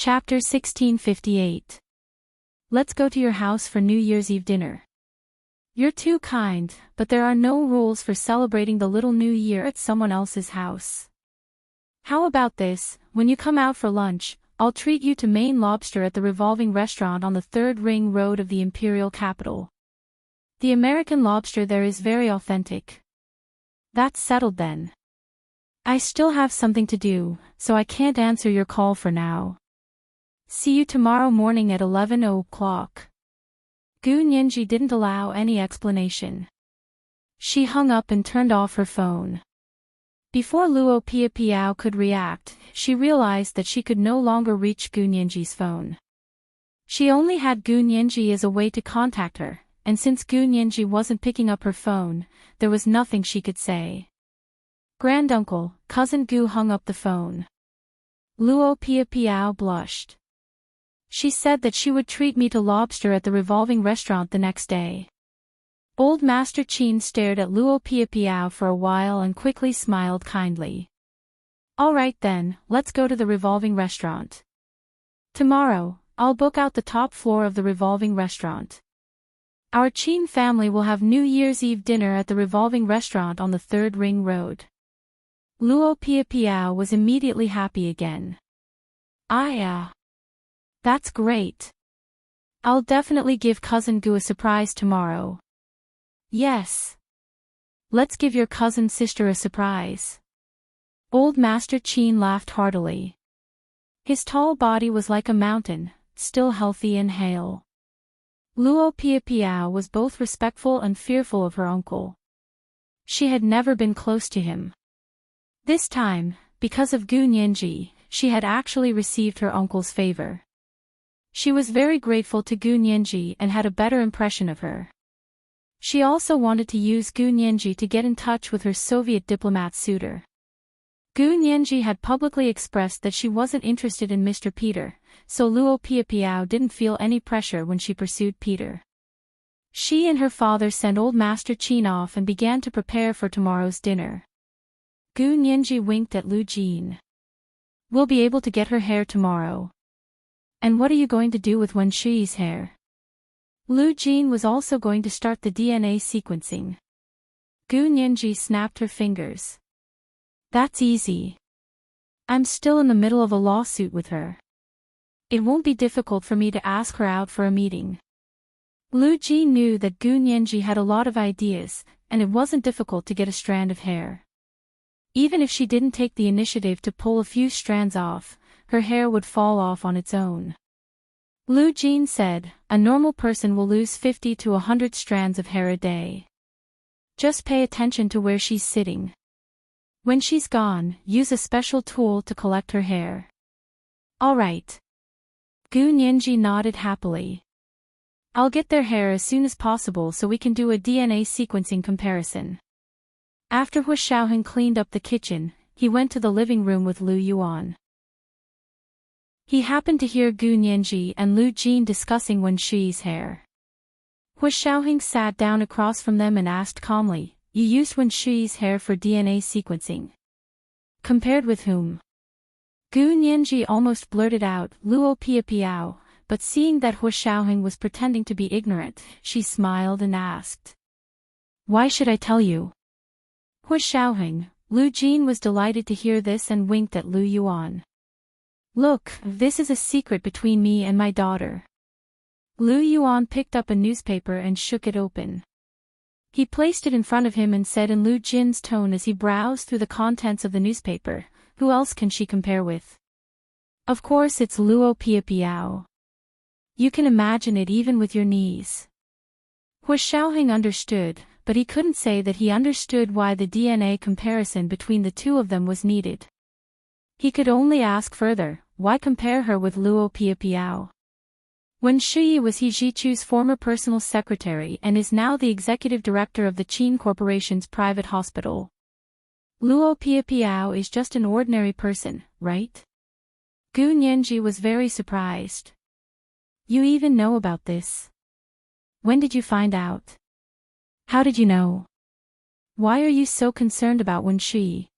Chapter 1658. Let's go to your house for New Year's Eve dinner. You're too kind, but there are no rules for celebrating the little new year at someone else's house. How about this, when you come out for lunch, I'll treat you to Maine lobster at the revolving restaurant on the 3rd Ring Road of the Imperial Capital. The American lobster there is very authentic. That's settled then. I still have something to do, so I can't answer your call for now. See you tomorrow morning at 11 o'clock. Gu Nianji didn't allow any explanation. She hung up and turned off her phone. Before Luo Piapiao could react, she realized that she could no longer reach Gu Nianji's phone. She only had Gu Nianji as a way to contact her, and since Gu Nianji wasn't picking up her phone, there was nothing she could say. Granduncle, Cousin Gu hung up the phone. Luo Piapiao blushed. She said that she would treat me to lobster at the revolving restaurant the next day. Old Master Qin stared at Luo Piapiao for a while and quickly smiled kindly. All right then, let's go to the revolving restaurant. Tomorrow, I'll book out the top floor of the revolving restaurant. Our Qin family will have New Year's Eve dinner at the revolving restaurant on the 3rd Ring Road. Luo Piapiao was immediately happy again. That's great. I'll definitely give Cousin Gu a surprise tomorrow. Yes. Let's give your cousin sister a surprise. Old Master Qin laughed heartily. His tall body was like a mountain, still healthy and hale. Luo Piapiao was both respectful and fearful of her uncle. She had never been close to him. This time, because of Gu Nianji, she had actually received her uncle's favor. She was very grateful to Gu Nianji and had a better impression of her. She also wanted to use Gu Nianji to get in touch with her Soviet diplomat suitor. Gu Nianji had publicly expressed that she wasn't interested in Mr. Peter, so Luo Piapiao didn't feel any pressure when she pursued Peter. She and her father sent old Master Qin off and began to prepare for tomorrow's dinner. Gu Nianji winked at Lu Jin. We'll be able to get her hair tomorrow. And what are you going to do with Wen Shi's hair? Lu Jin was also going to start the DNA sequencing. Gu Nianji snapped her fingers. That's easy. I'm still in the middle of a lawsuit with her. It won't be difficult for me to ask her out for a meeting. Lu Jin knew that Gu Nianji had a lot of ideas, and it wasn't difficult to get a strand of hair. Even if she didn't take the initiative to pull a few strands off, her hair would fall off on its own. Lu Jin said, a normal person will lose 50 to 100 strands of hair a day. Just pay attention to where she's sitting. When she's gone, use a special tool to collect her hair. All right. Gu Nianji nodded happily. I'll get their hair as soon as possible so we can do a DNA sequencing comparison. After Hu Xiaoheng cleaned up the kitchen, he went to the living room with Lu Yuan. He happened to hear Gu Nianji and Lu Jin discussing Wen Shi's hair. Hu Xiaoheng sat down across from them and asked calmly, you used Wen Shi's hair for DNA sequencing. Compared with whom? Gu Nianji almost blurted out, Luo Piapiao, but seeing that Hu Xiaoheng was pretending to be ignorant, she smiled and asked. Why should I tell you? Hu Xiaoheng, Lu Jin was delighted to hear this and winked at Lu Yuan. Look, this is a secret between me and my daughter. Lu Yuan picked up a newspaper and shook it open. He placed it in front of him and said in Lu Jin's tone as he browsed through the contents of the newspaper, who else can she compare with? Of course it's Luo Piapiao. You can imagine it even with your knees. Hu Xiaoheng understood, but he couldn't say that he understood why the DNA comparison between the two of them was needed. He could only ask further, why compare her with Luo Piapiao? Wen Shi was He Zhichu's former personal secretary and is now the executive director of the Qin Corporation's private hospital. Luo Piapiao is just an ordinary person, right? Gu Nianji was very surprised. You even know about this? When did you find out? How did you know? Why are you so concerned about Wen Shi?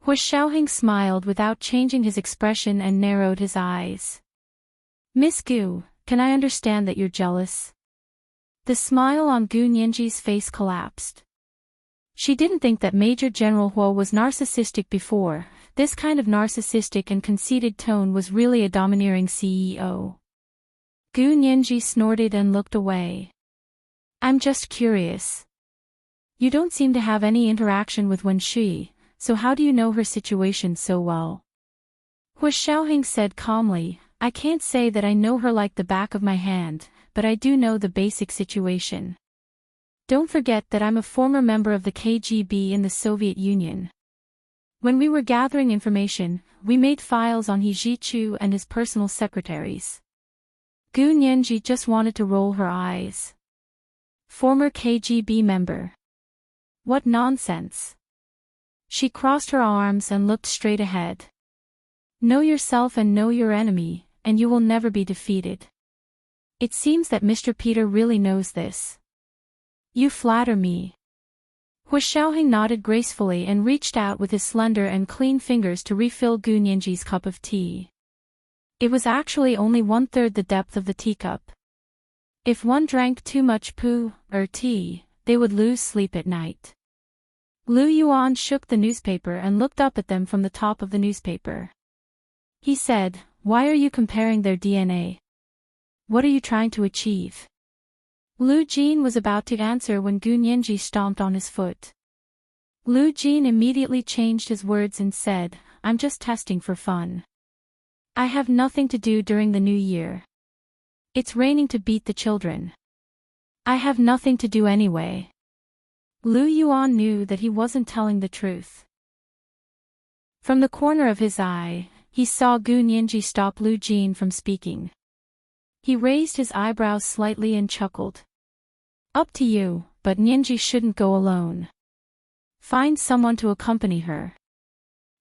Hu Xiaoheng smiled without changing his expression and narrowed his eyes. Miss Gu, can I understand that you're jealous? The smile on Gu Nianji's face collapsed. She didn't think that Major General Huo was narcissistic before. This kind of narcissistic and conceited tone was really a domineering CEO. Gu Nianji snorted and looked away. I'm just curious. You don't seem to have any interaction with Wen Shi, so how do you know her situation so well? Hu Xiaoheng said calmly, I can't say that I know her like the back of my hand, but I do know the basic situation. Don't forget that I'm a former member of the KGB in the Soviet Union. When we were gathering information, we made files on He Zhichu and his personal secretaries. Gu Nianji just wanted to roll her eyes. Former KGB member. What nonsense. She crossed her arms and looked straight ahead. Know yourself and know your enemy, and you will never be defeated. It seems that Mr. Peter really knows this. You flatter me. Hu Xiaoheng nodded gracefully and reached out with his slender and clean fingers to refill Gu Nianji's cup of tea. It was actually only 1/3 the depth of the teacup. If one drank too much pu, or tea, they would lose sleep at night. Lu Yuan shook the newspaper and looked up at them from the top of the newspaper. He said, why are you comparing their DNA? What are you trying to achieve? Lu Jin was about to answer when Gu Nianji stomped on his foot. Lu Jin immediately changed his words and said, I'm just testing for fun. I have nothing to do during the new year. It's raining to beat the children. I have nothing to do anyway. Lu Yuan knew that he wasn't telling the truth. From the corner of his eye, he saw Gu Nianji stop Lu Jin from speaking. He raised his eyebrows slightly and chuckled. Up to you, but Nianji shouldn't go alone. Find someone to accompany her.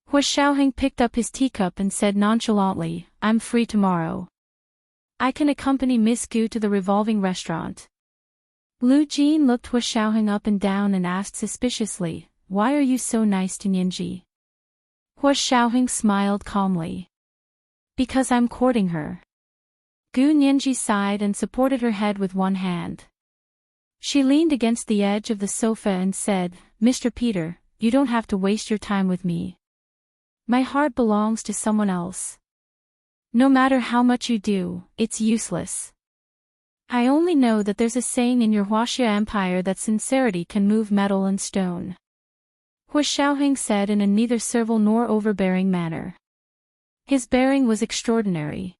Hu Xiaoheng picked up his teacup and said nonchalantly, I'm free tomorrow. I can accompany Miss Gu to the revolving restaurant. Lu Jin looked Hu Xiaoheng up and down and asked suspiciously, why are you so nice to Nianji? Hu Xiaoheng smiled calmly. Because I'm courting her. Gu Nianji sighed and supported her head with one hand. She leaned against the edge of the sofa and said, Mr. Peter, you don't have to waste your time with me. My heart belongs to someone else. No matter how much you do, it's useless. I only know that there's a saying in your Huaxia Empire that sincerity can move metal and stone. Hu Xiaoheng said in a neither servile nor overbearing manner. His bearing was extraordinary.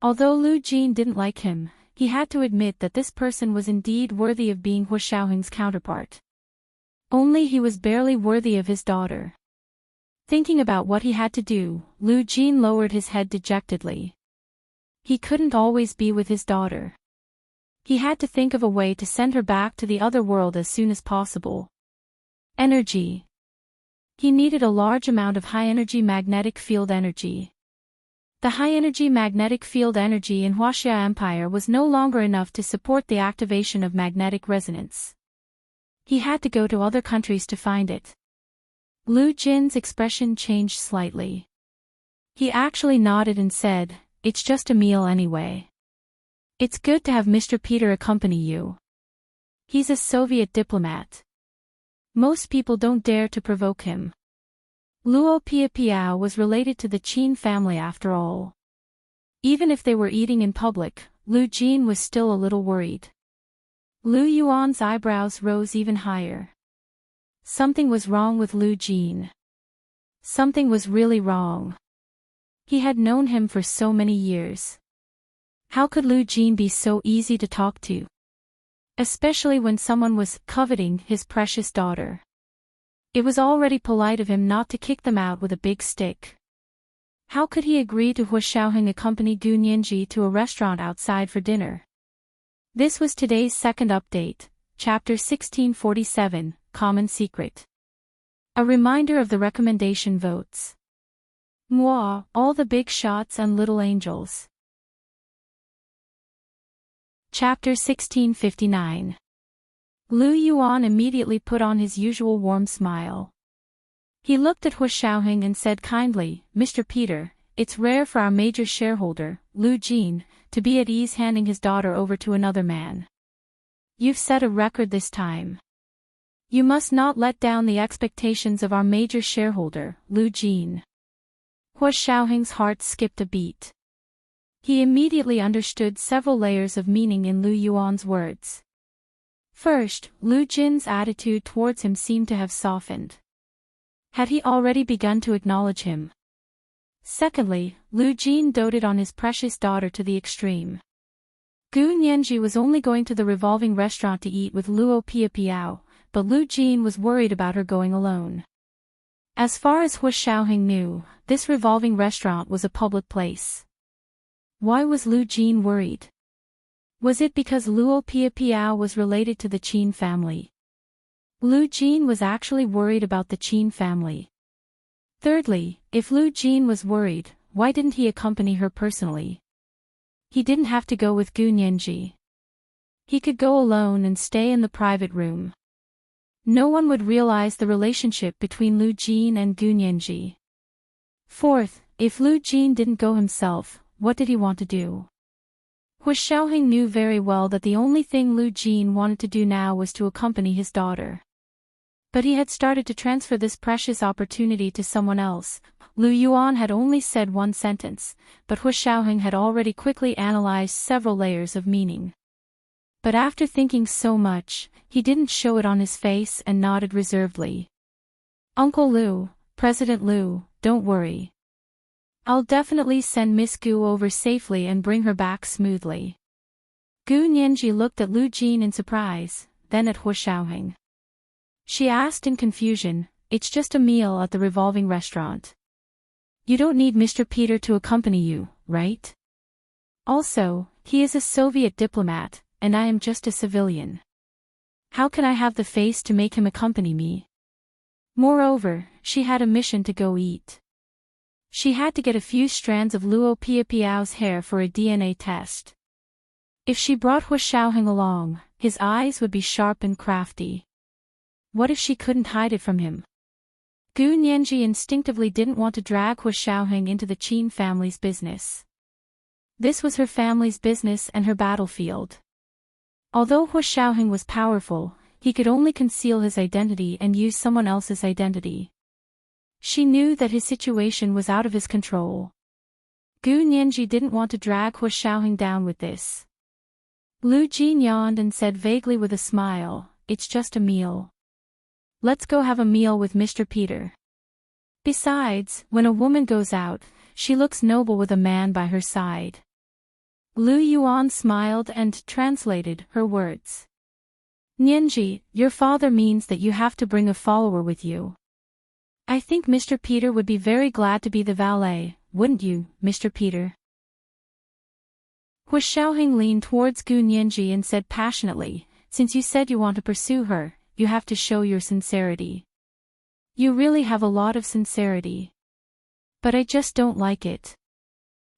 Although Lu Jin didn't like him, he had to admit that this person was indeed worthy of being Hu Xiaoheng's counterpart. Only he was barely worthy of his daughter. Thinking about what he had to do, Lu Jin lowered his head dejectedly. He couldn't always be with his daughter. He had to think of a way to send her back to the other world as soon as possible. Energy. He needed a large amount of high-energy magnetic field energy. The high-energy magnetic field energy in Huaxia Empire was no longer enough to support the activation of magnetic resonance. He had to go to other countries to find it. Lu Jin's expression changed slightly. He actually nodded and said, it's just a meal anyway. It's good to have Mr. Peter accompany you. He's a Soviet diplomat. Most people don't dare to provoke him. Luo Piapiao was related to the Qin family after all. Even if they were eating in public, Lu Jin was still a little worried. Lu Yuan's eyebrows rose even higher. Something was wrong with Lu Jin. Something was really wrong. He had known him for so many years. How could Lu Jin be so easy to talk to? Especially when someone was coveting his precious daughter. It was already polite of him not to kick them out with a big stick. How could he agree to Hu Xiaoheng accompany Gu Nianji to a restaurant outside for dinner? This was today's second update, Chapter 1647, Common Secret. A reminder of the recommendation votes. Moi, all the big shots and little angels. Chapter 1659. Lu Yuan immediately put on his usual warm smile. He looked at Hu Xiaoheng and said kindly, Mr. Peter, it's rare for our major shareholder, Lu Jin, to be at ease handing his daughter over to another man. You've set a record this time. You must not let down the expectations of our major shareholder, Lu Jin. Hu Xiaoheng's heart skipped a beat. He immediately understood several layers of meaning in Lu Yuan's words. First, Lu Jin's attitude towards him seemed to have softened. Had he already begun to acknowledge him? Secondly, Lu Jin doted on his precious daughter to the extreme. Gu Nianji was only going to the revolving restaurant to eat with Luo Piapiao, but Lu Jin was worried about her going alone. As far as Hu Xiaoheng knew, this revolving restaurant was a public place. Why was Lu Jin worried? Was it because Luo Piapiao was related to the Qin family? Lu Jin was actually worried about the Qin family. Thirdly, if Lu Jin was worried, why didn't he accompany her personally? He didn't have to go with Gu Nianji. He could go alone and stay in the private room. No one would realize the relationship between Lu Jin and Gu Nianji. Fourth, if Lu Jin didn't go himself, what did he want to do? Hu Xiaoheng knew very well that the only thing Lu Jin wanted to do now was to accompany his daughter. But he had started to transfer this precious opportunity to someone else. Lu Yuan had only said one sentence, but Hu Xiaoheng had already quickly analyzed several layers of meaning. But after thinking so much, he didn't show it on his face and nodded reservedly. Uncle Lu, President Lu, don't worry. I'll definitely send Miss Gu over safely and bring her back smoothly. Gu Nianji looked at Lu Jin in surprise, then at Hu Xiaoheng. She asked in confusion, it's just a meal at the revolving restaurant. You don't need Mr. Peter to accompany you, right? Also, he is a Soviet diplomat, and I am just a civilian. How can I have the face to make him accompany me? Moreover, she had a mission to go eat. She had to get a few strands of Luo Piapiao's hair for a DNA test. If she brought Hu Xiaoheng along, his eyes would be sharp and crafty. What if she couldn't hide it from him? Gu Nianji instinctively didn't want to drag Hu Xiaoheng into the Qin family's business. This was her family's business and her battlefield. Although Hu Xiaoheng was powerful, he could only conceal his identity and use someone else's identity. She knew that his situation was out of his control. Gu Nianji didn't want to drag Hu Xiaoheng down with this. Lu Jin yawned and said vaguely with a smile, it's just a meal. Let's go have a meal with Mr. Peter. Besides, when a woman goes out, she looks noble with a man by her side. Lu Yuan smiled and translated her words. Nianji, your father means that you have to bring a follower with you. I think Mr. Peter would be very glad to be the valet, wouldn't you, Mr. Peter? Hu Xiaoheng leaned towards Gu Nianji and said passionately, since you said you want to pursue her, you have to show your sincerity. You really have a lot of sincerity. But I just don't like it.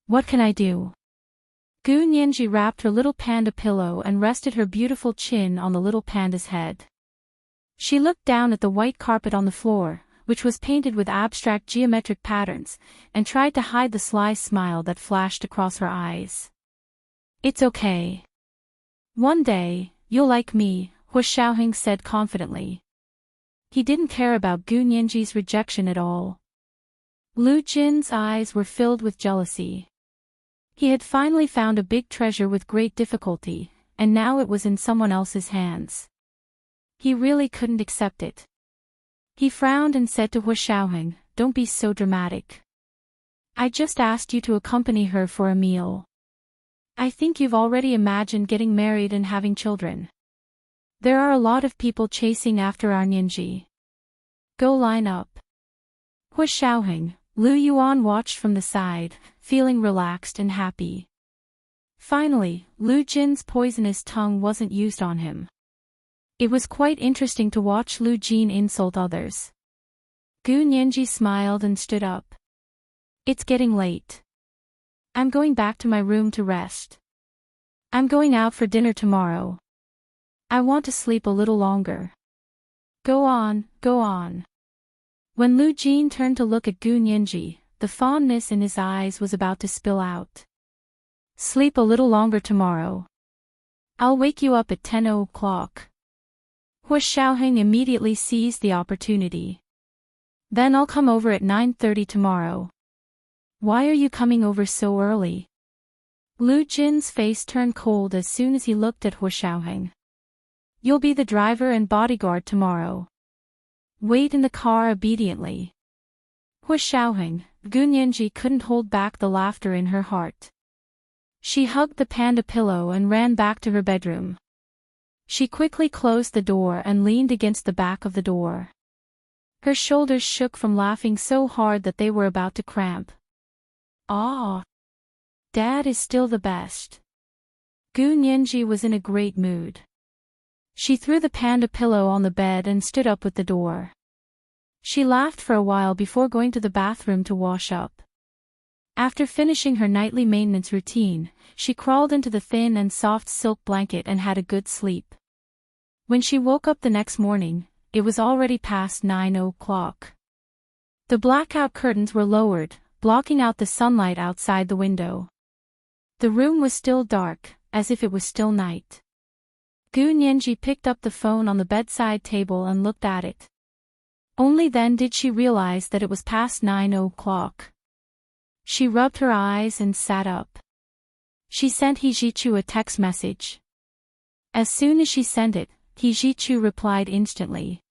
What can I do? Gu Nianji wrapped her little panda pillow and rested her beautiful chin on the little panda's head. She looked down at the white carpet on the floor, which was painted with abstract geometric patterns, and tried to hide the sly smile that flashed across her eyes. It's okay. One day, you'll like me, Hu Xiaoheng said confidently. He didn't care about Gu Nianji's rejection at all. Lu Jin's eyes were filled with jealousy. He had finally found a big treasure with great difficulty, and now it was in someone else's hands. He really couldn't accept it. He frowned and said to Hu Xiaoheng, don't be so dramatic. I just asked you to accompany her for a meal. I think you've already imagined getting married and having children. There are a lot of people chasing after our Nianji. Go line up. Hu Xiaoheng, Lu Yuan watched from the side, feeling relaxed and happy. Finally, Lu Jin's poisonous tongue wasn't used on him. It was quite interesting to watch Lu Jin insult others. Gu Nianji smiled and stood up. It's getting late. I'm going back to my room to rest. I'm going out for dinner tomorrow. I want to sleep a little longer. Go on, go on. When Lu Jin turned to look at Gu Nianji, the fondness in his eyes was about to spill out. Sleep a little longer tomorrow. I'll wake you up at 10 o'clock. Hua Xiaoheng immediately seized the opportunity. Then I'll come over at 9:30 tomorrow. Why are you coming over so early? Lu Jin's face turned cold as soon as he looked at Hua Xiaoheng. You'll be the driver and bodyguard tomorrow. Wait in the car obediently. Hua Xiaoheng, Gu Nianji couldn't hold back the laughter in her heart. She hugged the panda pillow and ran back to her bedroom. She quickly closed the door and leaned against the back of the door. Her shoulders shook from laughing so hard that they were about to cramp. Ah! Dad is still the best. Gu Nianji was in a great mood. She threw the panda pillow on the bed and stood up with the door. She laughed for a while before going to the bathroom to wash up. After finishing her nightly maintenance routine, she crawled into the thin and soft silk blanket and had a good sleep. When she woke up the next morning, it was already past 9 o'clock. The blackout curtains were lowered, blocking out the sunlight outside the window. The room was still dark, as if it was still night. Gu Nianji picked up the phone on the bedside table and looked at it. Only then did she realize that it was past 9 o'clock. She rubbed her eyes and sat up. She sent He Jichu a text message. As soon as she sent it, He Jichu replied instantly.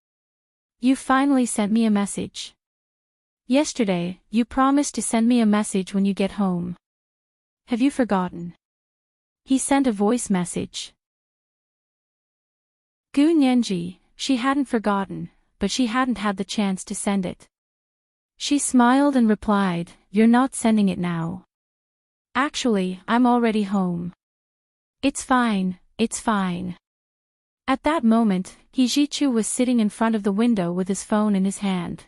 You finally sent me a message. Yesterday, you promised to send me a message when you get home. Have you forgotten? He sent a voice message. Gu Nianji, she hadn't forgotten, but she hadn't had the chance to send it. She smiled and replied, You're not sending it now. Actually, I'm already home. It's fine, it's fine. At that moment, He Jichu was sitting in front of the window with his phone in his hand.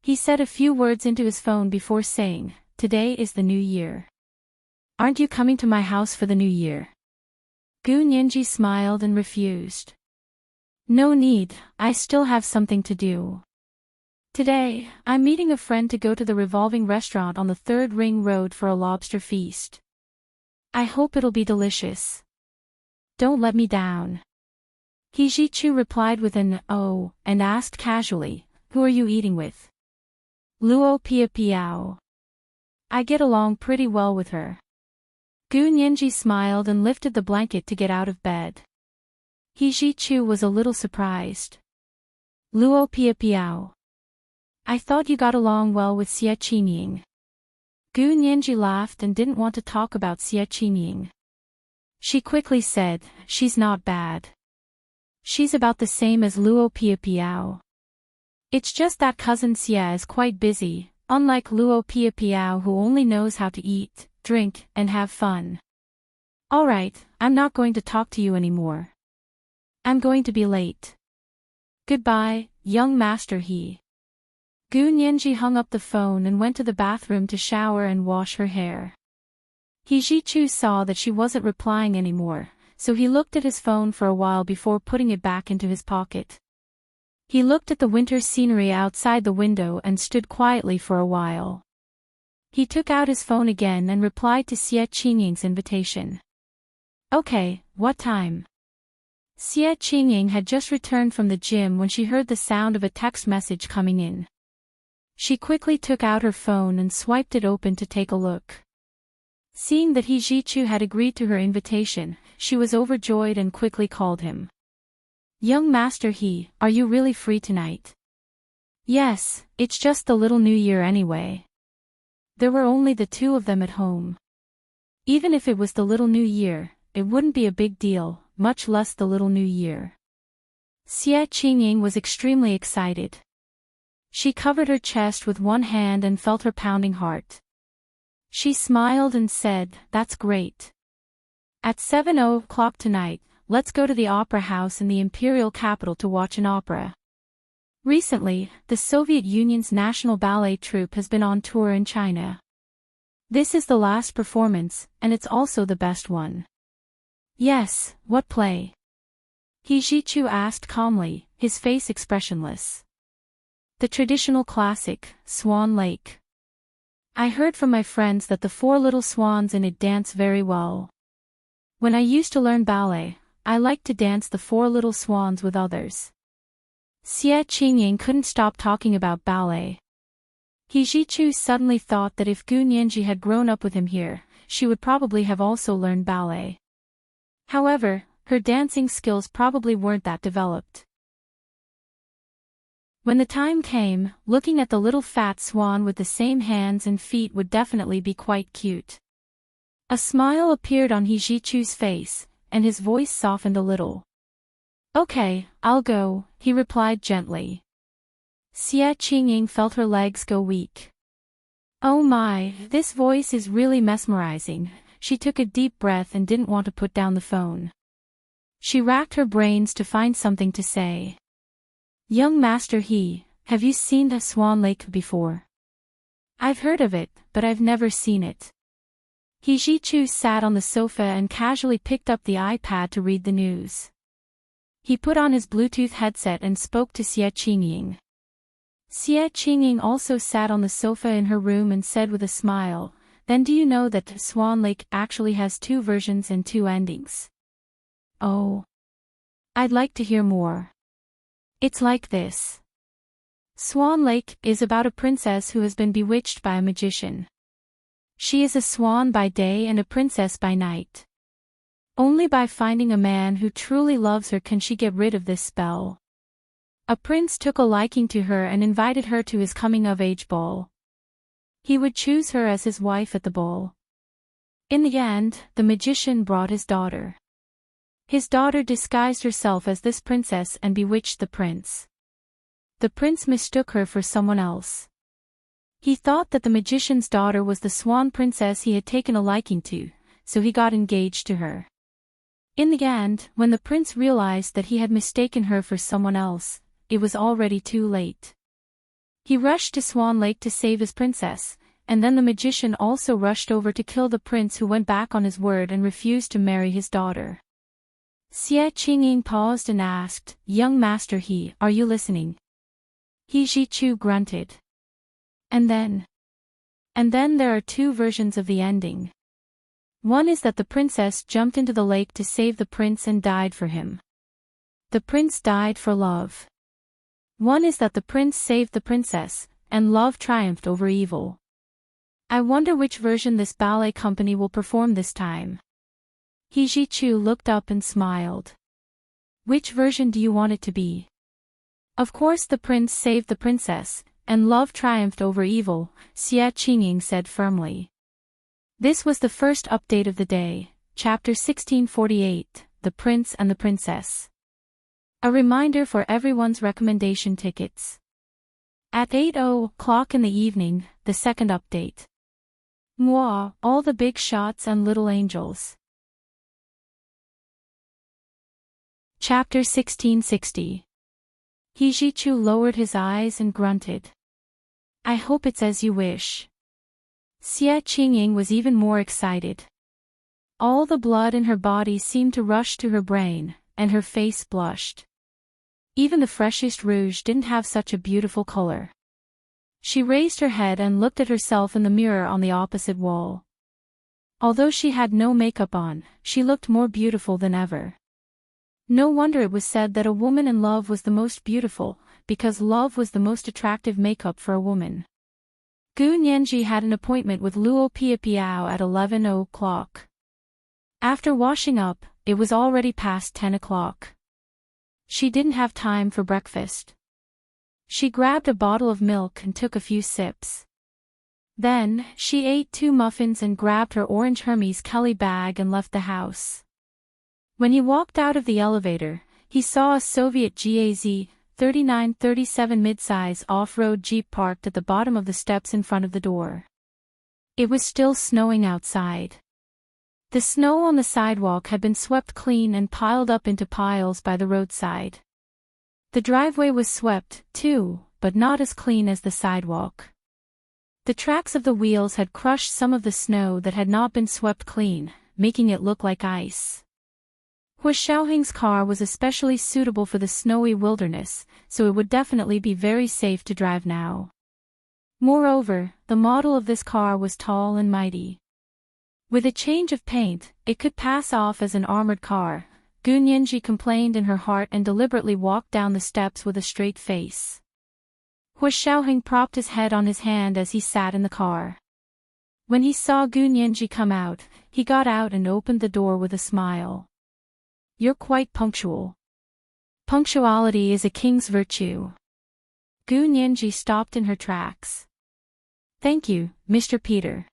He said a few words into his phone before saying, Today is the new year. Aren't you coming to my house for the new year? Gu Nianji smiled and refused. No need, I still have something to do. Today, I'm meeting a friend to go to the revolving restaurant on the 3rd Ring Road for a lobster feast. I hope it'll be delicious. Don't let me down. He Jichu replied with an oh, and asked casually, Who are you eating with? Luo Pia Piao. I get along pretty well with her. Gu Nianji smiled and lifted the blanket to get out of bed. He Jichu was a little surprised. Luo Pia Piao. I thought you got along well with Xie Qingying. Gu Nianji laughed and didn't want to talk about Xie Qingying. She quickly said, She's not bad. She's about the same as Luo Pia Piao. It's just that cousin Xie is quite busy, unlike Luo Pia Piao who only knows how to eat, drink, and have fun. Alright, I'm not going to talk to you anymore. I'm going to be late. Goodbye, young master He. Gu Nianji hung up the phone and went to the bathroom to shower and wash her hair. He Jichu saw that she wasn't replying anymore, so he looked at his phone for a while before putting it back into his pocket. He looked at the winter scenery outside the window and stood quietly for a while. He took out his phone again and replied to Xie Qingying's invitation. Okay, what time? Xie Qingying had just returned from the gym when she heard the sound of a text message coming in. She quickly took out her phone and swiped it open to take a look. Seeing that He Jichu had agreed to her invitation, she was overjoyed and quickly called him. Young Master He, are you really free tonight? Yes, it's just the little new year anyway. There were only the two of them at home. Even if it was the little new year, it wouldn't be a big deal, much less the little new year. Xie Qingying was extremely excited. She covered her chest with one hand and felt her pounding heart. She smiled and said, That's great. At 7 o'clock tonight, let's go to the opera house in the imperial capital to watch an opera. Recently, the Soviet Union's national ballet troupe has been on tour in China. This is the last performance, and it's also the best one. Yes, what play? He Jichu asked calmly, his face expressionless. The traditional classic, Swan Lake. I heard from my friends that the 4 little swans in it dance very well. When I used to learn ballet, I liked to dance the 4 little swans with others. Xie Qingying couldn't stop talking about ballet. He Jichu suddenly thought that if Gu Nianji had grown up with him here, she would probably have also learned ballet. However, her dancing skills probably weren't that developed. When the time came, looking at the little fat swan with the same hands and feet would definitely be quite cute. A smile appeared on He Jichu's face, and his voice softened a little. Okay, I'll go, he replied gently. Xie Qingying felt her legs go weak. Oh my, this voice is really mesmerizing. She took a deep breath and didn't want to put down the phone. She racked her brains to find something to say. Young Master He, have you seen the Swan Lake before? I've heard of it, but I've never seen it. He Jichu sat on the sofa and casually picked up the iPad to read the news. He put on his Bluetooth headset and spoke to Xie Qingying. Xie Qingying also sat on the sofa in her room and said with a smile, then do you know that Swan Lake actually has 2 versions and 2 endings? Oh. I'd like to hear more. It's like this. Swan Lake is about a princess who has been bewitched by a magician. She is a swan by day and a princess by night. Only by finding a man who truly loves her can she get rid of this spell. A prince took a liking to her and invited her to his coming-of-age ball. He would choose her as his wife at the ball. In the end, the magician brought his daughter. His daughter disguised herself as this princess and bewitched the prince. The prince mistook her for someone else. He thought that the magician's daughter was the swan princess he had taken a liking to, so he got engaged to her. In the end, when the prince realized that he had mistaken her for someone else, it was already too late. He rushed to Swan Lake to save his princess, and then the magician also rushed over to kill the prince who went back on his word and refused to marry his daughter. Xie Qingying paused and asked, Young Master He, are you listening? He Jichu grunted. And then there are 2 versions of the ending. One is that the princess jumped into the lake to save the prince and died for him. The prince died for love. One is that the prince saved the princess, and love triumphed over evil. I wonder which version this ballet company will perform this time. He Jichu looked up and smiled. Which version do you want it to be? Of course the prince saved the princess, and love triumphed over evil, Xie Qingying said firmly. This was the first update of the day, Chapter 1648, The Prince and the Princess. A reminder for everyone's recommendation tickets. At 8:00 in the evening, the second update. Moi, all the big shots and little angels. Chapter 1660. He Jichu lowered his eyes and grunted. I hope it's as you wish. Xie Qingying was even more excited. All the blood in her body seemed to rush to her brain, and her face blushed. Even the freshest rouge didn't have such a beautiful color. She raised her head and looked at herself in the mirror on the opposite wall. Although she had no makeup on, she looked more beautiful than ever. No wonder it was said that a woman in love was the most beautiful, because love was the most attractive makeup for a woman. Gu Nianji had an appointment with Luo Piapiao at 11:00. After washing up, it was already past 10:00. She didn't have time for breakfast. She grabbed a bottle of milk and took a few sips. Then, she ate 2 muffins and grabbed her orange Hermes Kelly bag and left the house. When he walked out of the elevator, he saw a Soviet GAZ 3937 midsize off-road Jeep parked at the bottom of the steps in front of the door. It was still snowing outside. The snow on the sidewalk had been swept clean and piled up into piles by the roadside. The driveway was swept, too, but not as clean as the sidewalk. The tracks of the wheels had crushed some of the snow that had not been swept clean, making it look like ice. Hu Xiaoheng's car was especially suitable for the snowy wilderness, so it would definitely be very safe to drive now. Moreover, the model of this car was tall and mighty. With a change of paint, it could pass off as an armored car. Gu Nianji complained in her heart and deliberately walked down the steps with a straight face. Hu Xiaoheng propped his head on his hand as he sat in the car. When he saw Gu Nianji come out, he got out and opened the door with a smile. "You're quite punctual. Punctuality is a king's virtue." Gu Nianji stopped in her tracks. "Thank you, Mr. Peter.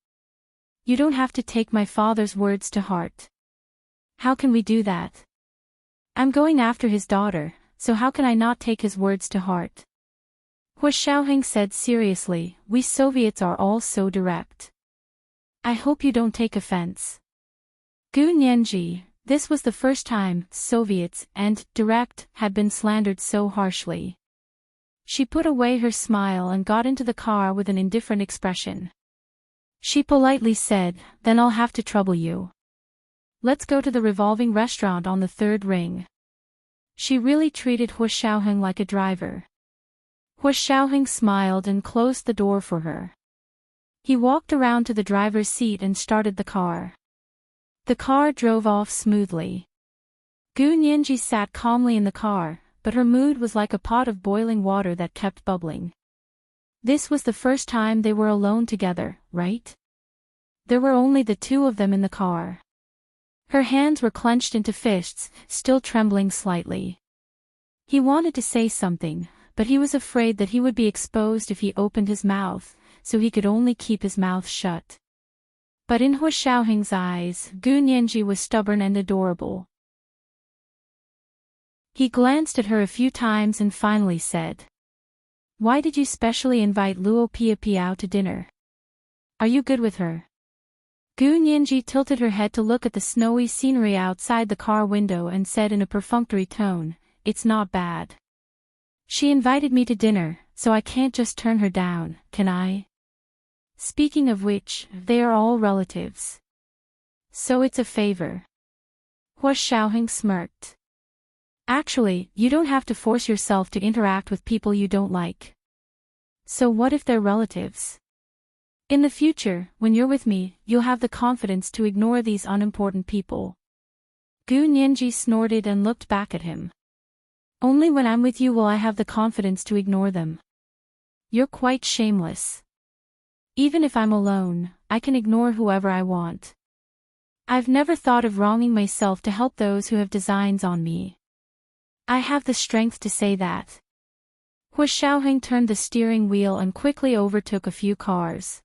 You don't have to take my father's words to heart." "How can we do that? I'm going after his daughter, so how can I not take his words to heart?" Hu Xiaoheng said seriously, "We Soviets are all so direct. I hope you don't take offense." Gu Nianji, this was the first time Soviets and direct had been slandered so harshly. She put away her smile and got into the car with an indifferent expression. She politely said, "Then I'll have to trouble you. Let's go to the revolving restaurant on the third ring." She really treated Hu Xiaoheng like a driver. Hu Xiaoheng smiled and closed the door for her. He walked around to the driver's seat and started the car. The car drove off smoothly. Gu Nianji sat calmly in the car, but her mood was like a pot of boiling water that kept bubbling. This was the first time they were alone together, right? There were only the two of them in the car. Her hands were clenched into fists, still trembling slightly. He wanted to say something, but he was afraid that he would be exposed if he opened his mouth, so he could only keep his mouth shut. But in Hu Xiaoheng's eyes, Gu Nianji was stubborn and adorable. He glanced at her a few times and finally said, "Why did you specially invite Luo Piapiao to dinner? Are you good with her?" Gu Nianji tilted her head to look at the snowy scenery outside the car window and said in a perfunctory tone, "It's not bad. She invited me to dinner, so I can't just turn her down, can I? Speaking of which, they are all relatives. So it's a favor." Hu Xiaoheng smirked. "Actually, you don't have to force yourself to interact with people you don't like. So what if they're relatives? In the future, when you're with me, you'll have the confidence to ignore these unimportant people." Gu Nianji snorted and looked back at him. "Only when I'm with you will I have the confidence to ignore them. You're quite shameless. Even if I'm alone, I can ignore whoever I want. I've never thought of wronging myself to help those who have designs on me. I have the strength to say that." Hu Xiaoheng turned the steering wheel and quickly overtook a few cars.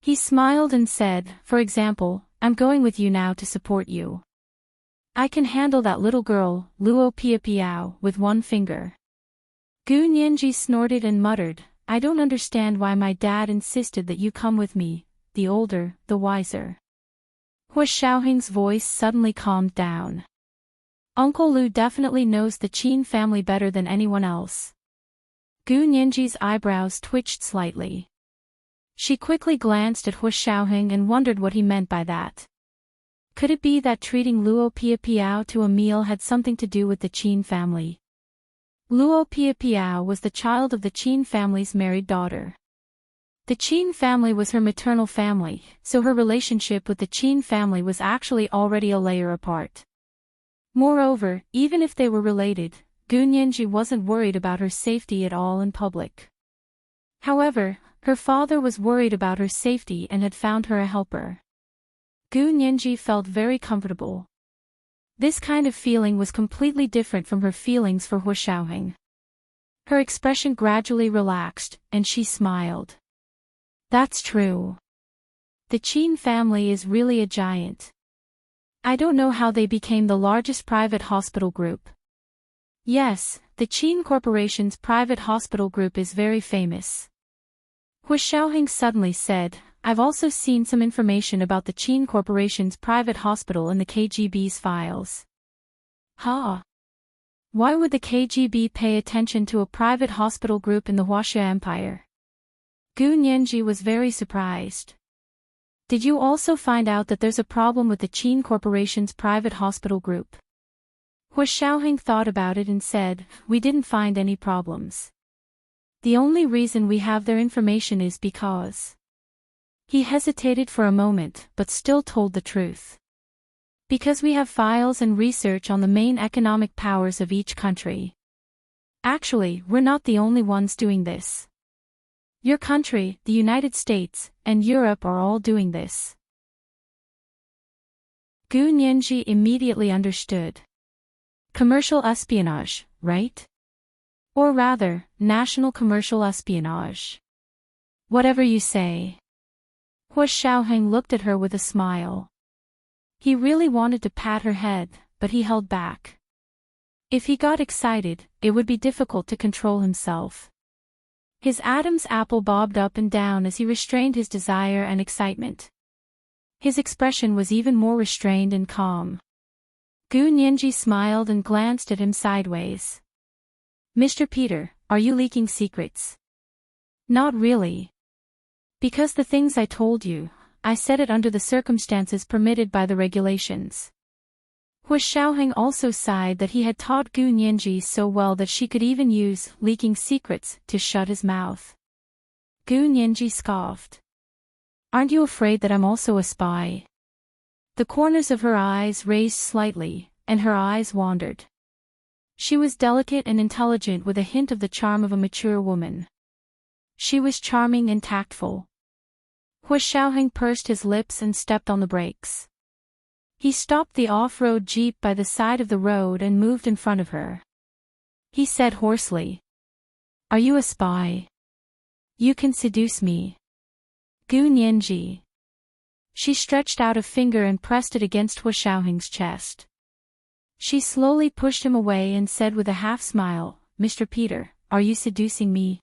He smiled and said, "For example, I'm going with you now to support you. I can handle that little girl, Luo Piapiao, with one finger." Gu Nianji snorted and muttered, "I don't understand why my dad insisted that you come with me, the older, the wiser." Hu Xiaoheng's voice suddenly calmed down. "Uncle Lu definitely knows the Qin family better than anyone else." Gu Nianji's eyebrows twitched slightly. She quickly glanced at Hu Xiaoheng and wondered what he meant by that. Could it be that treating Luo Piapiao to a meal had something to do with the Qin family? Luo Piapiao was the child of the Qin family's married daughter. The Qin family was her maternal family, so her relationship with the Qin family was actually already a layer apart. Moreover, even if they were related, Gu Nianji wasn't worried about her safety at all in public. However, her father was worried about her safety and had found her a helper. Gu Nianji felt very comfortable. This kind of feeling was completely different from her feelings for Hu Xiaoheng. Her expression gradually relaxed, and she smiled. "That's true. The Qin family is really a giant. I don't know how they became the largest private hospital group." "Yes, the Qin Corporation's private hospital group is very famous." Hu Xiaoheng suddenly said, "I've also seen some information about the Qin Corporation's private hospital in the KGB's files." "Huh? Why would the KGB pay attention to a private hospital group in the Huaxia Empire?" Gu Nianji was very surprised. "Did you also find out that there's a problem with the Qin Corporation's private hospital group?" Hua Xiaoheng thought about it and said, we didn't find any problems. The only reason we have their information is because. He hesitated for a moment but still told the truth. Because we have files and research on the main economic powers of each country. Actually, we're not the only ones doing this. Your country, the United States, and Europe are all doing this. Gu Nianji immediately understood. Commercial espionage, right? Or rather, national commercial espionage. Whatever you say. Hua Xiaoheng looked at her with a smile. He really wanted to pat her head, but he held back. If he got excited, it would be difficult to control himself. His Adam's apple bobbed up and down as he restrained his desire and excitement. His expression was even more restrained and calm. Gu Nianji smiled and glanced at him sideways. Mr. Peter, are you leaking secrets? Not really. Because the things I told you, I said it under the circumstances permitted by the regulations. Hua Xiaoheng also sighed that he had taught Gu Nianji so well that she could even use leaking secrets to shut his mouth. Gu Nianji scoffed. Aren't you afraid that I'm also a spy? The corners of her eyes raised slightly, and her eyes wandered. She was delicate and intelligent with a hint of the charm of a mature woman. She was charming and tactful. Hua Xiaoheng pursed his lips and stepped on the brakes. He stopped the off-road jeep by the side of the road and moved in front of her. He said hoarsely. Are you a spy? You can seduce me. Gu Nianji. She stretched out a finger and pressed it against Hua Xiaoheng's chest. She slowly pushed him away and said with a half-smile, Mr. Peter, are you seducing me?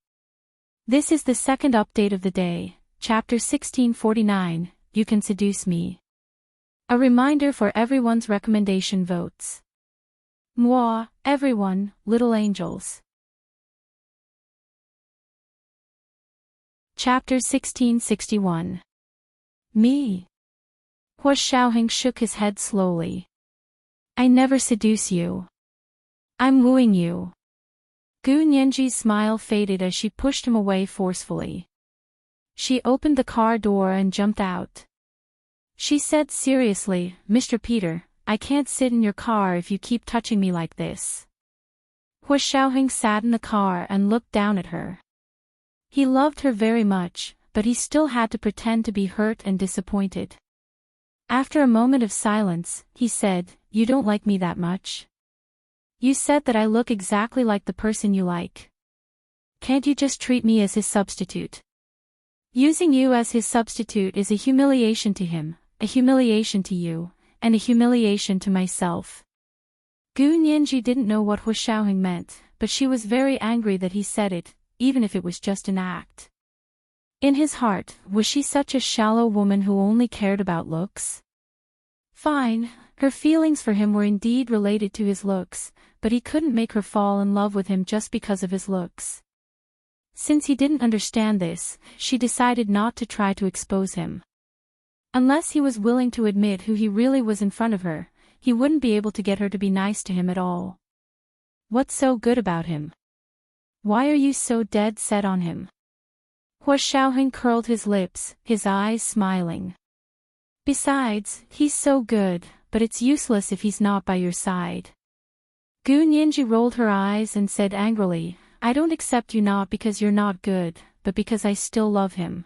This is the second update of the day. Chapter 1649, You Can Seduce Me. A reminder for everyone's recommendation votes. Moi, everyone, little angels. Chapter 1661. Me. Hua Xiaoheng shook his head slowly. I never seduce you. I'm wooing you. Gu Nianji's smile faded as she pushed him away forcefully. She opened the car door and jumped out. She said seriously, Mr. Peter, I can't sit in your car if you keep touching me like this. Hua Xiaoheng sat in the car and looked down at her. He loved her very much, but he still had to pretend to be hurt and disappointed. After a moment of silence, he said, You don't like me that much? You said that I look exactly like the person you like. Can't you just treat me as his substitute? Using you as his substitute is a humiliation to him, a humiliation to you, and a humiliation to myself. Gu Nianji didn't know what Hua Xiaoheng meant, but she was very angry that he said it, even if it was just an act. In his heart, was she such a shallow woman who only cared about looks? Fine, her feelings for him were indeed related to his looks, but he couldn't make her fall in love with him just because of his looks. Since he didn't understand this, she decided not to try to expose him. Unless he was willing to admit who he really was in front of her, he wouldn't be able to get her to be nice to him at all. What's so good about him? Why are you so dead set on him? Hua Xiaoheng curled his lips, his eyes smiling. Besides, he's so good, but it's useless if he's not by your side. Gu Nianji rolled her eyes and said angrily, I don't accept you not because you're not good, but because I still love him.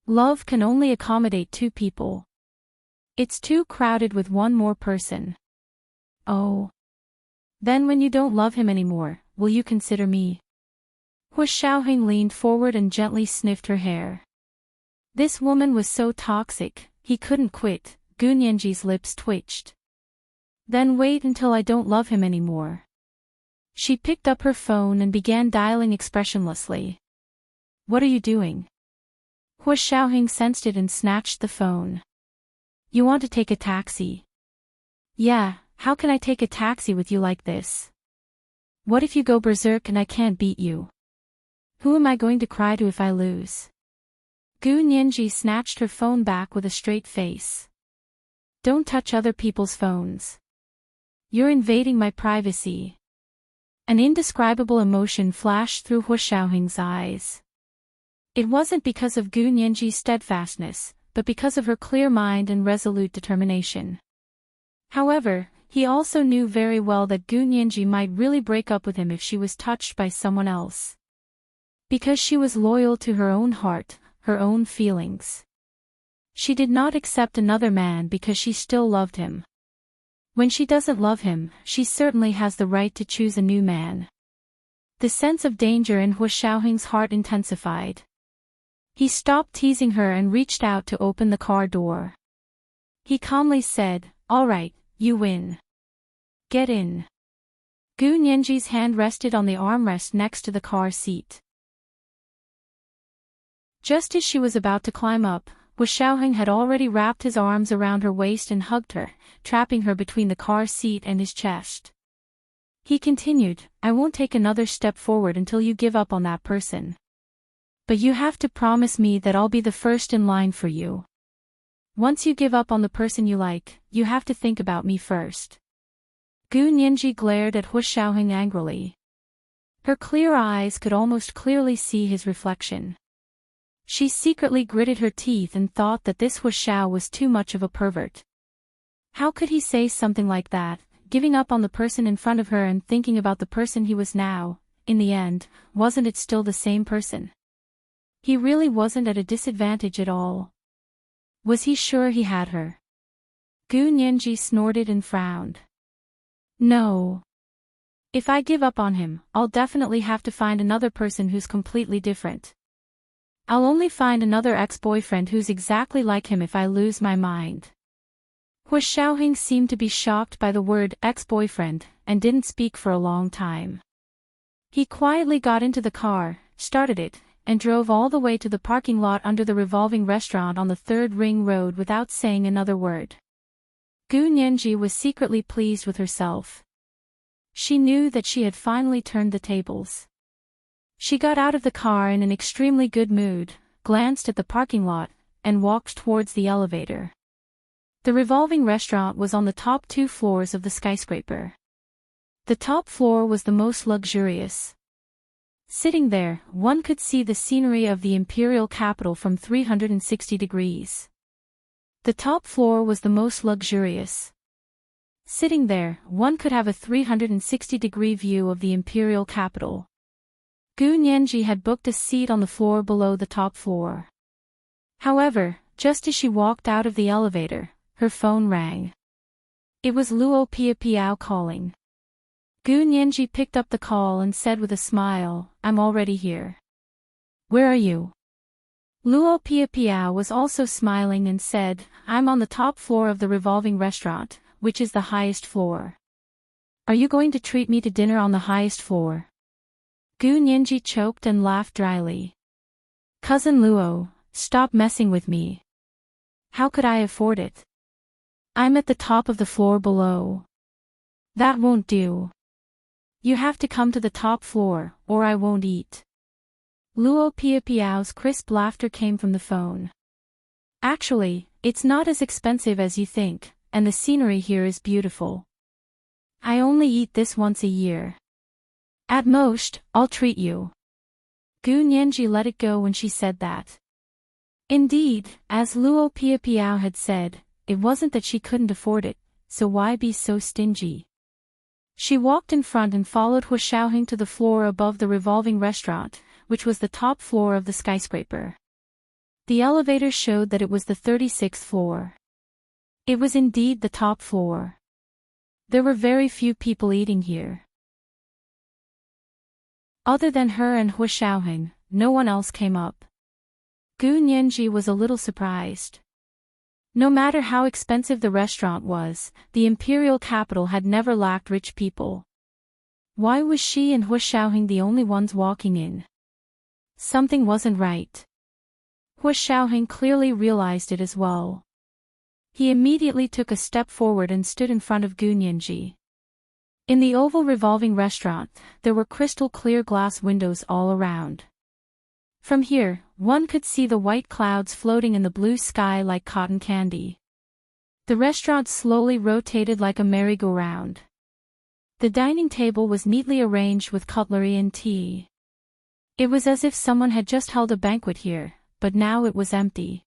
Love can only accommodate two people. It's too crowded with one more person. Oh. Then when you don't love him anymore, will you consider me? Hua Xiaoheng leaned forward and gently sniffed her hair. This woman was so toxic, he couldn't quit. Gu Nianji's lips twitched. Then wait until I don't love him anymore. She picked up her phone and began dialing expressionlessly. What are you doing? Hua Xiaoheng sensed it and snatched the phone. You want to take a taxi? Yeah, how can I take a taxi with you like this? What if you go berserk and I can't beat you? Who am I going to cry to if I lose? Gu Nianji snatched her phone back with a straight face. Don't touch other people's phones. You're invading my privacy. An indescribable emotion flashed through Hu Xiaoheng's eyes. It wasn't because of Gu Nianji's steadfastness, but because of her clear mind and resolute determination. However, he also knew very well that Gu Nianji might really break up with him if she was touched by someone else. Because she was loyal to her own heart, her own feelings. She did not accept another man because she still loved him. When she doesn't love him, she certainly has the right to choose a new man. The sense of danger in Hu Xiaoheng's heart intensified. He stopped teasing her and reached out to open the car door. He calmly said, "All right, you win. Get in." Gu Nianji's hand rested on the armrest next to the car seat. Just as she was about to climb up, Hu Xiaoheng had already wrapped his arms around her waist and hugged her, trapping her between the car seat and his chest. He continued, "I won't take another step forward until you give up on that person. But you have to promise me that I'll be the first in line for you. Once you give up on the person you like, you have to think about me first." Gu Nianji glared at Hu Xiaoheng angrily. Her clear eyes could almost clearly see his reflection. She secretly gritted her teeth and thought that this Hu Xiao was too much of a pervert. How could he say something like that, giving up on the person in front of her and thinking about the person he was now? In the end, wasn't it still the same person? He really wasn't at a disadvantage at all. Was he sure he had her? Gu Nianji snorted and frowned. "No. If I give up on him, I'll definitely have to find another person who's completely different. I'll only find another ex-boyfriend who's exactly like him if I lose my mind." Hu Xiaoheng seemed to be shocked by the word ex-boyfriend, and didn't speak for a long time. He quietly got into the car, started it, and drove all the way to the parking lot under the revolving restaurant on the third ring road without saying another word. Gu Nianji was secretly pleased with herself. She knew that she had finally turned the tables. She got out of the car in an extremely good mood, glanced at the parking lot, and walked towards the elevator. The revolving restaurant was on the top 2 floors of the skyscraper. The top floor was the most luxurious. Sitting there, one could see the scenery of the imperial capital from 360 degrees. The top floor was the most luxurious. Sitting there, one could have a 360-degree view of the imperial capital. Gu Nianji had booked a seat on the floor below the top floor. However, just as she walked out of the elevator, her phone rang. It was Luo Piao calling. Gu Nianji picked up the call and said with a smile, "I'm already here." "Where are you?" Luo Piao was also smiling and said, "I'm on the top floor of the revolving restaurant, which is the highest floor." "Are you going to treat me to dinner on the highest floor?" Gu Nianji choked and laughed dryly. "Cousin Luo, stop messing with me. How could I afford it? I'm at the top of the floor below." "That won't do. You have to come to the top floor, or I won't eat." Luo Piao's crisp laughter came from the phone. "Actually, it's not as expensive as you think, and the scenery here is beautiful. I only eat this once a year. At most, I'll treat you." Gu Nianji let it go when she said that. Indeed, as Luo Piao had said, it wasn't that she couldn't afford it, so why be so stingy? She walked in front and followed Hu Xiaoheng to the floor above the revolving restaurant, which was the top floor of the skyscraper. The elevator showed that it was the 36th floor. It was indeed the top floor. There were very few people eating here. Other than her and Hu Xiaoheng, no one else came up. Gu Nianji was a little surprised. No matter how expensive the restaurant was, the imperial capital had never lacked rich people. Why was she and Hu Xiaoheng the only ones walking in? Something wasn't right. Hu Xiaoheng clearly realized it as well. He immediately took a step forward and stood in front of Gu Nianji. In the oval revolving restaurant, there were crystal-clear glass windows all around. From here, one could see the white clouds floating in the blue sky like cotton candy. The restaurant slowly rotated like a merry-go-round. The dining table was neatly arranged with cutlery and tea. It was as if someone had just held a banquet here, but now it was empty.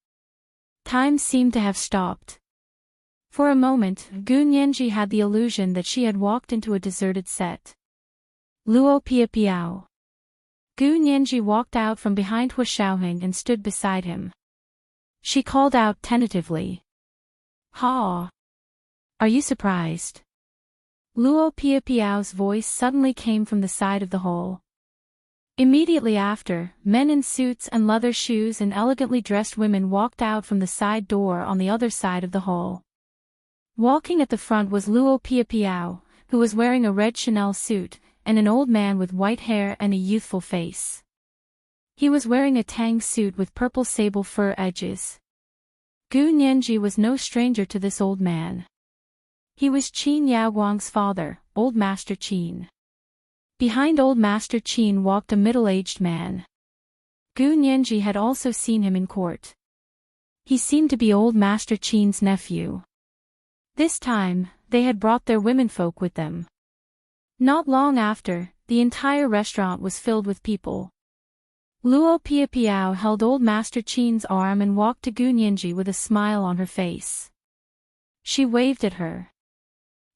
Time seemed to have stopped. For a moment, Gu Nianji had the illusion that she had walked into a deserted set. Luo Pia Piao. Gu Nianji walked out from behind Hu Xiaoheng and stood beside him. She called out tentatively. Ha! Are you surprised? Luo Pia Piao's voice suddenly came from the side of the hall. Immediately after, men in suits and leather shoes and elegantly dressed women walked out from the side door on the other side of the hall. Walking at the front was Luo Pia Piao, who was wearing a red Chanel suit, and an old man with white hair and a youthful face. He was wearing a tang suit with purple sable fur edges. Gu Nianji was no stranger to this old man. He was Qin Yaoguang's father, Old Master Qin. Behind Old Master Qin walked a middle-aged man. Gu Nianji had also seen him in court. He seemed to be Old Master Qin's nephew. This time, they had brought their womenfolk with them. Not long after, the entire restaurant was filled with people. Luo Pia Piao held Old Master Qin's arm and walked to Gu Nianji with a smile on her face. She waved at her.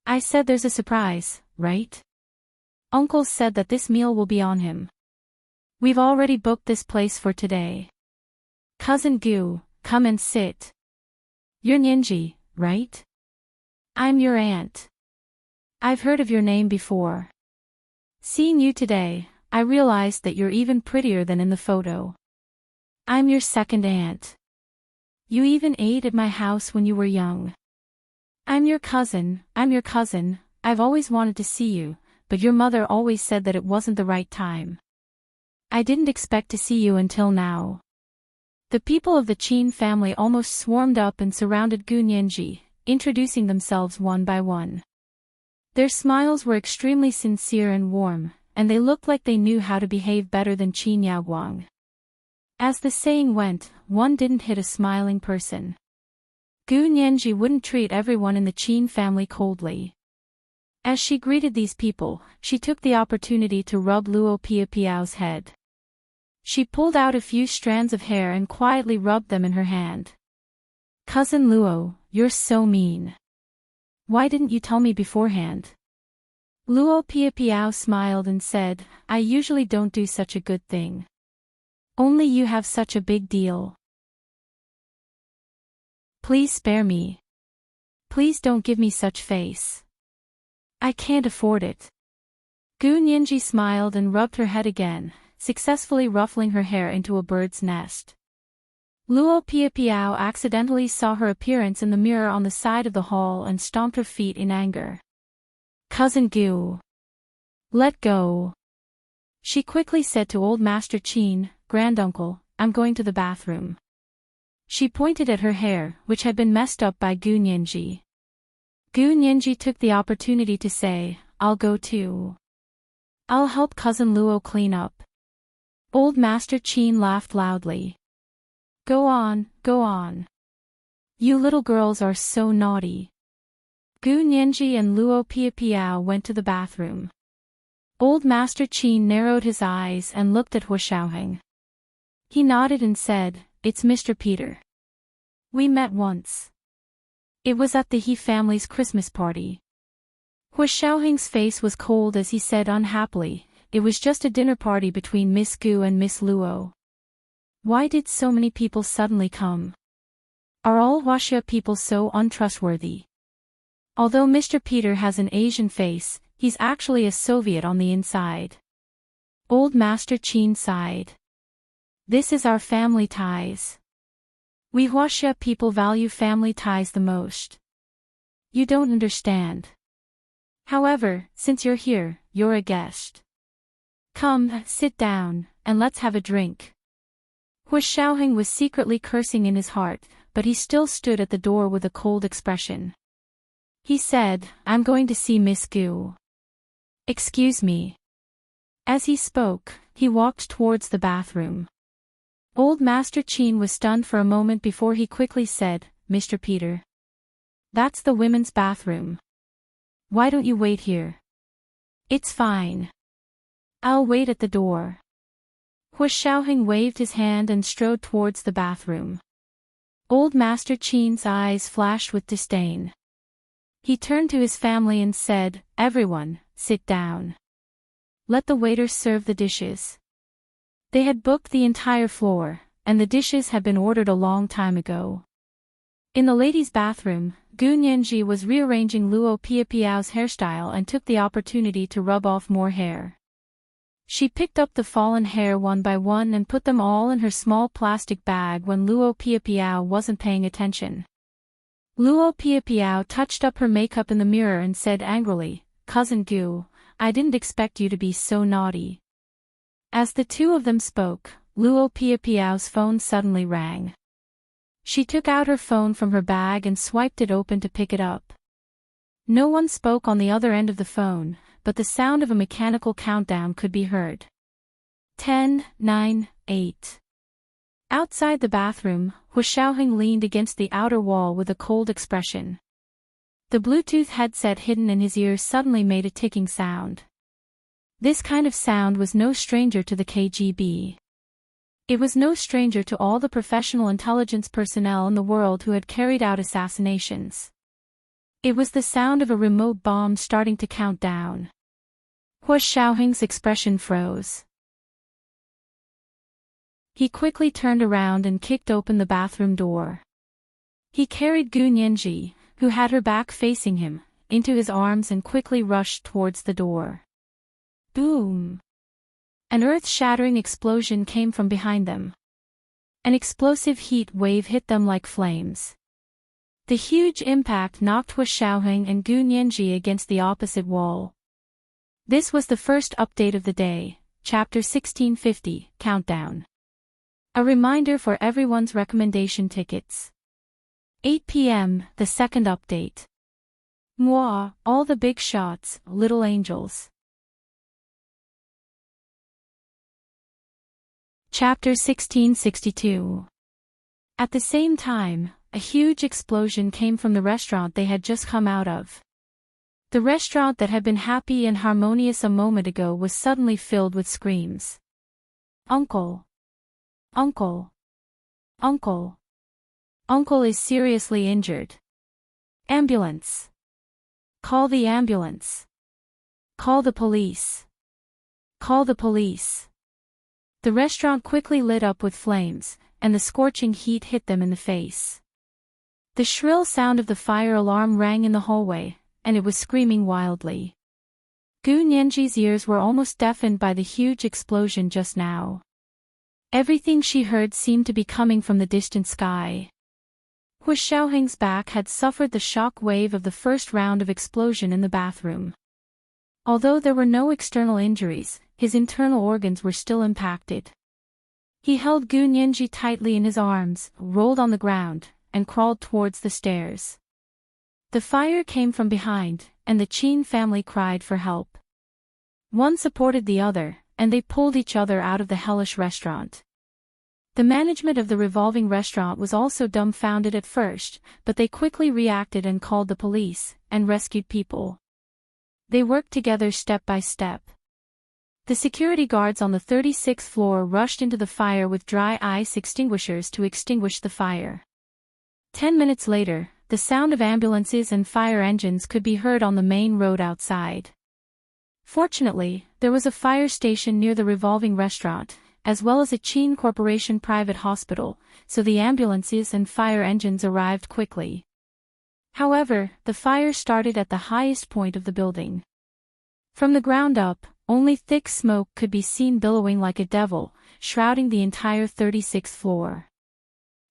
I said there's a surprise, right? Uncle said that this meal will be on him. We've already booked this place for today. Cousin Gu, come and sit. You're Nianji, right? I'm your aunt. I've heard of your name before. Seeing you today, I realized that you're even prettier than in the photo. I'm your second aunt. You even ate at my house when you were young. I'm your cousin, I've always wanted to see you, but your mother always said that it wasn't the right time. I didn't expect to see you until now. The people of the Qin family almost swarmed up and surrounded Gu Nianji, introducing themselves one by one. Their smiles were extremely sincere and warm, and they looked like they knew how to behave better than Qin Yaoguang. As the saying went, one didn't hit a smiling person. Gu Nianji wouldn't treat everyone in the Qin family coldly. As she greeted these people, she took the opportunity to rub Luo Pia Piao's head. She pulled out a few strands of hair and quietly rubbed them in her hand. Cousin Luo, you're so mean. Why didn't you tell me beforehand? Luo Pia Piao smiled and said, I usually don't do such a good thing. Only you have such a big deal. Please spare me. Please don't give me such face. I can't afford it. Gu Nianji smiled and rubbed her head again, successfully ruffling her hair into a bird's nest. Luo Pia Piao accidentally saw her appearance in the mirror on the side of the hall and stomped her feet in anger. Cousin Gu. Let go. She quickly said to Old Master Qin, Granduncle, I'm going to the bathroom. She pointed at her hair, which had been messed up by Gu Nianji. Gu Nianji took the opportunity to say, I'll go too. I'll help Cousin Luo clean up. Old Master Qin laughed loudly. Go on, go on. You little girls are so naughty. Gu Nianji and Luo Pia Piao went to the bathroom. Old Master Qin narrowed his eyes and looked at Hu Xiaoheng. He nodded and said, It's Mr. Peter. We met once. It was at the He family's Christmas party. Hu Xiaoheng's face was cold as he said unhappily, It was just a dinner party between Miss Gu and Miss Luo. Why did so many people suddenly come? Are all Huaxia people so untrustworthy? Although Mr. Peter has an Asian face, he's actually a Soviet on the inside. Old Master Qin sighed. This is our family ties. We Huaxia people value family ties the most. You don't understand. However, since you're here, you're a guest. Come, sit down, and let's have a drink. Hu Xiaoheng was secretly cursing in his heart, but he still stood at the door with a cold expression. He said, I'm going to see Miss Gu. Excuse me. As he spoke, he walked towards the bathroom. Old Master Qin was stunned for a moment before he quickly said, Mr. Peter. That's the women's bathroom. Why don't you wait here? It's fine. I'll wait at the door. Hu Xiaoheng waved his hand and strode towards the bathroom. Old Master Qin's eyes flashed with disdain. He turned to his family and said, "Everyone, sit down. Let the waiters serve the dishes." They had booked the entire floor, and the dishes had been ordered a long time ago. In the ladies' bathroom, Gu Nianji was rearranging Luo Piapiao's hairstyle and took the opportunity to rub off more hair. She picked up the fallen hair one by one and put them all in her small plastic bag when Luo Piapiao wasn't paying attention. Luo Piapiao touched up her makeup in the mirror and said angrily, "Cousin Gu, I didn't expect you to be so naughty." As the two of them spoke, Luo Piapiao's phone suddenly rang. She took out her phone from her bag and swiped it open to pick it up. No one spoke on the other end of the phone, but the sound of a mechanical countdown could be heard. 10, 9, 8. Outside the bathroom, Hu Xiaoheng leaned against the outer wall with a cold expression. The Bluetooth headset hidden in his ear suddenly made a ticking sound. This kind of sound was no stranger to the KGB. It was no stranger to all the professional intelligence personnel in the world who had carried out assassinations. It was the sound of a remote bomb starting to count down. Hu Xiaoheng's expression froze. He quickly turned around and kicked open the bathroom door. He carried Gu Nianji, who had her back facing him, into his arms and quickly rushed towards the door. Boom! An earth-shattering explosion came from behind them. An explosive heat wave hit them like flames. The huge impact knocked Hu Xiaoheng and Gu Nianji against the opposite wall. This was the first update of the day, Chapter 1650, Countdown. A reminder for everyone's recommendation tickets. 8 p.m., the second update. Moi, all the big shots, little angels. Chapter 1662. At the same time, a huge explosion came from the restaurant they had just come out of. The restaurant that had been happy and harmonious a moment ago was suddenly filled with screams. "Uncle! Uncle! Uncle! Uncle is seriously injured. Ambulance! Call the ambulance! Call the police! Call the police!" The restaurant quickly lit up with flames, and the scorching heat hit them in the face. The shrill sound of the fire alarm rang in the hallway, and it was screaming wildly. Gu Nianji's ears were almost deafened by the huge explosion just now. Everything she heard seemed to be coming from the distant sky. Hu Xiaoheng's back had suffered the shock wave of the first round of explosion in the bathroom. Although there were no external injuries, his internal organs were still impacted. He held Gu Nianji tightly in his arms, rolled on the ground, and crawled towards the stairs. The fire came from behind, and the Qin family cried for help. One supported the other, and they pulled each other out of the hellish restaurant. The management of the revolving restaurant was also dumbfounded at first, but they quickly reacted and called the police, and rescued people. They worked together step by step. The security guards on the 36th floor rushed into the fire with dry ice extinguishers to extinguish the fire. 10 minutes later, the sound of ambulances and fire engines could be heard on the main road outside. Fortunately, there was a fire station near the revolving restaurant, as well as a Qin Corporation private hospital, so the ambulances and fire engines arrived quickly. However, the fire started at the highest point of the building. From the ground up, only thick smoke could be seen billowing like a devil, shrouding the entire 36th floor.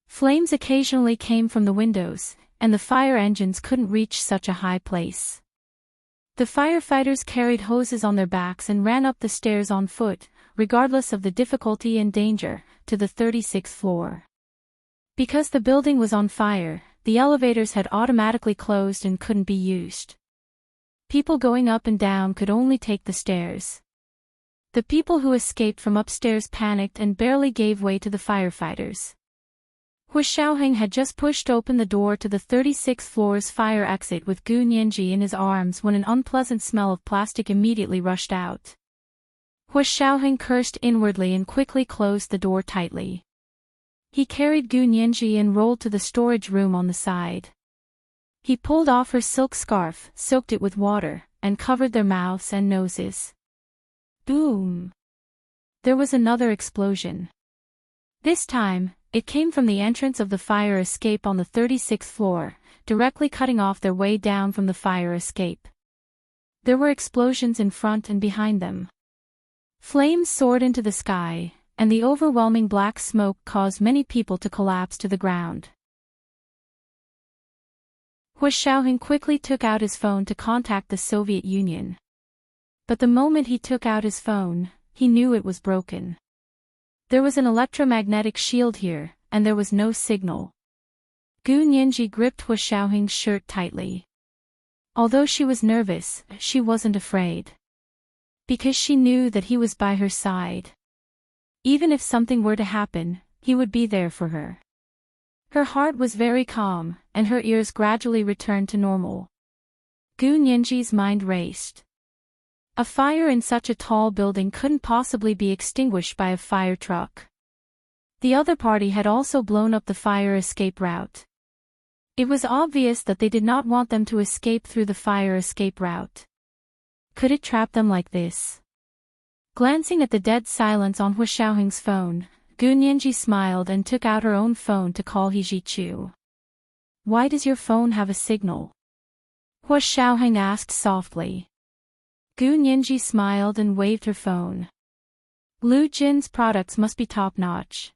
Flames occasionally came from the windows, and the fire engines couldn't reach such a high place. The firefighters carried hoses on their backs and ran up the stairs on foot, regardless of the difficulty and danger, to the 36th floor. Because the building was on fire, the elevators had automatically closed and couldn't be used. People going up and down could only take the stairs. The people who escaped from upstairs panicked and barely gave way to the firefighters. Hu Xiaoheng had just pushed open the door to the 36th floor's fire exit with Gu Nianji in his arms when an unpleasant smell of plastic immediately rushed out. Hu Xiaoheng cursed inwardly and quickly closed the door tightly. He carried Gu Nianji and rolled to the storage room on the side. He pulled off her silk scarf, soaked it with water, and covered their mouths and noses. Boom! There was another explosion. This time, it came from the entrance of the fire escape on the 36th floor, directly cutting off their way down from the fire escape. There were explosions in front and behind them. Flames soared into the sky, and the overwhelming black smoke caused many people to collapse to the ground. Hu Xiaoheng quickly took out his phone to contact the Soviet Union. But the moment he took out his phone, he knew it was broken. There was an electromagnetic shield here, and there was no signal. Gu Nianji gripped Hu Xiaoheng's shirt tightly. Although she was nervous, she wasn't afraid. Because she knew that he was by her side. Even if something were to happen, he would be there for her. Her heart was very calm, and her ears gradually returned to normal. Gu Nianji's mind raced. A fire in such a tall building couldn't possibly be extinguished by a fire truck. The other party had also blown up the fire escape route. It was obvious that they did not want them to escape through the fire escape route. Could it trap them like this? Glancing at the dead silence on Hu Xiaoheng's phone, Gu Nianji smiled and took out her own phone to call He Jichu. Why does your phone have a signal? Hu Xiaoheng asked softly. Gu Nianji smiled and waved her phone. Lu Jin's products must be top-notch.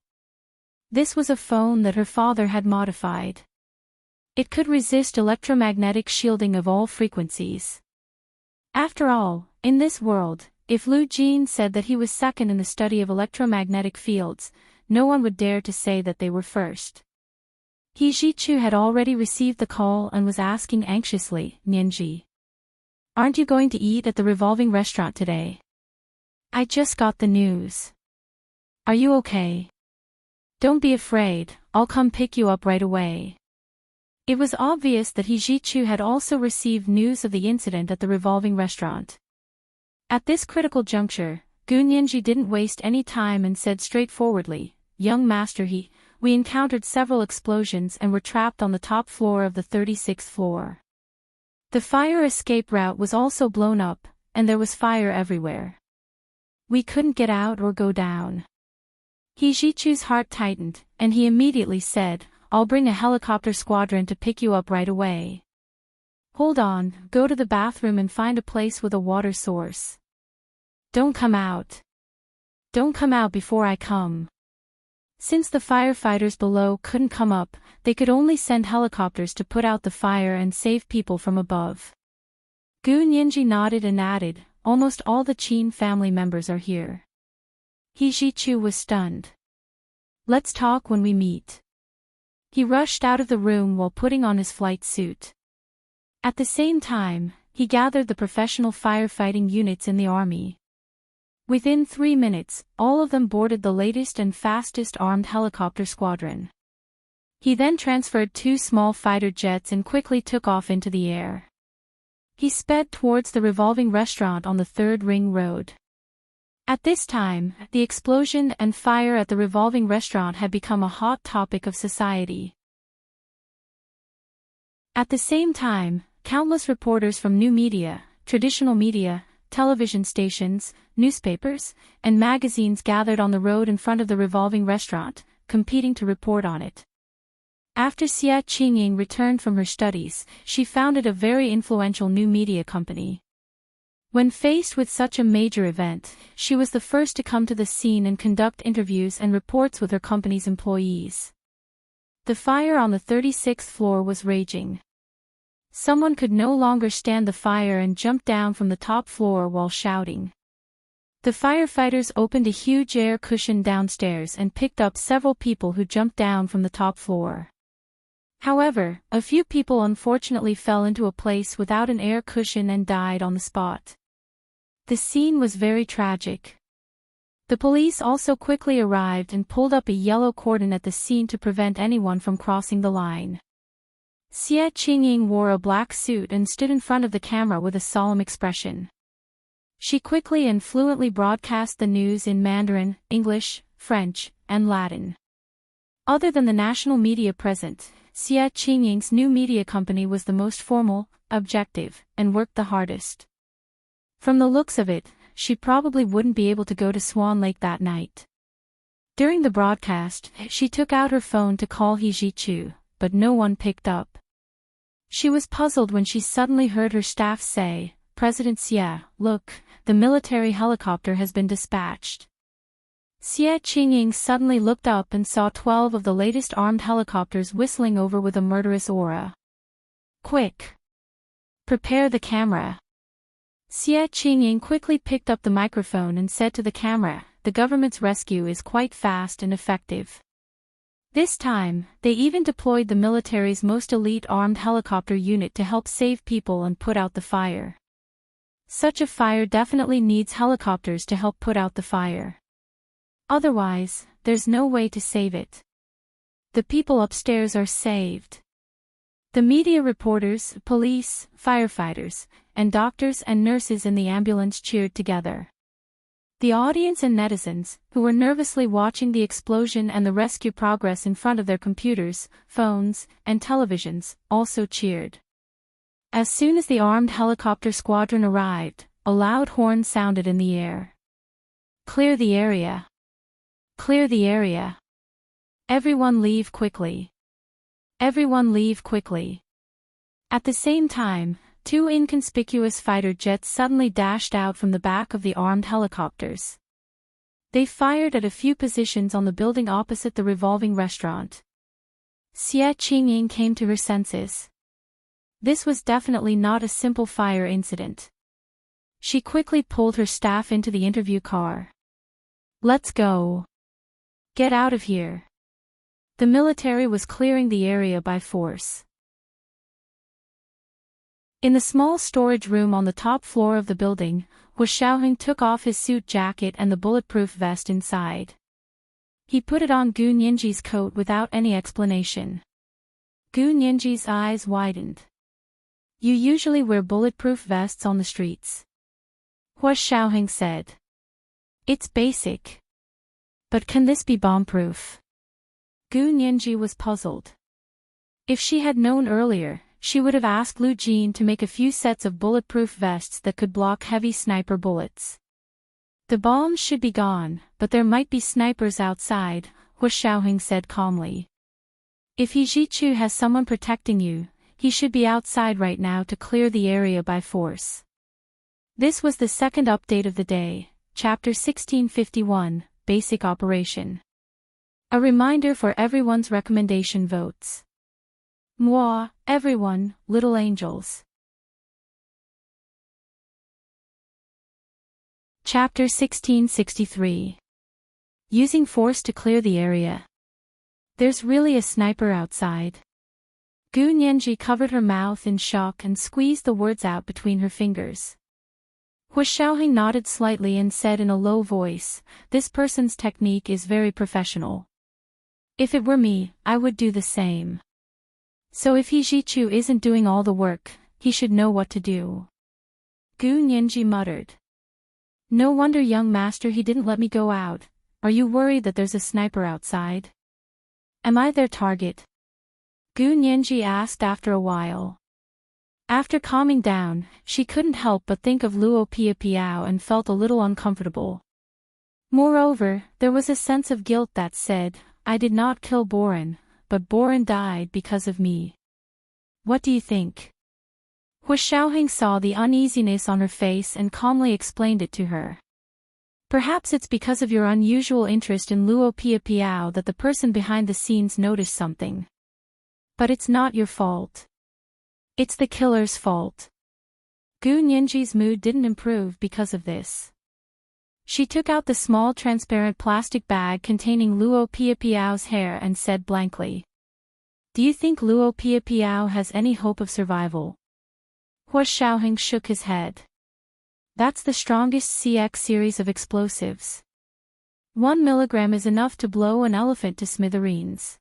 This was a phone that her father had modified. It could resist electromagnetic shielding of all frequencies. After all, in this world, if Lu Jin said that he was second in the study of electromagnetic fields, no one would dare to say that they were first. He Jichu had already received the call and was asking anxiously, Nianji, aren't you going to eat at the revolving restaurant today? I just got the news. Are you okay? Don't be afraid, I'll come pick you up right away. It was obvious that He Jichu had also received news of the incident at the revolving restaurant. At this critical juncture, Gu Nianji didn't waste any time and said straightforwardly, Young Master we encountered several explosions and were trapped on the top floor of the 36th floor. The fire escape route was also blown up, and there was fire everywhere. We couldn't get out or go down. He Jichu's heart tightened, and he immediately said, I'll bring a helicopter squadron to pick you up right away. Hold on, go to the bathroom and find a place with a water source. Don't come out. Don't come out before I come. Since the firefighters below couldn't come up, they could only send helicopters to put out the fire and save people from above. Gu Nianji nodded and added, almost all the Qin family members are here. He Jichu was stunned. Let's talk when we meet. He rushed out of the room while putting on his flight suit. At the same time, he gathered the professional firefighting units in the army. Within 3 minutes, all of them boarded the latest and fastest armed helicopter squadron. He then transferred 2 small fighter jets and quickly took off into the air. He sped towards the revolving restaurant on the 3rd Ring Road. At this time, the explosion and fire at the revolving restaurant had become a hot topic of society. At the same time, countless reporters from new media, traditional media, television stations, newspapers, and magazines gathered on the road in front of the revolving restaurant, competing to report on it. After Xia Qingying returned from her studies, she founded a very influential new media company. When faced with such a major event, she was the first to come to the scene and conduct interviews and reports with her company's employees. The fire on the 36th floor was raging. Someone could no longer stand the fire and jumped down from the top floor while shouting. The firefighters opened a huge air cushion downstairs and picked up several people who jumped down from the top floor. However, a few people unfortunately fell into a place without an air cushion and died on the spot. The scene was very tragic. The police also quickly arrived and pulled up a yellow cordon at the scene to prevent anyone from crossing the line. Xie Qingying wore a black suit and stood in front of the camera with a solemn expression. She quickly and fluently broadcast the news in Mandarin, English, French, and Latin. Other than the national media present, Xie Qingying's new media company was the most formal, objective, and worked the hardest. From the looks of it, she probably wouldn't be able to go to Swan Lake that night. During the broadcast, she took out her phone to call He Jichu, but no one picked up. She was puzzled when she suddenly heard her staff say, "President Xie, look, the military helicopter has been dispatched." Xie Qingying suddenly looked up and saw 12 of the latest armed helicopters whistling over with a murderous aura. "Quick! Prepare the camera." Xie Qingying quickly picked up the microphone and said to the camera, "The government's rescue is quite fast and effective." This time, they even deployed the military's most elite armed helicopter unit to help save people and put out the fire. Such a fire definitely needs helicopters to help put out the fire. Otherwise, there's no way to save it. The people upstairs are saved. The media reporters, police, firefighters, and doctors and nurses in the ambulance cheered together. The audience and netizens, who were nervously watching the explosion and the rescue progress in front of their computers, phones, and televisions, also cheered. As soon as the armed helicopter squadron arrived, a loud horn sounded in the air. "Clear the area! Clear the area! Everyone leave quickly! Everyone leave quickly!" At the same time, 2 inconspicuous fighter jets suddenly dashed out from the back of the armed helicopters. They fired at a few positions on the building opposite the revolving restaurant. Xie Qingying came to her senses. This was definitely not a simple fire incident. She quickly pulled her staff into the interview car. "Let's go. Get out of here." The military was clearing the area by force. In the small storage room on the top floor of the building, Hu Xiaoheng took off his suit jacket and the bulletproof vest inside. He put it on Gu Nianji's coat without any explanation. Gu Nianji's eyes widened. "You usually wear bulletproof vests on the streets," Hu Xiaoheng said. "It's basic. But can this be bomb-proof?" Gu Nianji was puzzled. If she had known earlier, she would have asked Lu Jin to make a few sets of bulletproof vests that could block heavy sniper bullets. "The bombs should be gone, but there might be snipers outside," Hu Xiaoheng said calmly. "If He Jichu has someone protecting you, he should be outside right now to clear the area by force." This was the second update of the day, Chapter 1651, Basic Operation. A reminder for everyone's recommendation votes. Moi, everyone, little angels. Chapter 1663. Using force to clear the area. There's really a sniper outside. Gu Nianji covered her mouth in shock and squeezed the words out between her fingers. Hu Xiaoheng nodded slightly and said in a low voice, "This person's technique is very professional. If it were me, I would do the same. So if He Jichu isn't doing all the work, he should know what to do." Gu Nianji muttered. "No wonder, young master, he didn't let me go out. Are you worried that there's a sniper outside? Am I their target?" Gu Nianji asked after a while. After calming down, she couldn't help but think of Luo Piapiao and felt a little uncomfortable. Moreover, there was a sense of guilt that said, "I did not kill Boren, but Boren died because of me. What do you think?" Hu Xiaoheng saw the uneasiness on her face and calmly explained it to her. "Perhaps it's because of your unusual interest in Luo Piapiao that the person behind the scenes noticed something. But it's not your fault. It's the killer's fault." Gu Nianji's mood didn't improve because of this. She took out the small transparent plastic bag containing Luo Piapiao's hair and said blankly, "Do you think Luo Piapiao has any hope of survival?" Hu Xiaoheng shook his head. "That's the strongest CX series of explosives. 1 milligram is enough to blow an elephant to smithereens.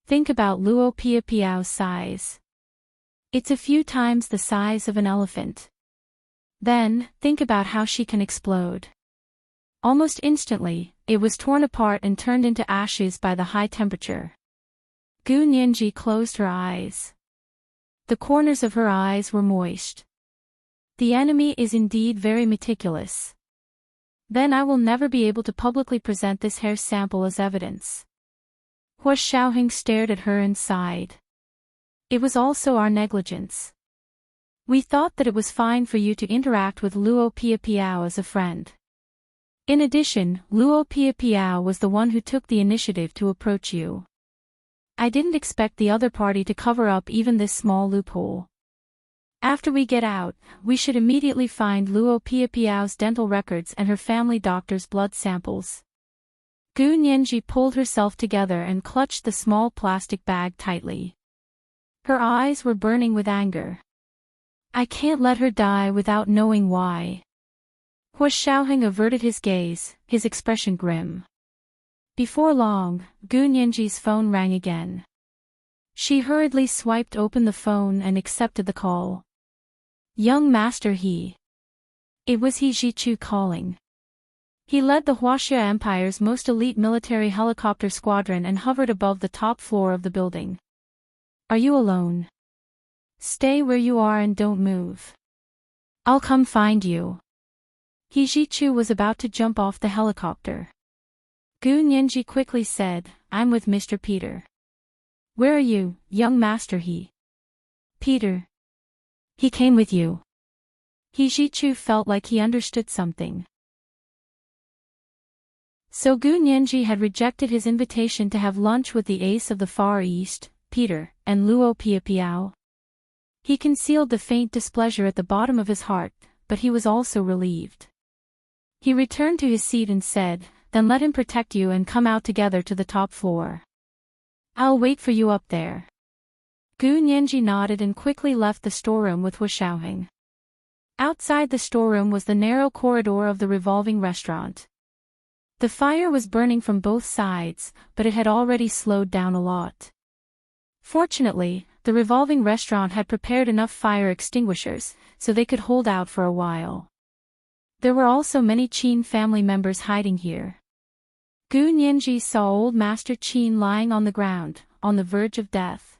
Think about Luo Piapiao's size. It's a few times the size of an elephant. Then, think about how she can explode. Almost instantly, it was torn apart and turned into ashes by the high temperature. Gu Nianji closed her eyes. The corners of her eyes were moist. The enemy is indeed very meticulous. Then I will never be able to publicly present this hair sample as evidence. Hua Xiaoheng stared at her and sighed. It was also our negligence. We thought that it was fine for you to interact with Luo Piapiao as a friend. In addition, Luo Piapiao was the one who took the initiative to approach you. I didn't expect the other party to cover up even this small loophole. After we get out, we should immediately find Luo Piapiao's dental records and her family doctor's blood samples. Gu Nianji pulled herself together and clutched the small plastic bag tightly. Her eyes were burning with anger. I can't let her die without knowing why. Hua Xiaoheng averted his gaze, his expression grim. Before long, Gu Nianji's phone rang again. She hurriedly swiped open the phone and accepted the call. Young Master He. It was He Zhichu calling. He led the Huaxia Empire's most elite military helicopter squadron and hovered above the top floor of the building. Are you alone? Stay where you are and don't move. I'll come find you. He Zhichu was about to jump off the helicopter. Gu Nianji quickly said, I'm with Mr. Peter. Where are you, young Master He? Peter. He came with you. He Zhichu felt like he understood something. So Gu Nianji had rejected his invitation to have lunch with the ace of the Far East, Peter, and Luo Piapiao. He concealed the faint displeasure at the bottom of his heart, but he was also relieved. He returned to his seat and said, Then let him protect you and come out together to the top floor. I'll wait for you up there. Gu Nianji nodded and quickly left the storeroom with Hua Xiaoheng. Outside the storeroom was the narrow corridor of the revolving restaurant. The fire was burning from both sides, but it had already slowed down a lot. Fortunately, the revolving restaurant had prepared enough fire extinguishers, so they could hold out for a while. There were also many Qin family members hiding here. Gu Nianji saw old Master Qin lying on the ground, on the verge of death.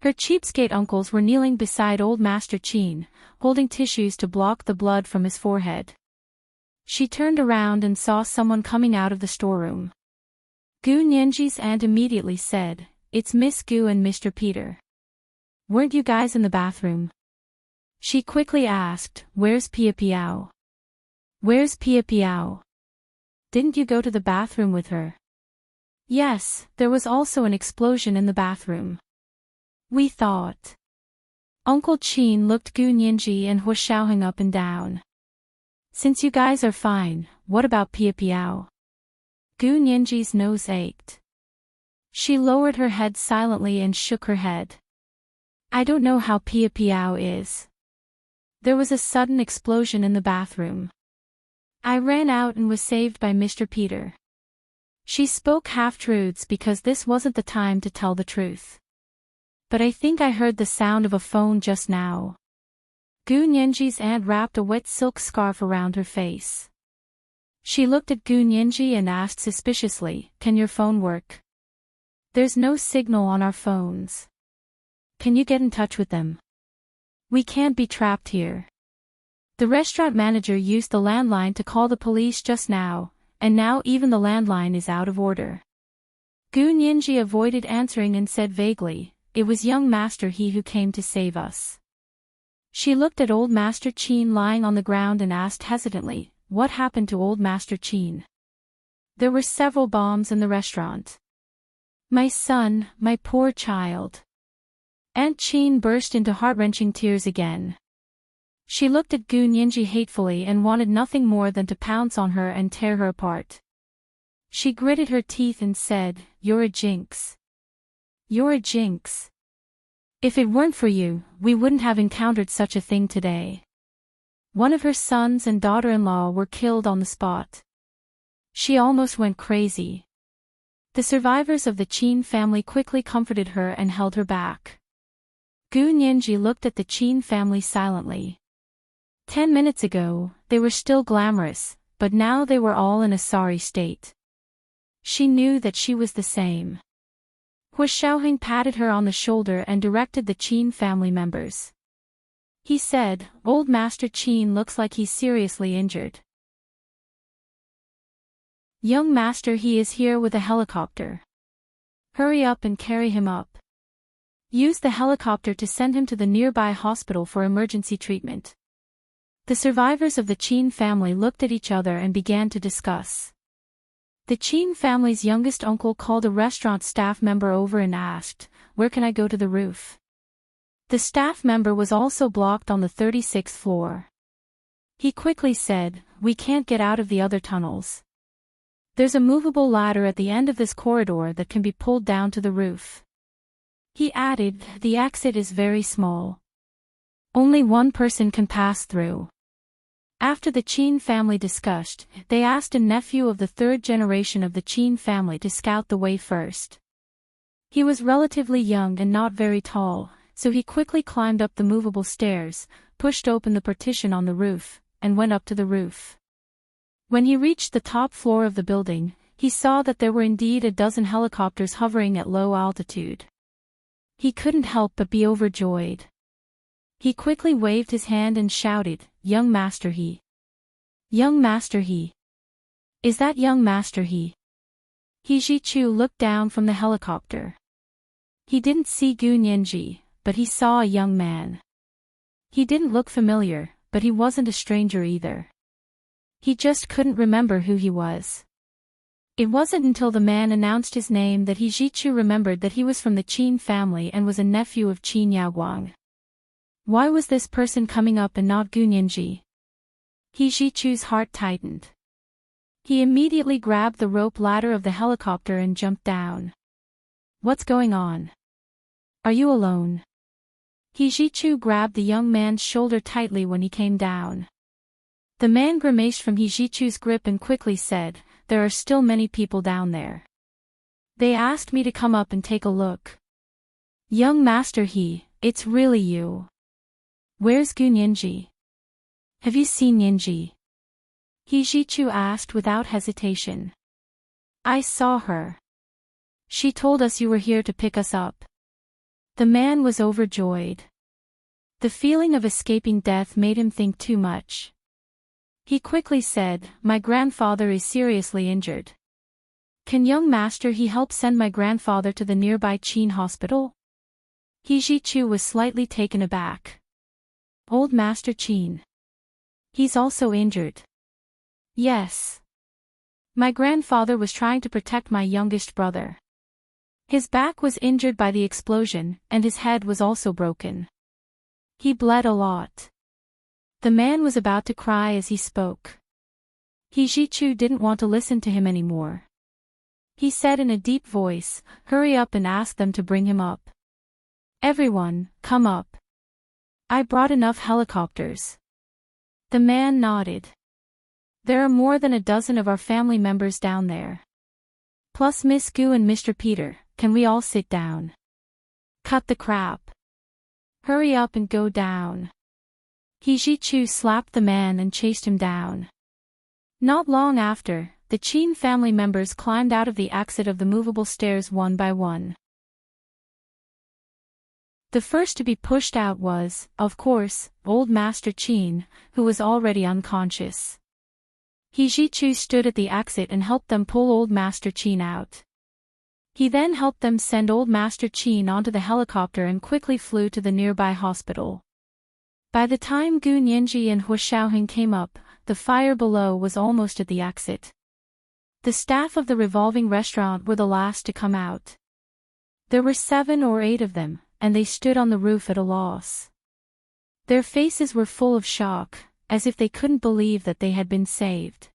Her cheapskate uncles were kneeling beside old Master Qin, holding tissues to block the blood from his forehead. She turned around and saw someone coming out of the storeroom. Gu Nianji's aunt immediately said, It's Miss Gu and Mr. Peter. Weren't you guys in the bathroom? She quickly asked, Where's Piapiao? Where's Piapiao? Didn't you go to the bathroom with her? Yes, there was also an explosion in the bathroom. We thought. Uncle Qin looked Gu Nianji and Hua Xiaoheng up and down. Since you guys are fine, what about Piapiao? Gu Nianji's nose ached. She lowered her head silently and shook her head. I don't know how Piapiao is. There was a sudden explosion in the bathroom. I ran out and was saved by Mr. Peter. She spoke half-truths because this wasn't the time to tell the truth. But I think I heard the sound of a phone just now. Gu Nianji's aunt wrapped a wet silk scarf around her face. She looked at Gu Nianji and asked suspiciously, Can your phone work? There's no signal on our phones. Can you get in touch with them? We can't be trapped here. The restaurant manager used the landline to call the police just now, and now even the landline is out of order. Gu Nianji avoided answering and said vaguely, It was young Master He who came to save us. She looked at old Master Qin lying on the ground and asked hesitantly, What happened to old Master Qin? There were several bombs in the restaurant. My son, my poor child. Aunt Qin burst into heart-wrenching tears again. She looked at Gu Nianji hatefully and wanted nothing more than to pounce on her and tear her apart. She gritted her teeth and said, You're a jinx. You're a jinx. If it weren't for you, we wouldn't have encountered such a thing today. One of her sons and daughter-in-law were killed on the spot. She almost went crazy. The survivors of the Qin family quickly comforted her and held her back. Gu Nianji looked at the Qin family silently. 10 minutes ago, they were still glamorous, but now they were all in a sorry state. She knew that she was the same. Hu Xiaoheng patted her on the shoulder and directed the Qin family members. He said, "Old Master Qin looks like he's seriously injured. Young Master, he is here with a helicopter. Hurry up and carry him up. Use the helicopter to send him to the nearby hospital for emergency treatment." The survivors of the Qin family looked at each other and began to discuss. The Qin family's youngest uncle called a restaurant staff member over and asked, "Where can I go to the roof?" The staff member was also blocked on the 36th floor. He quickly said, "We can't get out of the other tunnels. There's a movable ladder at the end of this corridor that can be pulled down to the roof." He added, "The exit is very small. Only one person can pass through." After the Qin family discussed, they asked a nephew of the third generation of the Qin family to scout the way first. He was relatively young and not very tall, so he quickly climbed up the movable stairs, pushed open the partition on the roof, and went up to the roof. When he reached the top floor of the building, he saw that there were indeed a dozen helicopters hovering at low altitude. He couldn't help but be overjoyed. He quickly waved his hand and shouted, "Young Master He! Young Master He! Is that Young Master He?" He Jichu looked down from the helicopter. He didn't see Gu Nianji, but he saw a young man. He didn't look familiar, but he wasn't a stranger either. He just couldn't remember who he was. It wasn't until the man announced his name that he Jichu remembered that he was from the Qin family and was a nephew of Qin Yaoguang. Why was this person coming up and not Gu Nianji? He Jichu's heart tightened. He immediately grabbed the rope ladder of the helicopter and jumped down. "What's going on? Are you alone?" He Jichu grabbed the young man's shoulder tightly when he came down. The man grimaced from He Jichu's grip and quickly said, "There are still many people down there. They asked me to come up and take a look." "Young Master He, it's really you. Where's Gu Nianji? Have you seen Nianji?" He Jichu asked without hesitation. "I saw her. She told us you were here to pick us up." The man was overjoyed. The feeling of escaping death made him think too much. He quickly said, "My grandfather is seriously injured. Can Young Master He help send my grandfather to the nearby Qin hospital?" He Jichu was slightly taken aback. "Old Master Qin. He's also injured?" "Yes. My grandfather was trying to protect my youngest brother. His back was injured by the explosion, and his head was also broken. He bled a lot." The man was about to cry as he spoke. He Jichu didn't want to listen to him anymore. He said in a deep voice, "Hurry up and ask them to bring him up. Everyone, come up. I brought enough helicopters." The man nodded. "There are more than a dozen of our family members down there. Plus Miss Gu and Mr. Peter, can we all sit down? Cut the crap. Hurry up and go down." He Jichu slapped the man and chased him down. Not long after, the Qin family members climbed out of the exit of the movable stairs one by one. The first to be pushed out was, of course, Old Master Qin, who was already unconscious. He Jichu stood at the exit and helped them pull Old Master Qin out. He then helped them send Old Master Qin onto the helicopter and quickly flew to the nearby hospital. By the time Gu Nianji and Hu Xiaoheng came up, the fire below was almost at the exit. The staff of the revolving restaurant were the last to come out. There were 7 or 8 of them, and they stood on the roof at a loss. Their faces were full of shock, as if they couldn't believe that they had been saved.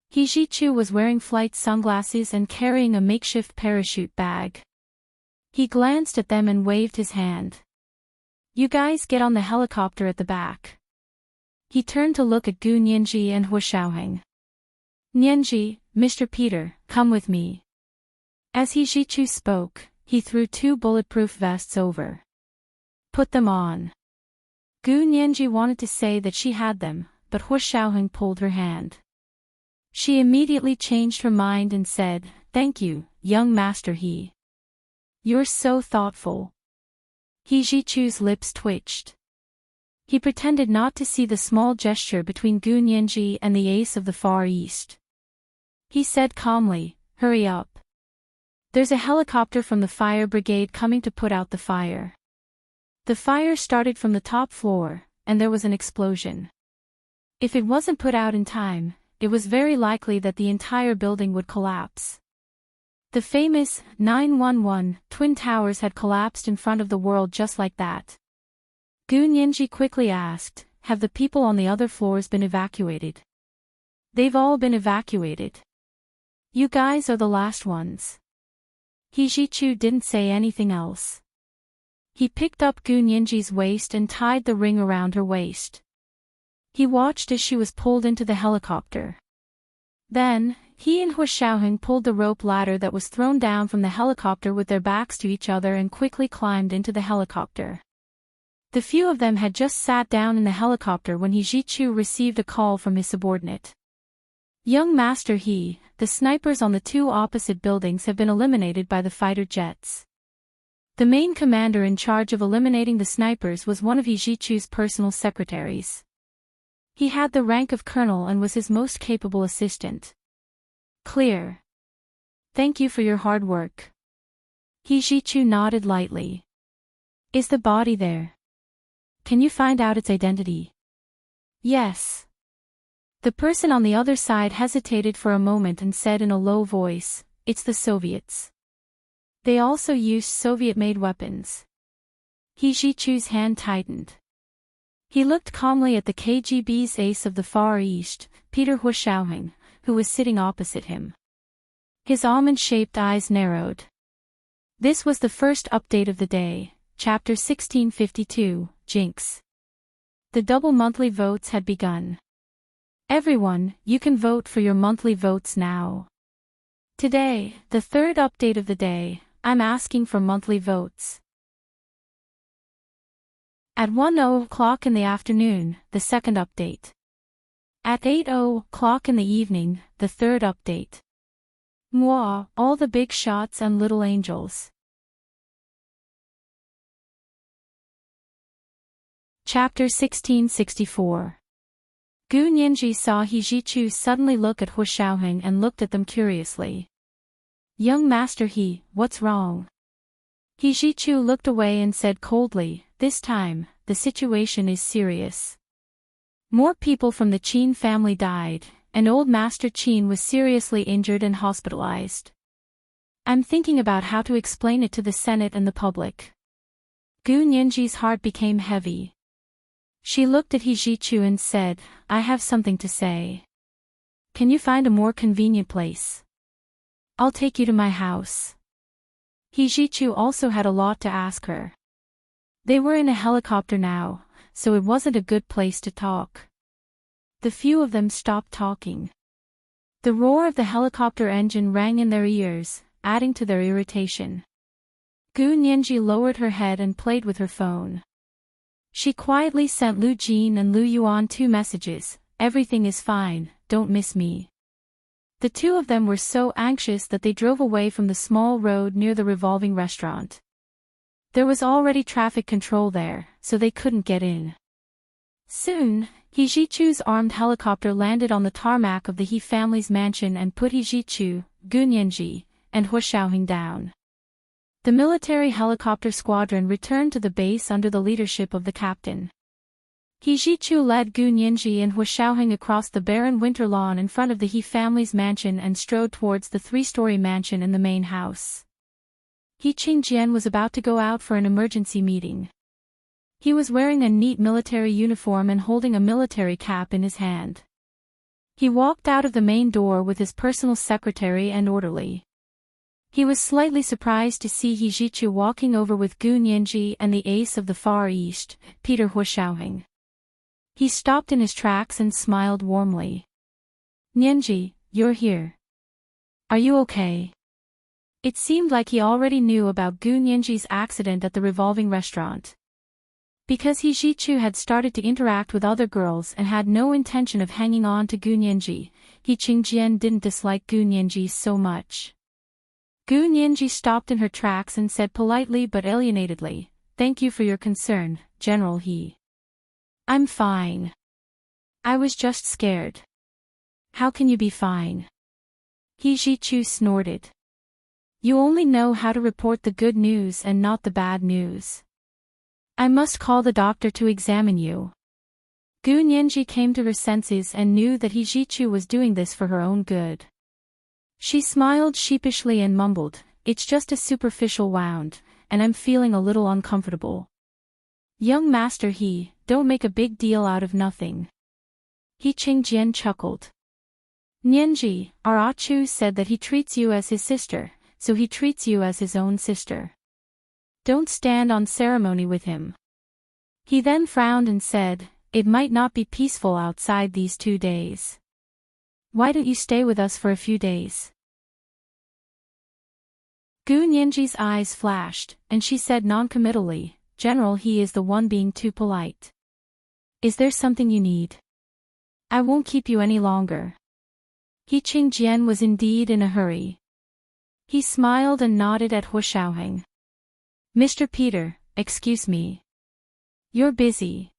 He Jichu was wearing flight sunglasses and carrying a makeshift parachute bag. He glanced at them and waved his hand. "You guys get on the helicopter at the back." He turned to look at Gu Nianji and Hu Xiaoheng. "Nianji, Mr. Peter, come with me. As He Jichu spoke, he threw 2 bulletproof vests over. Put them on. Gu Nianji wanted to say that she had them, but Hu Xiaoheng pulled her hand. She immediately changed her mind and said, "Thank you, young master He. You're so thoughtful." He Jichu's lips twitched. He pretended not to see the small gesture between Gu Nianji and the ace of the Far East. He said calmly, "Hurry up. There's a helicopter from the fire brigade coming to put out the fire." The fire started from the top floor, and there was an explosion. If it wasn't put out in time, it was very likely that the entire building would collapse. The famous 911 Twin Towers had collapsed in front of the world just like that. Gu Nianji quickly asked, "Have the people on the other floors been evacuated?" "They've all been evacuated. You guys are the last ones." He Jichu didn't say anything else. He picked up Gu Nianji's waist and tied the ring around her waist. He watched as she was pulled into the helicopter. Then, he and Hu Xiaoheng pulled the rope ladder that was thrown down from the helicopter with their backs to each other and quickly climbed into the helicopter. The few of them had just sat down in the helicopter when He Jichu received a call from his subordinate. "Young Master He, the snipers on the 2 opposite buildings have been eliminated by the fighter jets." The main commander in charge of eliminating the snipers was one of He Jichu's personal secretaries. He had the rank of colonel and was his most capable assistant. "Clear. Thank you for your hard work." He Jichu nodded lightly. "Is the body there? Can you find out its identity?" "Yes." The person on the other side hesitated for a moment and said in a low voice, "It's the Soviets. They also used Soviet-made weapons." He Jichu's hand tightened. He looked calmly at the KGB's ace of the Far East, Peter Hu Xiaoheng, who was sitting opposite him. His almond-shaped eyes narrowed. This was the first update of the day, Chapter 1652, Jinx. The double monthly votes had begun. Everyone, you can vote for your monthly votes now. Today, the 3rd update of the day, I'm asking for monthly votes. At 1:00 in the afternoon, the 2nd update. At 8:00 in the evening, the 3rd update. Moi, all the big shots and little angels. Chapter 1664. Gu Nianji saw He Jichu suddenly look at Hu Xiaoheng and looked at them curiously. "Young Master He, what's wrong?" He Jichu looked away and said coldly, "This time, the situation is serious. More people from the Qin family died, and old Master Qin was seriously injured and hospitalized. I'm thinking about how to explain it to the Senate and the public." Gu Nianji's heart became heavy. She looked at He Jichu and said, "I have something to say. Can you find a more convenient place? I'll take you to my house." He Jichu also had a lot to ask her. They were in a helicopter now, so it wasn't a good place to talk. The few of them stopped talking. The roar of the helicopter engine rang in their ears, adding to their irritation. Gu Nianji lowered her head and played with her phone. She quietly sent Lu Jin and Lu Yuan 2 messages, "Everything is fine, don't miss me." The 2 of them were so anxious that they drove away from the small road near the revolving restaurant. There was already traffic control there, so they couldn't get in. Soon, He Jichu's armed helicopter landed on the tarmac of the He family's mansion and put He Jichu, Gu Nianji, and Hu Xiaoheng down. The military helicopter squadron returned to the base under the leadership of the captain. He Jichu led Gu Nianji and Hu Xiaoheng across the barren winter lawn in front of the He family's mansion and strode towards the 3-story mansion in the main house. He Qingjian was about to go out for an emergency meeting. He was wearing a neat military uniform and holding a military cap in his hand. He walked out of the main door with his personal secretary and orderly. He was slightly surprised to see He Jichu walking over with Gu Nianji and the ace of the Far East, Peter Hu Xiaoheng. He stopped in his tracks and smiled warmly. "Nianji, you're here. Are you okay? It seemed like he already knew about Gu Nianji's accident at the revolving restaurant. Because He Jichu had started to interact with other girls and had no intention of hanging on to Gu Nianji, He Qingjian didn't dislike Gu Nianji so much. Gu Nianji stopped in her tracks and said politely but alienatedly, "Thank you for your concern, General He. I'm fine. I was just scared." "How can you be fine?" He Jichu snorted. "You only know how to report the good news and not the bad news. I must call the doctor to examine you." Gu Nianji came to her senses and knew that He Jichu was doing this for her own good. She smiled sheepishly and mumbled, "It's just a superficial wound, and I'm feeling a little uncomfortable." "Young Master He, don't make a big deal out of nothing." He Qingjian chuckled. "Nianji, our Achu said that he treats you as his sister, so he treats you as his own sister. Don't stand on ceremony with him." He then frowned and said, "It might not be peaceful outside these 2 days. Why don't you stay with us for a few days?" Gu Nianji's eyes flashed, and she said noncommittally, "General He is the one being too polite. Is there something you need? I won't keep you any longer." He Qingjian was indeed in a hurry. He smiled and nodded at Hu Xiaoheng. "Mr. Peter, excuse me. You're busy."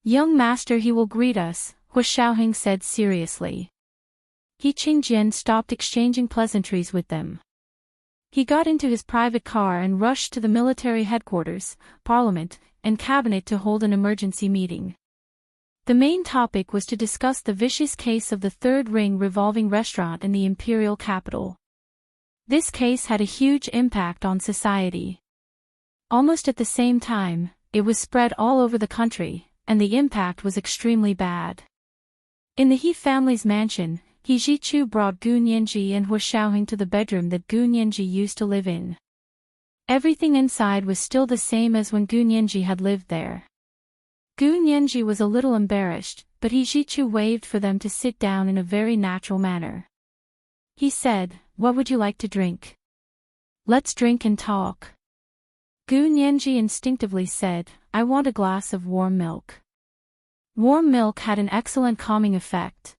"Young Master He will greet us," Hu Xiaoheng said seriously. He Qingjian stopped exchanging pleasantries with them. He got into his private car and rushed to the military headquarters, parliament, and cabinet to hold an emergency meeting. The main topic was to discuss the vicious case of the Third Ring revolving restaurant in the imperial capital. This case had a huge impact on society. Almost at the same time, it was spread all over the country, and the impact was extremely bad. In the He family's mansion, He Jichu brought Gu Nianji and Hu Xiaoheng to the bedroom that Gu Nianji used to live in. Everything inside was still the same as when Gu Nianji had lived there. Gu Nianji was a little embarrassed, but He Jichu waved for them to sit down in a very natural manner. He said, "What would you like to drink? Let's drink and talk." Gu Nianji instinctively said, "I want a glass of warm milk." Warm milk had an excellent calming effect.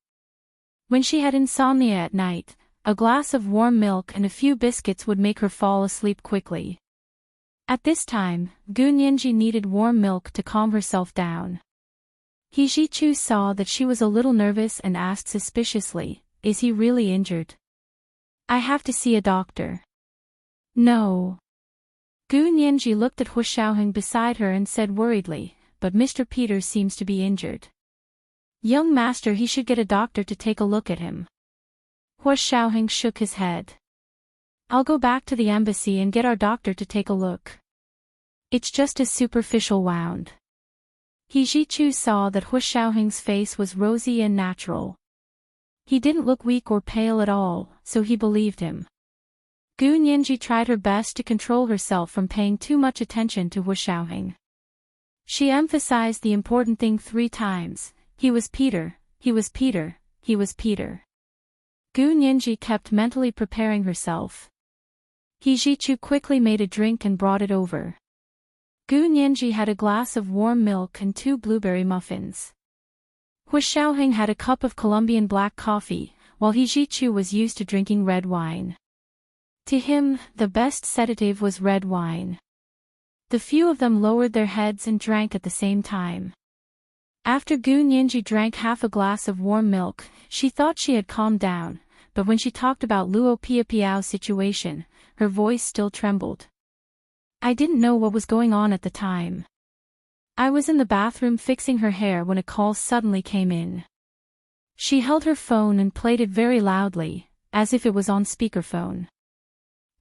When she had insomnia at night, a glass of warm milk and a few biscuits would make her fall asleep quickly. At this time, Gu Nianji needed warm milk to calm herself down. He Jichu saw that she was a little nervous and asked suspiciously, "Is he really injured? I have to see a doctor." "No." Gu Nianji looked at Hu Xiaoheng beside her and said worriedly, "But Mr. Peter seems to be injured. Young Master He should get a doctor to take a look at him." Hu Xiaoheng shook his head. "I'll go back to the embassy and get our doctor to take a look. It's just a superficial wound." He Jichu saw that Hu Xiaoheng's face was rosy and natural. He didn't look weak or pale at all, so he believed him. Gu Nianji tried her best to control herself from paying too much attention to Hu Xiaoheng. She emphasized the important thing 3 times, "He was Peter, he was Peter, he was Peter." Gu Nianji kept mentally preparing herself. He Jichu quickly made a drink and brought it over. Gu Nianji had a glass of warm milk and 2 blueberry muffins. Hu Xiaoheng had a cup of Colombian black coffee, while He Jichu was used to drinking red wine. To him, the best sedative was red wine. The few of them lowered their heads and drank at the same time. After Gu Nianji drank half a glass of warm milk, she thought she had calmed down, but when she talked about Luo Piapiao's situation, her voice still trembled. "I didn't know what was going on at the time. I was in the bathroom fixing her hair when a call suddenly came in." She held her phone and played it very loudly, as if it was on speakerphone.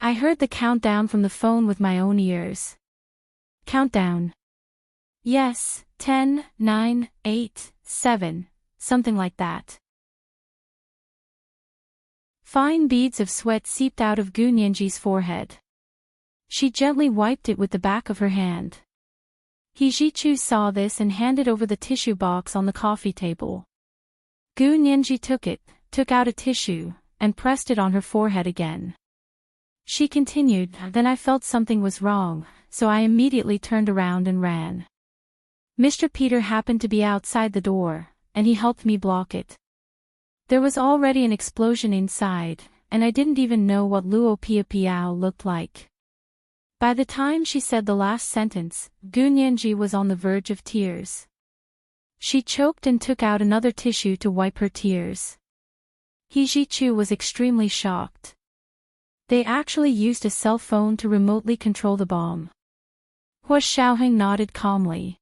"I heard the countdown from the phone with my own ears." "Countdown?" "Yes, 10, 9, 8, 7, something like that." Fine beads of sweat seeped out of Gu Nianji's forehead. She gently wiped it with the back of her hand. He Jichu saw this and handed over the tissue box on the coffee table. Gu Nianji took out a tissue, and pressed it on her forehead again. She continued, "Then I felt something was wrong, so I immediately turned around and ran. Mr. Peter happened to be outside the door, and he helped me block it. There was already an explosion inside, and I didn't even know what Luo Pia Piao looked like." By the time she said the last sentence, Gu Nianji was on the verge of tears. She choked and took out another tissue to wipe her tears. He Jichu was extremely shocked. They actually used a cell phone to remotely control the bomb. Hua Xiaoheng nodded calmly.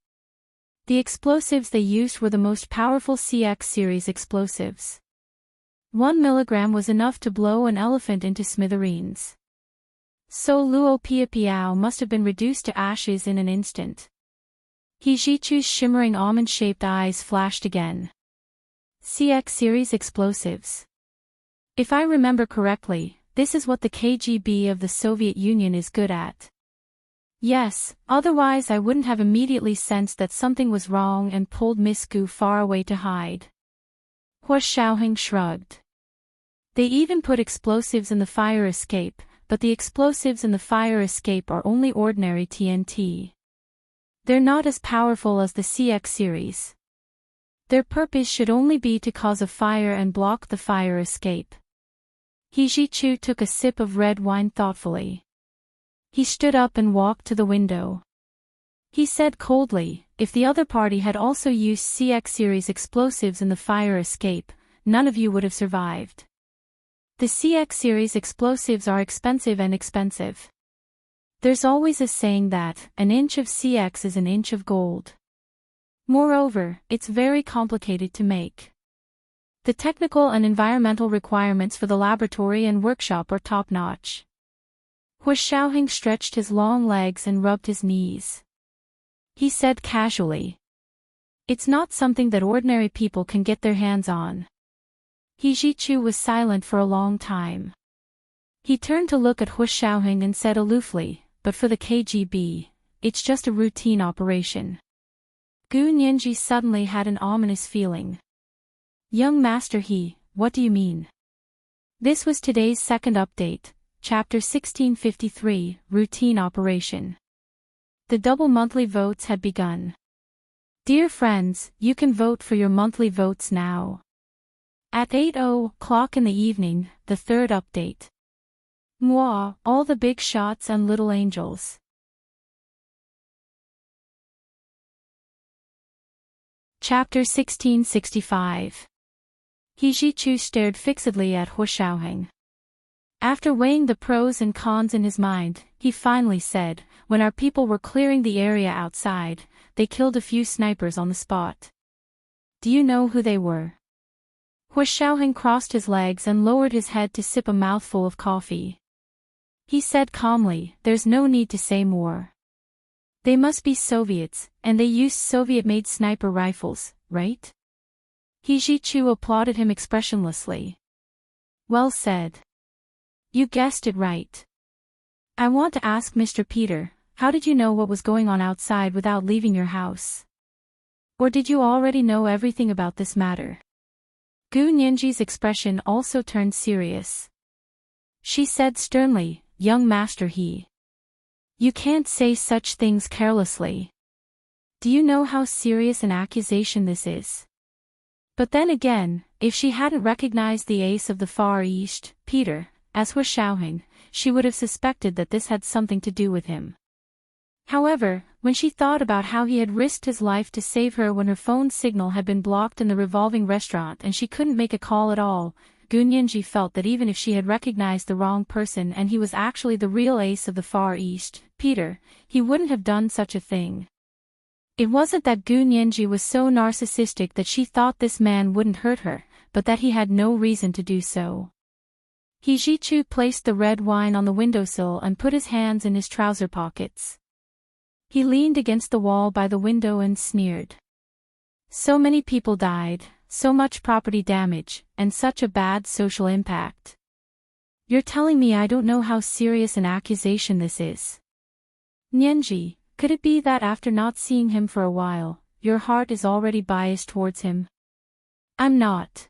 The explosives they used were the most powerful CX series explosives. 1 milligram was enough to blow an elephant into smithereens. So Luo Pia Piao must have been reduced to ashes in an instant. He Jichu's shimmering almond-shaped eyes flashed again. CX series explosives. If I remember correctly, this is what the KGB of the Soviet Union is good at. Yes, otherwise I wouldn't have immediately sensed that something was wrong and pulled Miss Gu far away to hide. Hua Xiaoheng shrugged. They even put explosives in the fire escape, but the explosives in the fire escape are only ordinary TNT. They're not as powerful as the CX series. Their purpose should only be to cause a fire and block the fire escape. He Jichu took a sip of red wine thoughtfully. He stood up and walked to the window. He said coldly, "If the other party had also used CX series explosives in the fire escape, none of you would have survived. The CX series explosives are expensive and expensive. There's always a saying that an inch of CX is an inch of gold. Moreover, it's very complicated to make. The technical and environmental requirements for the laboratory and workshop are top-notch." Hua Xiaoheng stretched his long legs and rubbed his knees. He said casually, "It's not something that ordinary people can get their hands on." He Jichu was silent for a long time. He turned to look at Hua Xiaoheng and said aloofly, "But for the KGB, it's just a routine operation." Gu Nianji suddenly had an ominous feeling. "Young Master He, what do you mean?" This was today's second update. Chapter 1653, Routine Operation. The double monthly votes had begun. Dear friends, you can vote for your monthly votes now. At 8:00 in the evening, the third update. Moi, all the big shots and little angels. Chapter 1665. He Jichu stared fixedly at Hua Xiaoheng. After weighing the pros and cons in his mind, he finally said, "When our people were clearing the area outside, they killed a few snipers on the spot. Do you know who they were?" Hua Xiaoheng crossed his legs and lowered his head to sip a mouthful of coffee. He said calmly, "There's no need to say more. They must be Soviets, and they used Soviet-made sniper rifles, right?" He Jichu applauded him expressionlessly. "Well said. You guessed it right. I want to ask Mr. Peter, how did you know what was going on outside without leaving your house? Or did you already know everything about this matter?" Gu Nianji's expression also turned serious. She said sternly, "Young Master He. You can't say such things carelessly. Do you know how serious an accusation this is?" But then again, if she hadn't recognized the ace of the Far East, Peter, as Hua Xiaoheng, she would have suspected that this had something to do with him. However, when she thought about how he had risked his life to save her when her phone signal had been blocked in the revolving restaurant and she couldn't make a call at all, Gu Nianji felt that even if she had recognized the wrong person and he was actually the real ace of the Far East, Peter, he wouldn't have done such a thing. It wasn't that Gu Nianji was so narcissistic that she thought this man wouldn't hurt her, but that he had no reason to do so. He Jichu placed the red wine on the windowsill and put his hands in his trouser pockets. He leaned against the wall by the window and sneered. So many people died, so much property damage, and such a bad social impact. You're telling me I don't know how serious an accusation this is? Nianji, could it be that after not seeing him for a while, your heart is already biased towards him? I'm not.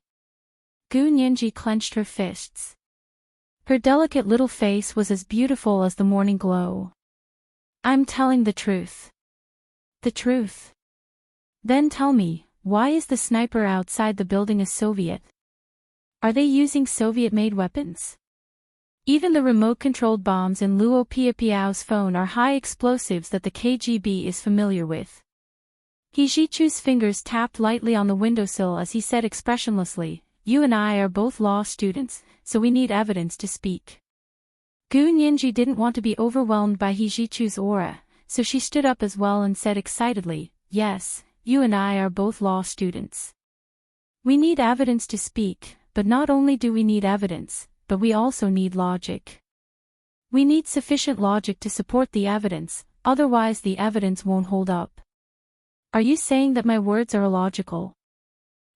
Gu Nianji clenched her fists. Her delicate little face was as beautiful as the morning glow. I'm telling the truth. The truth? Then tell me, why is the sniper outside the building a Soviet? Are they using Soviet-made weapons? Even the remote-controlled bombs in Luo Piapiao's phone are high explosives that the KGB is familiar with. He Jichu's fingers tapped lightly on the windowsill as he said expressionlessly, "You and I are both law students, so we need evidence to speak." Gu Nianji didn't want to be overwhelmed by He Jichu's aura, so she stood up as well and said excitedly, "Yes, you and I are both law students. We need evidence to speak, but not only do we need evidence, but we also need logic. We need sufficient logic to support the evidence, otherwise the evidence won't hold up." Are you saying that my words are illogical?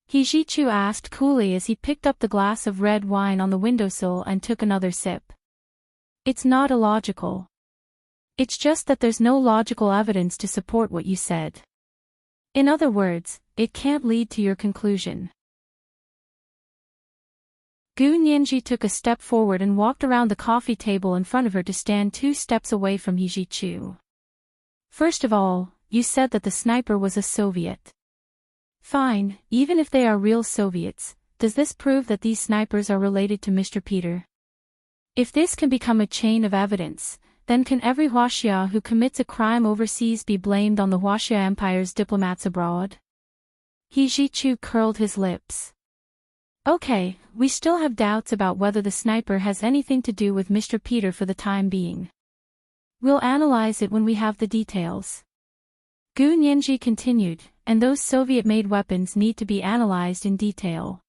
He Jichu asked coolly as he picked up the glass of red wine on the windowsill and took another sip. It's not illogical. It's just that there's no logical evidence to support what you said. In other words, it can't lead to your conclusion. Gu Nianji took a step forward and walked around the coffee table in front of her to stand 2 steps away from He Jichu. First of all, you said that the sniper was a Soviet. Fine, even if they are real Soviets, does this prove that these snipers are related to Mr. Peter? If this can become a chain of evidence, then can every Huaxia who commits a crime overseas be blamed on the Huaxia Empire's diplomats abroad? He Jichu curled his lips. Okay, we still have doubts about whether the sniper has anything to do with Mr. Peter for the time being. We'll analyze it when we have the details. Gu Nianji continued, and those Soviet-made weapons need to be analyzed in detail.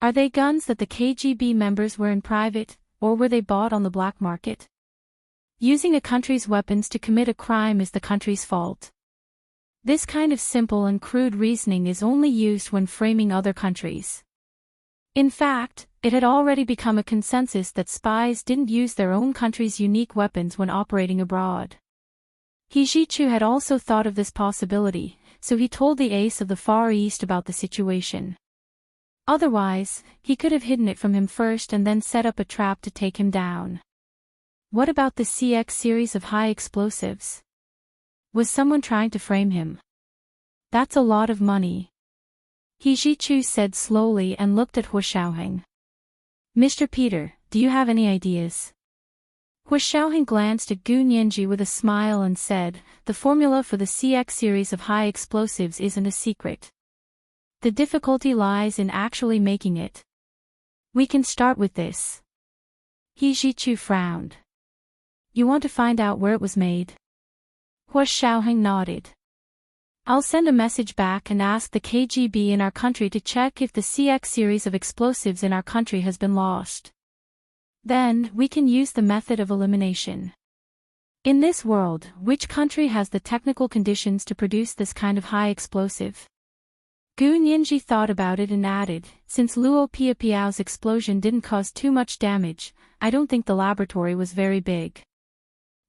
Are they guns that the KGB members were in private, or were they bought on the black market? Using a country's weapons to commit a crime is the country's fault. This kind of simple and crude reasoning is only used when framing other countries. In fact, it had already become a consensus that spies didn't use their own country's unique weapons when operating abroad. He Jichu had also thought of this possibility, so he told the ace of the Far East about the situation. Otherwise, he could have hidden it from him first and then set up a trap to take him down. What about the CX series of high explosives? Was someone trying to frame him? That's a lot of money. He Jichu said slowly and looked at Hu Xiaoheng. Mr. Peter, do you have any ideas? Hu Xiaoheng glanced at Gu Nianji with a smile and said, the formula for the CX series of high explosives isn't a secret. The difficulty lies in actually making it. We can start with this. He Jichu frowned. You want to find out where it was made? Hu Xiaoheng nodded. I'll send a message back and ask the KGB in our country to check if the CX series of explosives in our country has been lost. Then, we can use the method of elimination. In this world, which country has the technical conditions to produce this kind of high explosive? Gu Nianji thought about it and added, since Luo Piapiao's explosion didn't cause too much damage, I don't think the laboratory was very big.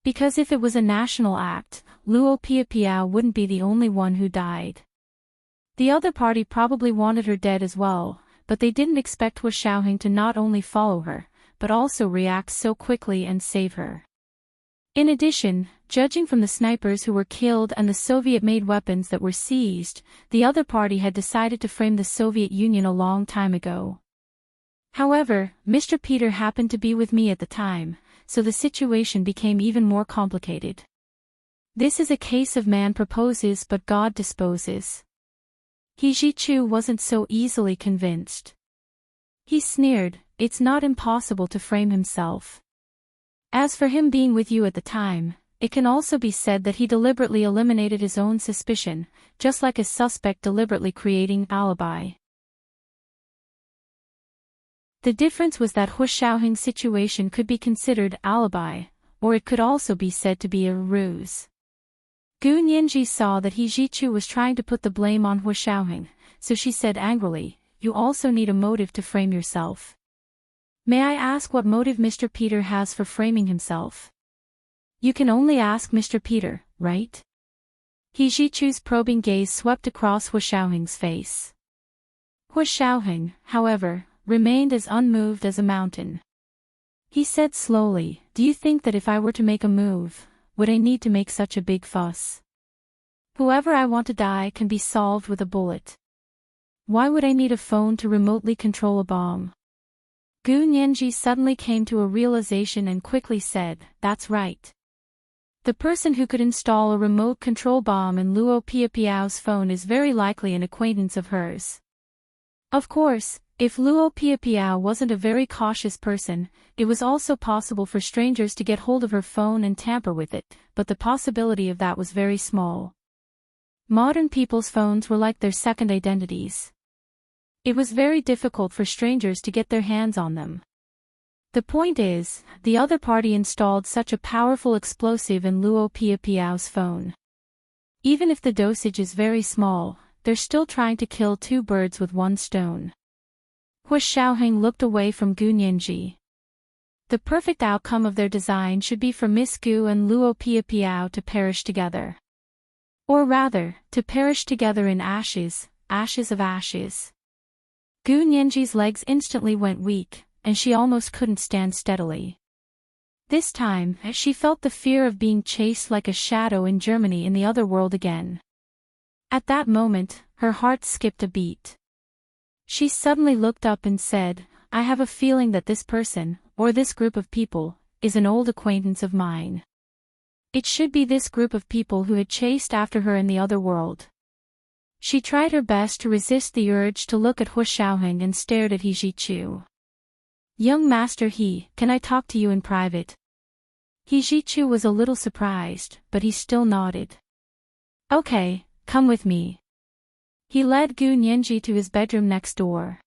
Because if it was a national act, Luo Piapiao wouldn't be the only one who died. The other party probably wanted her dead as well, but they didn't expect Hu Xiaoheng to not only follow her, but also react so quickly and save her. In addition, judging from the snipers who were killed and the Soviet-made weapons that were seized, the other party had decided to frame the Soviet Union a long time ago. However, Mr. Peter happened to be with me at the time, so the situation became even more complicated. This is a case of man proposes but God disposes. He Jichu wasn't so easily convinced. He sneered, it's not impossible to frame himself. As for him being with you at the time, it can also be said that he deliberately eliminated his own suspicion, just like a suspect deliberately creating an alibi. The difference was that Hu Xiaoheng's situation could be considered alibi, or it could also be said to be a ruse. Gu Nianji saw that He Jichu was trying to put the blame on Hu Xiaoheng, so she said angrily, you also need a motive to frame yourself. May I ask what motive Mr. Peter has for framing himself? You can only ask Mr. Peter, right? He Jichu's probing gaze swept across Hu Xiaoheng's face. Hu Xiaoheng, however, remained as unmoved as a mountain. He said slowly, "Do you think that if I were to make a move, would I need to make such a big fuss? Whoever I want to die can be solved with a bullet. Why would I need a phone to remotely control a bomb?" Gu Nianji suddenly came to a realization and quickly said, "That's right. The person who could install a remote control bomb in Luo Piapiao's phone is very likely an acquaintance of hers." Of course, if Luo Piapiao wasn't a very cautious person, it was also possible for strangers to get hold of her phone and tamper with it, but the possibility of that was very small. Modern people's phones were like their second identities. It was very difficult for strangers to get their hands on them. The point is, the other party installed such a powerful explosive in Luo Piapiao's phone. Even if the dosage is very small, they're still trying to kill two birds with one stone. Hu Xiaoheng looked away from Gu Nianji. The perfect outcome of their design should be for Miss Gu and Luo Piapiao to perish together. Or rather, to perish together in ashes, ashes of ashes. Gu Nianji's legs instantly went weak, and she almost couldn't stand steadily. This time, she felt the fear of being chased like a shadow in Germany in the other world again. At that moment, her heart skipped a beat. She suddenly looked up and said, "I have a feeling that this person, or this group of people, is an old acquaintance of mine." It should be this group of people who had chased after her in the other world. She tried her best to resist the urge to look at Hu Xiaoheng and stared at He Jichu. "Young Master He, can I talk to you in private?" He Jichu was a little surprised, but he still nodded. "Okay, come with me." He led Gu Nianji to his bedroom next door.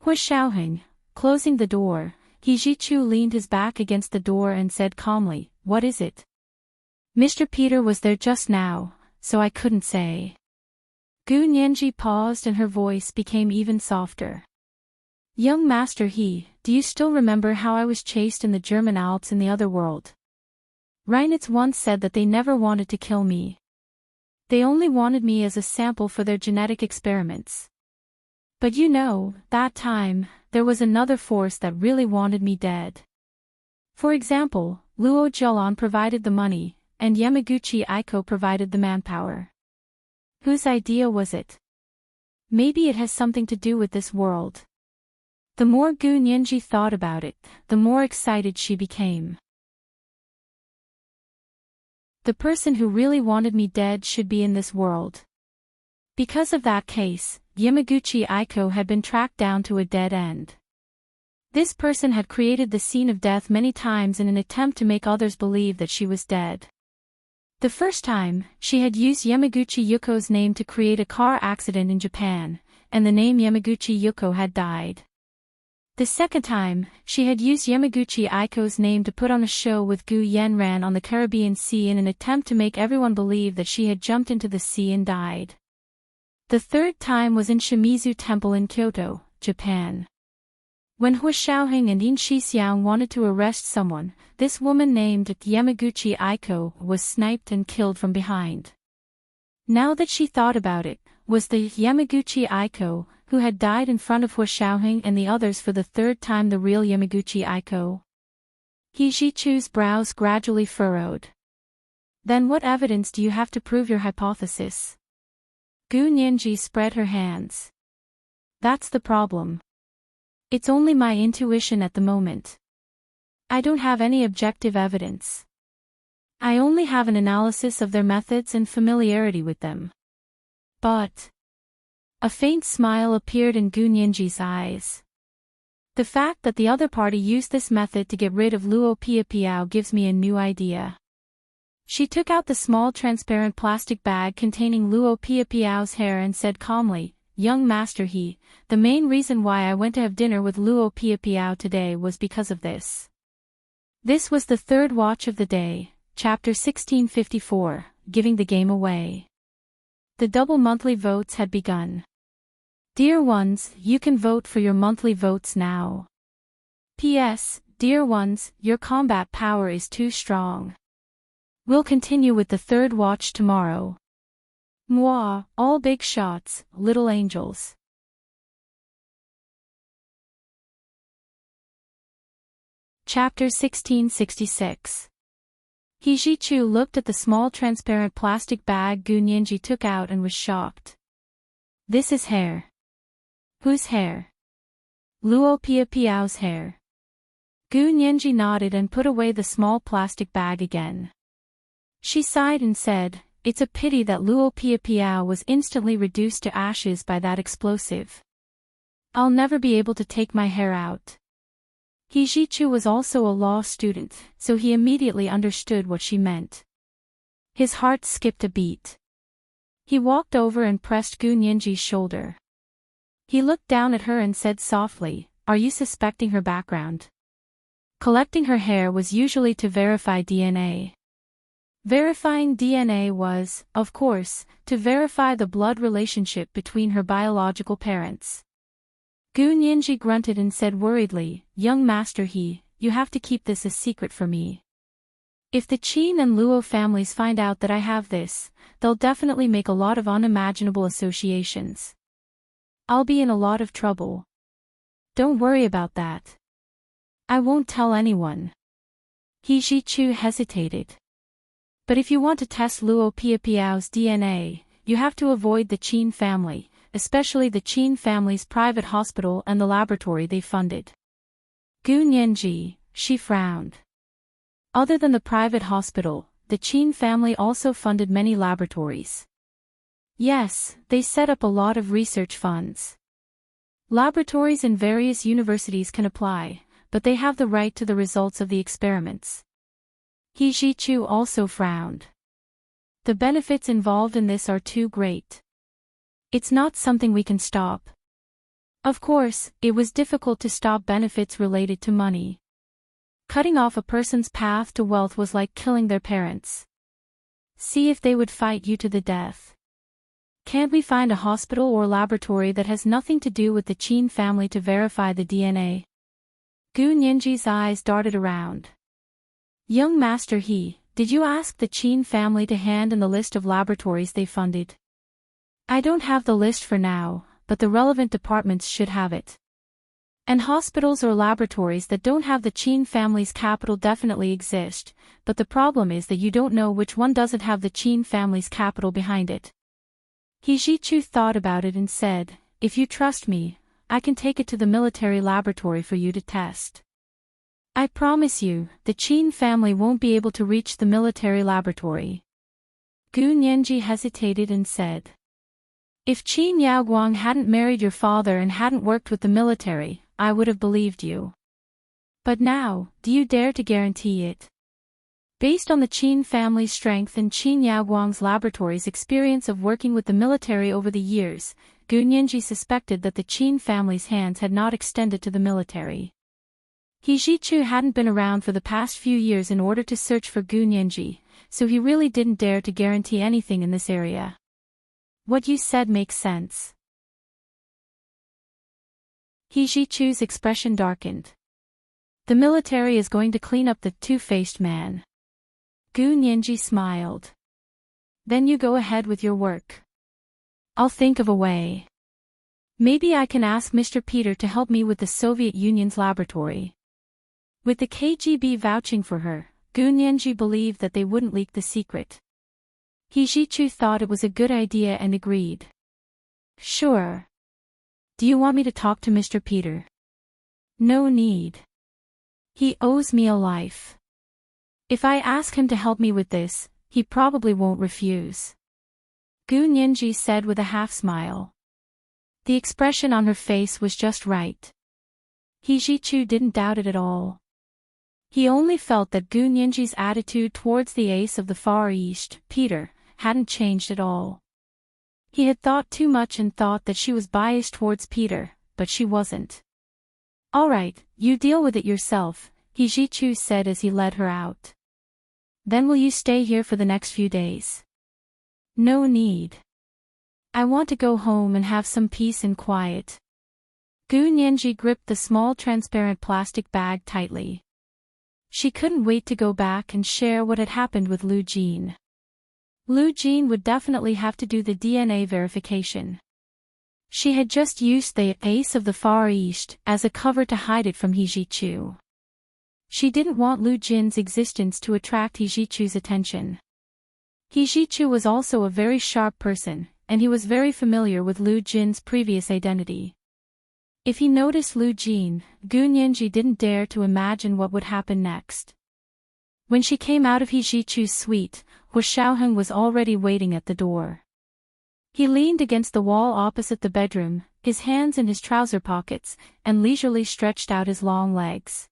Hu Xiaoheng, closing the door, He Jichu leaned his back against the door and said calmly, "What is it?" "Mr. Peter was there just now, so I couldn't say." Gu Nianji paused and her voice became even softer. "Young Master He, do you still remember how I was chased in the German Alps in the other world? Reinitz once said that they never wanted to kill me. They only wanted me as a sample for their genetic experiments. But you know, that time, there was another force that really wanted me dead. For example, Luo Zhelan provided the money, and Yamaguchi Aiko provided the manpower. Whose idea was it? Maybe it has something to do with this world." The more Gu Nianji thought about it, the more excited she became. The person who really wanted me dead should be in this world. Because of that case, Yamaguchi Aiko had been tracked down to a dead end. This person had created the scene of death many times in an attempt to make others believe that she was dead. The first time, she had used Yamaguchi Yuko's name to create a car accident in Japan, and the name Yamaguchi Yuko had died. The second time, she had used Yamaguchi Aiko's name to put on a show with Gu Yenran on the Caribbean Sea in an attempt to make everyone believe that she had jumped into the sea and died. The third time was in Shimizu Temple in Kyoto, Japan. When Hu Xiaoheng and Yin Shixiang wanted to arrest someone, this woman named Yamaguchi Aiko was sniped and killed from behind. Now that she thought about it, was the Yamaguchi Aiko, who had died in front of Hu Xiaoheng and the others for the third time, the real Yamaguchi Aiko? He Jichu's brows gradually furrowed. "Then what evidence do you have to prove your hypothesis?" Gu Nianji spread her hands. "That's the problem. It's only my intuition at the moment. I don't have any objective evidence. I only have an analysis of their methods and familiarity with them." But a faint smile appeared in Gu Nianji's eyes. "The fact that the other party used this method to get rid of Luo Piapiao gives me a new idea." She took out the small transparent plastic bag containing Luo Piapiao's hair and said calmly, "Young Master He, the main reason why I went to have dinner with Luo Piapiao today was because of this." This was the third watch of the day, chapter 1654, giving the game away. The double monthly votes had begun. Dear ones, you can vote for your monthly votes now. P.S. Dear ones, your combat power is too strong. We'll continue with the third watch tomorrow. Mwah, all big shots, little angels. Chapter 1666. He Ji-chu looked at the small transparent plastic bag Gu Nianji took out and was shocked. This is hair. Whose hair? Luo Pia Piao's hair. Gu Nianji nodded and put away the small plastic bag again. She sighed and said, "It's a pity that Luo Pia Piao was instantly reduced to ashes by that explosive. I'll never be able to take my hair out." He Ji-chu was also a law student, so he immediately understood what she meant. His heart skipped a beat. He walked over and pressed Gu Nianji's shoulder. He looked down at her and said softly, "Are you suspecting her background?" Collecting her hair was usually to verify DNA. Verifying DNA was, of course, to verify the blood relationship between her biological parents. Gu Nianji grunted and said worriedly, "Young Master He, you have to keep this a secret for me. If the Qin and Luo families find out that I have this, they'll definitely make a lot of unimaginable associations. I'll be in a lot of trouble. Don't worry about that. I won't tell anyone." He Ji-chu hesitated. "But if you want to test Luo Pia Piao's DNA, you have to avoid the Qin family, especially the Qin family's private hospital and the laboratory they funded." Gu Nianji, she frowned. Other than the private hospital, the Qin family also funded many laboratories. Yes, they set up a lot of research funds. Laboratories in various universities can apply, but they have the right to the results of the experiments. He Ji-chu also frowned. The benefits involved in this are too great. It's not something we can stop. Of course, it was difficult to stop benefits related to money. Cutting off a person's path to wealth was like killing their parents. See if they would fight you to the death. Can't we find a hospital or laboratory that has nothing to do with the Qin family to verify the DNA? Gu Nianji's eyes darted around. "Young Master He, did you ask the Qin family to hand in the list of laboratories they funded?" "I don't have the list for now, but the relevant departments should have it. And hospitals or laboratories that don't have the Qin family's capital definitely exist, but the problem is that you don't know which one doesn't have the Qin family's capital behind it." He Ji-chu thought about it and said, "If you trust me, I can take it to the military laboratory for you to test. I promise you, the Qin family won't be able to reach the military laboratory." Gu Nianji hesitated and said, "If Qin Yaoguang hadn't married your father and hadn't worked with the military, I would have believed you. But now, do you dare to guarantee it?" Based on the Qin family's strength and Qin Yaoguang's laboratory's experience of working with the military over the years, Gu Nianji suspected that the Qin family's hands had not extended to the military. He Ji-chu hadn't been around for the past few years in order to search for Gu Nianji, so he really didn't dare to guarantee anything in this area. "What you said makes sense." He Ji-chu's expression darkened. "The military is going to clean up the two-faced man." Gu Nianji smiled. "Then you go ahead with your work. I'll think of a way. Maybe I can ask Mr. Peter to help me with the Soviet Union's laboratory." With the KGB vouching for her, Gu Nianji believed that they wouldn't leak the secret. He Ji-chu thought it was a good idea and agreed. "Sure. Do you want me to talk to Mr. Peter?" "No need. He owes me a life. If I ask him to help me with this, he probably won't refuse." Gu Nianji said with a half-smile. The expression on her face was just right. He Ji-chu didn't doubt it at all. He only felt that Gu Nianji's attitude towards the ace of the Far East, Peter, hadn't changed at all. He had thought too much and thought that she was biased towards Peter, but she wasn't. "All right, you deal with it yourself," He Ji-chu said as he led her out. "Then will you stay here for the next few days?" "No need. I want to go home and have some peace and quiet." Gu Nianji gripped the small transparent plastic bag tightly. She couldn't wait to go back and share what had happened with Lu Jin. Lu Jin would definitely have to do the DNA verification. She had just used the Ace of the Far East as a cover to hide it from He Ji-chu. She didn't want Lu Jin's existence to attract He Jichu's attention. He Jichu was also a very sharp person, and he was very familiar with Lu Jin's previous identity. If he noticed Lu Jin, Gu Nianji didn't dare to imagine what would happen next. When she came out of He Jichu's suite, Hu Xiaoheng was already waiting at the door. He leaned against the wall opposite the bedroom, his hands in his trouser pockets, and leisurely stretched out his long legs.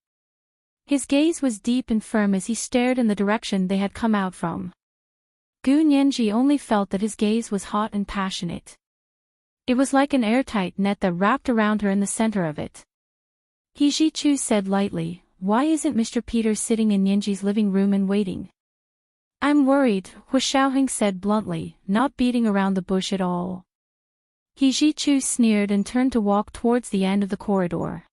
His gaze was deep and firm as he stared in the direction they had come out from. Gu Nianji only felt that his gaze was hot and passionate. It was like an airtight net that wrapped around her in the center of it. He Jichu said lightly, "Why isn't Mr. Peter sitting in Nianji's living room and waiting?" "I'm worried," Hu Xiaoheng said bluntly, not beating around the bush at all. He Jichu sneered and turned to walk towards the end of the corridor.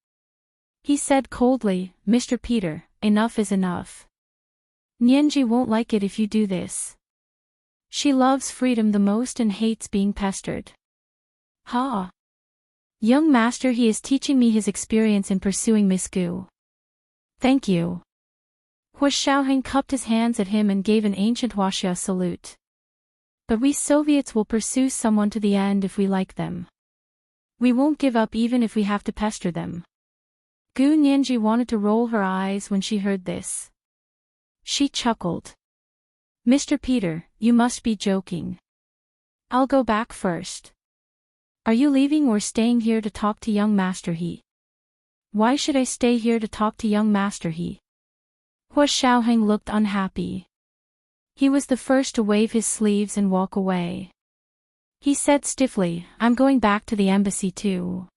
He said coldly, "Mr. Peter, enough is enough. Nianji won't like it if you do this. She loves freedom the most and hates being pestered." "Ha! Young master, he is teaching me his experience in pursuing Miss Gu." "Thank you." Hu Xiaoheng cupped his hands at him and gave an ancient Huaxia salute. "But we Soviets will pursue someone to the end if we like them. We won't give up even if we have to pester them." Gu Nianji wanted to roll her eyes when she heard this. She chuckled. "Mr. Peter, you must be joking. I'll go back first." "Are you leaving or staying here to talk to young Master He?" "Why should I stay here to talk to young Master He?" Hu Xiaoheng looked unhappy. He was the first to wave his sleeves and walk away. He said stiffly, "I'm going back to the embassy too."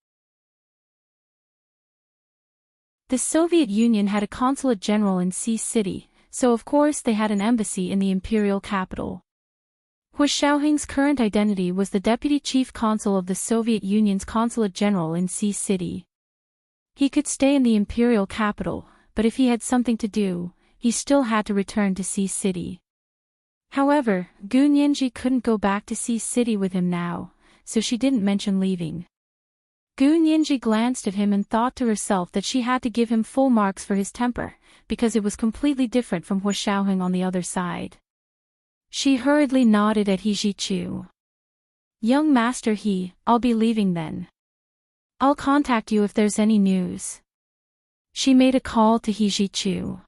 The Soviet Union had a consulate general in Sea City, so of course they had an embassy in the imperial capital. Hu Xiaoheng's current identity was the deputy chief consul of the Soviet Union's consulate general in Sea City. He could stay in the imperial capital, but if he had something to do, he still had to return to Sea City. However, Gu Nianji couldn't go back to Sea City with him now, so she didn't mention leaving. Gu Nianji glanced at him and thought to herself that she had to give him full marks for his temper, because it was completely different from Hu Xiaoheng on the other side. She hurriedly nodded at He Jichu. "Young Master He, I'll be leaving then. I'll contact you if there's any news." She made a call to He Jichu.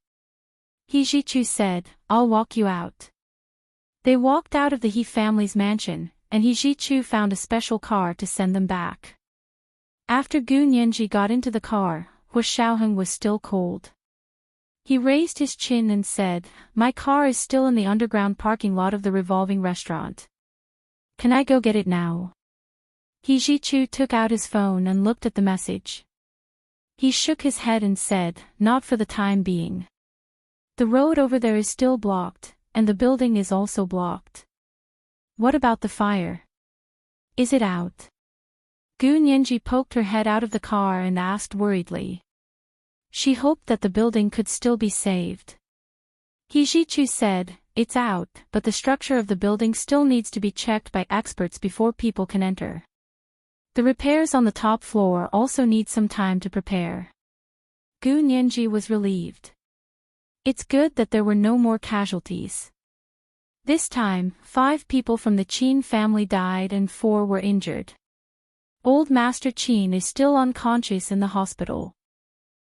He Jichu said, "I'll walk you out." They walked out of the He family's mansion, and He Jichu found a special car to send them back. After Gu Nianji got into the car, Hu Xiaoheng was still cold. He raised his chin and said, "My car is still in the underground parking lot of the revolving restaurant. Can I go get it now?" He Jichu took out his phone and looked at the message. He shook his head and said, "Not for the time being. The road over there is still blocked, and the building is also blocked." "What about the fire? Is it out?" Gu Nianji poked her head out of the car and asked worriedly. She hoped that the building could still be saved. He Jichu said, "It's out, but the structure of the building still needs to be checked by experts before people can enter. The repairs on the top floor also need some time to prepare." Gu Nianji was relieved. It's good that there were no more casualties. This time, 5 people from the Qin family died and 4 were injured. Old Master Qin is still unconscious in the hospital.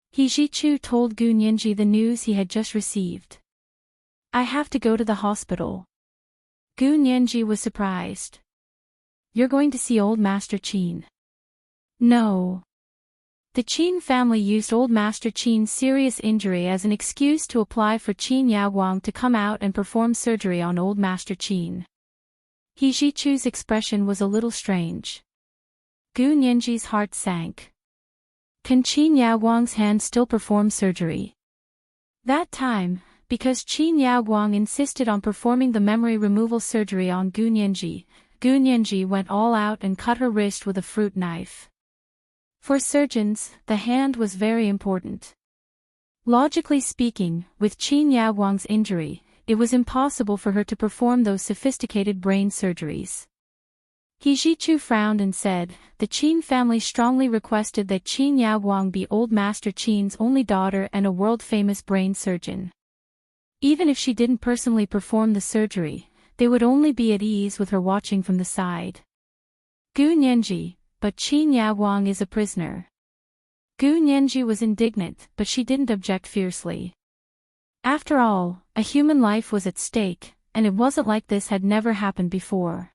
He Jichu told Gu Nianji the news he had just received. "I have to go to the hospital." Gu Nianji was surprised. "You're going to see Old Master Qin?" "No." The Qin family used Old Master Qin's serious injury as an excuse to apply for Qin Yaoguang to come out and perform surgery on Old Master Qin. He Jichu's expression was a little strange. Gu Nianji's heart sank. Can Qin Yaoguang's hand still perform surgery? That time, because Qin Yaoguang insisted on performing the memory removal surgery on Gu Nianji went all out and cut her wrist with a fruit knife. For surgeons, the hand was very important. Logically speaking, with Qin Yaoguang's injury, it was impossible for her to perform those sophisticated brain surgeries. He Jichu frowned and said, the Qin family strongly requested that Qin Yaoguang be Old Master Qin's only daughter and a world-famous brain surgeon. Even if she didn't personally perform the surgery, they would only be at ease with her watching from the side. Gu Nianji, but Qin Yaoguang is a prisoner. Gu Nianji was indignant, but she didn't object fiercely. After all, a human life was at stake, and it wasn't like this had never happened before.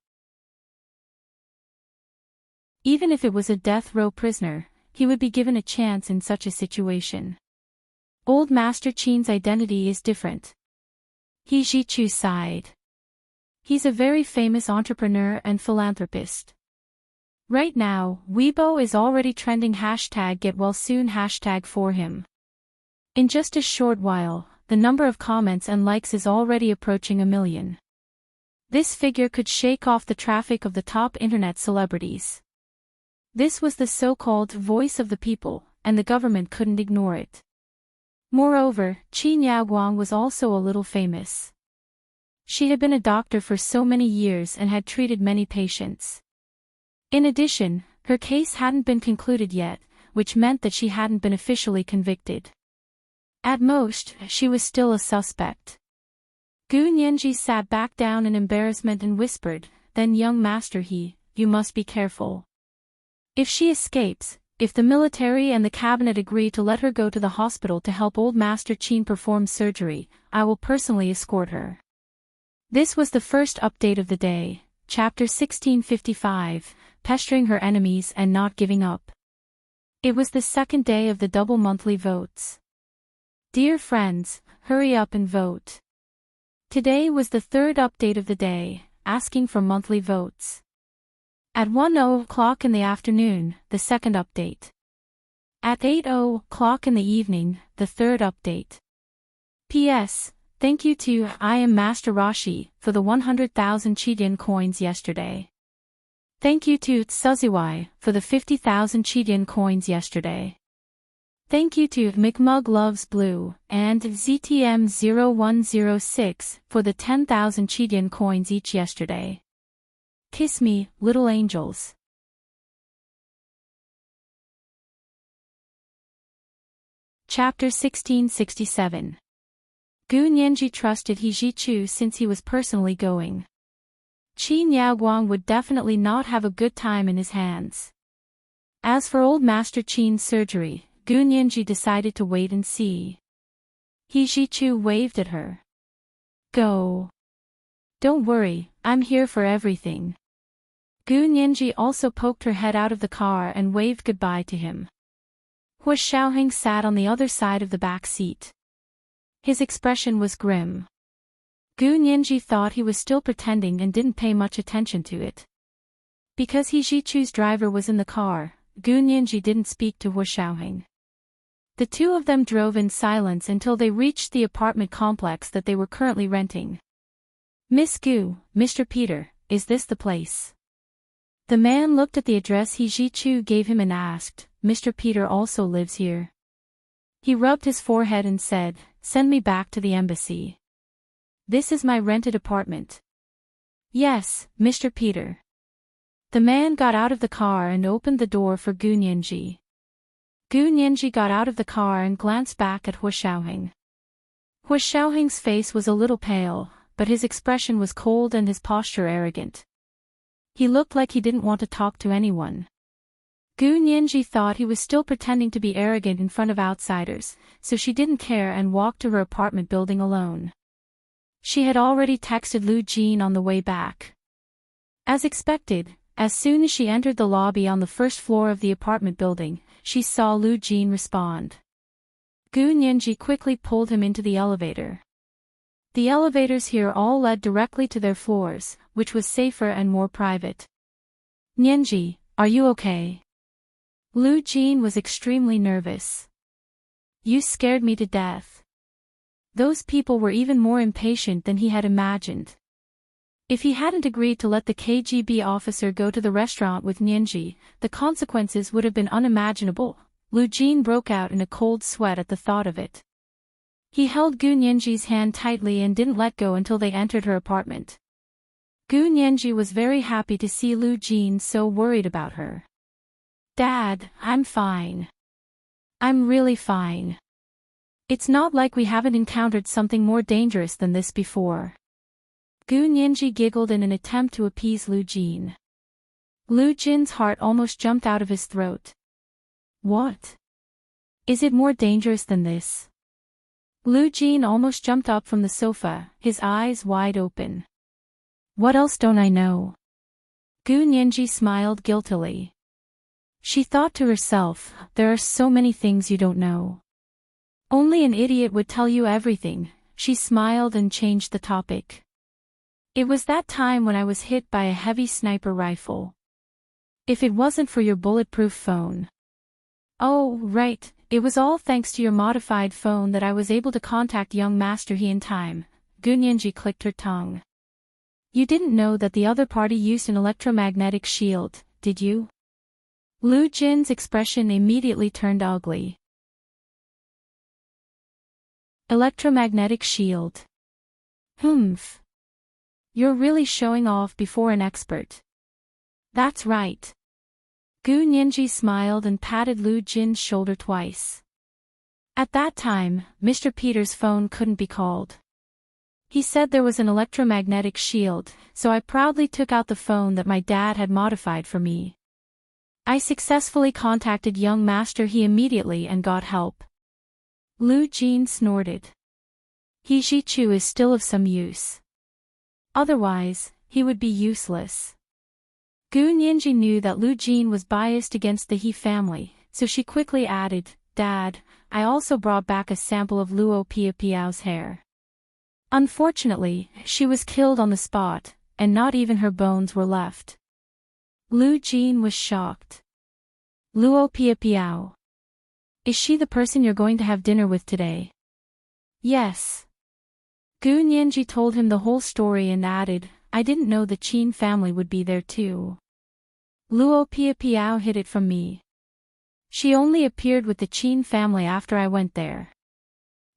Even if it was a death row prisoner, he would be given a chance in such a situation. Old Master Qin's identity is different. He Jichu sighed. He's a very famous entrepreneur and philanthropist. Right now, Weibo is already trending #GetWellSoon for him. In just a short while, the number of comments and likes is already approaching 1 million. This figure could shake off the traffic of the top internet celebrities. This was the so-called voice of the people, and the government couldn't ignore it. Moreover, Qin Yaoguang was also a little famous. She had been a doctor for so many years and had treated many patients. In addition, her case hadn't been concluded yet, which meant that she hadn't been officially convicted. At most, she was still a suspect. Gu Nianji sat back down in embarrassment and whispered, then young master you must be careful. If she escapes, if the military and the cabinet agree to let her go to the hospital to help Old Master Qin perform surgery, I will personally escort her. This was the first update of the day, chapter 1655, pestering her enemies and not giving up. It was the second day of the double monthly votes. Dear friends, hurry up and vote. Today was the third update of the day, asking for monthly votes. At 1:00 in the afternoon, the second update. At 8:00 in the evening, the third update. P.S. Thank you to I Am Master Rashi for the 100,000 Chidian coins yesterday. Thank you to Tsuziwai for the 50,000 Chidian coins yesterday. Thank you to McMug Loves Blue and ZTM0106 for the 10,000 Chidian coins each yesterday. Kiss me, little angels. Chapter 1667. Gu Nianji trusted He Jichu since he was personally going. Qin Yaoguang would definitely not have a good time in his hands. As for Old Master Qin's surgery, Gu Nianji decided to wait and see. He Jichu waved at her. Go. Don't worry, I'm here for everything. Gu Nianji also poked her head out of the car and waved goodbye to him. Hua Xiaoheng sat on the other side of the back seat. His expression was grim. Gu Nianji thought he was still pretending and didn't pay much attention to it. Because He Jichu's driver was in the car, Gu Nianji didn't speak to Hua Xiaoheng. The two of them drove in silence until they reached the apartment complex that they were currently renting. Miss Gu, Mr. Peter, is this the place? The man looked at the address He Jichu gave him and asked, Mr. Peter also lives here. He rubbed his forehead and said, send me back to the embassy. This is my rented apartment. Yes, Mr. Peter. The man got out of the car and opened the door for Gu Nianji. Gu Nianji got out of the car and glanced back at Hua Xiaoheng. Hua Xiaoheng's face was a little pale, but his expression was cold and his posture arrogant. He looked like he didn't want to talk to anyone. Gu Nianji thought he was still pretending to be arrogant in front of outsiders, so she didn't care and walked to her apartment building alone. She had already texted Lu Jin on the way back. As expected, as soon as she entered the lobby on the first floor of the apartment building, she saw Lu Jin respond. Gu Nianji quickly pulled him into the elevator. The elevators here all led directly to their floors, which was safer and more private. Nianji, are you okay? Lu Jin was extremely nervous. You scared me to death. Those people were even more impatient than he had imagined. If he hadn't agreed to let the KGB officer go to the restaurant with Nianji, the consequences would have been unimaginable. Lu Jin broke out in a cold sweat at the thought of it. He held Gu Nianji's hand tightly and didn't let go until they entered her apartment. Gu Nianji was very happy to see Lu Jin so worried about her. Dad, I'm fine. I'm really fine. It's not like we haven't encountered something more dangerous than this before. Gu Nianji giggled in an attempt to appease Lu Jin. Lu Jin's heart almost jumped out of his throat. What? Is it more dangerous than this? Lu Jin almost jumped up from the sofa, his eyes wide open. What else don't I know? Gu Nianji smiled guiltily. She thought to herself, there are so many things you don't know. Only an idiot would tell you everything. She smiled and changed the topic. It was that time when I was hit by a heavy sniper rifle. If it wasn't for your bulletproof phone. Oh, right, it was all thanks to your modified phone that I was able to contact young Master He in time. Gu Nianji clicked her tongue. You didn't know that the other party used an electromagnetic shield, did you? Lu Jin's expression immediately turned ugly. Electromagnetic shield. Humph. You're really showing off before an expert. That's right. Gu Nianji smiled and patted Lu Jin's shoulder twice. At that time, Mr. Peter's phone couldn't be called. He said there was an electromagnetic shield, so I proudly took out the phone that my dad had modified for me. I successfully contacted young Master He immediately and got help. Lu Jin snorted. He Ji-Chu is still of some use. Otherwise, he would be useless. Gu Nianji knew that Lu Jin was biased against the He family, so she quickly added, Dad, I also brought back a sample of Luo Piapiao's hair. Unfortunately, she was killed on the spot, and not even her bones were left. Lu Jin was shocked. Luo Piapiao. Is she the person you're going to have dinner with today? Yes. Gu Nianji told him the whole story and added, I didn't know the Qin family would be there too. Luo Piapiao hid it from me. She only appeared with the Qin family after I went there.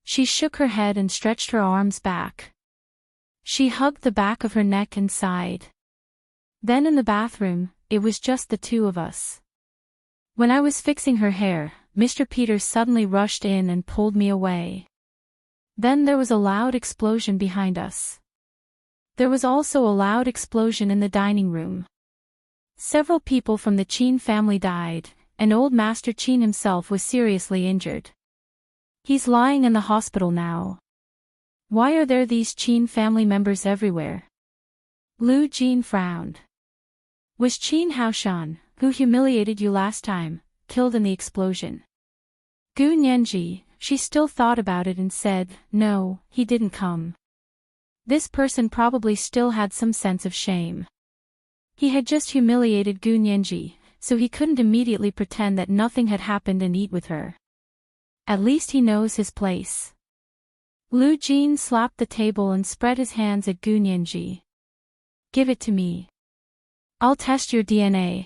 She shook her head and stretched her arms back. She hugged the back of her neck and sighed. Then in the bathroom, it was just the two of us. When I was fixing her hair, Mr. Peter suddenly rushed in and pulled me away. Then there was a loud explosion behind us. There was also a loud explosion in the dining room. Several people from the Qin family died, and old Master Qin himself was seriously injured. He's lying in the hospital now. Why are there these Qin family members everywhere? Lu Jin frowned. Was Qin Haoshan, who humiliated you last time, killed in the explosion? Gu Nianji, she still thought about it and said, no, he didn't come. This person probably still had some sense of shame. He had just humiliated Gu Nianji, so he couldn't immediately pretend that nothing had happened and eat with her. At least he knows his place. Lu Jin slapped the table and spread his hands at Gu Nianji. Give it to me. I'll test your DNA.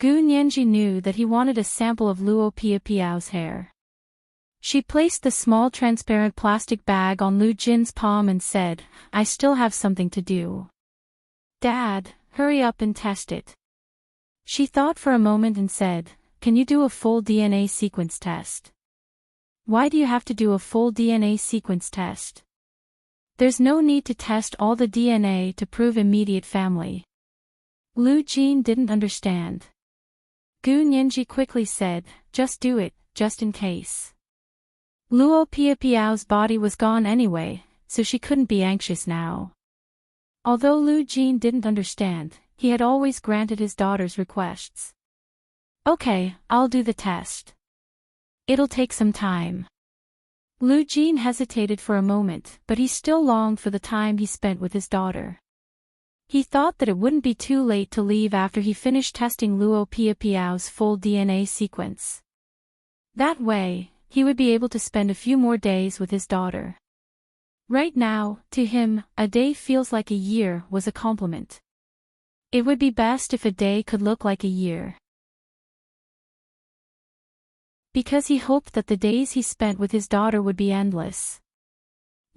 Gu Nianji knew that he wanted a sample of Luo Piapiao's hair. She placed the small transparent plastic bag on Lu Jin's palm and said, I still have something to do. Dad, hurry up and test it. She thought for a moment and said, can you do a full DNA sequence test? Why do you have to do a full DNA sequence test? There's no need to test all the DNA to prove immediate family. Lu Jin didn't understand. Gu Nianji quickly said, just do it, just in case. Luo Piapiao's body was gone anyway, so she couldn't be anxious now. Although Lu Jin didn't understand, he had always granted his daughter's requests. Okay, I'll do the test. It'll take some time. Lu Jin hesitated for a moment, but he still longed for the time he spent with his daughter. He thought that it wouldn't be too late to leave after he finished testing Luo Piapiao's full DNA sequence. That way, he would be able to spend a few more days with his daughter. Right now, to him, a day feels like a year was a compliment. It would be best if a day could look like a year. Because he hoped that the days he spent with his daughter would be endless.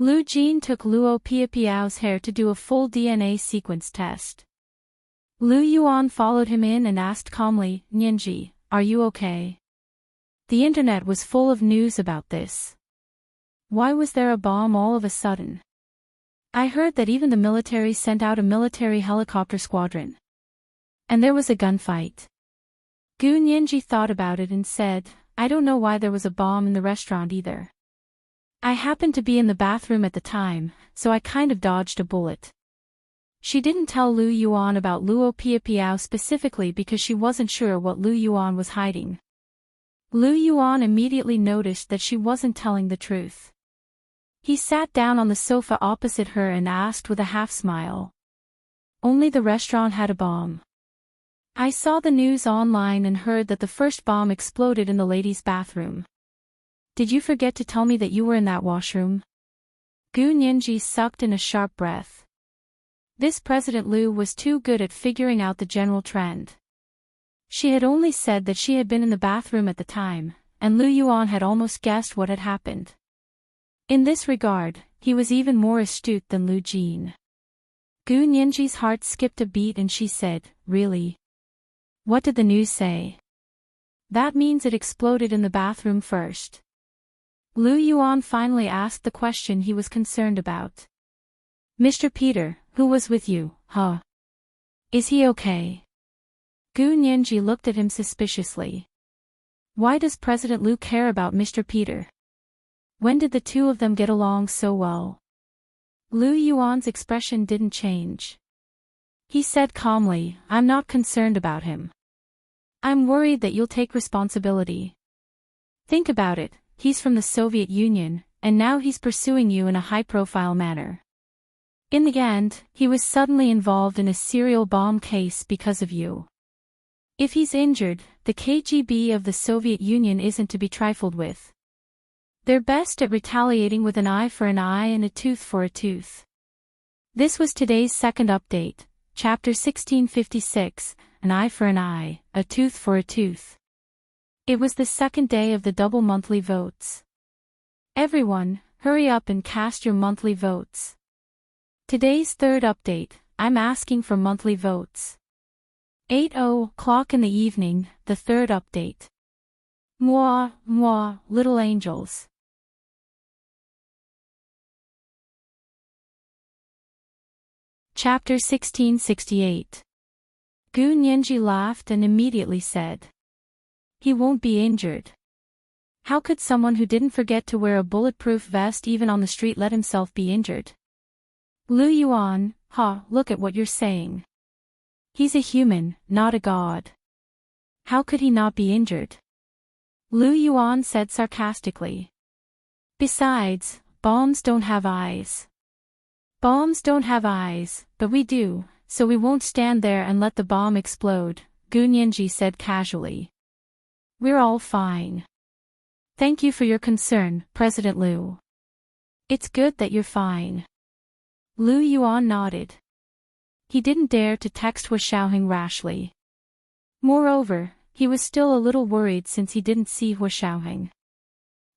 Lu Jin took Luo Piapiao's hair to do a full DNA sequence test. Lu Yuan followed him in and asked calmly, "Nianji, are you okay?" The internet was full of news about this. Why was there a bomb all of a sudden? I heard that even the military sent out a military helicopter squadron. And there was a gunfight. Gu Nianji thought about it and said, "I don't know why there was a bomb in the restaurant either. I happened to be in the bathroom at the time, so I kind of dodged a bullet." She didn't tell Lu Yuan about Luo Piapiao specifically because she wasn't sure what Lu Yuan was hiding. Lu Yuan immediately noticed that she wasn't telling the truth. He sat down on the sofa opposite her and asked with a half-smile. "Only the restaurant had a bomb. I saw the news online and heard that the first bomb exploded in the ladies' bathroom. Did you forget to tell me that you were in that washroom?" Gu Nianji sucked in a sharp breath. This President Lu was too good at figuring out the general trend. She had only said that she had been in the bathroom at the time, and Lu Yuan had almost guessed what had happened. In this regard, he was even more astute than Lu Jin. Gu Nianji's heart skipped a beat and she said, "Really? What did the news say?" "That means it exploded in the bathroom first." Lu Yuan finally asked the question he was concerned about. "Mr. Peter, who was with you, huh? Is he okay?" Gu Nianji looked at him suspiciously. Why does President Lu care about Mr. Peter? When did the two of them get along so well? Lu Yuan's expression didn't change. He said calmly, "I'm not concerned about him. I'm worried that you'll take responsibility. Think about it, he's from the Soviet Union, and now he's pursuing you in a high-profile manner. In the end, he was suddenly involved in a serial bomb case because of you. If he's injured, the KGB of the Soviet Union isn't to be trifled with. They're best at retaliating with an eye for an eye and a tooth for a tooth." This was today's second update, Chapter 1656, An Eye for an Eye, a Tooth for a Tooth. It was the second day of the double monthly votes. Everyone, hurry up and cast your monthly votes. Today's third update, I'm asking for monthly votes. 8:00 in the evening, the third update. Moi, little angels. Chapter 1668. Gu Nianji laughed and immediately said, "He won't be injured. How could someone who didn't forget to wear a bulletproof vest even on the street let himself be injured?" Lu Yuan, look at what you're saying. He's a human, not a god. How could he not be injured? Lu Yuan said sarcastically. Besides, bombs don't have eyes. Bombs don't have eyes, but we do, so we won't stand there and let the bomb explode, Gu Nianji said casually. We're all fine. Thank you for your concern, President Lu. It's good that you're fine. Lu Yuan nodded. He didn't dare to text Hua Xiaoheng rashly. Moreover, he was still a little worried since he didn't see Hua Xiaoheng.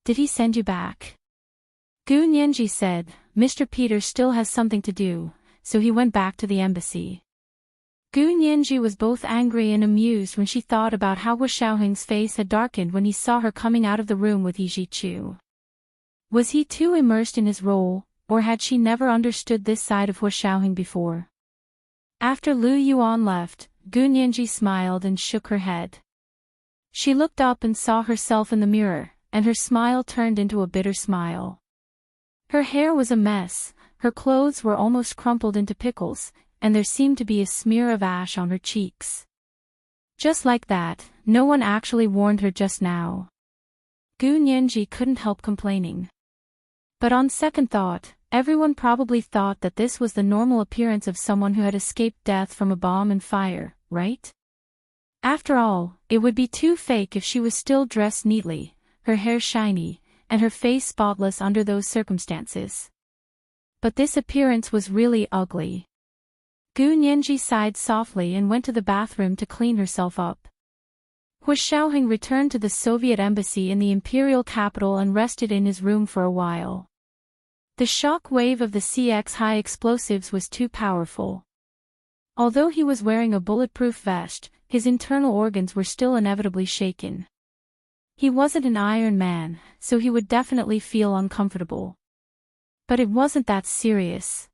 Did he send you back? Gu Nianji said, Mr. Peter still has something to do, so he went back to the embassy. Gu Nianji was both angry and amused when she thought about how Hua Xiaoheng's face had darkened when he saw her coming out of the room with Yi Zhichu. Was he too immersed in his role, or had she never understood this side of Hua Xiaoheng before? After Lu Yuan left, Gu Nianji smiled and shook her head. She looked up and saw herself in the mirror, and her smile turned into a bitter smile. Her hair was a mess, her clothes were almost crumpled into pickles, and there seemed to be a smear of ash on her cheeks. Just like that, no one actually warned her just now. Gu Nianji couldn't help complaining. But on second thought, everyone probably thought that this was the normal appearance of someone who had escaped death from a bomb and fire, right? After all, it would be too fake if she was still dressed neatly, her hair shiny, and her face spotless under those circumstances. But this appearance was really ugly. Gu Nianji sighed softly and went to the bathroom to clean herself up. Hua Xiaoheng returned to the Soviet embassy in the imperial capital and rested in his room for a while. The shock wave of the CX high explosives was too powerful. Although he was wearing a bulletproof vest, his internal organs were still inevitably shaken. He wasn't an Iron Man, so he would definitely feel uncomfortable. But it wasn't that serious.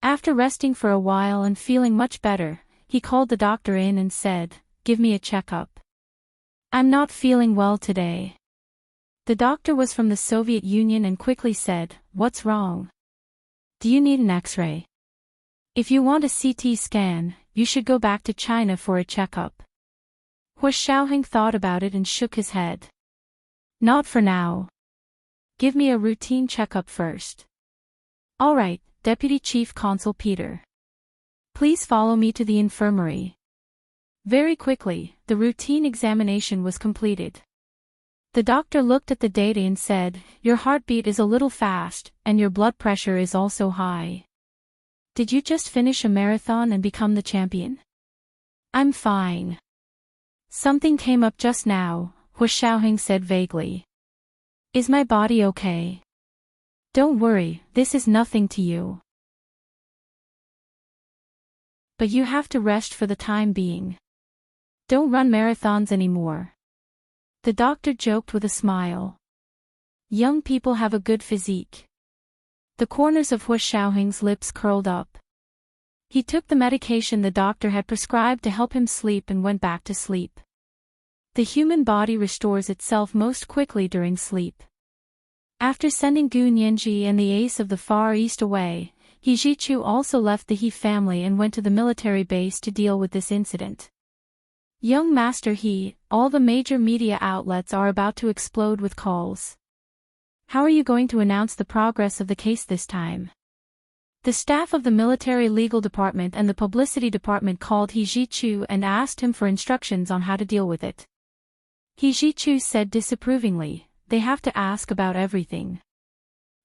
After resting for a while and feeling much better, he called the doctor in and said, "Give me a checkup. I'm not feeling well today." The doctor was from the Soviet Union and quickly said, "What's wrong? Do you need an X-ray? If you want a CT scan, you should go back to China for a checkup." Hua Xiaoheng thought about it and shook his head. "Not for now. Give me a routine checkup first." "All right, Deputy Chief Consul Peter. Please follow me to the infirmary." Very quickly, the routine examination was completed. The doctor looked at the data and said, "Your heartbeat is a little fast, and your blood pressure is also high. Did you just finish a marathon and become the champion?" "I'm fine. Something came up just now," Hua Xiaoheng said vaguely. "Is my body okay?" "Don't worry, this is nothing to you. But you have to rest for the time being. Don't run marathons anymore." The doctor joked with a smile. Young people have a good physique. The corners of Hua Xiaoheng's lips curled up. He took the medication the doctor had prescribed to help him sleep and went back to sleep. The human body restores itself most quickly during sleep. After sending Gu Nianji and the ace of the Far East away, He Zhichu also left the He family and went to the military base to deal with this incident. "Young Master He, all the major media outlets are about to explode with calls. How are you going to announce the progress of the case this time?" The staff of the military legal department and the publicity department called He Zhichu and asked him for instructions on how to deal with it. He Zhichu said disapprovingly, "They have to ask about everything.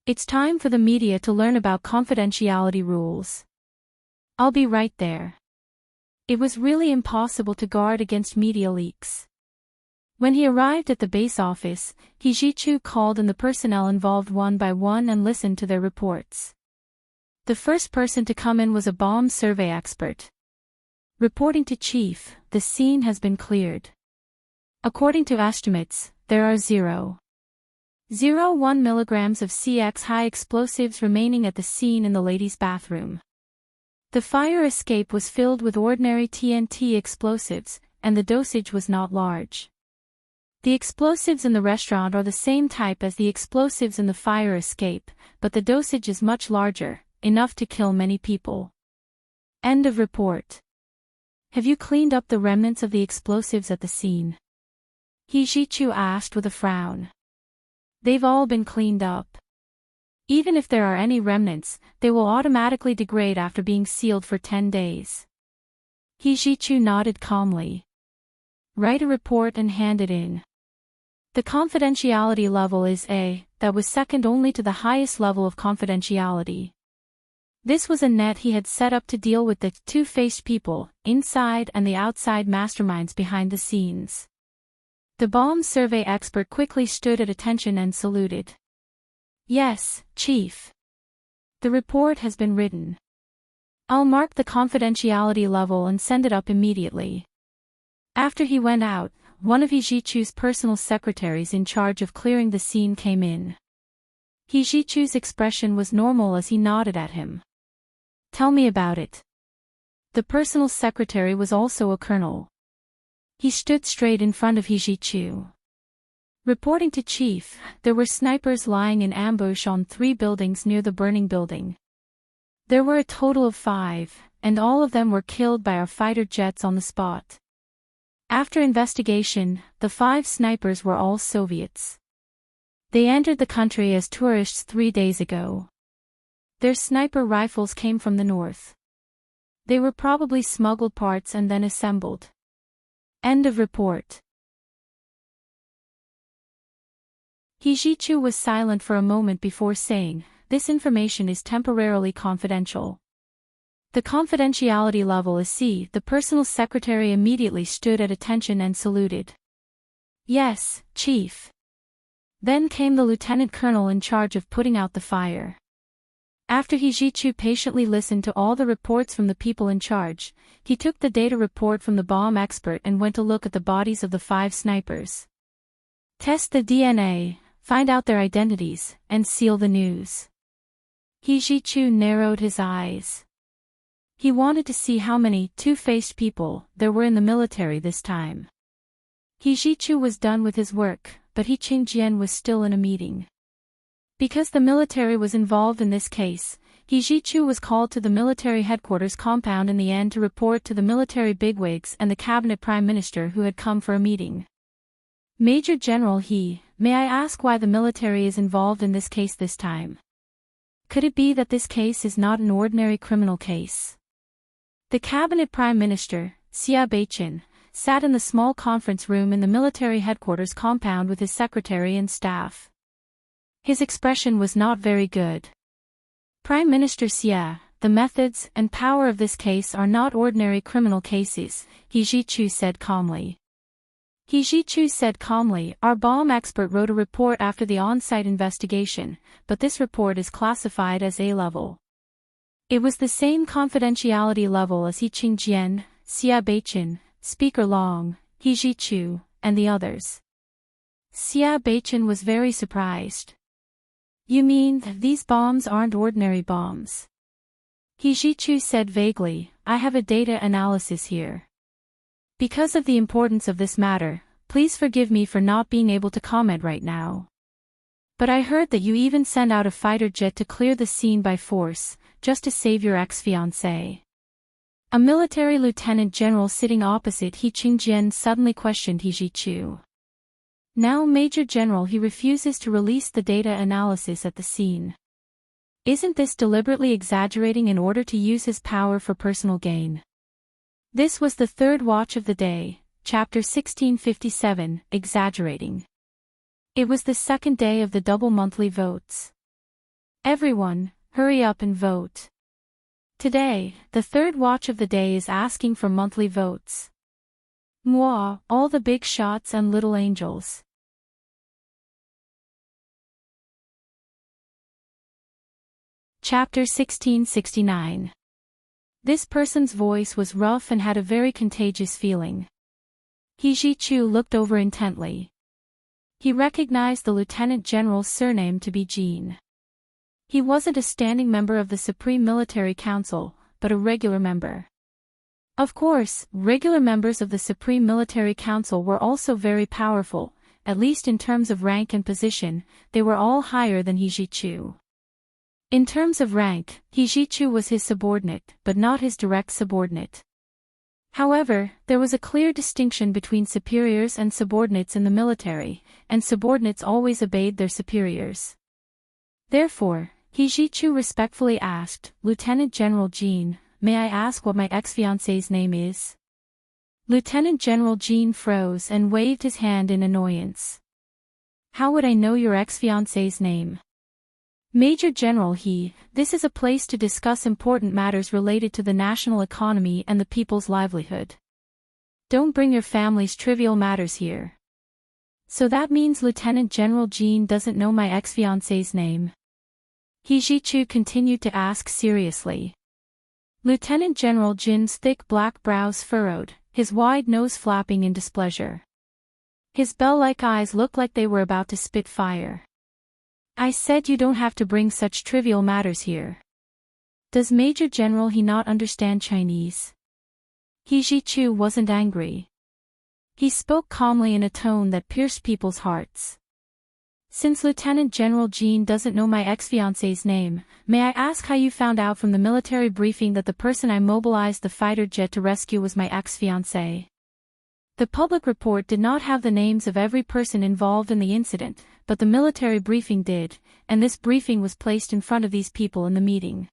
It's time for the media to learn about confidentiality rules. I'll be right there." It was really impossible to guard against media leaks. When he arrived at the base office, He Zhichu called in the personnel involved one by one and listened to their reports. The first person to come in was a bomb survey expert. "Reporting to Chief, the scene has been cleared. According to estimates, there are 0.01 milligrams of CX high explosives remaining at the scene in the ladies' bathroom. The fire escape was filled with ordinary TNT explosives, and the dosage was not large. The explosives in the restaurant are the same type as the explosives in the fire escape, but the dosage is much larger, enough to kill many people." End of report. "Have you cleaned up the remnants of the explosives at the scene?" He Zhichu asked with a frown. "They've all been cleaned up. Even if there are any remnants, they will automatically degrade after being sealed for 10 days. He Zhichu nodded calmly. "Write a report and hand it in. The confidentiality level is A, that was second only to the highest level of confidentiality." This was a net he had set up to deal with the two-faced people, inside and the outside masterminds behind the scenes. The bomb survey expert quickly stood at attention and saluted. "Yes, Chief. The report has been written. I'll mark the confidentiality level and send it up immediately." After he went out, one of He Zhichu's personal secretaries in charge of clearing the scene came in. He Zhichu's expression was normal as he nodded at him. "Tell me about it." The personal secretary was also a colonel. He stood straight in front of He Zhichu. "Reporting to Chief, there were snipers lying in ambush on 3 buildings near the burning building. There were a total of 5, and all of them were killed by our fighter jets on the spot. After investigation, the 5 snipers were all Soviets. They entered the country as tourists 3 days ago. Their sniper rifles came from the north. They were probably smuggled parts and then assembled." End of report. He Zhichu was silent for a moment before saying, "This information is temporarily confidential. The confidentiality level is C." The personal secretary immediately stood at attention and saluted. "Yes, Chief. Then came the lieutenant colonel in charge of putting out the fire. After He Ji-chu patiently listened to all the reports from the people in charge, he took the data report from the bomb expert and went to look at the bodies of the 5 snipers. Test the DNA, find out their identities, and seal the news. He Ji-chu narrowed his eyes. He wanted to see how many two-faced people there were in the military this time. He Ji-chu was done with his work, but He Qingjian was still in a meeting. Because the military was involved in this case, He Ji-chu was called to the military headquarters compound in the end to report to the military bigwigs and the cabinet prime minister who had come for a meeting. Major General He, may I ask why the military is involved in this case this time? Could it be that this case is not an ordinary criminal case? The cabinet prime minister, Xia Beichin, sat in the small conference room in the military headquarters compound with his secretary and staff. His expression was not very good. Prime Minister Xia, the methods and power of this case are not ordinary criminal cases, He Ji-chu said calmly. He Ji-chu said calmly, our bomb expert wrote a report after the on-site investigation, but this report is classified as A-level. It was the same confidentiality level as He Qingjian, Xia Beichin, Speaker Long, He Ji-chu, and the others. Xia Beichin was very surprised. You mean these bombs aren't ordinary bombs? He Ji-chu said vaguely, I have a data analysis here. Because of the importance of this matter, please forgive me for not being able to comment right now. But I heard that you even sent out a fighter jet to clear the scene by force, just to save your ex-fiancé. A military lieutenant general sitting opposite He Qingjian suddenly questioned He Ji-chu. Now Major General He refuses to release the data analysis at the scene. Isn't this deliberately exaggerating in order to use his power for personal gain? This was the third watch of the day, chapter 1657, exaggerating. It was the second day of the double monthly votes. Everyone, hurry up and vote. Today, the third watch of the day is asking for monthly votes. Moi, all the big shots and little angels. Chapter 1669. This person's voice was rough and had a very contagious feeling. He Ji-chu looked over intently. He recognized the lieutenant general's surname to be Jean. He wasn't a standing member of the Supreme Military Council, but a regular member. Of course, regular members of the Supreme Military Council were also very powerful, at least in terms of rank and position, they were all higher than He Ji-chu. In terms of rank, He Ji-chu was his subordinate, but not his direct subordinate. However, there was a clear distinction between superiors and subordinates in the military, and subordinates always obeyed their superiors. Therefore, He Ji-chu respectfully asked, Lieutenant General Jean, may I ask what my ex-fiancé's name is? Lieutenant General Jean froze and waved his hand in annoyance. How would I know your ex-fiancé's name? Major General He, this is a place to discuss important matters related to the national economy and the people's livelihood. Don't bring your family's trivial matters here. So that means Lieutenant General Jean doesn't know my ex-fiancé's name? He Ji-chu continued to ask seriously. Lieutenant General Jin's thick black brows furrowed, his wide nose flapping in displeasure. His bell-like eyes looked like they were about to spit fire. I said you don't have to bring such trivial matters here. Does Major General He not understand Chinese? He Ji-chu wasn't angry. He spoke calmly in a tone that pierced people's hearts. Since Lieutenant General Jean doesn't know my ex-fiancé's name, may I ask how you found out from the military briefing that the person I mobilized the fighter jet to rescue was my ex-fiancé? The public report did not have the names of every person involved in the incident, but the military briefing did, and this briefing was placed in front of these people in the meeting.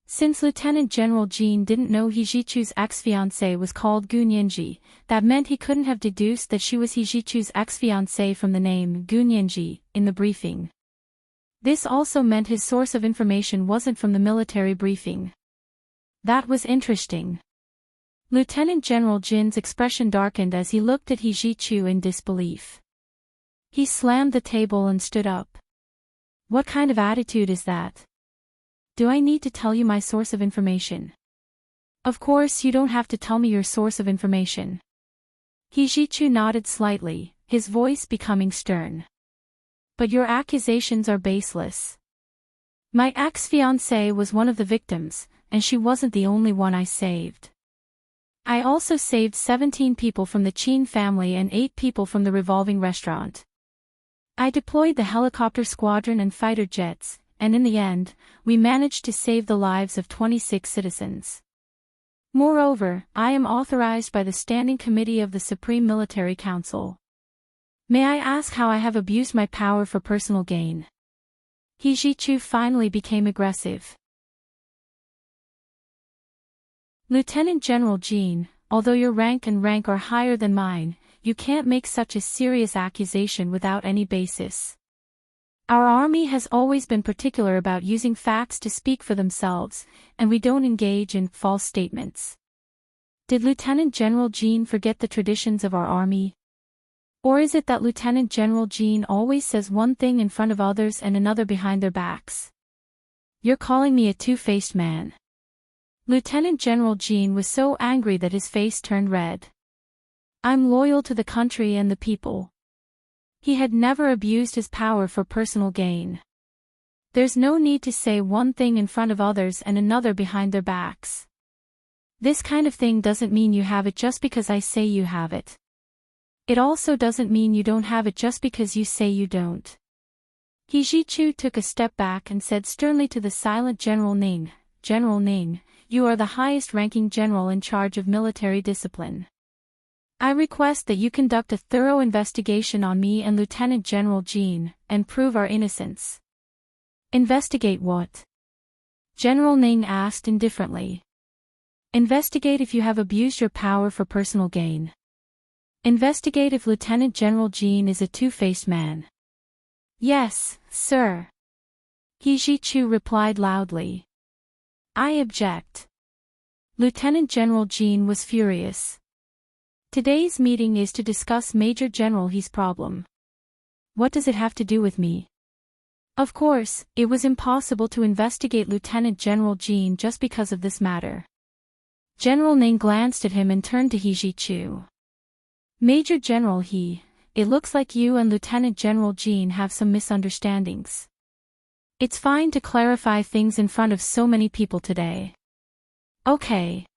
Since Lieutenant General Jean didn't know He Ji-chu's ex-fiancée was called Gu Nianji, that meant he couldn't have deduced that she was He Ji-chu's ex-fiancée from the name Gu Nianji in the briefing. This also meant his source of information wasn't from the military briefing. That was interesting. Lieutenant General Jin's expression darkened as he looked at He Ji-chu in disbelief. He slammed the table and stood up. What kind of attitude is that? Do I need to tell you my source of information? Of course you don't have to tell me your source of information. Hijichu nodded slightly, his voice becoming stern. But your accusations are baseless. My ex-fiancée was one of the victims, and she wasn't the only one I saved. I also saved 17 people from the Chin family and 8 people from the revolving restaurant. I deployed the helicopter squadron and fighter jets, and in the end, we managed to save the lives of 26 citizens. Moreover, I am authorized by the Standing Committee of the Supreme Military Council. May I ask how I have abused my power for personal gain? Hijichu finally became aggressive. Lieutenant General Jean, although your rank are higher than mine, you can't make such a serious accusation without any basis. Our army has always been particular about using facts to speak for themselves, and we don't engage in false statements. Did Lieutenant General Jean forget the traditions of our army? Or is it that Lieutenant General Jean always says one thing in front of others and another behind their backs? You're calling me a two-faced man. Lieutenant General Jean was so angry that his face turned red. I'm loyal to the country and the people. He had never abused his power for personal gain. There's no need to say one thing in front of others and another behind their backs. This kind of thing doesn't mean you have it just because I say you have it. It also doesn't mean you don't have it just because you say you don't. Hijichu took a step back and said sternly to the silent General Ning, General Ning, you are the highest-ranking general in charge of military discipline. I request that you conduct a thorough investigation on me and Lieutenant General Jean, and prove our innocence. Investigate what? General Ning asked indifferently. Investigate if you have abused your power for personal gain. Investigate if Lieutenant General Jean is a two-faced man. Yes, sir. Hijichu replied loudly. I object. Lieutenant General Jean was furious. Today's meeting is to discuss Major General He's problem. What does it have to do with me? Of course, it was impossible to investigate Lieutenant General Jean just because of this matter. General Ning glanced at him and turned to Hijichu. Major General He, it looks like you and Lieutenant General Jean have some misunderstandings. It's fine to clarify things in front of so many people today. Okay.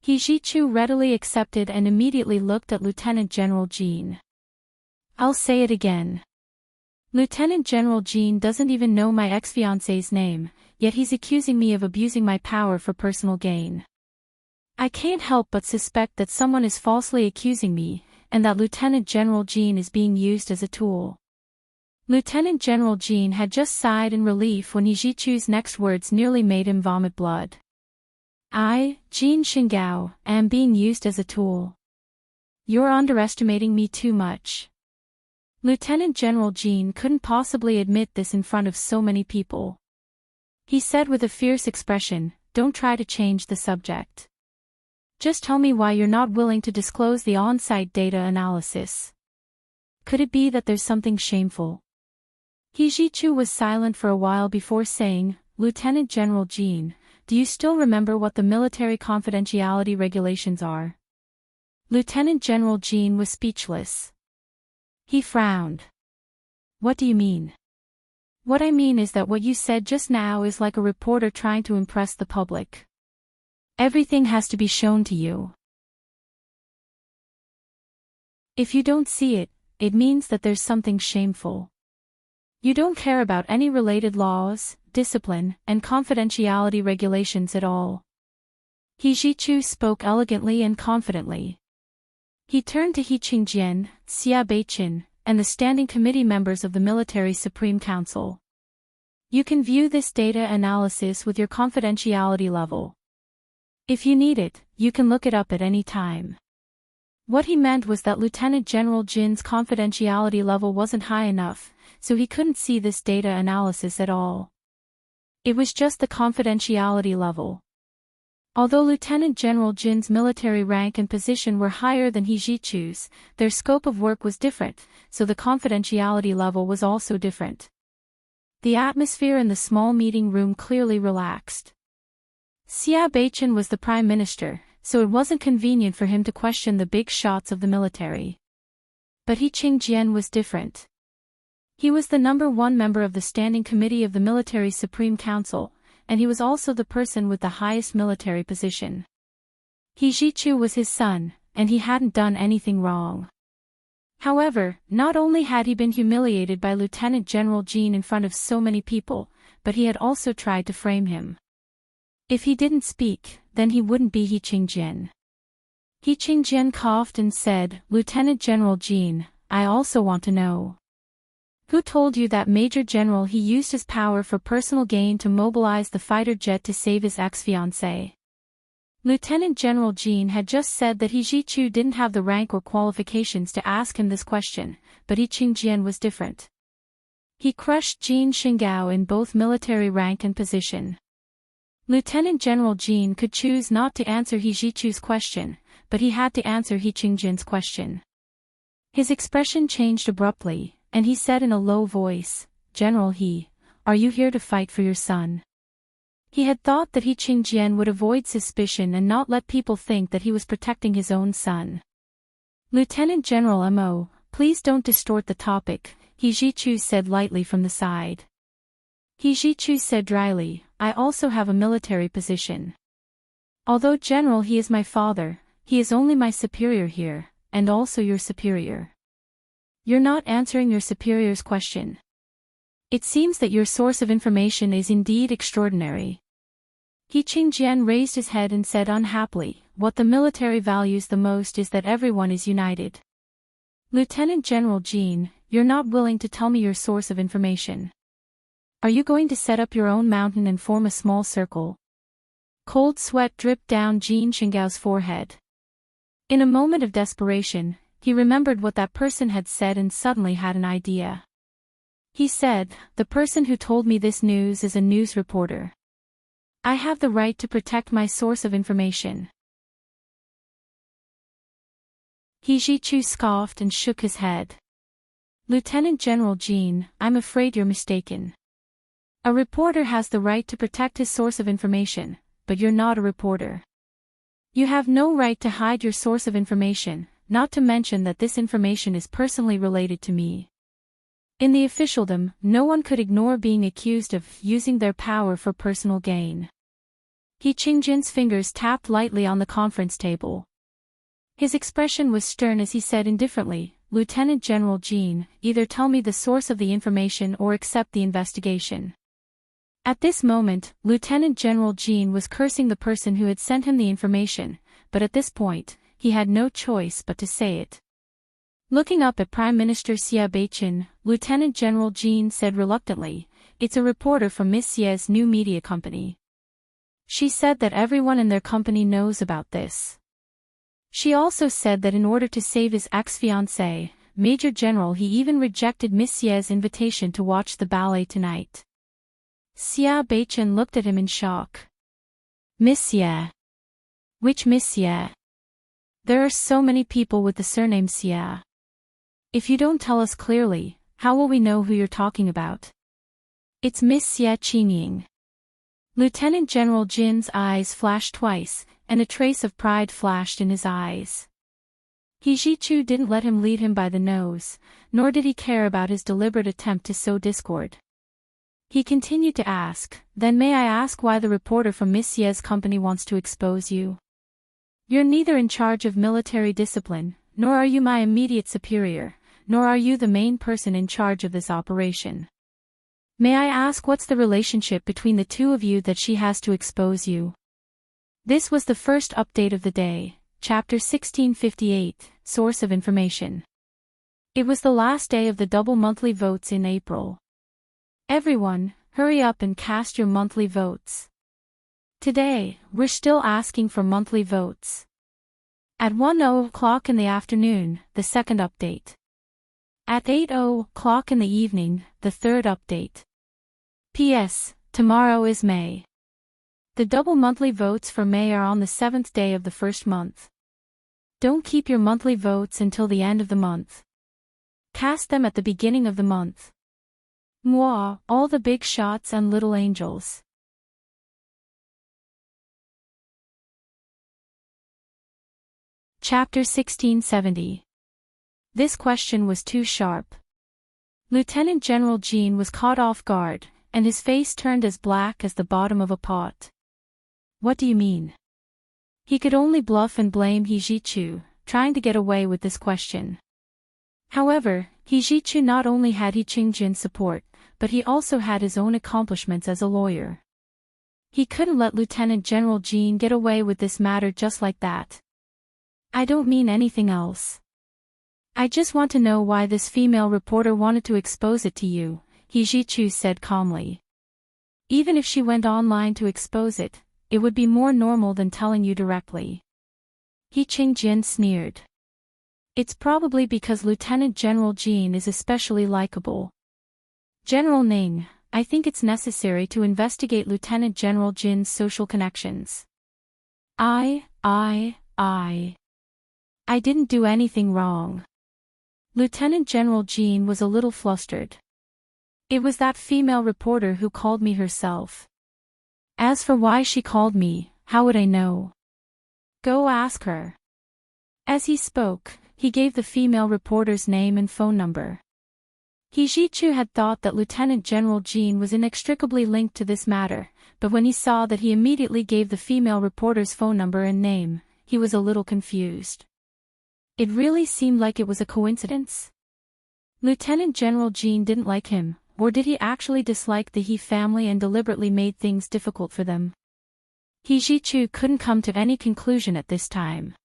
Hijichu readily accepted and immediately looked at Lieutenant General Jean. I'll say it again. Lieutenant General Jean doesn't even know my ex-fiancé's name, yet he's accusing me of abusing my power for personal gain. I can't help but suspect that someone is falsely accusing me, and that Lieutenant General Jean is being used as a tool. Lieutenant General Jean had just sighed in relief when Hijichu's next words nearly made him vomit blood. I, Jean Xingao, am being used as a tool. You're underestimating me too much. Lieutenant General Jean couldn't possibly admit this in front of so many people. He said with a fierce expression, don't try to change the subject. Just tell me why you're not willing to disclose the on-site data analysis. Could it be that there's something shameful? Hijichu was silent for a while before saying, Lieutenant General Jean, do you still remember what the military confidentiality regulations are? Lieutenant General Jean was speechless. He frowned. What do you mean? What I mean is that what you said just now is like a reporter trying to impress the public. Everything has to be shown to you. If you don't see it, it means that there's something shameful. You don't care about any related laws, discipline, and confidentiality regulations at all. Hijichu spoke elegantly and confidently. He turned to Hiqingjian, Xia Beichin, and the Standing Committee members of the Military Supreme Council. You can view this data analysis with your confidentiality level. If you need it, you can look it up at any time. What he meant was that Lieutenant General Jin's confidentiality level wasn't high enough, so he couldn't see this data analysis at all. It was just the confidentiality level. Although Lieutenant General Jin's military rank and position were higher than He Jichu's, their scope of work was different, so the confidentiality level was also different. The atmosphere in the small meeting room clearly relaxed. Xia Beichen was the prime minister, so it wasn't convenient for him to question the big shots of the military. But He Qingjian was different. He was the #1 member of the Standing Committee of the Military Supreme Council, and he was also the person with the highest military position. He Jichu was his son, and he hadn't done anything wrong. However, not only had he been humiliated by Lieutenant General Jin in front of so many people, but he had also tried to frame him. If he didn't speak, then he wouldn't be He Qingjian. He Qingjian coughed and said, "Lieutenant General Jin, I also want to know. Who told you that Major General He used his power for personal gain to mobilize the fighter jet to save his ex-fiancée?" Lieutenant General Jin had just said that He Jichu didn't have the rank or qualifications to ask him this question, but He Qingjian was different. He crushed Jin Xingao in both military rank and position. Lieutenant General Jin could choose not to answer He Jichu's question, but he had to answer He Qingjian's question. His expression changed abruptly, and he said in a low voice, "General He, are you here to fight for your son?" He had thought that He Qingjian would avoid suspicion and not let people think that he was protecting his own son. "Lieutenant General Mo, please don't distort the topic," He Jichu said lightly from the side. He Jichu said dryly, "I also have a military position. Although General He is my father, he is only my superior here, and also your superior. You're not answering your superior's question. It seems that your source of information is indeed extraordinary." He Qingjian raised his head and said unhappily, "What the military values the most is that everyone is united. Lieutenant General Jin, you're not willing to tell me your source of information. Are you going to set up your own mountain and form a small circle?" Cold sweat dripped down Jin Xingao's forehead. In a moment of desperation, he remembered what that person had said and suddenly had an idea. He said, "The person who told me this news is a news reporter. I have the right to protect my source of information." He Jichu scoffed and shook his head. "Lieutenant General Jin, I'm afraid you're mistaken. A reporter has the right to protect his source of information, but you're not a reporter. You have no right to hide your source of information, not to mention that this information is personally related to me. In the officialdom, no one could ignore being accused of using their power for personal gain." He Qingjian's fingers tapped lightly on the conference table. His expression was stern as he said indifferently, "Lieutenant General Jin, either tell me the source of the information or accept the investigation." At this moment, Lieutenant General Jin was cursing the person who had sent him the information, but at this point, he had no choice but to say it. Looking up at Prime Minister Xia Beichen, Lieutenant General Jin said reluctantly, "It's a reporter from Miss Xia's new media company. She said that everyone in their company knows about this. She also said that in order to save his ex-fiancée, Major General He even rejected Miss Xia's invitation to watch the ballet tonight." Xia Beichen looked at him in shock. "Miss Xia? Which Miss Xia? There are so many people with the surname Xia. If you don't tell us clearly, how will we know who you're talking about?" "It's Miss Xia Qingying." Lieutenant General Jin's eyes flashed twice, and a trace of pride flashed in his eyes. He Jichu didn't let him lead him by the nose, nor did he care about his deliberate attempt to sow discord. He continued to ask, "Then may I ask why the reporter from Miss Xia's company wants to expose you? You're neither in charge of military discipline, nor are you my immediate superior, nor are you the main person in charge of this operation. May I ask what's the relationship between the two of you that she has to expose you?" This was the first update of the day, Chapter 1658, Source of Information. It was the last day of the double monthly votes in April. Everyone, hurry up and cast your monthly votes. Today, we're still asking for monthly votes. At 1:00 in the afternoon, the second update. At 8:00 in the evening, the third update. P.S. Tomorrow is May The double monthly votes for May are on the 7th day of the first month. Don't keep your monthly votes until the end of the month. Cast them at the beginning of the month. Moi, all the big shots and little angels. Chapter 1670. This question was too sharp. Lieutenant General Jean was caught off guard, and his face turned as black as the bottom of a pot. What do you mean? He could only bluff and blame He Ji-chu, trying to get away with this question. However, He Ji-chu not only had He Qingjin's support, but he also had his own accomplishments as a lawyer. He couldn't let Lieutenant General Jean get away with this matter just like that. I don't mean anything else. I just want to know why this female reporter wanted to expose it to you, He Ji-chu said calmly. Even if she went online to expose it, it would be more normal than telling you directly. He Qingjin sneered. It's probably because Lieutenant General Jean is especially likable. General Ning, I think it's necessary to investigate Lieutenant General Jin's social connections. I didn't do anything wrong. Lieutenant General Jean was a little flustered. It was that female reporter who called me herself. As for why she called me, how would I know? Go ask her. As he spoke, he gave the female reporter's name and phone number. He Ji-chu had thought that Lieutenant General Jean was inextricably linked to this matter, but when he saw that he immediately gave the female reporter's phone number and name, he was a little confused. It really seemed like it was a coincidence. Lieutenant General Jean didn't like him, or did he actually dislike the He family and deliberately made things difficult for them? He Ji-chu couldn't come to any conclusion at this time.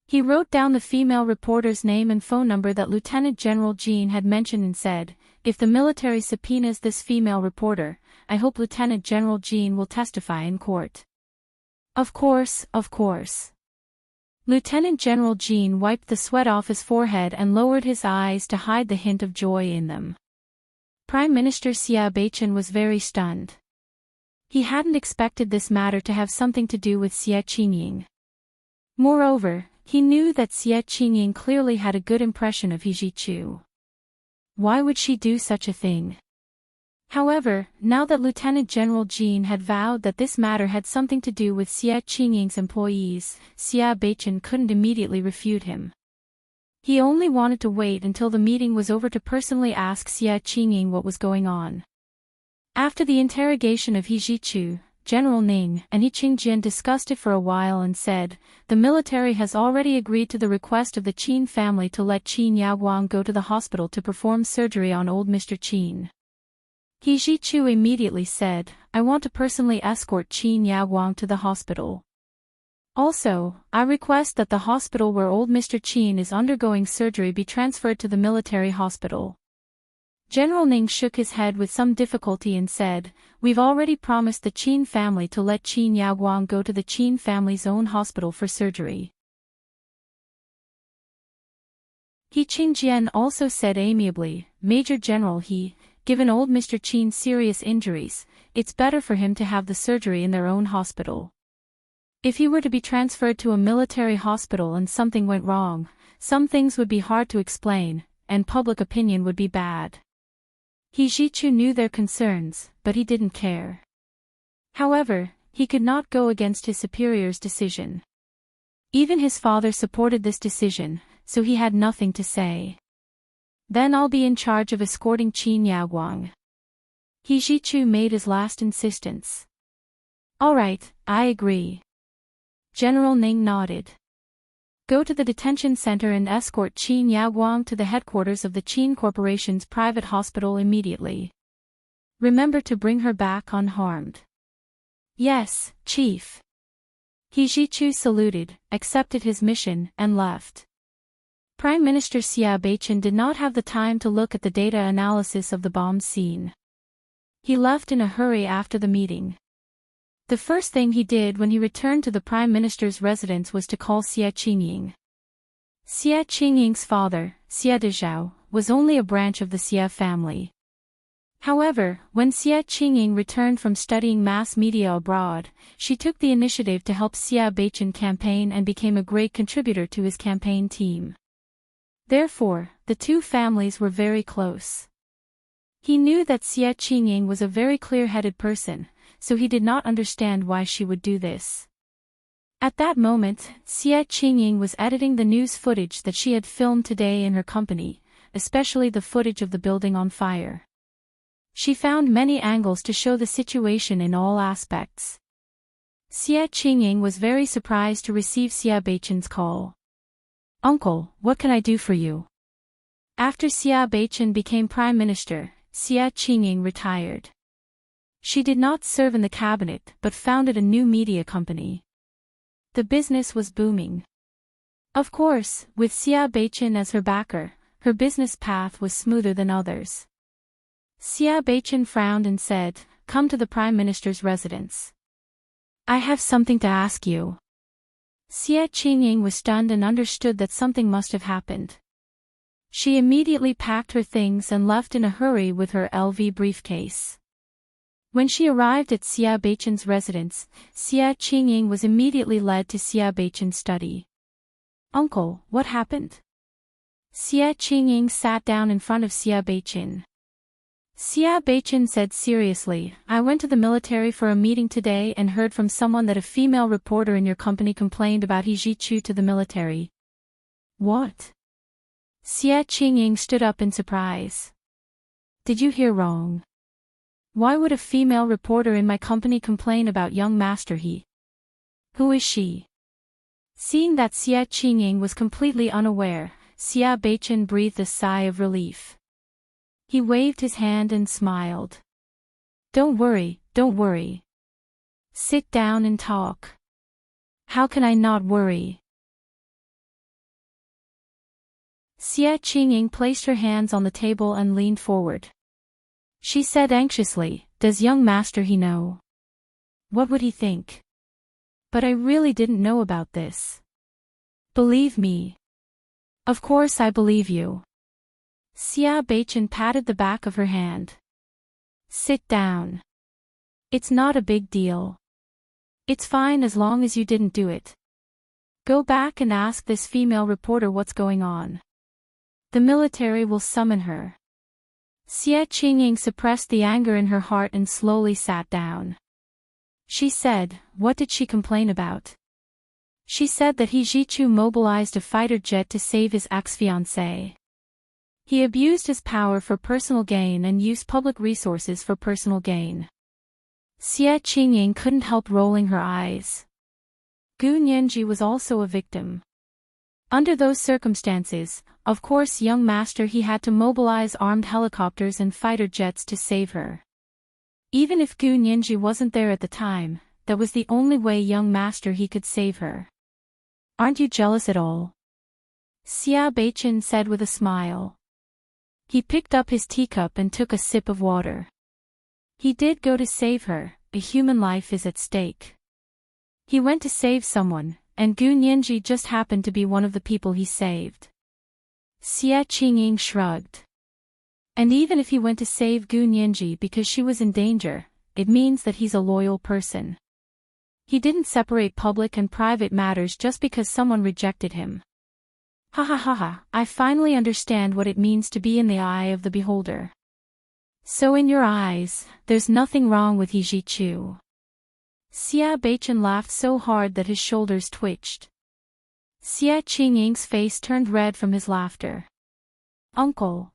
He wrote down the female reporter's name and phone number that Lieutenant General Jean had mentioned and said, if the military subpoenas this female reporter, I hope Lieutenant General Jean will testify in court. Of course. Lieutenant General Jean wiped the sweat off his forehead and lowered his eyes to hide the hint of joy in them. Prime Minister Xia Beichen was very stunned. He hadn't expected this matter to have something to do with Xia Qingying. Moreover, he knew that Xia Qingying clearly had a good impression of He Ji-chu. Why would she do such a thing? However, now that Lieutenant General Jean had vowed that this matter had something to do with Xia Qingying's employees, Xia Beichen couldn't immediately refute him. He only wanted to wait until the meeting was over to personally ask Xia Qingying what was going on. After the interrogation of He Ji-chu, General Ning and He Qingjin discussed it for a while and said, the military has already agreed to the request of the Qin family to let Qin Yaoguang go to the hospital to perform surgery on old Mr. Qin. He Ji-chu immediately said, I want to personally escort Qin Yaoguang to the hospital. Also, I request that the hospital where old Mr. Qin is undergoing surgery be transferred to the military hospital. General Ning shook his head with some difficulty and said, we've already promised the Qin family to let Qin Yaoguang go to the Qin family's own hospital for surgery. He Qingjin also said amiably, Major General He, given old Mr. Qin's serious injuries, it's better for him to have the surgery in their own hospital. If he were to be transferred to a military hospital and something went wrong, some things would be hard to explain, and public opinion would be bad. He Ji-chu knew their concerns, but he didn't care. However, he could not go against his superior's decision. Even his father supported this decision, so he had nothing to say. Then I'll be in charge of escorting Qin Yaoguang. He Ji-chu made his last insistence. All right, I agree. General Ning nodded. Go to the detention center and escort Qin Yaoguang to the headquarters of the Qin Corporation's private hospital immediately. Remember to bring her back unharmed. Yes, Chief. He Ji-chu saluted, accepted his mission, and left. Prime Minister Xia Beichen did not have the time to look at the data analysis of the bomb scene. He left in a hurry after the meeting. The first thing he did when he returned to the Prime Minister's residence was to call Xia Qingying. Xia Qingying's father, Xia Dezhao, was only a branch of the Xia family. However, when Xia Qingying returned from studying mass media abroad, she took the initiative to help Xia Beichen campaign and became a great contributor to his campaign team. Therefore, the two families were very close. He knew that Xia Qingying was a very clear-headed person, so he did not understand why she would do this. At that moment, Xia Qingying was editing the news footage that she had filmed today in her company, especially the footage of the building on fire. She found many angles to show the situation in all aspects. Xia Qingying was very surprised to receive Xia Beichen's call. "Uncle, what can I do for you?" After Xia Beichen became Prime Minister, Xia Qingying retired. She did not serve in the cabinet but founded a new media company. The business was booming. Of course, with Xia Beichen as her backer, her business path was smoother than others. Xia Beichen frowned and said, "Come to the Prime Minister's residence. I have something to ask you." Xia Qingying was stunned and understood that something must have happened. She immediately packed her things and left in a hurry with her LV briefcase. When she arrived at Xia Beichen's residence, Xia Qingying was immediately led to Xia Beichen's study. "Uncle, what happened?" Xia Qingying sat down in front of Xia Beichen. Xia Beichen said seriously, "I went to the military for a meeting today and heard from someone that a female reporter in your company complained about He Zhichu to the military." "What?" Xia Qingying stood up in surprise. "Did you hear wrong? Why would a female reporter in my company complain about young Master He? Who is she?" Seeing that Xia Qingying was completely unaware, Xia Beichen breathed a sigh of relief. He waved his hand and smiled. Don't worry. Sit down and talk." "How can I not worry?" Xia Qingying placed her hands on the table and leaned forward. She said anxiously, "Does young Master He know? What would he think? But I really didn't know about this." "Believe me." "Of course I believe you." Xia Beichen patted the back of her hand. "Sit down. It's not a big deal. It's fine as long as you didn't do it. Go back and ask this female reporter what's going on. The military will summon her." Xia Qingying suppressed the anger in her heart and slowly sat down. She said, "What did she complain about?" She said that He Zhichu mobilized a fighter jet to save his ex-fiancée. He abused his power for personal gain and used public resources for personal gain. Xia Qingying couldn't help rolling her eyes. Gu Nianji was also a victim. Under those circumstances, of course young Master He had to mobilize armed helicopters and fighter jets to save her. Even if Gu Nianji wasn't there at the time, that was the only way young Master He could save her. "Aren't you jealous at all?" Xia Beichen said with a smile. He picked up his teacup and took a sip of water. He did go to save her, a human life is at stake. He went to save someone, and Gu Nianji just happened to be one of the people he saved. Xia Qingying shrugged. And even if he went to save Gu Nianji because she was in danger, it means that he's a loyal person. He didn't separate public and private matters just because someone rejected him. Ha, I finally understand what it means to be in the eye of the beholder. So in your eyes, there's nothing wrong with He Zhichu. Xia Beichen laughed so hard that his shoulders twitched. Xia Qingying's face turned red from his laughter. "Uncle.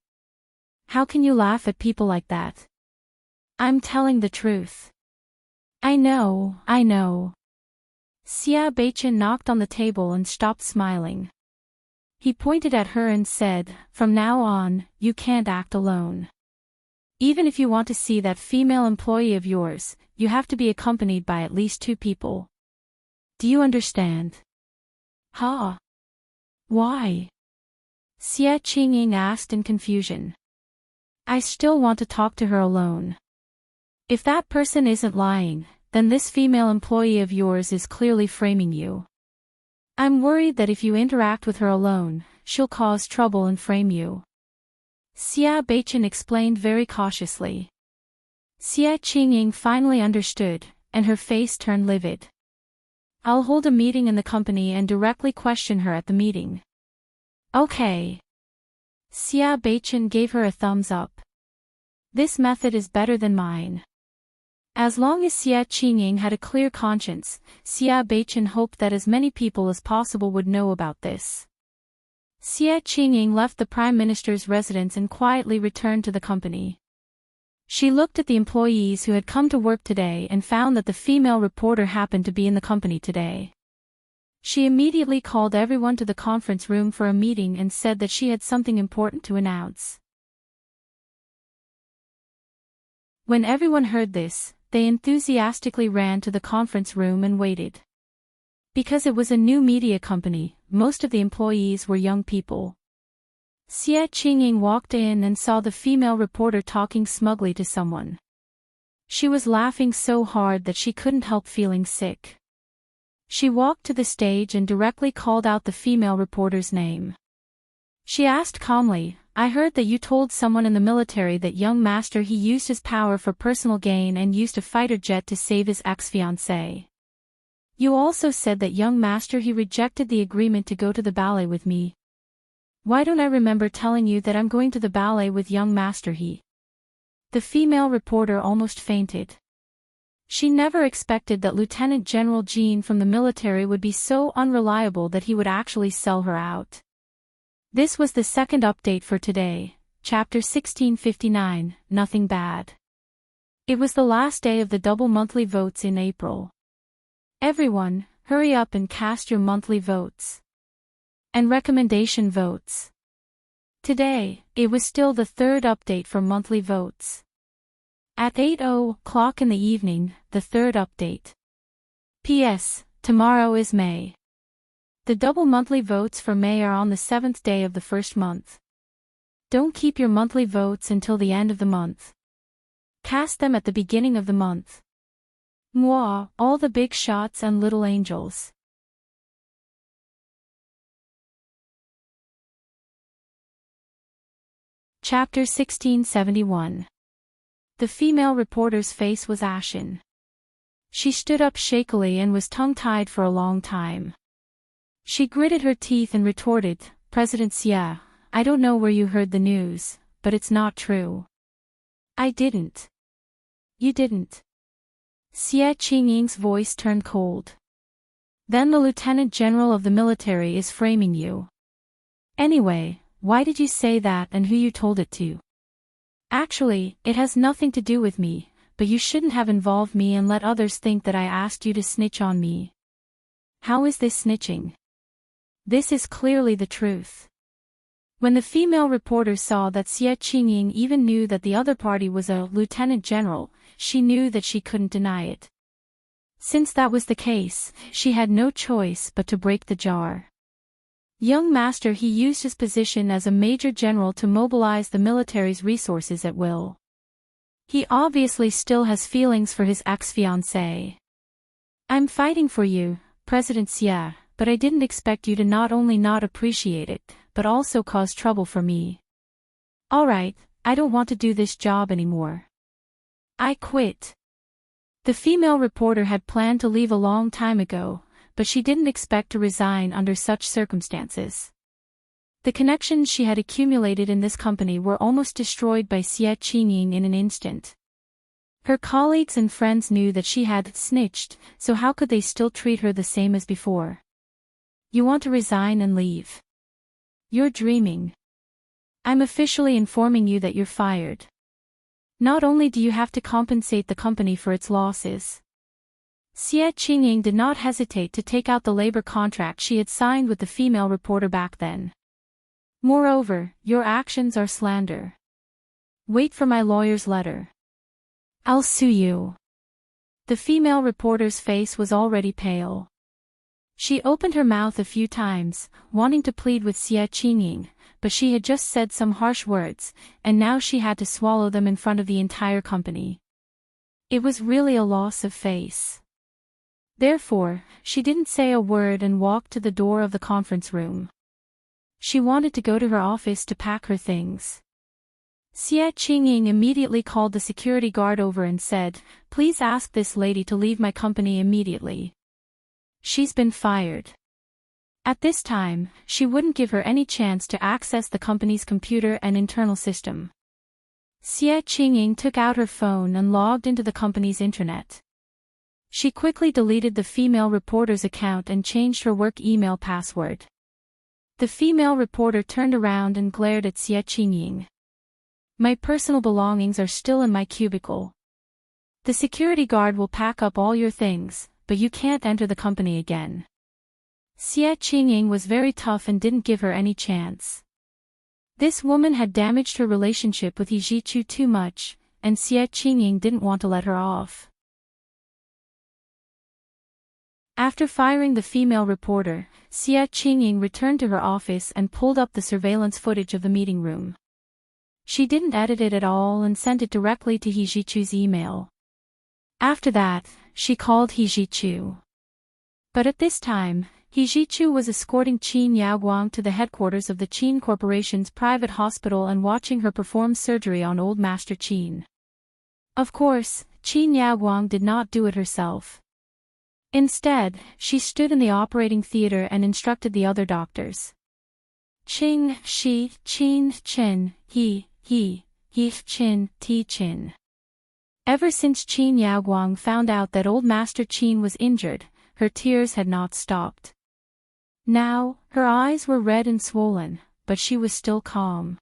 How can you laugh at people like that? I'm telling the truth." I know. Xia Beichen knocked on the table and stopped smiling. He pointed at her and said, "From now on, you can't act alone. Even if you want to see that female employee of yours, you have to be accompanied by at least 2 people. Do you understand?" "Huh? Why?" Xia Qingying asked in confusion. "I still want to talk to her alone. If that person isn't lying, then this female employee of yours is clearly framing you. I'm worried that if you interact with her alone, she'll cause trouble and frame you." Xia Beichen explained very cautiously. Xie Qingying finally understood, and her face turned livid. I'll hold a meeting in the company and directly question her at the meeting. Okay. Xia Beichen gave her a thumbs up. This method is better than mine. As long as Xie Qingying had a clear conscience, Xia Beichen hoped that as many people as possible would know about this. Xie Qingying left the Prime Minister's residence and quietly returned to the company. She looked at the employees who had come to work today and found that the female reporter happened to be in the company today. She immediately called everyone to the conference room for a meeting and said that she had something important to announce. When everyone heard this, they enthusiastically ran to the conference room and waited. Because it was a new media company, most of the employees were young people. Xie Qingying walked in and saw the female reporter talking smugly to someone. She was laughing so hard that she couldn't help feeling sick. She walked to the stage and directly called out the female reporter's name. She asked calmly, I heard that you told someone in the military that young master he used his power for personal gain and used a fighter jet to save his ex-fiancée. You also said that young master he rejected the agreement to go to the ballet with me. Why don't I remember telling you that I'm going to the ballet with young master he? The female reporter almost fainted. She never expected that Lieutenant General Jean from the military would be so unreliable that he would actually sell her out. This was the second update for today, Chapter 1659, Nothing Bad. It was the last day of the double monthly votes in April. Everyone, hurry up and cast your monthly votes. And recommendation votes. Today, it was still the third update for monthly votes. At 8:00 in the evening, the third update. P.S. Tomorrow is May. The double monthly votes for May are on the 7th day of the first month. Don't keep your monthly votes until the end of the month. Cast them at the beginning of the month. Mwah, all the big shots and little angels. Chapter 1671. The female reporter's face was ashen. She stood up shakily and was tongue-tied for a long time. She gritted her teeth and retorted, President Xie, I don't know where you heard the news, but it's not true. I didn't. You didn't. Xie Qingying's voice turned cold. Then the Lieutenant General of the military is framing you. Anyway, why did you say that and who you told it to? Actually, it has nothing to do with me, but you shouldn't have involved me and let others think that I asked you to snitch on me. How is this snitching? This is clearly the truth. When the female reporter saw that Xie Qingying even knew that the other party was a lieutenant general, she knew that she couldn't deny it. Since that was the case, she had no choice but to break the jar. Young master he used his position as a major general to mobilize the military's resources at will. He obviously still has feelings for his ex-fiancée. I'm fighting for you, President Xie, but I didn't expect you to not only not appreciate it, but also cause trouble for me. Alright, I don't want to do this job anymore. I quit. The female reporter had planned to leave a long time ago, but she didn't expect to resign under such circumstances. The connections she had accumulated in this company were almost destroyed by Xie Qingying in an instant. Her colleagues and friends knew that she had snitched, so how could they still treat her the same as before? You want to resign and leave? You're dreaming. I'm officially informing you that you're fired. Not only do you have to compensate the company for its losses. Xie Qingying did not hesitate to take out the labor contract she had signed with the female reporter back then. Moreover, your actions are slander. Wait for my lawyer's letter. I'll sue you. The female reporter's face was already pale. She opened her mouth a few times, wanting to plead with Xie Qingying, but she had just said some harsh words, and now she had to swallow them in front of the entire company. It was really a loss of face. Therefore, she didn't say a word and walked to the door of the conference room. She wanted to go to her office to pack her things. Xie Qingying immediately called the security guard over and said, "Please ask this lady to leave my company immediately. She's been fired." At this time, she wouldn't give her any chance to access the company's computer and internal system. Xie Qingying took out her phone and logged into the company's intranet. She quickly deleted the female reporter's account and changed her work email password. The female reporter turned around and glared at Xie Qingying. "My personal belongings are still in my cubicle. The security guard will pack up all your things, but you can't enter the company again." Xie Qingying was very tough and didn't give her any chance. This woman had damaged her relationship with He Zhichu too much, and Xie Qingying didn't want to let her off. After firing the female reporter, Xie Qingying returned to her office and pulled up the surveillance footage of the meeting room. She didn't edit it at all and sent it directly to He Zhichu's email. After that, she called He Zhichu. But at this time, He Zhichu was escorting Qin Yaoguang to the headquarters of the Qin Corporation's private hospital and watching her perform surgery on Old Master Qin. Of course, Qin Yaoguang did not do it herself. Instead, she stood in the operating theater and instructed the other doctors. Qing, Shi, Qin, Qin, He, Qin, Ti, Qin. Ever since Qin Yaoguang found out that Old Master Qin was injured, her tears had not stopped. Now, her eyes were red and swollen, but she was still calm.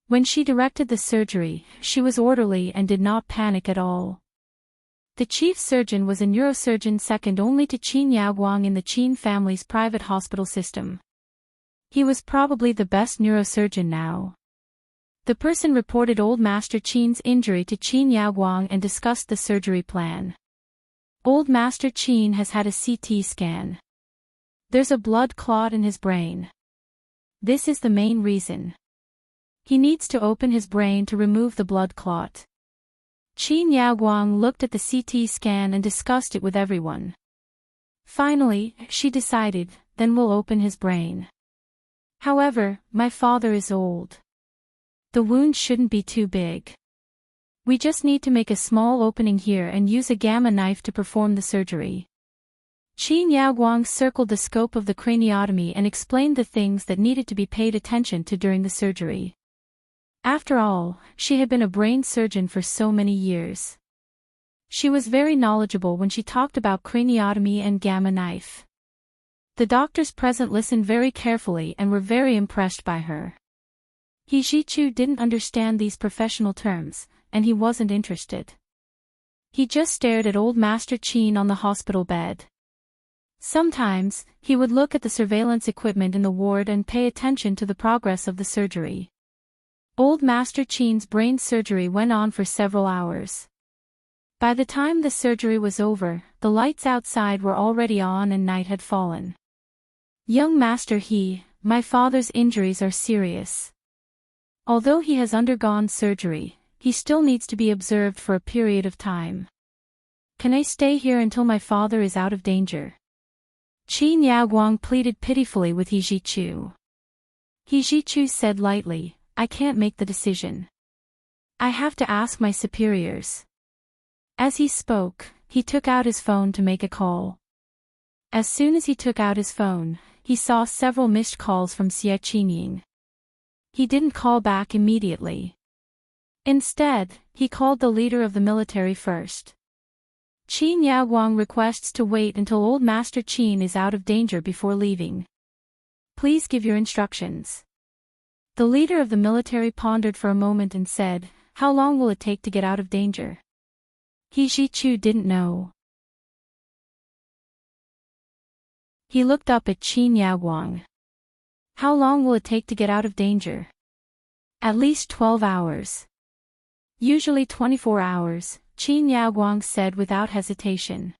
When she directed the surgery, she was orderly and did not panic at all. The chief surgeon was a neurosurgeon second only to Qin Yaoguang in the Qin family's private hospital system. He was probably the best neurosurgeon now. The person reported Old Master Qin's injury to Qin Yaoguang and discussed the surgery plan. Old Master Qin has had a CT scan. There's a blood clot in his brain. This is the main reason. He needs to open his brain to remove the blood clot. Qin Yaoguang looked at the CT scan and discussed it with everyone. Finally, she decided, then we'll open his brain. However, my father is old. The wound shouldn't be too big. We just need to make a small opening here and use a gamma knife to perform the surgery. Qin Yaoguang circled the scope of the craniotomy and explained the things that needed to be paid attention to during the surgery. After all, she had been a brain surgeon for so many years. She was very knowledgeable when she talked about craniotomy and gamma knife. The doctors present listened very carefully and were very impressed by her. He Zhichu didn't understand these professional terms, and he wasn't interested. He just stared at Old Master Qin on the hospital bed. Sometimes, he would look at the surveillance equipment in the ward and pay attention to the progress of the surgery. Old Master Qin's brain surgery went on for several hours. By the time the surgery was over, the lights outside were already on and night had fallen. "Young Master He, my father's injuries are serious. Although he has undergone surgery, he still needs to be observed for a period of time. Can I stay here until my father is out of danger?" Qin Yaoguang pleaded pitifully with He Zhichu. He Zhichu said lightly, "I can't make the decision. I have to ask my superiors." As he spoke, he took out his phone to make a call. As soon as he took out his phone, he saw several missed calls from Xie Qingying. He didn't call back immediately. Instead, he called the leader of the military first. Qin Yaoguang requests to wait until Old Master Qin is out of danger before leaving. Please give your instructions. The leader of the military pondered for a moment and said, "How long will it take to get out of danger?" He Zhichu didn't know. He looked up at Qin Yaoguang. "How long will it take to get out of danger?" "At least 12 hours. Usually 24 hours, Qin Yaoguang said without hesitation.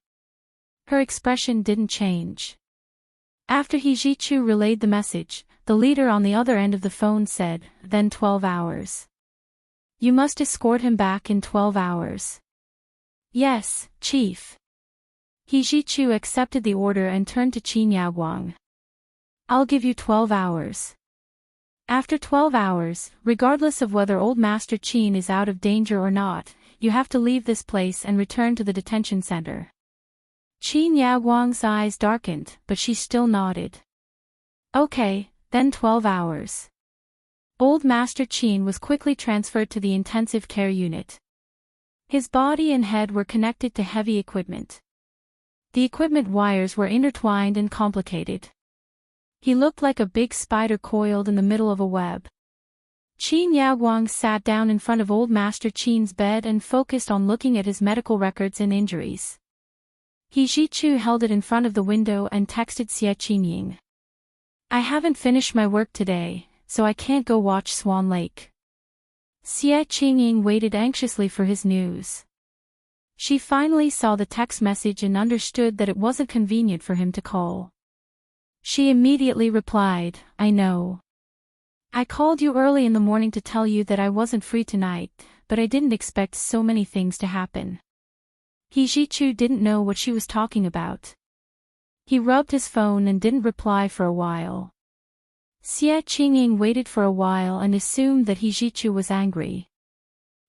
Her expression didn't change. After He Zhichu relayed the message, the leader on the other end of the phone said, "Then 12 hours. You must escort him back in 12 hours. "Yes, Chief." He Zhichu accepted the order and turned to Qin Yaoguang. "I'll give you 12 hours. After 12 hours, regardless of whether Old Master Qin is out of danger or not, you have to leave this place and return to the detention center. Qin Yaguang's eyes darkened, but she still nodded. Okay, then 12 hours. Old Master Qin was quickly transferred to the intensive care unit. His body and head were connected to heavy equipment. The equipment wires were intertwined and complicated. He looked like a big spider coiled in the middle of a web. Qin Yaguang sat down in front of Old Master Qin's bed and focused on looking at his medical records and injuries. He Zhichu held it in front of the window and texted Xie Qingying. I haven't finished my work today, so I can't go watch Swan Lake. Xie Qingying waited anxiously for his news. She finally saw the text message and understood that it wasn't convenient for him to call. She immediately replied, I know. I called you early in the morning to tell you that I wasn't free tonight, but I didn't expect so many things to happen. He Zhichu didn't know what she was talking about. He rubbed his phone and didn't reply for a while. Xie Qingying waited for a while and assumed that He Zhichu was angry.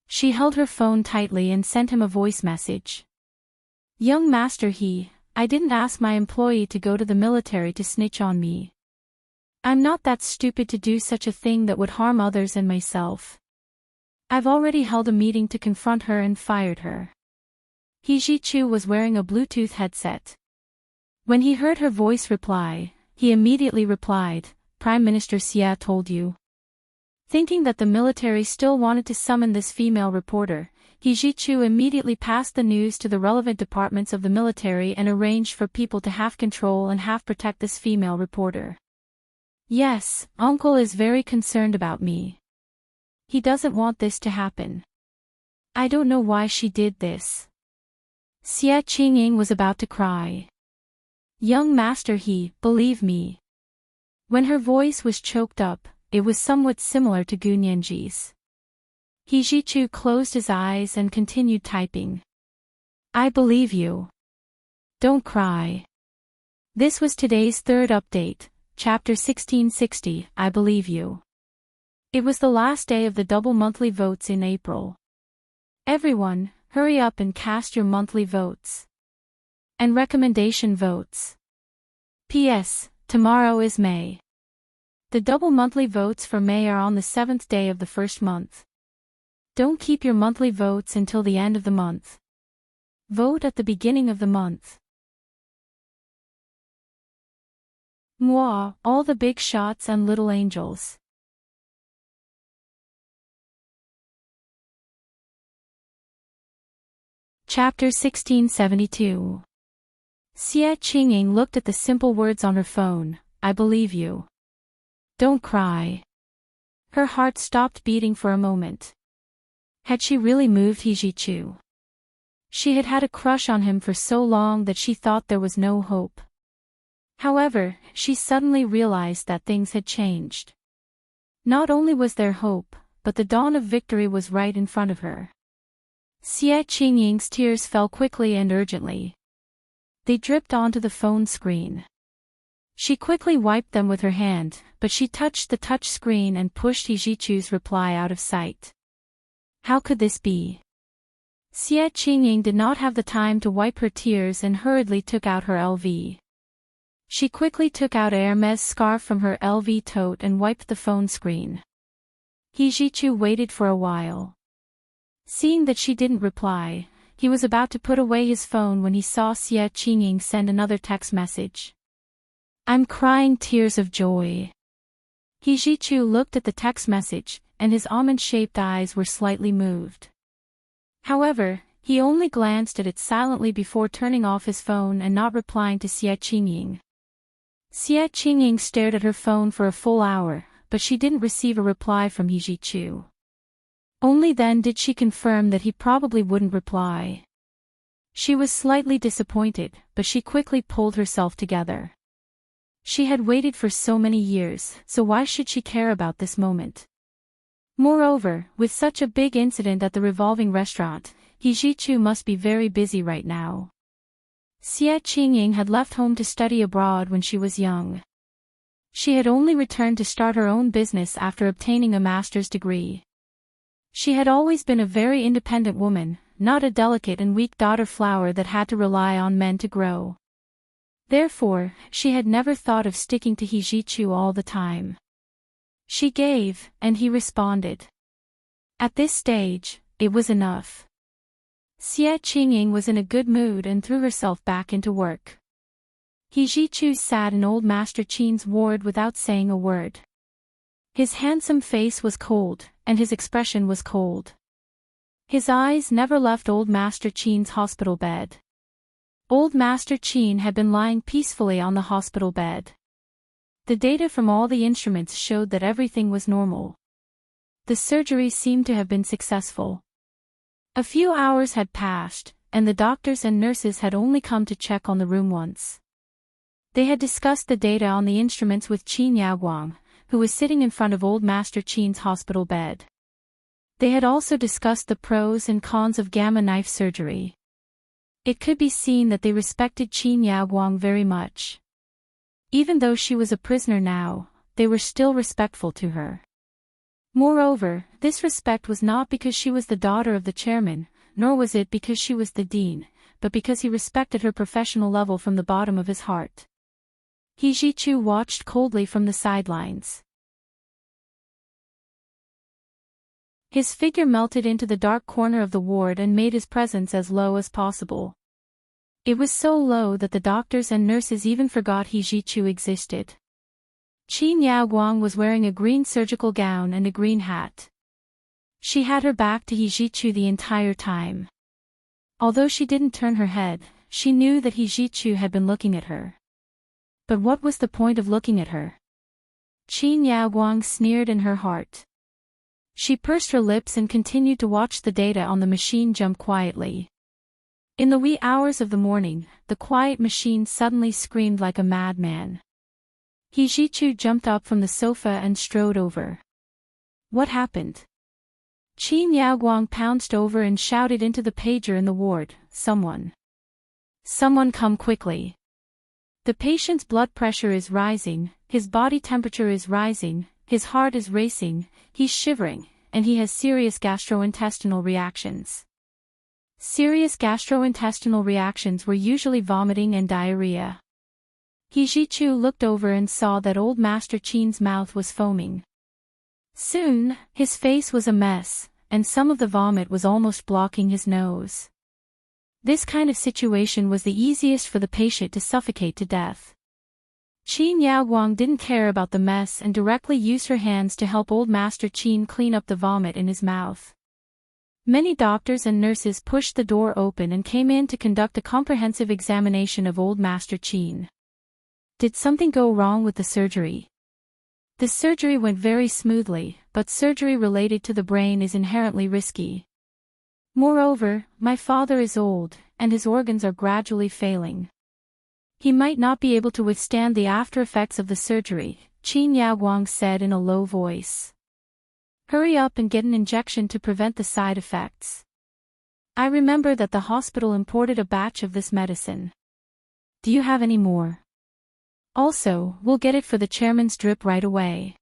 She held her phone tightly and sent him a voice message. Young Master He, I didn't ask my employee to go to the military to snitch on me. I'm not that stupid to do such a thing that would harm others and myself. I've already held a meeting to confront her and fired her. He Zhichu was wearing a Bluetooth headset. When he heard her voice reply, he immediately replied, Prime Minister Xia told you. Thinking that the military still wanted to summon this female reporter, He Zhichu immediately passed the news to the relevant departments of the military and arranged for people to half control and half protect this female reporter. Yes, Uncle is very concerned about me. He doesn't want this to happen. I don't know why she did this. Xie Qingying was about to cry. Young Master He, believe me. When her voice was choked up, it was somewhat similar to Gu Nianji's. He Zhichu closed his eyes and continued typing. I believe you. Don't cry. This was today's third update, Chapter 1660, I believe you. It was the last day of the double monthly votes in April. Everyone, hurry up and cast your monthly votes. And recommendation votes. P.S. Tomorrow is May. The double monthly votes for May are on the 7th day of the first month. Don't keep your monthly votes until the end of the month. Vote at the beginning of the month. Moi, all the big shots and little angels. Chapter 1672. Xie Qingying looked at the simple words on her phone, I believe you. Don't cry. Her heart stopped beating for a moment. Had she really moved He Zhichu? She had had a crush on him for so long that she thought there was no hope. However, she suddenly realized that things had changed. Not only was there hope, but the dawn of victory was right in front of her. Xie Qingying's tears fell quickly and urgently. They dripped onto the phone screen. She quickly wiped them with her hand, but she touched the touch screen and pushed He Zhichu's reply out of sight. How could this be? Xie Qingying did not have the time to wipe her tears and hurriedly took out her LV. She quickly took out Hermes' scarf from her LV tote and wiped the phone screen. He Zhichu waited for a while. Seeing that she didn't reply, he was about to put away his phone when he saw Xie Qingying send another text message. I'm crying tears of joy. He Zhichu looked at the text message, and his almond-shaped eyes were slightly moved. However, he only glanced at it silently before turning off his phone and not replying to Xie Qingying. Xie Qingying stared at her phone for a full hour, but she didn't receive a reply from He Zhichu. Only then did she confirm that he probably wouldn't reply. She was slightly disappointed, but she quickly pulled herself together. She had waited for so many years, so why should she care about this moment? Moreover, with such a big incident at the revolving restaurant, He Zhichu must be very busy right now. Xie Qingying had left home to study abroad when she was young. She had only returned to start her own business after obtaining a master's degree. She had always been a very independent woman, not a delicate and weak daughter flower that had to rely on men to grow. Therefore, she had never thought of sticking to Hijichu all the time. She gave, and he responded. At this stage, it was enough. Xie Qingying was in a good mood and threw herself back into work. Hijichu sat in old Master Qin's ward without saying a word. His handsome face was cold, and his expression was cold. His eyes never left old Master Qin's hospital bed. Old Master Qin had been lying peacefully on the hospital bed. The data from all the instruments showed that everything was normal. The surgery seemed to have been successful. A few hours had passed, and the doctors and nurses had only come to check on the room once. They had discussed the data on the instruments with Qin Yaoguang, who was sitting in front of old Master Qin's hospital bed. They had also discussed the pros and cons of gamma knife surgery. It could be seen that they respected Qin Yaoguang very much. Even though she was a prisoner now, they were still respectful to her. Moreover, this respect was not because she was the daughter of the chairman, nor was it because she was the dean, but because he respected her professional level from the bottom of his heart. Hijichu watched coldly from the sidelines. His figure melted into the dark corner of the ward and made his presence as low as possible. It was so low that the doctors and nurses even forgot Hijichu existed. Qin Yaoguang was wearing a green surgical gown and a green hat. She had her back to Hijichu the entire time. Although she didn't turn her head, she knew that Hijichu had been looking at her. But what was the point of looking at her? Qin Yaoguang sneered in her heart. She pursed her lips and continued to watch the data on the machine jump quietly. In the wee hours of the morning, the quiet machine suddenly screamed like a madman. Hijichu jumped up from the sofa and strode over. What happened? Qin Yaoguang pounced over and shouted into the pager in the ward, Someone come quickly. The patient's blood pressure is rising, his body temperature is rising, his heart is racing, he's shivering, and he has serious gastrointestinal reactions. Serious gastrointestinal reactions were usually vomiting and diarrhea. Hijichu looked over and saw that old Master Qin's mouth was foaming. Soon, his face was a mess, and some of the vomit was almost blocking his nose. This kind of situation was the easiest for the patient to suffocate to death. Qin Yaoguang didn't care about the mess and directly used her hands to help old Master Qin clean up the vomit in his mouth. Many doctors and nurses pushed the door open and came in to conduct a comprehensive examination of old Master Qin. Did something go wrong with the surgery? The surgery went very smoothly, but surgery related to the brain is inherently risky. Moreover, my father is old, and his organs are gradually failing. He might not be able to withstand the after effects of the surgery, Qin Yaoguang said in a low voice. Hurry up and get an injection to prevent the side effects. I remember that the hospital imported a batch of this medicine. Do you have any more? Also, we'll get it for the chairman's drip right away.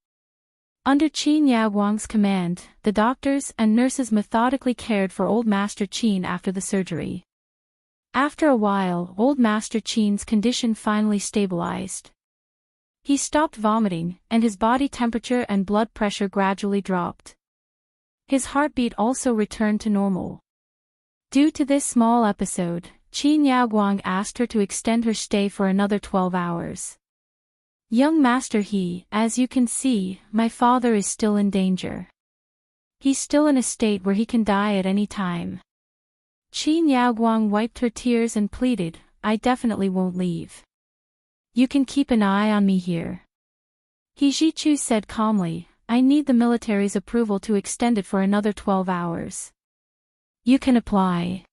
Under Qin Yaoguang's command, the doctors and nurses methodically cared for old Master Qin after the surgery. After a while, old Master Qin's condition finally stabilized. He stopped vomiting, and his body temperature and blood pressure gradually dropped. His heartbeat also returned to normal. Due to this small episode, Qin Yaoguang asked her to extend her stay for another 12 hours. Young Master He, as you can see, my father is still in danger. He's still in a state where he can die at any time. Qin Yaoguang wiped her tears and pleaded, I definitely won't leave. You can keep an eye on me here. Hijichu said calmly, I need the military's approval to extend it for another 12 hours. You can apply.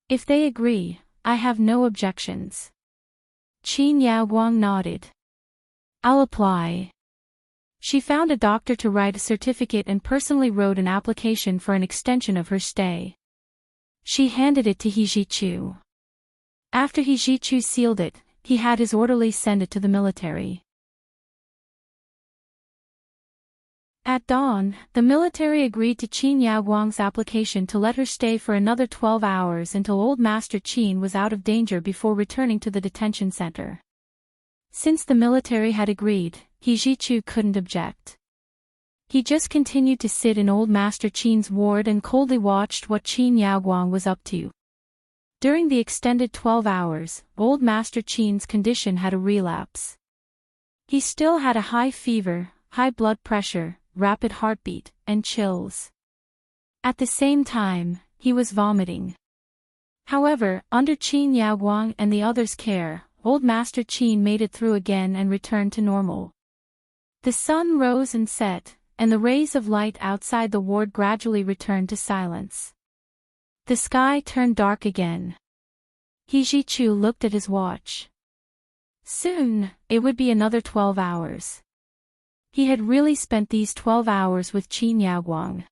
If they agree, I have no objections. Qin Yaoguang nodded. I'll apply. She found a doctor to write a certificate and personally wrote an application for an extension of her stay. She handed it to Hijichu. After Hijichu sealed it, he had his orderly send it to the military. At dawn, the military agreed to Qin Yaoguang's application to let her stay for another 12 hours until Old Master Qin was out of danger before returning to the detention center. Since the military had agreed, He Zhichu couldn't object. He just continued to sit in Old Master Qin's ward and coldly watched what Qin Yaoguang was up to. During the extended 12 hours, Old Master Qin's condition had a relapse. He still had a high fever, high blood pressure, rapid heartbeat, and chills. At the same time, he was vomiting. However, under Qin Yaoguang and the others' care, Old Master Qin made it through again and returned to normal. The sun rose and set, and the rays of light outside the ward gradually returned to silence. The sky turned dark again. He Zhichu looked at his watch. Soon, it would be another 12 hours. He had really spent these 12 hours with Qin Yaoguang.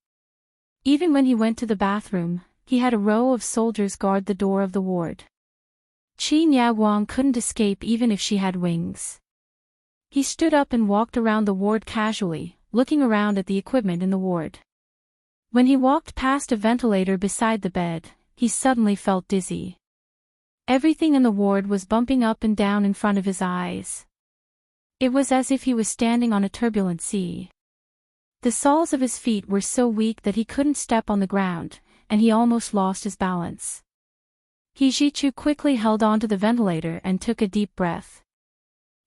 Even when he went to the bathroom, he had a row of soldiers guard the door of the ward. Qin Yaoguang couldn't escape even if she had wings. He stood up and walked around the ward casually, looking around at the equipment in the ward. When he walked past a ventilator beside the bed, he suddenly felt dizzy. Everything in the ward was bumping up and down in front of his eyes. It was as if he was standing on a turbulent sea. The soles of his feet were so weak that he couldn't step on the ground, and he almost lost his balance. He Zhichu quickly held onto the ventilator and took a deep breath.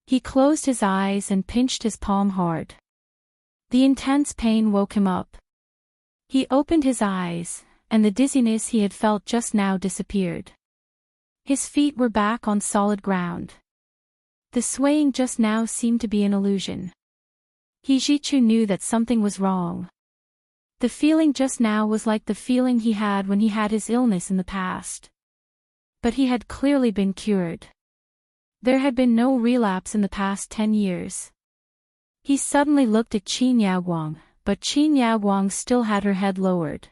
He closed his eyes and pinched his palm hard. The intense pain woke him up. He opened his eyes, and the dizziness he had felt just now disappeared. His feet were back on solid ground. The swaying just now seemed to be an illusion. He Zhichu knew that something was wrong. The feeling just now was like the feeling he had when he had his illness in the past. But he had clearly been cured. There had been no relapse in the past 10 years. He suddenly looked at Qin Yaoguang, but Qin Yaoguang still had her head lowered.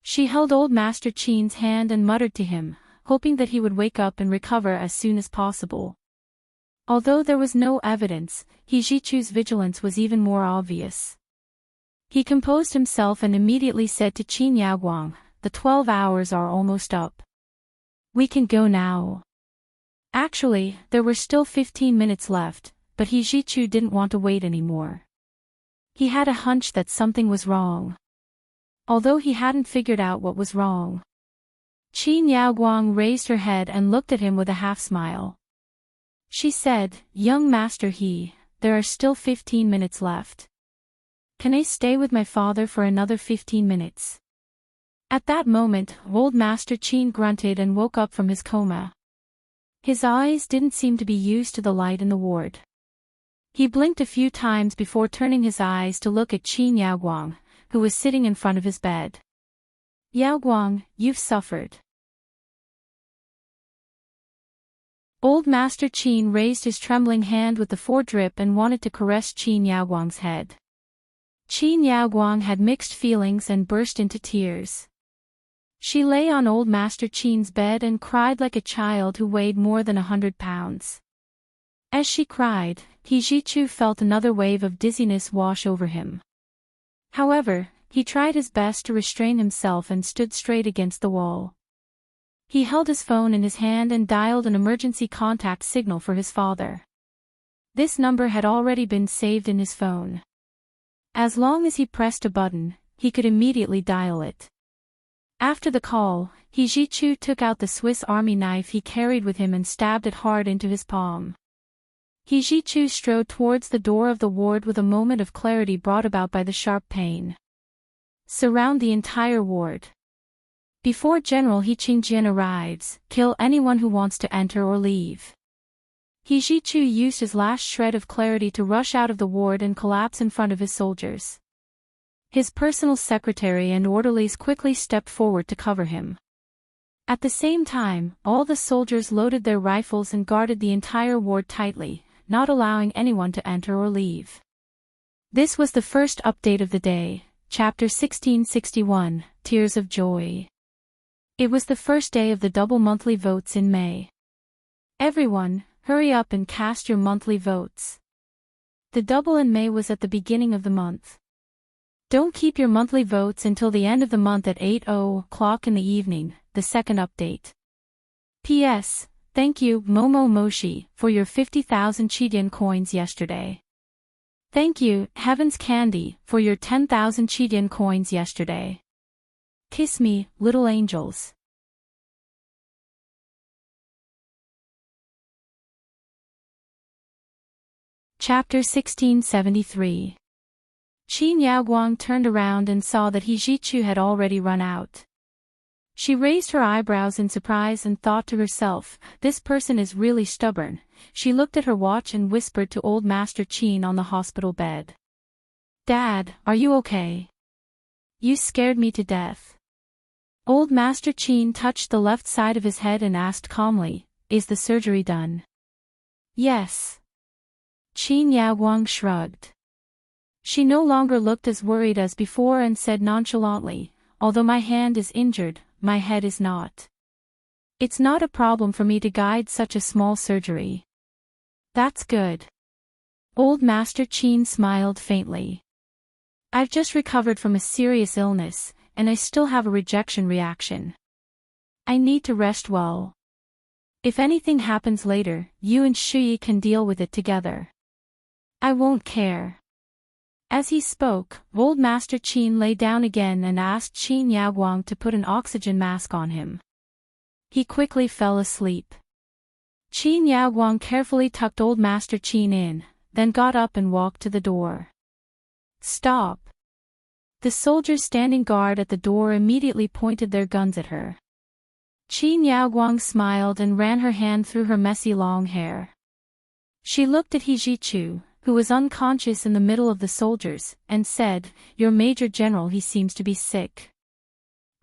She held Old Master Qin's hand and muttered to him, hoping that he would wake up and recover as soon as possible. Although there was no evidence, He Zhichu's vigilance was even more obvious. He composed himself and immediately said to Qin Yaoguang, "The 12 hours are almost up. We can go now." Actually, there were still 15 minutes left, but He Zhichu didn't want to wait anymore. He had a hunch that something was wrong. Although he hadn't figured out what was wrong. Qin Yaoguang raised her head and looked at him with a half-smile. She said, "Young Master He, there are still 15 minutes left. Can I stay with my father for another 15 minutes? At that moment, Old Master Qin grunted and woke up from his coma. His eyes didn't seem to be used to the light in the ward. He blinked a few times before turning his eyes to look at Qin Yaoguang, who was sitting in front of his bed. "Yaoguang, you've suffered." Old Master Qin raised his trembling hand with the foredrip and wanted to caress Qin Yaoguang's head. Qin Yaoguang had mixed feelings and burst into tears. She lay on Old Master Qin's bed and cried like a child who weighed more than 100 pounds. As she cried, He Zhichu felt another wave of dizziness wash over him. However, he tried his best to restrain himself and stood straight against the wall. He held his phone in his hand and dialed an emergency contact signal for his father. This number had already been saved in his phone. As long as he pressed a button, he could immediately dial it. After the call, He Zhichu took out the Swiss Army knife he carried with him and stabbed it hard into his palm. He Zhichu strode towards the door of the ward with a moment of clarity brought about by the sharp pain. Surround the entire ward. Before General He Qingjian arrives, kill anyone who wants to enter or leave. He Zhichu used his last shred of clarity to rush out of the ward and collapse in front of his soldiers. His personal secretary and orderlies quickly stepped forward to cover him. At the same time, all the soldiers loaded their rifles and guarded the entire ward tightly, not allowing anyone to enter or leave. This was the first update of the day, Chapter 1661, Tears of Joy. It was the first day of the double monthly votes in May. Everyone, hurry up and cast your monthly votes. The double in May was at the beginning of the month. Don't keep your monthly votes until the end of the month at 8:00 in the evening, the second update. P.S. Thank you, Momo Moshi, for your 50,000 Chidian coins yesterday. Thank you, Heaven's Candy, for your 10,000 Chidian coins yesterday. Kiss me, little angels. Chapter 1673. Qin Yaoguang turned around and saw that He Zhichu had already run out. She raised her eyebrows in surprise and thought to herself, this person is really stubborn. She looked at her watch and whispered to old Master Qin on the hospital bed. Dad, are you okay? You scared me to death. Old Master Qin touched the left side of his head and asked calmly, is the surgery done? Yes. Qin Yaoguang shrugged. She no longer looked as worried as before and said nonchalantly, although my hand is injured, my head is not. It's not a problem for me to guide such a small surgery. That's good. Old Master Qin smiled faintly. I've just recovered from a serious illness, and I still have a rejection reaction. I need to rest well. If anything happens later, you and Shuyi can deal with it together. I won't care. As he spoke, old Master Qin lay down again and asked Qin Yaoguang to put an oxygen mask on him. He quickly fell asleep. Qin Yaoguang carefully tucked old Master Qin in, then got up and walked to the door. Stop! The soldiers standing guard at the door immediately pointed their guns at her. Qin Yaoguang smiled and ran her hand through her messy long hair. She looked at He Zhichu, who was unconscious in the middle of the soldiers, and said, Your Major General, he seems to be sick.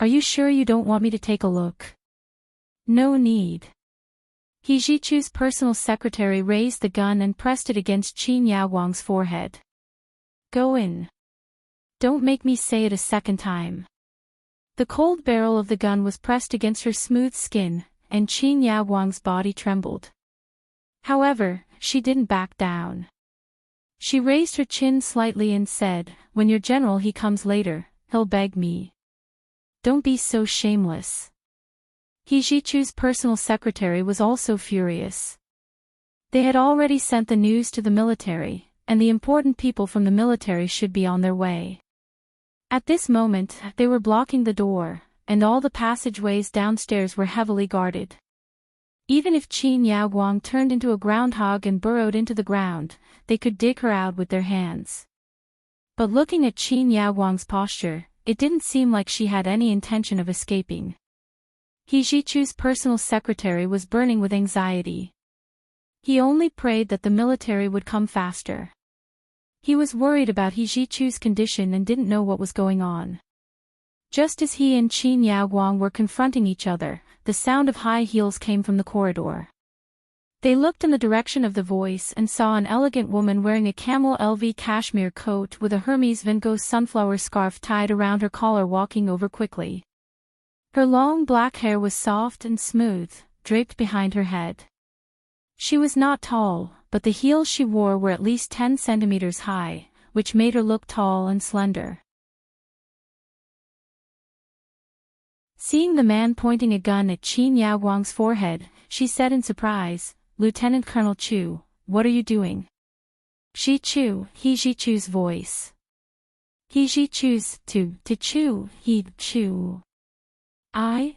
Are you sure you don't want me to take a look? No need. He Zhichu's personal secretary raised the gun and pressed it against Qin Yaoguang's forehead. Go in. Don't make me say it a second time. The cold barrel of the gun was pressed against her smooth skin, and Qin Yaoguang's body trembled. However, she didn't back down. She raised her chin slightly and said, When your general he comes later, he'll beg me. Don't be so shameless. He Zhichu's personal secretary was also furious. They had already sent the news to the military, and the important people from the military should be on their way. At this moment, they were blocking the door, and all the passageways downstairs were heavily guarded. Even if Qin Yaoguang turned into a groundhog and burrowed into the ground, they could dig her out with their hands. But looking at Qin Yaoguang's posture, it didn't seem like she had any intention of escaping. He Zhichu's personal secretary was burning with anxiety. He only prayed that the military would come faster. He was worried about He Zhichu's condition and didn't know what was going on. Just as he and Qin Yaoguang were confronting each other, the sound of high heels came from the corridor. They looked in the direction of the voice and saw an elegant woman wearing a camel LV cashmere coat with a Hermes Van Gogh sunflower scarf tied around her collar walking over quickly. Her long black hair was soft and smooth, draped behind her head. She was not tall, but the heels she wore were at least 10 centimeters high, which made her look tall and slender. Seeing the man pointing a gun at Qin Yaoguang's forehead, she said in surprise, Lieutenant Colonel Chu, what are you doing? He Zhichu's voice. He Zhichu's, to Chu, he, Chu. He.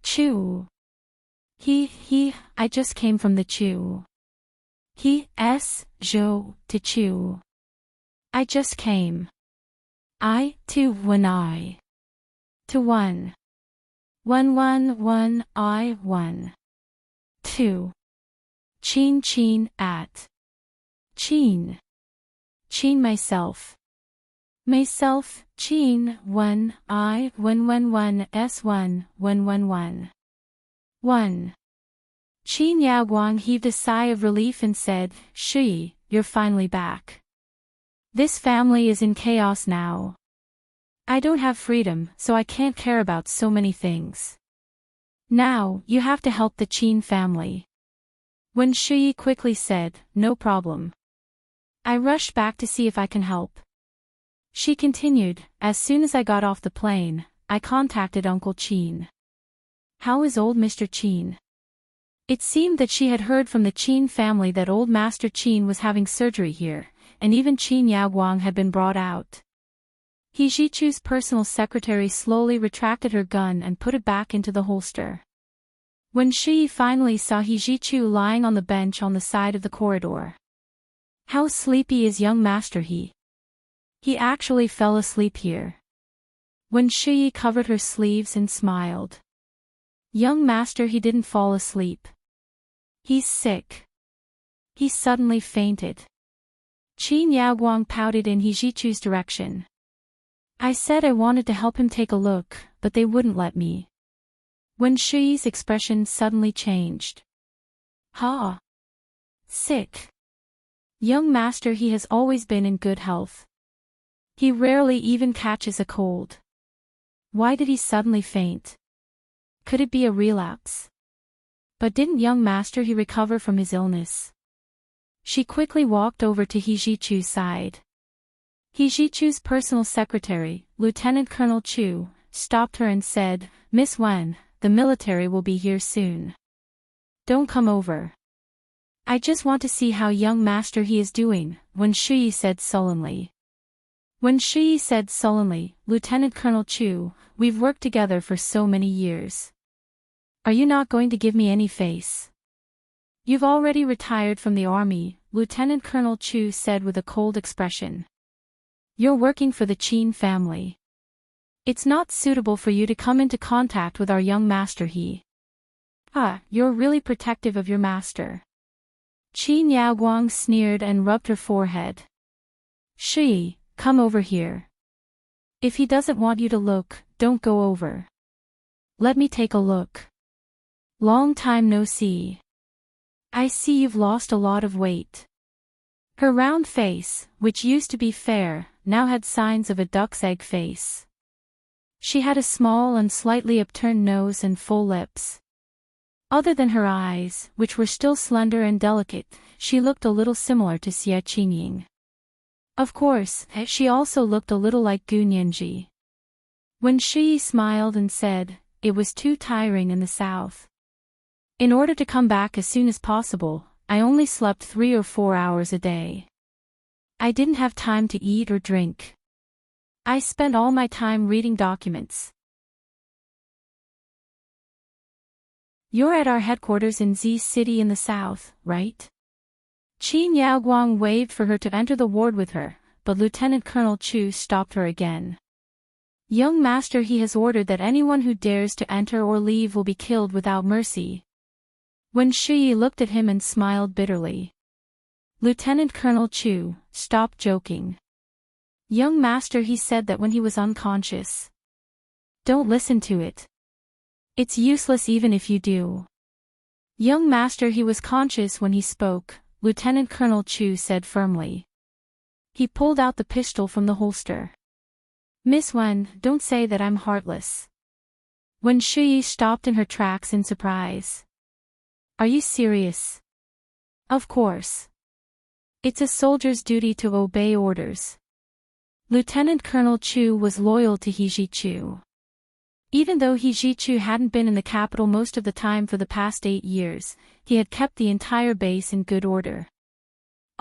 Chu. I just came from the Chu. Zhou, to Chu. I just came. When I. To 1. 1. 2. Qin at. Qin myself. Qin 1 I 1 S 1 1. 1. Qin Yaoguang heaved a sigh of relief and said, Shuyi, you're finally back. This family is in chaos now. I don't have freedom, so I can't care about so many things. Now, you have to help the Qin family. When Shuyi quickly said, no problem. I rushed back to see if I can help. She continued, as soon as I got off the plane, I contacted Uncle Chin. How is old Mr. Chin? It seemed that she had heard from the Chin family that old Master Chin was having surgery here, and even Chin Yaoguang had been brought out. He Jichu's personal secretary slowly retracted her gun and put it back into the holster. When Shi finally saw He Jichu lying on the bench on the side of the corridor. How sleepy is young Master He? He actually fell asleep here. When Shi covered her sleeves and smiled. Young Master He didn't fall asleep. He's sick. He suddenly fainted. Qin Yaoguang pouted in He Jichu's direction. I said I wanted to help him take a look, but they wouldn't let me. When Shi's expression suddenly changed. Ha! Sick. Young Master He has always been in good health. He rarely even catches a cold. Why did he suddenly faint? Could it be a relapse? But didn't young Master He recover from his illness? She quickly walked over to He Jichu's side. He Jichu's personal secretary, Lieutenant Colonel Chu, stopped her and said, Miss Wen, the military will be here soon. Don't come over. I just want to see how young Master He is doing, Wen Shui said sullenly. Wen Shui said sullenly, Lieutenant Colonel Chu, we've worked together for so many years. Are you not going to give me any face? You've already retired from the army, Lieutenant Colonel Chu said with a cold expression. You're working for the Qin family. It's not suitable for you to come into contact with our young Master He. You're really protective of your master. Qin Yaoguang sneered and rubbed her forehead. Shi, come over here. If he doesn't want you to look, don't go over. Let me take a look. Long time no see. I see you've lost a lot of weight. Her round face, which used to be fair, now had signs of a duck's egg face. She had a small and slightly upturned nose and full lips. Other than her eyes, which were still slender and delicate, she looked a little similar to Xie Qingying. Of course, she also looked a little like Gu Nianji. When Shi smiled and said, it was too tiring in the south. In order to come back as soon as possible, I only slept 3 or 4 hours a day. I didn't have time to eat or drink. I spent all my time reading documents. You're at our headquarters in Z City in the south, right? Qin Yaoguang waved for her to enter the ward with her, but Lieutenant Colonel Chu stopped her again. Young Master He has ordered that anyone who dares to enter or leave will be killed without mercy. When Shi looked at him and smiled bitterly. Lieutenant Colonel Chu, stop joking. Young Master He said that when he was unconscious. Don't listen to it. It's useless even if you do. Young Master He was conscious when he spoke, Lieutenant Colonel Chu said firmly. He pulled out the pistol from the holster. Miss Wen, don't say that I'm heartless. When Shi stopped in her tracks in surprise. Are you serious? Of course. It's a soldier's duty to obey orders. Lieutenant Colonel Chu was loyal to He Jichu. Even though He Jichu hadn't been in the capital most of the time for the past 8 years, he had kept the entire base in good order.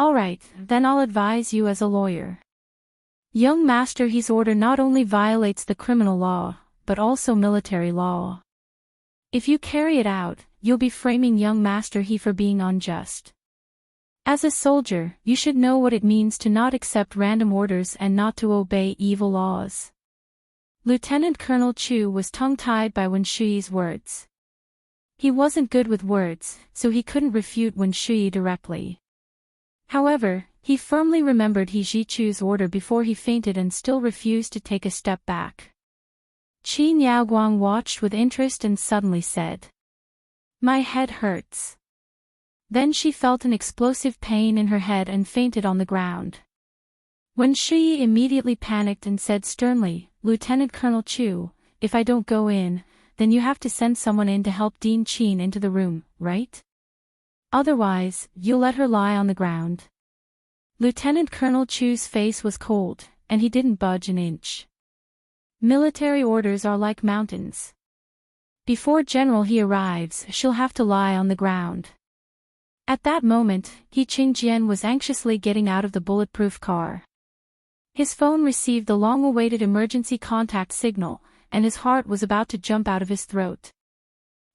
Alright, then I'll advise you as a lawyer. Young Master He's order not only violates the criminal law, but also military law. If you carry it out, you'll be framing young Master He for being unjust. As a soldier, you should know what it means to not accept random orders and not to obey evil laws. Lieutenant Colonel Chu was tongue-tied by Wen Shui's words. He wasn't good with words, so he couldn't refute Wen Shui directly. However, he firmly remembered He Jichu's order before he fainted and still refused to take a step back. Qin Yaoguang watched with interest and suddenly said, "My head hurts." Then she felt an explosive pain in her head and fainted on the ground. Wen Shui immediately panicked and said sternly, "Lieutenant Colonel Chu, if I don't go in, then you have to send someone in to help Dean Qin into the room, right? Otherwise, you'll let her lie on the ground." Lieutenant Colonel Chu's face was cold, and he didn't budge an inch. Military orders are like mountains. Before General He arrives, she'll have to lie on the ground. At that moment, He Qingjian was anxiously getting out of the bulletproof car. His phone received the long-awaited emergency contact signal, and his heart was about to jump out of his throat.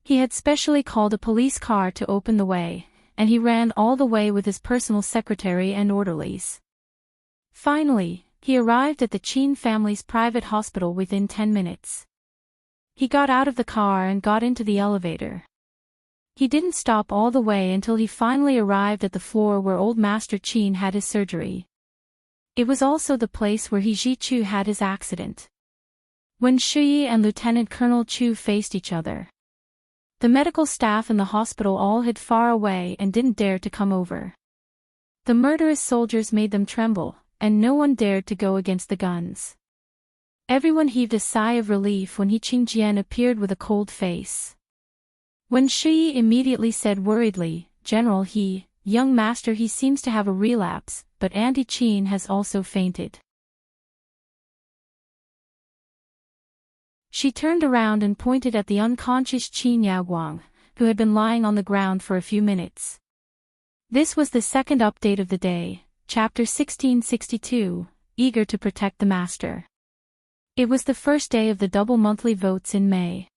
He had specially called a police car to open the way, and he ran all the way with his personal secretary and orderlies. Finally, he arrived at the Qin family's private hospital within 10 minutes. He got out of the car and got into the elevator. He didn't stop all the way until he finally arrived at the floor where old Master Qin had his surgery. It was also the place where He Zhichu had his accident. When Shuyi and Lieutenant Colonel Chu faced each other, the medical staff in the hospital all hid far away and didn't dare to come over. The murderous soldiers made them tremble, and no one dared to go against the guns. Everyone heaved a sigh of relief when He Qingjian appeared with a cold face. When Shuyi immediately said worriedly, "General He, young master He seems to have a relapse, but Auntie Qin has also fainted." She turned around and pointed at the unconscious Qin Yaoguang, who had been lying on the ground for a few minutes. This was the second update of the day, Chapter 1662, Eager to Protect the Master. It was the first day of the double monthly votes in May.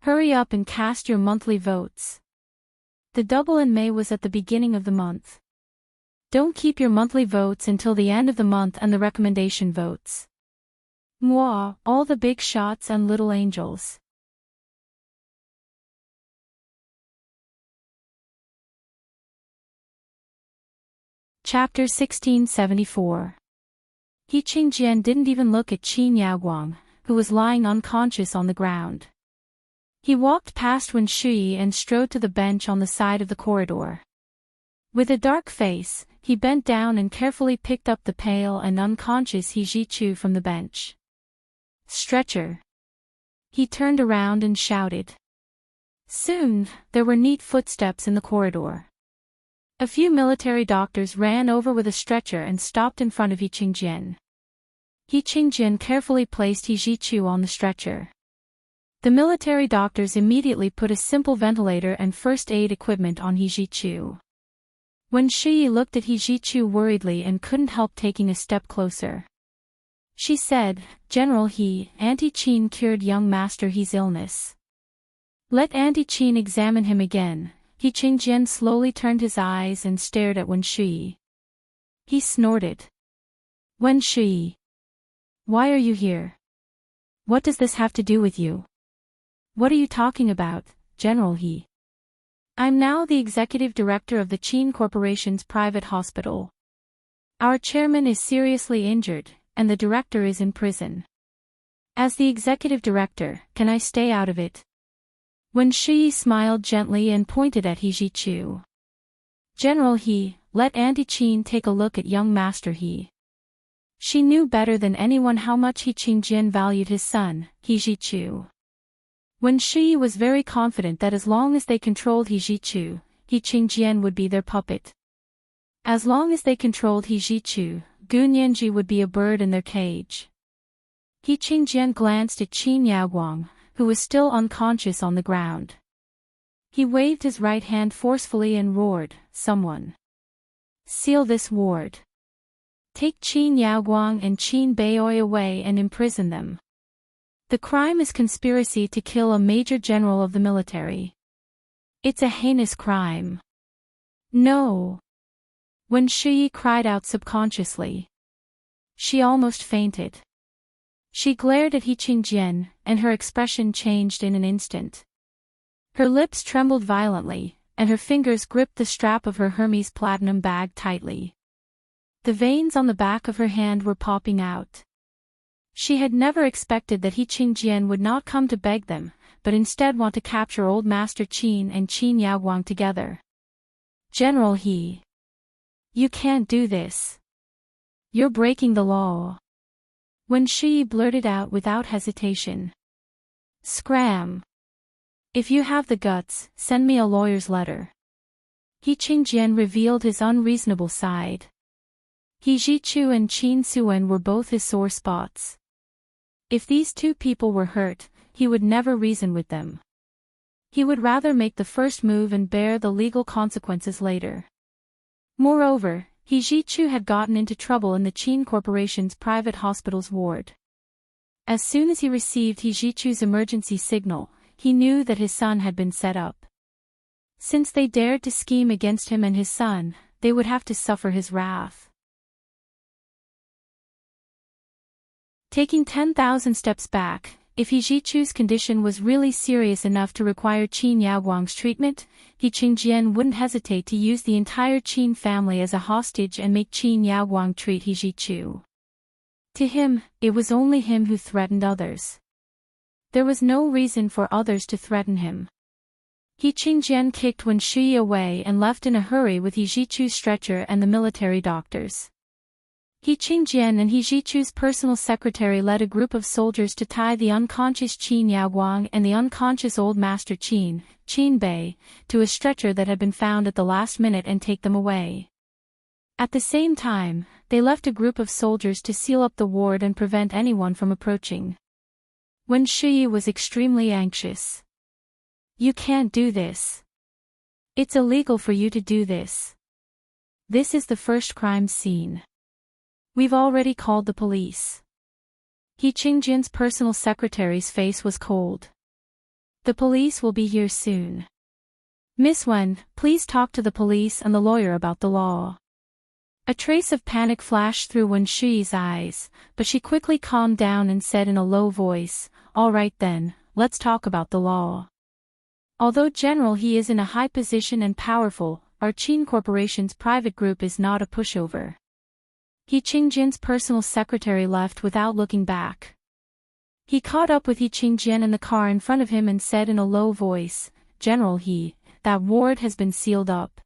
Hurry up and cast your monthly votes. The double in May was at the beginning of the month. Don't keep your monthly votes until the end of the month and the recommendation votes. Mwah, all the big shots and little angels. Chapter 1674. He Qingjian didn't even look at Qin Yaoguang, who was lying unconscious on the ground. He walked past Wen Shuyi and strode to the bench on the side of the corridor. With a dark face, he bent down and carefully picked up the pale and unconscious He Zhichu from the bench. "Stretcher." He turned around and shouted. Soon, there were neat footsteps in the corridor. A few military doctors ran over with a stretcher and stopped in front of He Qingjian. He Qingjian carefully placed He Zhichu on the stretcher. The military doctors immediately put a simple ventilator and first aid equipment on He Zhichu. When Shuyi looked at He Zhichu worriedly and couldn't help taking a step closer. She said, "General He, Auntie Qin cured young Master He's illness. Let Auntie Qin examine him again." He Qingjian slowly turned his eyes and stared at Wen Shuyi. He snorted. "Wen Shuyi. Why are you here? What does this have to do with you? What are you talking about, General He? I'm now the executive director of the Qin Corporation's private hospital. Our chairman is seriously injured, and the director is in prison. As the executive director, can I stay out of it?" Wen Shuyi smiled gently and pointed at He Zhichu. "General He, let Auntie Qin take a look at young Master He." She knew better than anyone how much He Qingjian valued his son, He Zhichu. Wen Shuyi was very confident that as long as they controlled He Zhichu, He Qingjian would be their puppet. As long as they controlled He Zhichu, Gunyanji would be a bird in their cage. He Qingjian glanced at Qin Yaoguang, who was still unconscious on the ground. He waved his right hand forcefully and roared, "Someone! Seal this ward! Take Qin Yaoguang and Qin Beoi away and imprison them. The crime is conspiracy to kill a major general of the military. It's a heinous crime." "No!" Wen Shuyi cried out subconsciously. She almost fainted. She glared at He Qingjian, and her expression changed in an instant. Her lips trembled violently, and her fingers gripped the strap of her Hermes platinum bag tightly. The veins on the back of her hand were popping out. She had never expected that He Qingjian would not come to beg them, but instead want to capture old Master Qin and Qin Yaoguang together. "General He. You can't do this. You're breaking the law." Wen Shuyi blurted out without hesitation. "Scram! If you have the guts, send me a lawyer's letter." He Qingjian revealed his unreasonable side. He Zichu and Qin Suan were both his sore spots. If these two people were hurt, he would never reason with them. He would rather make the first move and bear the legal consequences later. Moreover, He Zichu had gotten into trouble in the Qin Corporation's private hospital's ward. As soon as he received He Zichu's emergency signal, he knew that his son had been set up. Since they dared to scheme against him and his son, they would have to suffer his wrath. Taking 10,000 steps back, if He Zichu's condition was really serious enough to require Qin Yaoguang's treatment, He Qingjian wouldn't hesitate to use the entire Qin family as a hostage and make Qin Yaoguang treat He Zichu. To him, it was only him who threatened others. There was no reason for others to threaten him. He Qingjian kicked Wen Shui away and left in a hurry with He Zichu's stretcher and the military doctors. He Qingjian and He Zichu's personal secretary led a group of soldiers to tie the unconscious Qin Yaoguang and the unconscious old master Qin Bei, to a stretcher that had been found at the last minute and take them away. At the same time, they left a group of soldiers to seal up the ward and prevent anyone from approaching. Wen Shui was extremely anxious. "You can't do this. It's illegal for you to do this. This is the first crime scene. We've already called the police." He Qingjian's personal secretary's face was cold. "The police will be here soon. Miss Wen, please talk to the police and the lawyer about the law." A trace of panic flashed through Wen Shui's eyes, but she quickly calmed down and said in a low voice, "All right then, let's talk about the law. Although General He is in a high position and powerful, our Qin Corporation's private group is not a pushover." He Qingjian's personal secretary left without looking back. He caught up with He Qingjian in the car in front of him and said in a low voice, "General He, that ward has been sealed up.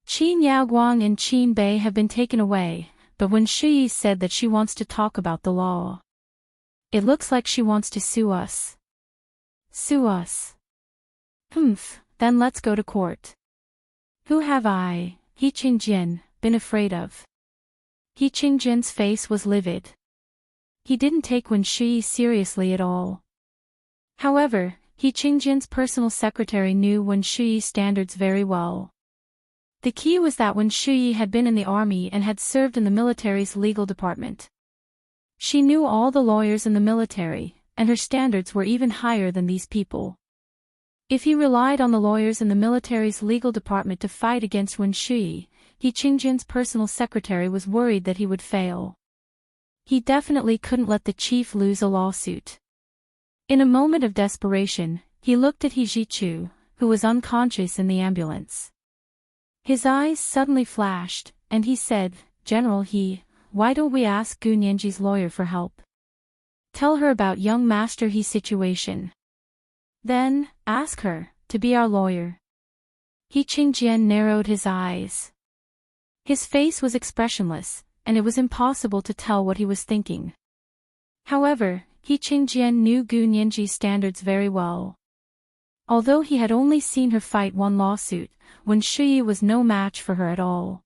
Qin Yaoguang and Qin Bei have been taken away, but Wen Shui said that she wants to talk about the law. It looks like she wants to sue us." "Sue us? Humph, then let's go to court. Who have I, He Qingjian, been afraid of?" He Qingjian's face was livid. He didn't take Wen Shui seriously at all. However, He Qingjian's personal secretary knew Wen Shui's standards very well. The key was that Wen Shui had been in the army and had served in the military's legal department. She knew all the lawyers in the military, and her standards were even higher than these people. If he relied on the lawyers in the military's legal department to fight against Wen Shui, He Qingjian's personal secretary was worried that he would fail. He definitely couldn't let the chief lose a lawsuit. In a moment of desperation, he looked at He Zichu, who was unconscious in the ambulance. His eyes suddenly flashed, and he said, "General He, why don't we ask Gu Nianji's lawyer for help? Tell her about young Master He's situation. Then, ask her to be our lawyer." He Qingjian narrowed his eyes. His face was expressionless, and it was impossible to tell what he was thinking. However, He Qingjian knew Gu Nianji's standards very well. Although he had only seen her fight one lawsuit, Wen Shui was no match for her at all.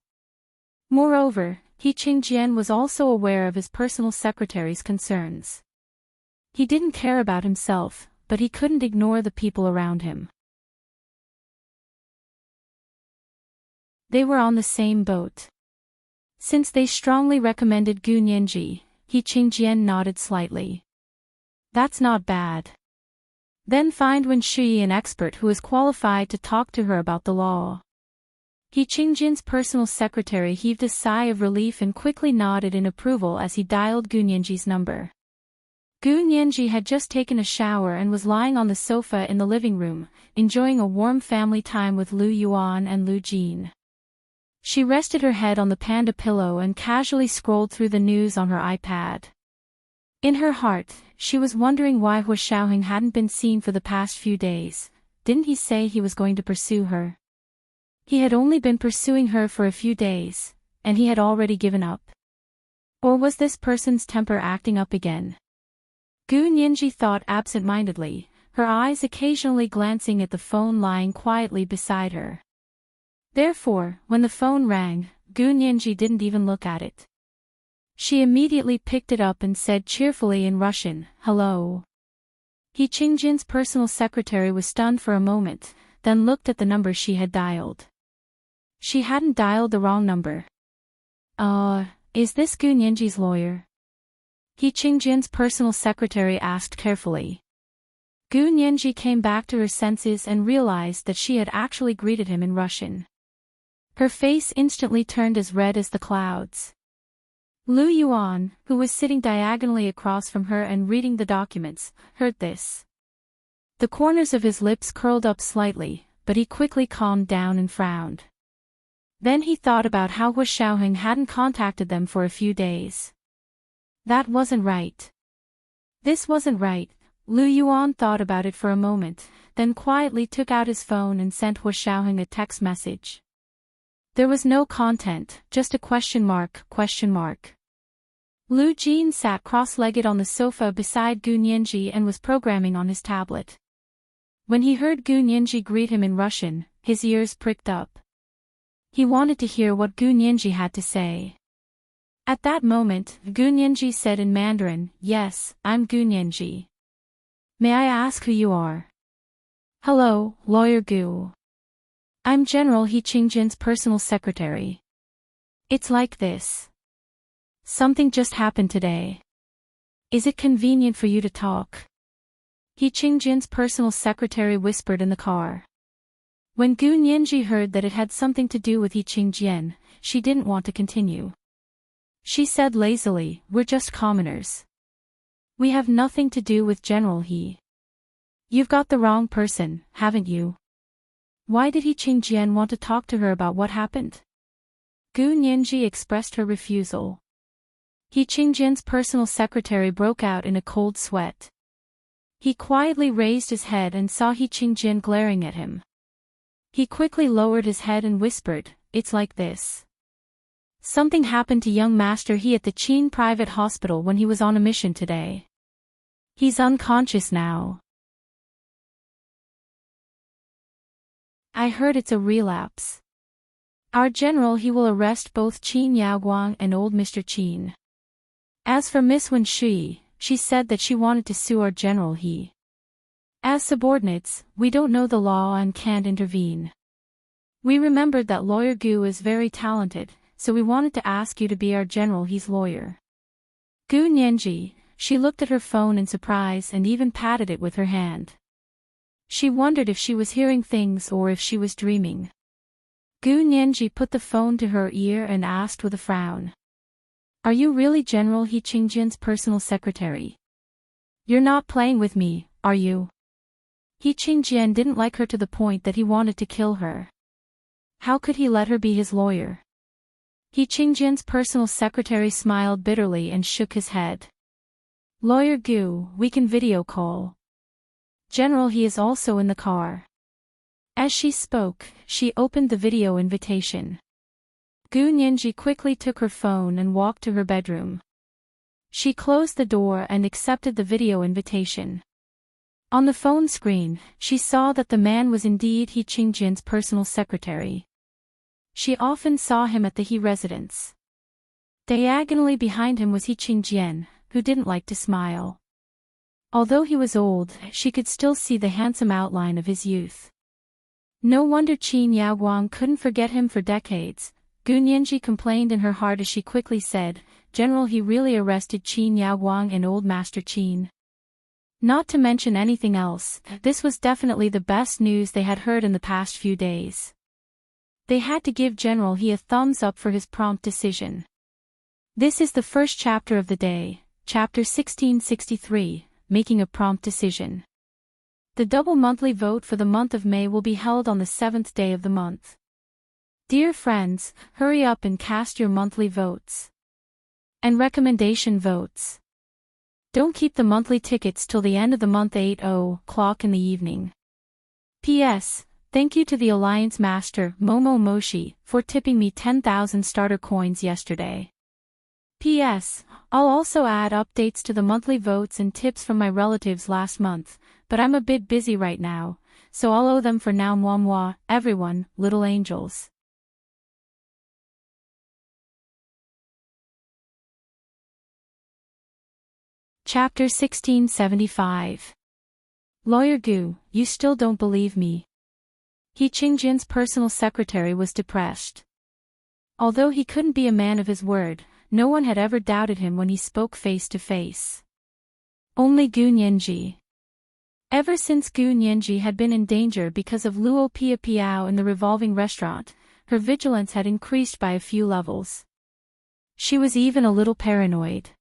Moreover, He Qingjian was also aware of his personal secretary's concerns. He didn't care about himself, but he couldn't ignore the people around him. They were on the same boat. Since they strongly recommended Gu Nianji, He Qingjian nodded slightly. "That's not bad. Then find Wen Shui an expert who is qualified to talk to her about the law." He Qingjian's personal secretary heaved a sigh of relief and quickly nodded in approval as he dialed Gu Nianji's number. Gu Nianji had just taken a shower and was lying on the sofa in the living room, enjoying a warm family time with Lu Yuan and Lu Jin. She rested her head on the panda pillow and casually scrolled through the news on her iPad. In her heart, she was wondering why Hua Xiaoheng hadn't been seen for the past few days. Didn't he say he was going to pursue her? He had only been pursuing her for a few days, and he had already given up. Or was this person's temper acting up again? Gu Nianji thought absent-mindedly, her eyes occasionally glancing at the phone lying quietly beside her. Therefore, when the phone rang, Gu Nianji didn't even look at it. She immediately picked it up and said cheerfully in Russian, "Hello." He Qingjin's personal secretary was stunned for a moment, then looked at the number she had dialed. She hadn't dialed the wrong number. Is this Gu Nianji's lawyer?" He Qingjin's personal secretary asked carefully. Gu Nianji came back to her senses and realized that she had actually greeted him in Russian. Her face instantly turned as red as the clouds. Lu Yuan, who was sitting diagonally across from her and reading the documents, heard this. The corners of his lips curled up slightly, but he quickly calmed down and frowned. Then he thought about how Hu Xiaoheng hadn't contacted them for a few days. That wasn't right. This wasn't right. Lu Yuan thought about it for a moment, then quietly took out his phone and sent Hu Xiaoheng a text message. There was no content, just a question mark. Lu Jin sat cross-legged on the sofa beside Gu Nianji and was programming on his tablet. When he heard Gu Nianji greet him in Russian, his ears pricked up. He wanted to hear what Gu Nianji had to say. At that moment, Gu Nianji said in Mandarin, "Yes, I'm Gu Nianji. May I ask who you are?" "Hello, Lawyer Gu. I'm General He Qingjin's personal secretary. It's like this. Something just happened today. Is it convenient for you to talk?" He Qingjin's personal secretary whispered in the car. When Gu Nianji heard that it had something to do with He Qingjin, she didn't want to continue. She said lazily, "We're just commoners. We have nothing to do with General He. You've got the wrong person, haven't you?" Why did He Qingjin want to talk to her about what happened? Gu Nianji expressed her refusal. He Qingjin's personal secretary broke out in a cold sweat. He quietly raised his head and saw He Qingjin glaring at him. He quickly lowered his head and whispered, "It's like this. Something happened to young Master He at the Qin private hospital when he was on a mission today. He's unconscious now. I heard it's a relapse. Our general He will arrest both Qin Yaoguang and old Mr. Qin. As for Miss Wen Shui, she said that she wanted to sue our general He. As subordinates, we don't know the law and can't intervene. We remembered that Lawyer Gu is very talented, so we wanted to ask you to be our general He's lawyer." Gu Nianji, she looked at her phone in surprise and even patted it with her hand. She wondered if she was hearing things or if she was dreaming. Gu Nianji put the phone to her ear and asked with a frown. "Are you really General He Qingjin's personal secretary? You're not playing with me, are you?" He Qingjin didn't like her to the point that he wanted to kill her. How could he let her be his lawyer? He Qingjin's personal secretary smiled bitterly and shook his head. "Lawyer Gu, we can video call. General He is also in the car." As she spoke, she opened the video invitation. Gu Nianji quickly took her phone and walked to her bedroom. She closed the door and accepted the video invitation. On the phone screen, she saw that the man was indeed He Qingjin's personal secretary. She often saw him at the He residence. Diagonally behind him was He Qingjin, who didn't like to smile. Although he was old, she could still see the handsome outline of his youth. No wonder Qin Yaoguang couldn't forget him for decades. Gu Nianji complained in her heart as she quickly said, "General He really arrested Qin Yaoguang and old Master Qin." Not to mention anything else, this was definitely the best news they had heard in the past few days. They had to give General He a thumbs up for his prompt decision. This is the first chapter of the day, chapter 1663, making a prompt decision. The double monthly vote for the month of May will be held on the 7th day of the month. Dear friends, hurry up and cast your monthly votes. And recommendation votes. Don't keep the monthly tickets till the end of the month 8:00 in the evening. P.S. Thank you to the Alliance Master, Momo Moshi, for tipping me 10,000 starter coins yesterday. P.S. I'll also add updates to the monthly votes and tips from my relatives last month, but I'm a bit busy right now, so I'll owe them for now. Moi, everyone, little angels. Chapter 1675. Lawyer Gu, you still don't believe me. He Qingjin's personal secretary was depressed. Although he couldn't be a man of his word, no one had ever doubted him when he spoke face to face. Only Gu Nianji. Ever since Gu Nianji had been in danger because of Luo Pia Piao in the revolving restaurant, her vigilance had increased by a few levels. She was even a little paranoid.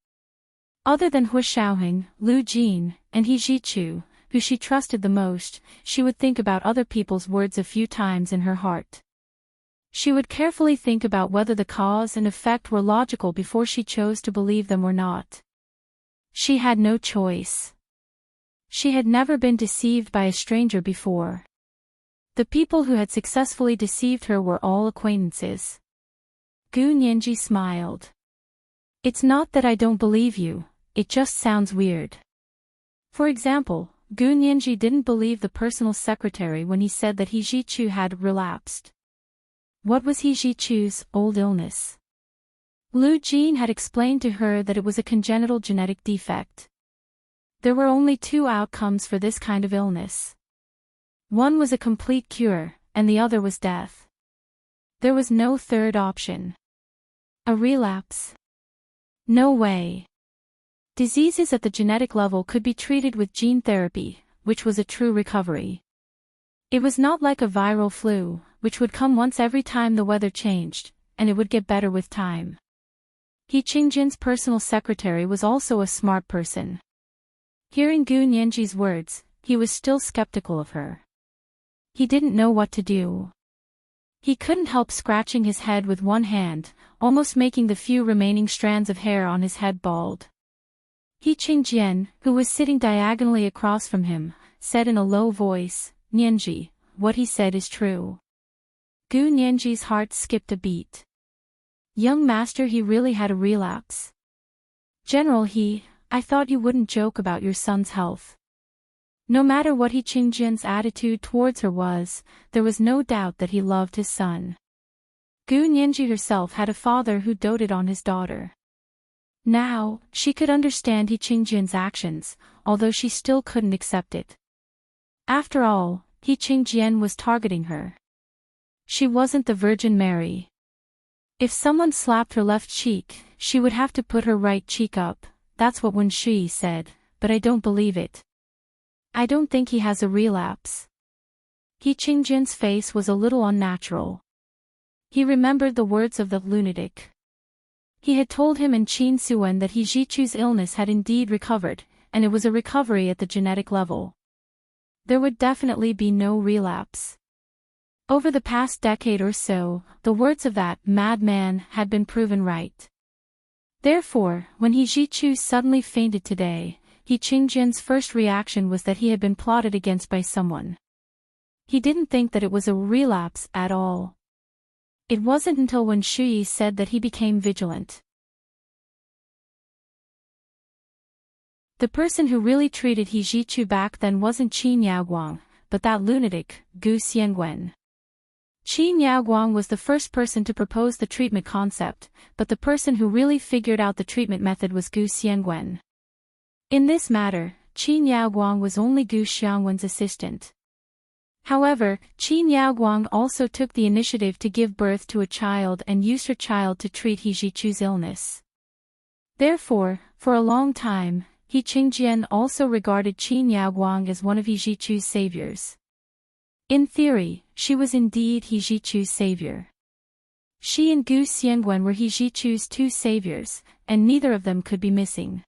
Other than Hu Xiaoheng, Lu Jin, and He Zhichu, who she trusted the most, she would think about other people's words a few times in her heart. She would carefully think about whether the cause and effect were logical before she chose to believe them or not. She had no choice. She had never been deceived by a stranger before. The people who had successfully deceived her were all acquaintances. Gu Nianji smiled. It's not that I don't believe you, it just sounds weird. For example, Gu Nianji didn't believe the personal secretary when he said that He Zhichu had relapsed. What was He Zhichu's old illness? Lu Jin had explained to her that it was a congenital genetic defect. There were only two outcomes for this kind of illness. One was a complete cure, and the other was death. There was no third option. A relapse? No way. Diseases at the genetic level could be treated with gene therapy, which was a true recovery. It was not like a viral flu, which would come once every time the weather changed, and it would get better with time. He Qingjin's personal secretary was also a smart person. Hearing Gu Nianji's words, he was still skeptical of her. He didn't know what to do. He couldn't help scratching his head with one hand, almost making the few remaining strands of hair on his head bald. He Qingjian, who was sitting diagonally across from him, said in a low voice, Nianji, what he said is true. Gu Nianji's heart skipped a beat. Young master, he really had a relapse. General He, I thought you wouldn't joke about your son's health. No matter what He Qingjian's attitude towards her was, there was no doubt that he loved his son. Gu Nianji herself had a father who doted on his daughter. Now, she could understand He Qingjian's actions, although she still couldn't accept it. After all, He Qingjian was targeting her. She wasn't the Virgin Mary. If someone slapped her left cheek, she would have to put her right cheek up, that's what Wen Shi said, but I don't believe it. I don't think he has a relapse. He Qingjian's face was a little unnatural. He remembered the words of the lunatic. He had told him in Qin Suan that He Zhichu's illness had indeed recovered, and it was a recovery at the genetic level. There would definitely be no relapse. Over the past decade or so, the words of that madman had been proven right. Therefore, when He Zhichu suddenly fainted today, He Qingjian's first reaction was that he had been plotted against by someone. He didn't think that it was a relapse at all. It wasn't until when Shuyi said that he became vigilant. The person who really treated He Zhichu back then wasn't Qin Yaoguang, but that lunatic, Gu Xiangwen. Qin Yaoguang was the first person to propose the treatment concept, but the person who really figured out the treatment method was Gu Xiangwen. In this matter, Qin Yaoguang was only Gu Xiangwen's assistant. However, Qin Yaoguang also took the initiative to give birth to a child and used her child to treat He Zhichu's illness. Therefore, for a long time, He Qingjian also regarded Qin Yaoguang as one of He Zhichu's saviors. In theory, she was indeed He Zhichu's savior. She and Gu Xiangwen were He Zhichu's two saviors, and neither of them could be missing.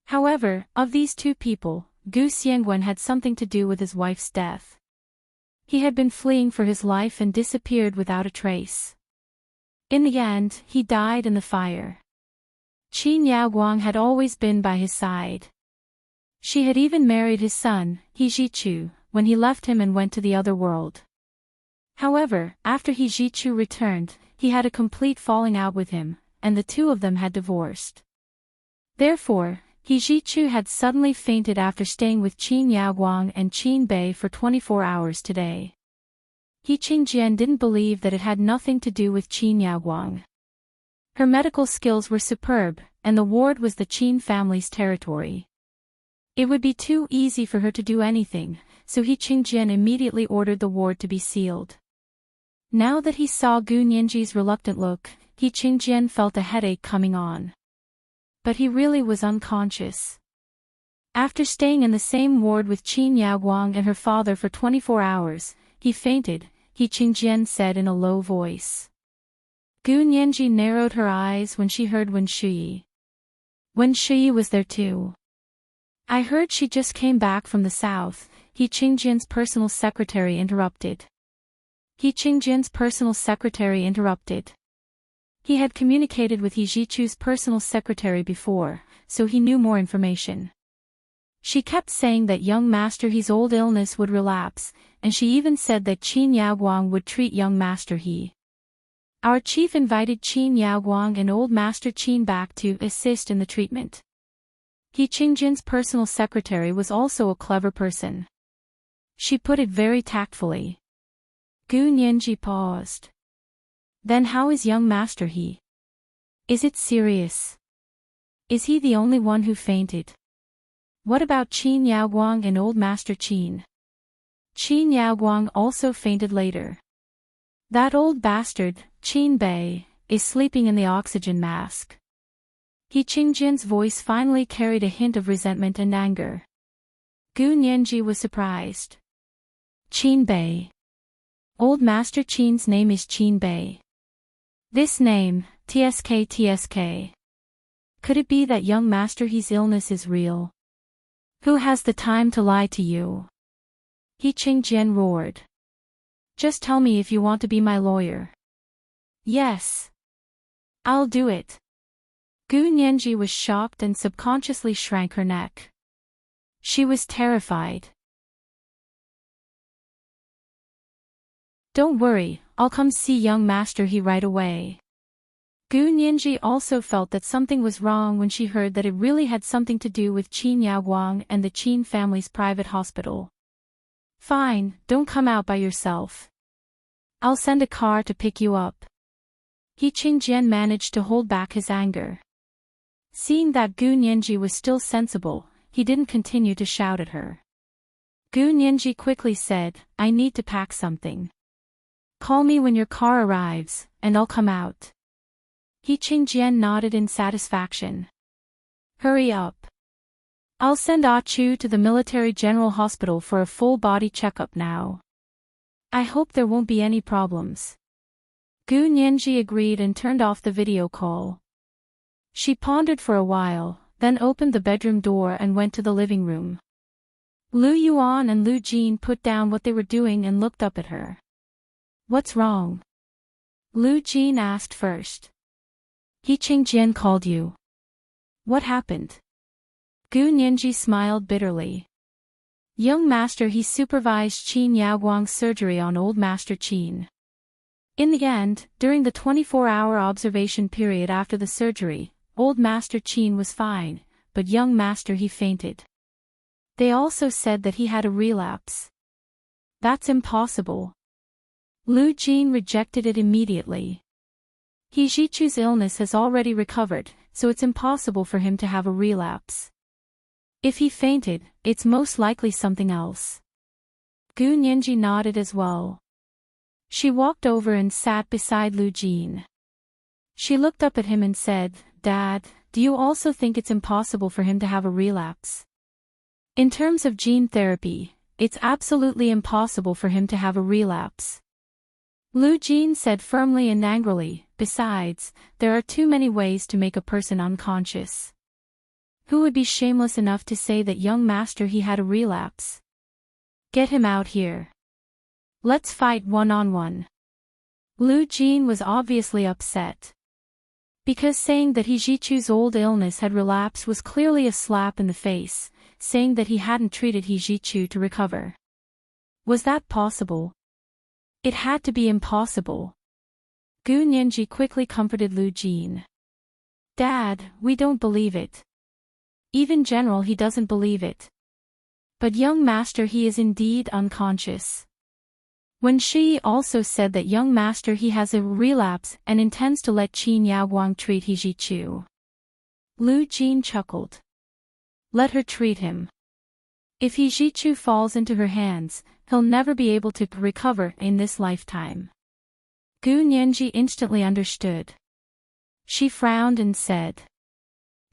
However, of these two people, Gu Xiangwen had something to do with his wife's death. He had been fleeing for his life and disappeared without a trace. In the end, he died in the fire. Qin Yaoguang had always been by his side. She had even married his son, He Zhichu, when he left him and went to the other world. However, after He Zhichu returned, he had a complete falling out with him, and the two of them had divorced. Therefore, He Zhichu had suddenly fainted after staying with Qin Yaoguang and Qin Bei for 24 hours today. He Qingjian didn't believe that it had nothing to do with Qin Yaoguang. Her medical skills were superb, and the ward was the Qin family's territory. It would be too easy for her to do anything, so Qingjian immediately ordered the ward to be sealed. Now that he saw Gu Nianji's reluctant look, Qingjian felt a headache coming on. But he really was unconscious. After staying in the same ward with Qin Yaoguang and her father for 24 hours, he fainted, Qingjian said in a low voice. Gu Nianji narrowed her eyes when she heard Wen Shuyi. Wen Shuyi was there too. I heard she just came back from the south, Qingjian's personal secretary interrupted. Qingjian's personal secretary interrupted. He had communicated with He Jichu's personal secretary before, so he knew more information. She kept saying that young Master He's old illness would relapse, and she even said that Qin Yaoguang would treat young Master He. Our chief invited Qin Yaoguang and old Master Qin back to assist in the treatment. Qingjian's personal secretary was also a clever person. She put it very tactfully. Gu Nianji paused. Then how is young Master He? Is it serious? Is he the only one who fainted? What about Qin Yaoguang and old Master Qin? Qin Yaoguang also fainted later. That old bastard, Qin Bei, is sleeping in the oxygen mask. Qingjian's voice finally carried a hint of resentment and anger. Gu Nianji was surprised. Qin Bei. Old Master Qin's name is Qin Bei. This name, TSK. Could it be that young Master He's illness is real? Who has the time to lie to you? Qingjian roared. Just tell me if you want to be my lawyer. Yes. I'll do it. Gu Nianji was shocked and subconsciously shrank her neck. She was terrified. Don't worry, I'll come see young Master He right away. Gu Nianji also felt that something was wrong when she heard that it really had something to do with Qin Yaoguang and the Qin family's private hospital. Fine, don't come out by yourself. I'll send a car to pick you up. Qingjian managed to hold back his anger. Seeing that Gu Nianji was still sensible, he didn't continue to shout at her. Gu Nianji quickly said, I need to pack something. Call me when your car arrives, and I'll come out. Qingjian nodded in satisfaction. Hurry up. I'll send Ah Chu to the Military General Hospital for a full-body checkup now. I hope there won't be any problems. Gu Nianji agreed and turned off the video call. She pondered for a while, then opened the bedroom door and went to the living room. Lu Yuan and Lu Jin put down what they were doing and looked up at her. What's wrong? Lu Jin asked first. Qingjian called you. What happened? Gu Nianji smiled bitterly. Young Master He supervised Qin Yaoguang's surgery on old Master Qin. In the end, during the 24-hour observation period after the surgery, old Master Qin was fine, but young Master He fainted. They also said that he had a relapse. That's impossible. Lu Jin rejected it immediately. He Jichu's illness has already recovered, so it's impossible for him to have a relapse. If he fainted, it's most likely something else. Gu Nianji nodded as well. She walked over and sat beside Lu Jin. She looked up at him and said, Dad, do you also think it's impossible for him to have a relapse? In terms of gene therapy, it's absolutely impossible for him to have a relapse. Lu Jin said firmly and angrily, besides, there are too many ways to make a person unconscious. Who would be shameless enough to say that young Master He had a relapse? Get him out here. Let's fight one-on-one. Lu Jin was obviously upset. Because saying that He Jichu's old illness had relapsed was clearly a slap in the face, saying that he hadn't treated He Jichu to recover. Was that possible? It had to be impossible. Gu Nianji quickly comforted Lu Jin. Dad, we don't believe it. Even General He doesn't believe it. But young Master He is indeed unconscious. Wen Shi also said that young Master He has a relapse and intends to let Qin Yaoguang treat He Jichu. Lu Jin chuckled. Let her treat him. If He Jichu falls into her hands, he'll never be able to recover in this lifetime. Gu Nianji instantly understood. She frowned and said,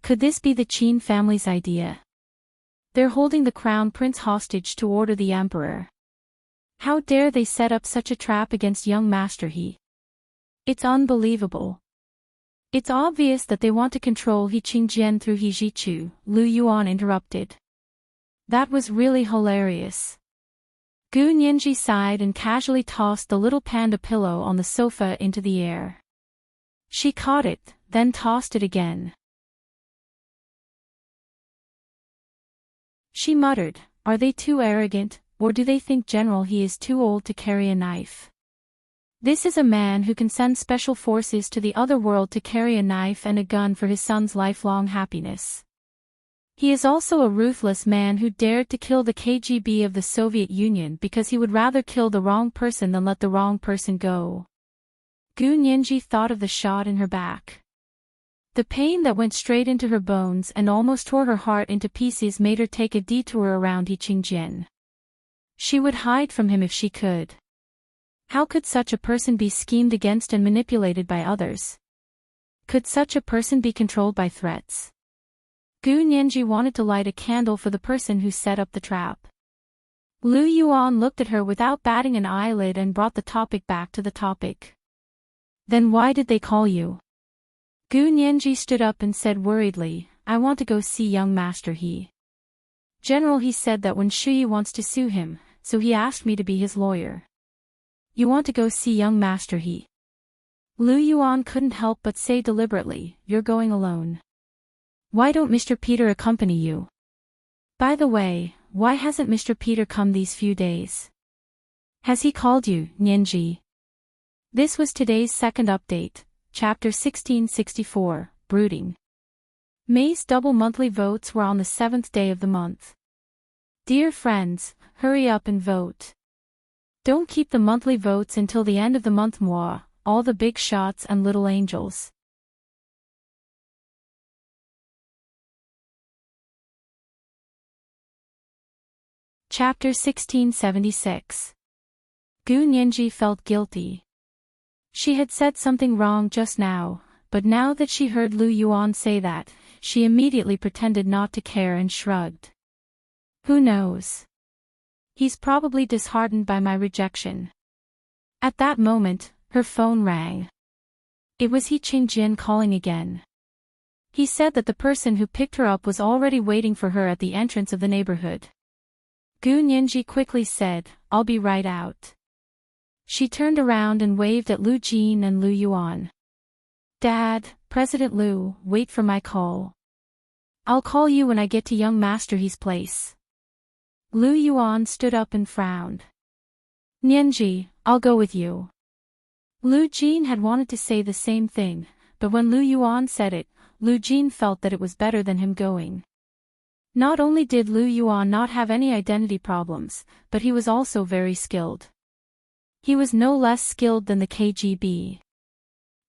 could this be the Qin family's idea? They're holding the crown prince hostage to order the emperor. How dare they set up such a trap against young Master He? It's unbelievable. It's obvious that they want to control He Qingjian through He Jichu, Lu Yuan interrupted. That was really hilarious. Gu Nianji sighed and casually tossed the little panda pillow on the sofa into the air. She caught it, then tossed it again. She muttered, are they too arrogant, or do they think General He is too old to carry a knife? This is a man who can send special forces to the other world to carry a knife and a gun for his son's lifelong happiness. He is also a ruthless man who dared to kill the KGB of the Soviet Union because he would rather kill the wrong person than let the wrong person go. Gu Nianji thought of the shot in her back. The pain that went straight into her bones and almost tore her heart into pieces made her take a detour around He Qingjian. She would hide from him if she could. How could such a person be schemed against and manipulated by others? Could such a person be controlled by threats? Gu Nianji wanted to light a candle for the person who set up the trap. Lu Yuan looked at her without batting an eyelid and brought the topic back to the topic. Then why did they call you? Gu Nianji stood up and said worriedly, I want to go see young Master He. General He said that when Shuyi wants to sue him, so he asked me to be his lawyer. You want to go see young Master He? Lu Yuan couldn't help but say deliberately, you're going alone. Why don't Mr. Peter accompany you? By the way, why hasn't Mr. Peter come these few days? Has he called you, Nianji? This was today's second update, Chapter 1664, Brooding. May's double monthly votes were on the 7th day of the month. Dear friends, hurry up and vote. Don't keep the monthly votes until the end of the month. Moi, all the big shots and little angels. Chapter 1676. Gu Nianji felt guilty. She had said something wrong just now, but now that she heard Lu Yuan say that, she immediately pretended not to care and shrugged. Who knows? He's probably disheartened by my rejection. At that moment, her phone rang. It was He Qingjian calling again. He said that the person who picked her up was already waiting for her at the entrance of the neighborhood. Gu Nianji quickly said, I'll be right out. She turned around and waved at Lu Jin and Lu Yuan. Dad, President Lu, wait for my call. I'll call you when I get to young Master He's place. Lu Yuan stood up and frowned. Nianji, I'll go with you. Lu Jin had wanted to say the same thing, but when Lu Yuan said it, Lu Jin felt that it was better than him going. Not only did Lu Yuan not have any identity problems, but he was also very skilled. He was no less skilled than the KGB.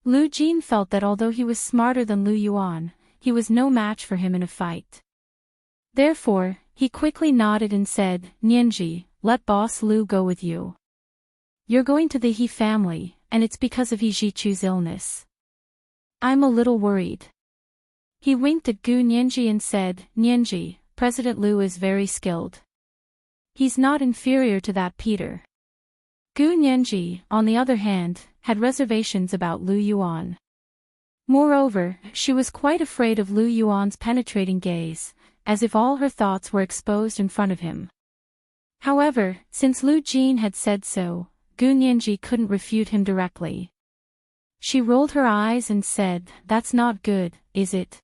Lu Jin felt that although he was smarter than Lu Yuan, he was no match for him in a fight. Therefore, he quickly nodded and said, Nianji, let Boss Lu go with you. You're going to the He family, and it's because of He Jichu's illness. I'm a little worried. He winked at Gu Nianji and said, Nianji, President Lu is very skilled. He's not inferior to that Peter. Gu Nianji, on the other hand, had reservations about Lu Yuan. Moreover, she was quite afraid of Lu Yuan's penetrating gaze, as if all her thoughts were exposed in front of him. However, since Lu Jin had said so, Gu Nianji couldn't refute him directly. She rolled her eyes and said, That's not good, is it?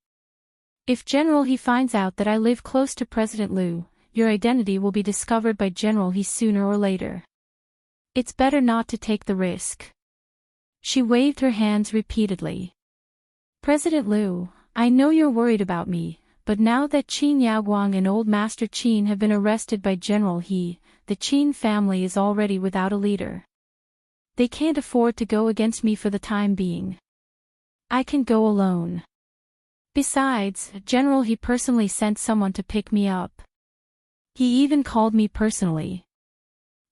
If General He finds out that I live close to President Lu, your identity will be discovered by General He sooner or later. It's better not to take the risk. She waved her hands repeatedly. President Lu, I know you're worried about me, but now that Qin Yaoguang and Old Master Qin have been arrested by General He, the Qin family is already without a leader. They can't afford to go against me for the time being. I can go alone. Besides, General, he personally sent someone to pick me up. He even called me personally.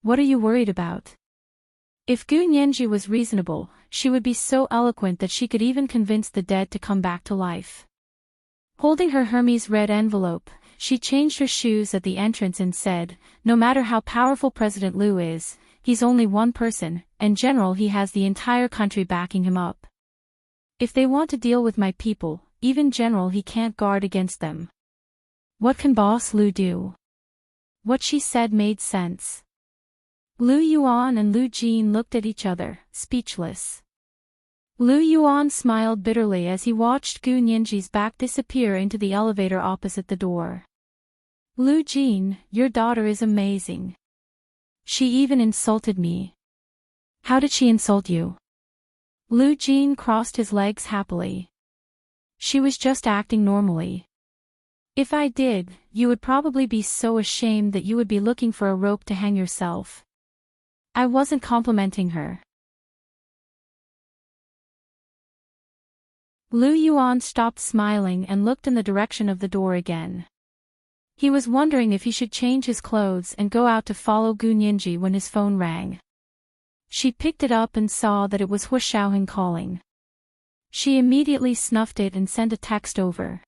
What are you worried about? If Gu Nianji was reasonable, she would be so eloquent that she could even convince the dead to come back to life. Holding her Hermes red envelope, she changed her shoes at the entrance and said, "No matter how powerful President Liu is, he's only one person, and General, he has the entire country backing him up. If they want to deal with my people, even General, he can't guard against them. What can Boss Liu do?" What she said made sense. Lu Yuan and Lu Jin looked at each other, speechless. Lu Yuan smiled bitterly as he watched Gu Nianji's back disappear into the elevator opposite the door. "Lu Jin, your daughter is amazing. She even insulted me." "How did she insult you?" Lu Jin crossed his legs happily. "She was just acting normally. If I did, you would probably be so ashamed that you would be looking for a rope to hang yourself. I wasn't complimenting her." Lu Yuan stopped smiling and looked in the direction of the door again. He was wondering if he should change his clothes and go out to follow Gu Nianji when his phone rang. She picked it up and saw that it was Hu Xiaoheng calling. She immediately snuffed it and sent a text over.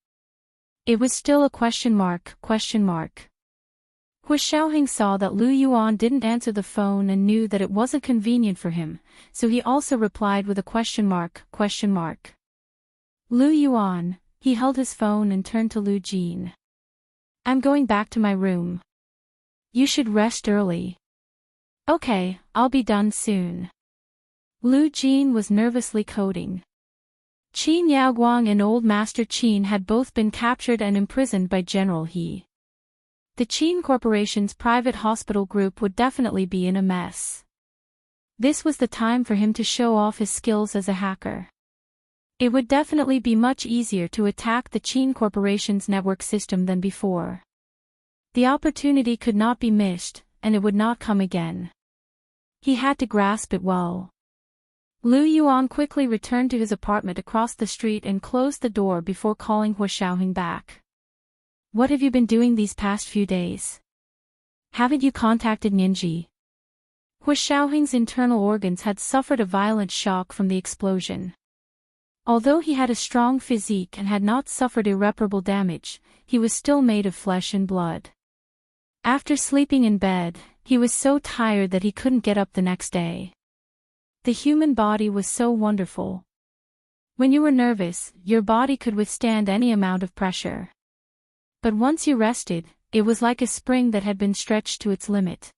It was still a question mark. Hu Xiaoheng saw that Lu Yuan didn't answer the phone and knew that it wasn't convenient for him, so he also replied with a question mark. Lu Yuan, he held his phone and turned to Lu Jin. "I'm going back to my room. You should rest early." "Okay, I'll be done soon." Lu Jin was nervously coding. Qin Yaoguang and Old Master Qin had both been captured and imprisoned by General He. The Qin Corporation's private hospital group would definitely be in a mess. This was the time for him to show off his skills as a hacker. It would definitely be much easier to attack the Qin Corporation's network system than before. The opportunity could not be missed, and it would not come again. He had to grasp it well. Lu Yuan quickly returned to his apartment across the street and closed the door before calling Hu Xiaoheng back. "What have you been doing these past few days? Haven't you contacted Nianji?" Hu Xiaoheng's internal organs had suffered a violent shock from the explosion. Although he had a strong physique and had not suffered irreparable damage, he was still made of flesh and blood. After sleeping in bed, he was so tired that he couldn't get up the next day. The human body was so wonderful. When you were nervous, your body could withstand any amount of pressure. But once you rested, it was like a spring that had been stretched to its limit.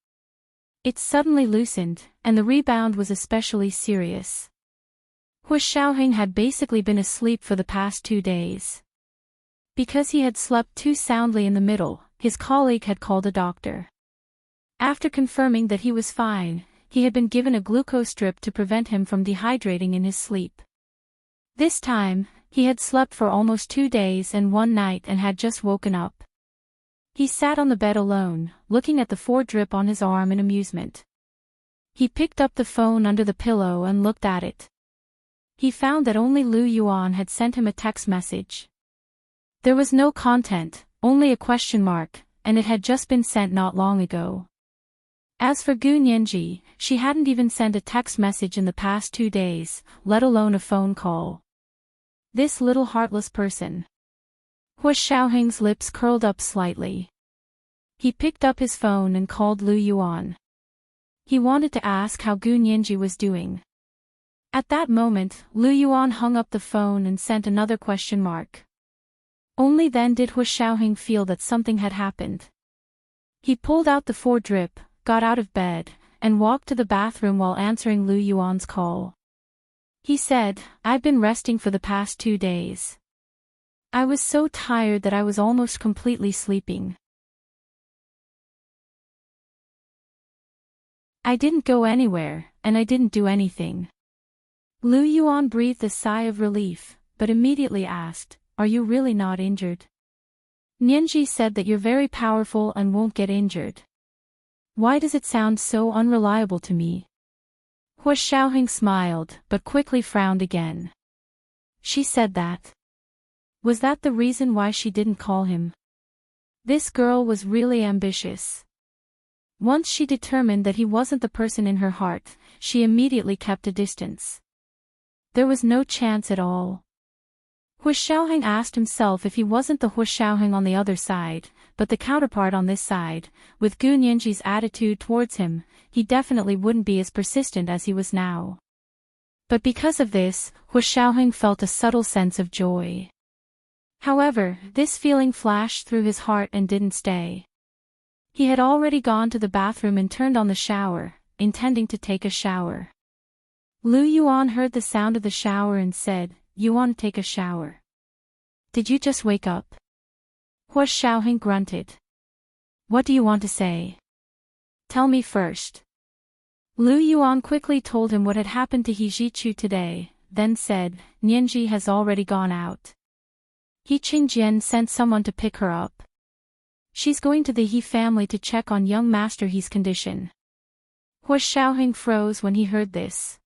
It suddenly loosened, and the rebound was especially serious. Hu Xiaoheng had basically been asleep for the past 2 days. Because he had slept too soundly in the middle, his colleague had called a doctor. After confirming that he was fine, he had been given a glucose drip to prevent him from dehydrating in his sleep. This time, he had slept for almost 2 days and 1 night and had just woken up. He sat on the bed alone, looking at the 4 drip on his arm in amusement. He picked up the phone under the pillow and looked at it. He found that only Lu Yuan had sent him a text message. There was no content, only a question mark, and it had just been sent not long ago. As for Gu Nianji, she hadn't even sent a text message in the past 2 days, let alone a phone call. This little heartless person. Hu Xiaoheng's lips curled up slightly. He picked up his phone and called Lu Yuan. He wanted to ask how Gu Nianji was doing. At that moment, Lu Yuan hung up the phone and sent another question mark. Only then did Hu Xiaoheng feel that something had happened. He pulled out the 4 drip, got out of bed, and walked to the bathroom while answering Lu Yuan's call. He said, "I've been resting for the past 2 days. I was so tired that I was almost completely sleeping. I didn't go anywhere, and I didn't do anything." Lu Yuan breathed a sigh of relief, but immediately asked, "Are you really not injured?" "Nianji said that you're very powerful and won't get injured. Why does it sound so unreliable to me?" Hu Xiaoheng smiled, but quickly frowned again. "She said that. Was that the reason why she didn't call him? This girl was really ambitious. Once she determined that he wasn't the person in her heart, she immediately kept a distance. There was no chance at all. Hu Xiaoheng asked himself if he wasn't the Hu Xiaoheng on the other side, but the counterpart on this side. With Gu Nianji's attitude towards him, he definitely wouldn't be as persistent as he was now. But because of this, Hu Xiaoheng felt a subtle sense of joy. However, this feeling flashed through his heart and didn't stay. He had already gone to the bathroom and turned on the shower, intending to take a shower. Lu Yuan heard the sound of the shower and said, "You want to take a shower? Did you just wake up?" Hu Xiaoheng grunted. "What do you want to say? Tell me first." Lu Yuan quickly told him what had happened to He Zhichu today, then said, "Nianji has already gone out. He Qingjian sent someone to pick her up. She's going to the He family to check on young Master He's condition." Hu Xiaoheng froze when he heard this.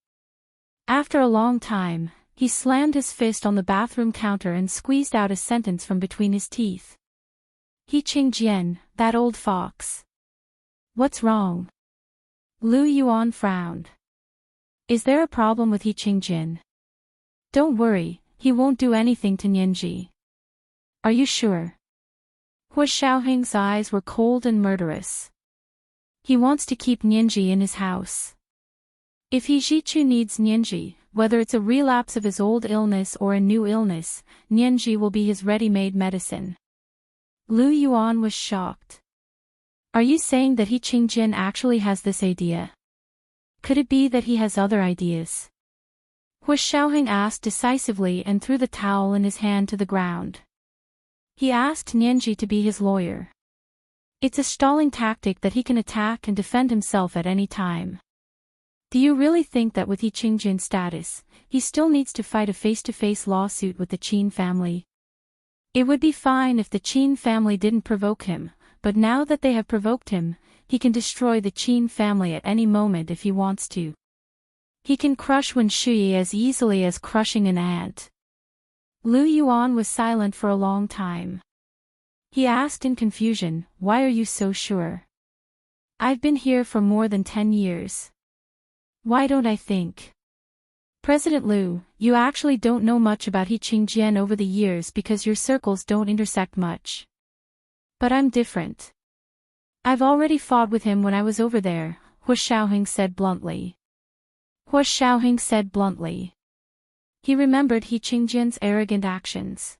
After a long time, he slammed his fist on the bathroom counter and squeezed out a sentence from between his teeth. "He Qingjian, that old fox. What's wrong?" Lu Yuan frowned. "Is there a problem with He Qingjian?" "Don't worry, he won't do anything to Nianji." "Are you sure?" Hu Xiaoheng's eyes were cold and murderous. "He wants to keep Nianji in his house. If He Zhichu needs Nianji, whether it's a relapse of his old illness or a new illness, Nianji will be his ready-made medicine." Lu Yuan was shocked. "Are you saying that He Qingjian actually has this idea? Could it be that he has other ideas?" Hu Xiaoheng asked decisively and threw the towel in his hand to the ground. He asked Nianji to be his lawyer. It's a stalling tactic that he can attack and defend himself at any time. Do you really think that with He Qingjian's status, he still needs to fight a face-to-face lawsuit with the Qin family? It would be fine if the Qin family didn't provoke him, but now that they have provoked him, he can destroy the Qin family at any moment if he wants to. He can crush Wen Shui as easily as crushing an ant. Lu Yuan was silent for a long time. He asked in confusion, "Why are you so sure? I've been here for more than 10 years. Why don't I think?" "President Lu, you actually don't know much about He Qingjian over the years because your circles don't intersect much. But I'm different. I've already fought with him when I was over there," Hu Xiaoheng said bluntly. Hu Xiaoheng said bluntly. He remembered He Qingjian's arrogant actions.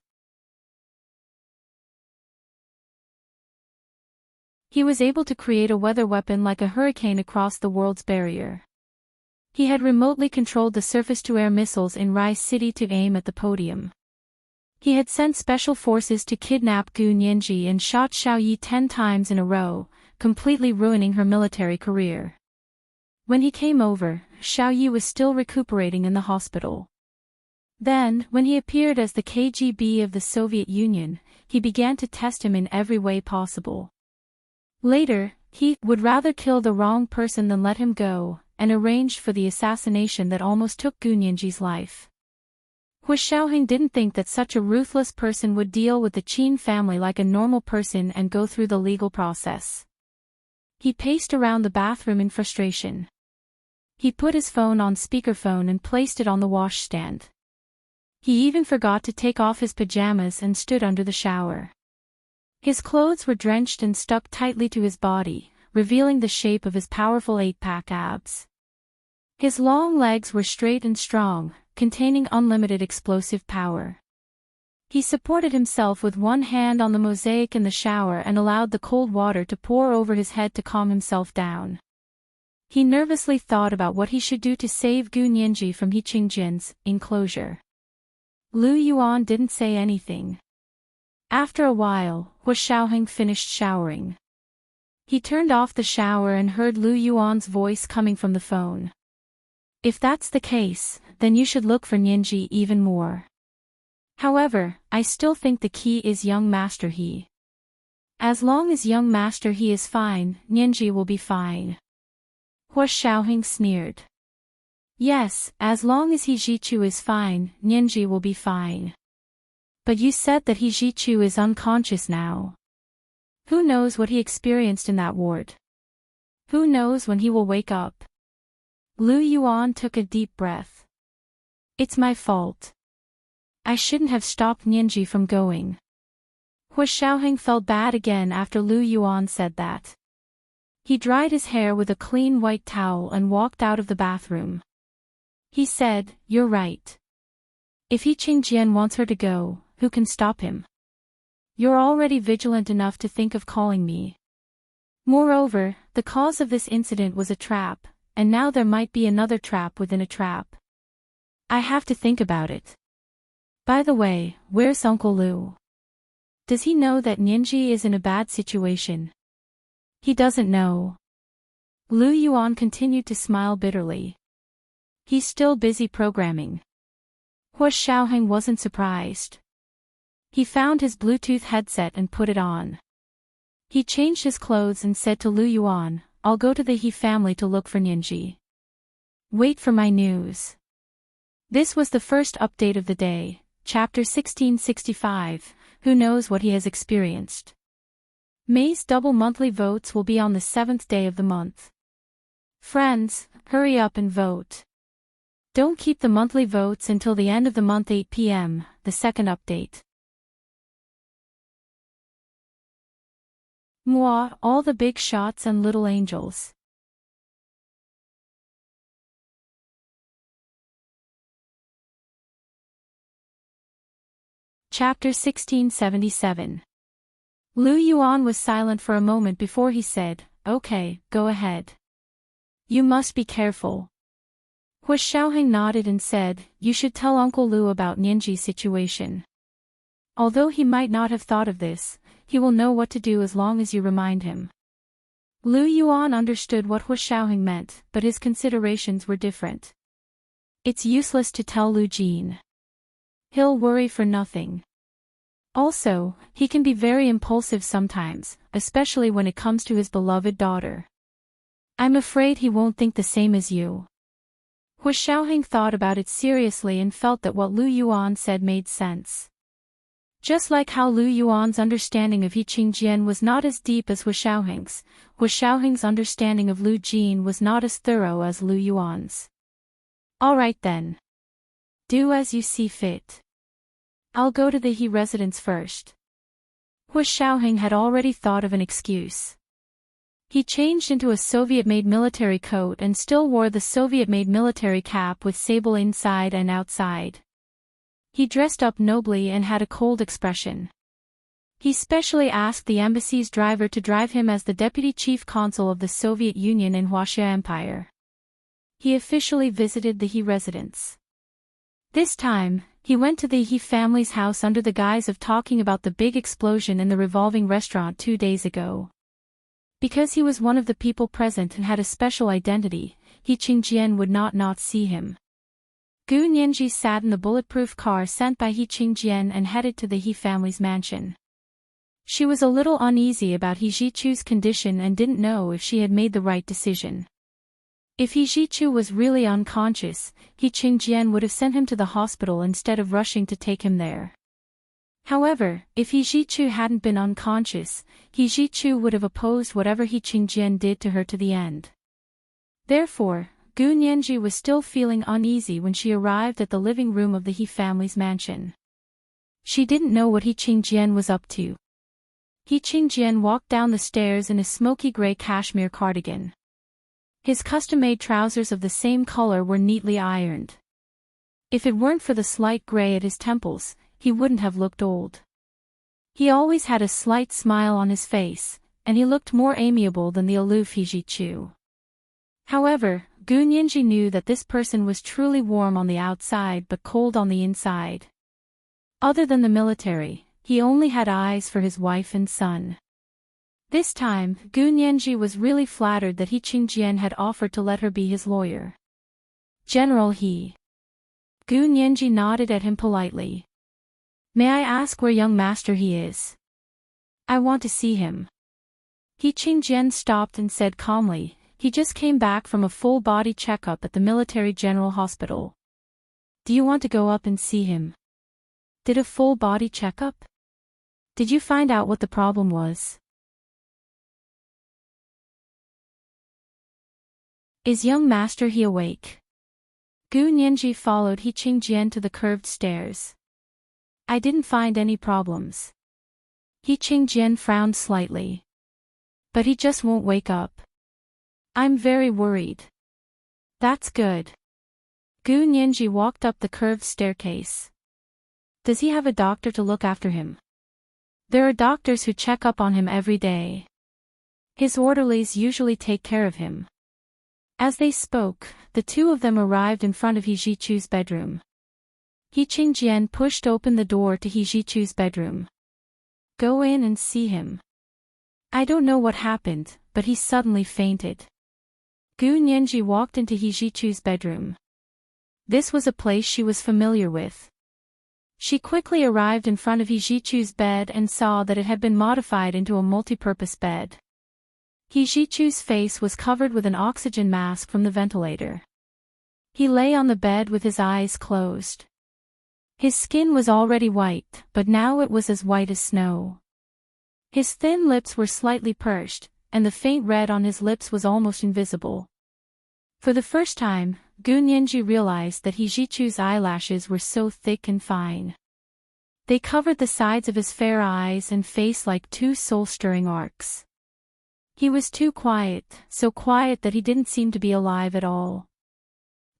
He was able to create a weather weapon like a hurricane across the world's barrier. He had remotely controlled the surface-to-air missiles in Rice City to aim at the podium. He had sent special forces to kidnap Gu Nianji and shot Xiaoyi 10 times in a row, completely ruining her military career. When he came over, Xiaoyi was still recuperating in the hospital. Then, when he appeared as the KGB of the Soviet Union, he began to test him in every way possible. Later, he would rather kill the wrong person than let him go, and arranged for the assassination that almost took Gu Nianji's life. Hu Xiaoheng didn't think that such a ruthless person would deal with the Qin family like a normal person and go through the legal process. He paced around the bathroom in frustration. He put his phone on speakerphone and placed it on the washstand. He even forgot to take off his pajamas and stood under the shower. His clothes were drenched and stuck tightly to his body, revealing the shape of his powerful 8-pack abs. His long legs were straight and strong, containing unlimited explosive power. He supported himself with one hand on the mosaic in the shower and allowed the cold water to pour over his head to calm himself down. He nervously thought about what he should do to save Gu Nianji from He Qingjian's enclosure. Lu Yuan didn't say anything. After a while, Hu Xiaoheng finished showering. He turned off the shower and heard Lu Yuan's voice coming from the phone. "If that's the case, then you should look for Nianji even more. However, I still think the key is young Master He. As long as young Master He is fine, Nianji will be fine." Hu Xiaoheng sneered. "Yes, as long as He Zhichu is fine, Nianji will be fine. But you said that He Ji-chu is unconscious now. Who knows what he experienced in that ward? Who knows when he will wake up? Lu Yuan took a deep breath. It's my fault. I shouldn't have stopped Nianji from going. Hu Xiaoheng felt bad again after Lu Yuan said that. He dried his hair with a clean white towel and walked out of the bathroom. He said, "You're right. If He Qingjian wants her to go, who can stop him? You're already vigilant enough to think of calling me. Moreover, the cause of this incident was a trap, and now there might be another trap within a trap. I have to think about it. By the way, where's Uncle Lu? Does he know that Nianji is in a bad situation?" He doesn't know. Lu Yuan continued to smile bitterly. He's still busy programming. Hu Xiaoheng wasn't surprised. He found his Bluetooth headset and put it on. He changed his clothes and said to Lu Yuan, "I'll go to the He family to look for Nianji. Wait for my news." This was the first update of the day, chapter 1665, who knows what he has experienced. May's double monthly votes will be on the 7th day of the month. Friends, hurry up and vote. Don't keep the monthly votes until the end of the month 8 p.m., the second update. Moi, all the big shots and little angels. Chapter 1677. Lu Yuan was silent for a moment before he said, "Okay, go ahead. You must be careful." Hu Xiaoheng nodded and said, "You should tell Uncle Lu about Nianji's situation. Although he might not have thought of this, he will know what to do as long as you remind him." Lu Yuan understood what Hu Xiaoheng meant, but his considerations were different. It's useless to tell Lu Jin. He'll worry for nothing. Also, he can be very impulsive sometimes, especially when it comes to his beloved daughter. I'm afraid he won't think the same as you. Hu Xiaoheng thought about it seriously and felt that what Lu Yuan said made sense. Just like how Lu Yuan's understanding of He Qingjian was not as deep as Hu Xiaoheng's understanding of Lu Jin was not as thorough as Lu Yuan's. All right then. Do as you see fit. I'll go to the He residence first. Hu Xiaoheng had already thought of an excuse. He changed into a Soviet-made military coat and still wore the Soviet-made military cap with sable inside and outside. He dressed up nobly and had a cold expression. He specially asked the embassy's driver to drive him as the deputy chief consul of the Soviet Union in Huaxia Empire. He officially visited the He residence. This time, he went to the He family's house under the guise of talking about the big explosion in the revolving restaurant 2 days ago. Because he was one of the people present and had a special identity, He Qingjian would not see him. Gu Nianji sat in the bulletproof car sent by He Qingjian and headed to the He family's mansion. She was a little uneasy about He Ji-chu's condition and didn't know if she had made the right decision. If He Ji-chu was really unconscious, He Qingjian would have sent him to the hospital instead of rushing to take him there. However, if He Ji-chu hadn't been unconscious, He Ji-chu would have opposed whatever He Qingjian did to her to the end. Therefore, Gu Nianji was still feeling uneasy when she arrived at the living room of the He family's mansion. She didn't know what He Qingjian was up to. He Qingjian walked down the stairs in a smoky gray cashmere cardigan. His custom-made trousers of the same color were neatly ironed. If it weren't for the slight gray at his temples, he wouldn't have looked old. He always had a slight smile on his face, and he looked more amiable than the aloof He Ji-chu. However, Gu Nianji knew that this person was truly warm on the outside but cold on the inside. Other than the military, he only had eyes for his wife and son. This time, Gu Nianji was really flattered that He Qingjian had offered to let her be his lawyer. General He. Gu Nianji nodded at him politely. May I ask where young master He is? I want to see him. He Qingjian stopped and said calmly, he just came back from a full-body checkup at the military general hospital. Do you want to go up and see him? Did a full body checkup? Did you find out what the problem was? Is young master he awake? Gu Nianji followed He Qingjian to the curved stairs. I didn't find any problems. He Qingjian frowned slightly. But he just won't wake up. I'm very worried. That's good. Gu Nianji walked up the curved staircase. Does he have a doctor to look after him? There are doctors who check up on him every day. His orderlies usually take care of him. As they spoke, the two of them arrived in front of He Jichu's bedroom. He Qingjian pushed open the door to He Jichu's bedroom. Go in and see him. I don't know what happened, but he suddenly fainted. Gu Nianji walked into He Jichu's bedroom. This was a place she was familiar with. She quickly arrived in front of He Jichu's bed and saw that it had been modified into a multi-purpose bed. He Jichu's face was covered with an oxygen mask from the ventilator. He lay on the bed with his eyes closed. His skin was already white, but now it was as white as snow. His thin lips were slightly pursed, and the faint red on his lips was almost invisible. For the first time, Gu Nianji realized that He Jichu's eyelashes were so thick and fine. They covered the sides of his fair eyes and face like two soul-stirring arcs. He was too quiet, so quiet that he didn't seem to be alive at all.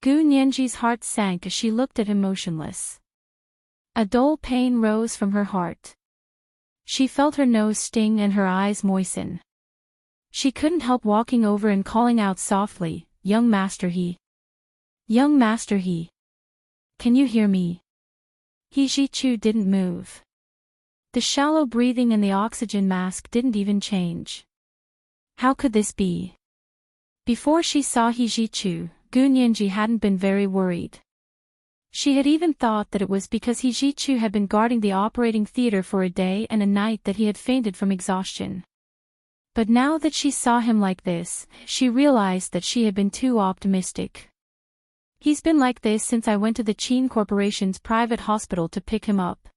Gu Nianji's heart sank as she looked at him motionless. A dull pain rose from her heart. She felt her nose sting and her eyes moisten. She couldn't help walking over and calling out softly, "Young Master He. Young Master He. Can you hear me?" He Jichu didn't move. The shallow breathing and the oxygen mask didn't even change. How could this be? Before she saw He Jichu, Gu Nianji hadn't been very worried. She had even thought that it was because He Jichu had been guarding the operating theater for a day and a night that he had fainted from exhaustion. But now that she saw him like this, she realized that she had been too optimistic. He's been like this since I went to the Qin Corporation's private hospital to pick him up.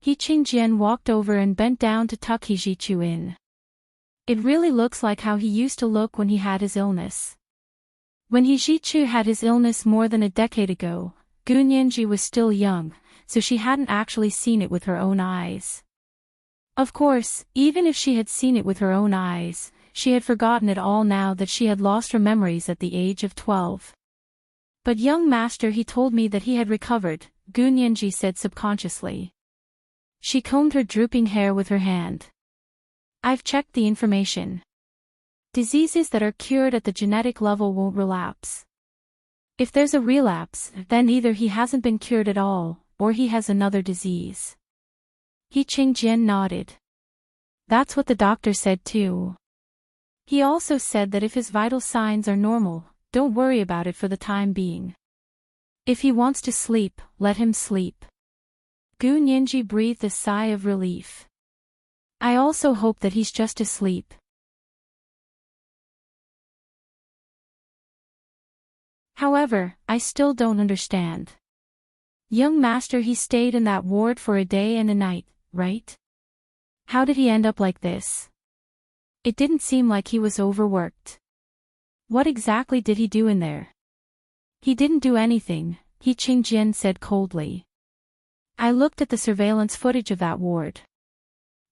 He Qingjian walked over and bent down to tuck He Jichu in. It really looks like how he used to look when he had his illness. When He Jichu had his illness more than a decade ago, Gu Nianji was still young, so she hadn't actually seen it with her own eyes. Of course, even if she had seen it with her own eyes, she had forgotten it all now that she had lost her memories at the age of 12. But young master, he told me that he had recovered, Gu Nianji said subconsciously. She combed her drooping hair with her hand. I've checked the information. Diseases that are cured at the genetic level won't relapse. If there's a relapse, then either he hasn't been cured at all, or he has another disease. He Qingjian nodded. That's what the doctor said too. He also said that if his vital signs are normal, don't worry about it for the time being. If he wants to sleep, let him sleep. Gu Nianji breathed a sigh of relief. I also hope that he's just asleep. However, I still don't understand. Young master, he stayed in that ward for a day and a night, right? How did he end up like this? It didn't seem like he was overworked. What exactly did he do in there? He didn't do anything, He Qingjian said coldly. I looked at the surveillance footage of that ward.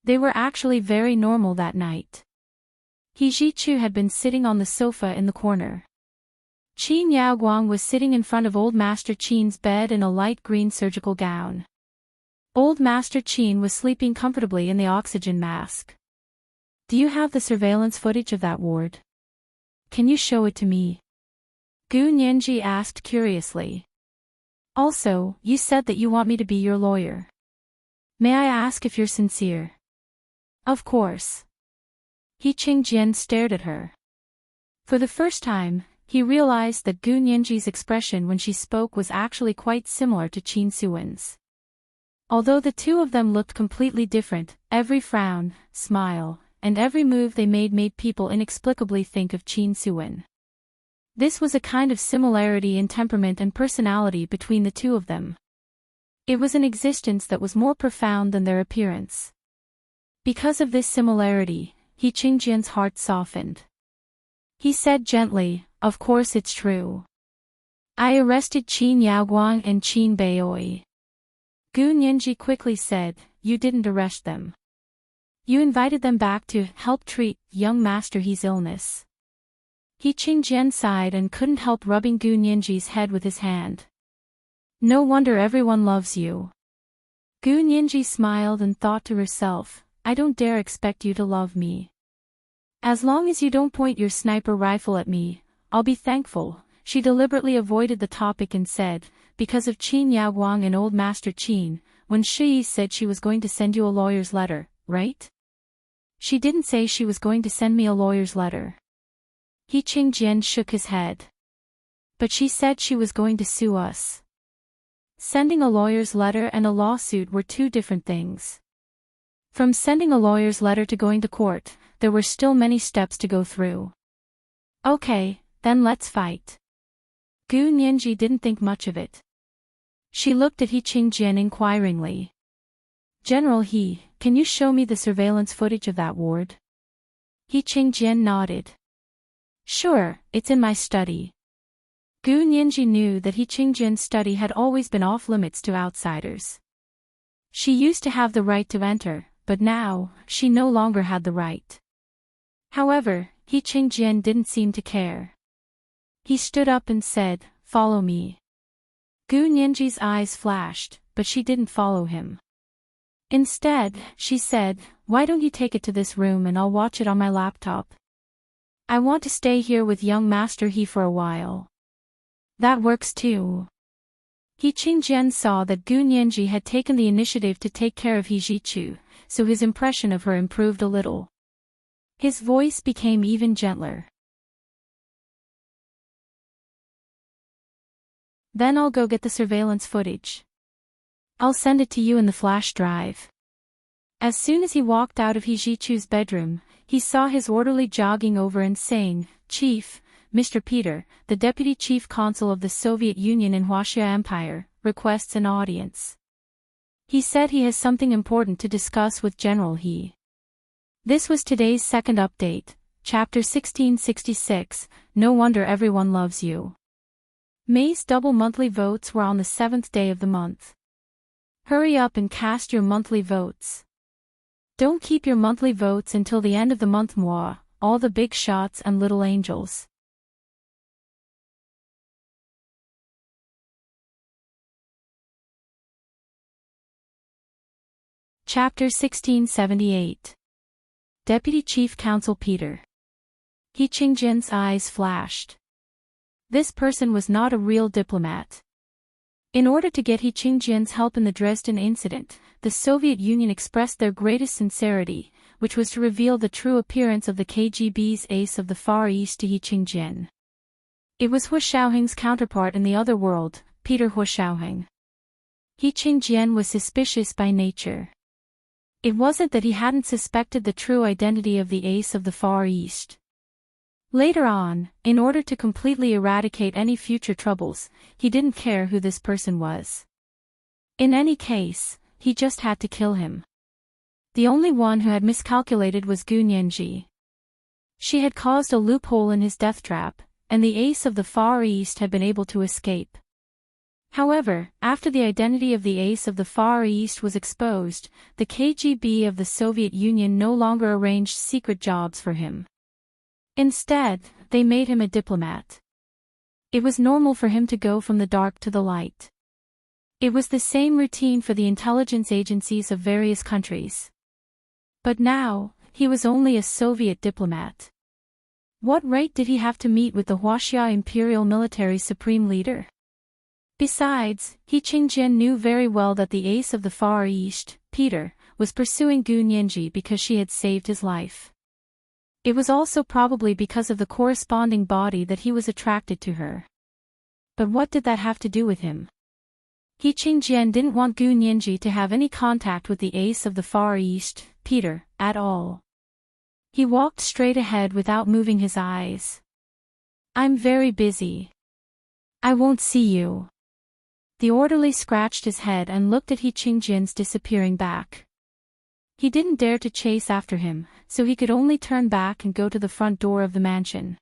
They were actually very normal that night. He Jichu had been sitting on the sofa in the corner. Qin Yaoguang was sitting in front of Old Master Qin's bed in a light green surgical gown. Old Master Qin was sleeping comfortably in the oxygen mask. Do you have the surveillance footage of that ward? Can you show it to me? Gu Nianji asked curiously. Also, you said that you want me to be your lawyer. May I ask if you're sincere? Of course. He Qingjian stared at her. For the first time, he realized that Gu Nianji's expression when she spoke was actually quite similar to Qin Suwen's. Although the two of them looked completely different, every frown, smile, and every move they made people inexplicably think of Qin Suwen. This was a kind of similarity in temperament and personality between the two of them. It was an existence that was more profound than their appearance. Because of this similarity, He Qingjian's heart softened. He said gently, "Of course it's true. I arrested Qin Yaoguang and Qin Beoi." Gu Nianji quickly said, "You didn't arrest them. You invited them back to help treat young Master He's illness." He Qingjian sighed and couldn't help rubbing Gu Nianji's head with his hand. "No wonder everyone loves you." Gu Nianji smiled and thought to herself, "I don't dare expect you to love me. As long as you don't point your sniper rifle at me, I'll be thankful." She deliberately avoided the topic and said, "Because of Qin Yaoguang and old Master Qin, when Shi said she was going to send you a lawyer's letter, right?" "She didn't say she was going to send me a lawyer's letter." He Qingjian shook his head. "But she said she was going to sue us." Sending a lawyer's letter and a lawsuit were two different things. From sending a lawyer's letter to going to court, there were still many steps to go through. "Okay, then let's fight." Gu Nianji didn't think much of it. She looked at He Qingjian inquiringly. "General He, can you show me the surveillance footage of that ward?" He Qingjian nodded. "Sure, it's in my study." Gu Nianji knew that He Qingjian's study had always been off limits to outsiders. She used to have the right to enter, but now, she no longer had the right. However, He Qingjian didn't seem to care. He stood up and said, "Follow me." Gu Nianji's eyes flashed, but she didn't follow him. Instead, she said, "Why don't you take it to this room and I'll watch it on my laptop? I want to stay here with young Master He for a while." "That works too." He Qingjian saw that Gu Nianji had taken the initiative to take care of He Zhichu, so his impression of her improved a little. His voice became even gentler. "Then I'll go get the surveillance footage. I'll send it to you in the flash drive." As soon as he walked out of He Zhichu's bedroom, he saw his orderly jogging over and saying, "Chief, Mr. Peter, the Deputy Chief Consul of the Soviet Union in Huaxia Empire, requests an audience. He said he has something important to discuss with General He." This was today's second update, Chapter 1666, No Wonder Everyone Loves You. May's double monthly votes were on the 7th day of the month. Hurry up and cast your monthly votes. Don't keep your monthly votes until the end of the month. Moi, all the big shots and little angels. Chapter 1678. Deputy Chief Counsel Peter. He Qingjian's eyes flashed. This person was not a real diplomat. In order to get He Qingjian's help in the Dresden incident, the Soviet Union expressed their greatest sincerity, which was to reveal the true appearance of the KGB's ace of the Far East to He Qingjian. It was Hu Xiaoheng's counterpart in the other world, Peter Hu Xiaoheng. He Qingjian was suspicious by nature. It wasn't that he hadn't suspected the true identity of the ace of the Far East. Later on, in order to completely eradicate any future troubles, he didn't care who this person was. In any case, he just had to kill him. The only one who had miscalculated was Gu Nianji. She had caused a loophole in his death trap, and the ace of the Far East had been able to escape. However, after the identity of the ace of the Far East was exposed, the KGB of the Soviet Union no longer arranged secret jobs for him. Instead, they made him a diplomat. It was normal for him to go from the dark to the light. It was the same routine for the intelligence agencies of various countries. But now, he was only a Soviet diplomat. What right did he have to meet with the Huaxia Imperial Military Supreme Leader? Besides, He Qingjian knew very well that the ace of the Far East, Peter, was pursuing Gu Nianji because she had saved his life. It was also probably because of the corresponding body that he was attracted to her. But what did that have to do with him? He Qingjian didn't want Gu Nianji to have any contact with the ace of the Far East, Peter, at all. He walked straight ahead without moving his eyes. "I'm very busy. I won't see you." The orderly scratched his head and looked at He Qingjian's disappearing back. He didn't dare to chase after him, so he could only turn back and go to the front door of the mansion.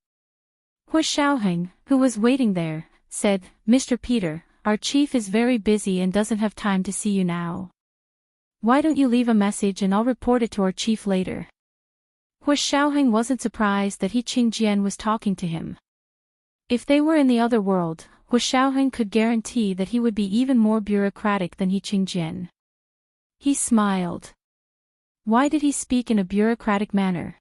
Hu Xiaoheng, who was waiting there, said, "Mr. Peter, our chief is very busy and doesn't have time to see you now. Why don't you leave a message and I'll report it to our chief later?" Hu Xiaoheng wasn't surprised that He Qingjian was talking to him. If they were in the other world, Hu Xiaoheng could guarantee that he would be even more bureaucratic than He Qingjian. He smiled. Why did he speak in a bureaucratic manner?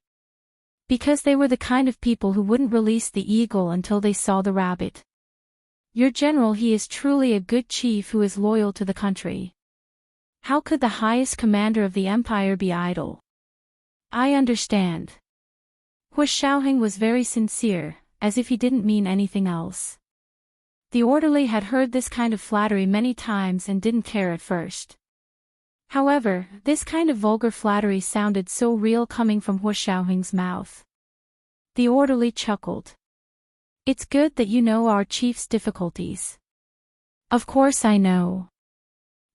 Because they were the kind of people who wouldn't release the eagle until they saw the rabbit. Your general, he is truly a good chief who is loyal to the country. How could the highest commander of the empire be idle? I understand. Hu Xiaoheng was very sincere, as if he didn't mean anything else. The orderly had heard this kind of flattery many times and didn't care at first. However, this kind of vulgar flattery sounded so real coming from Hu Xiaoheng's mouth. The orderly chuckled. It's good that you know our chief's difficulties. Of course I know.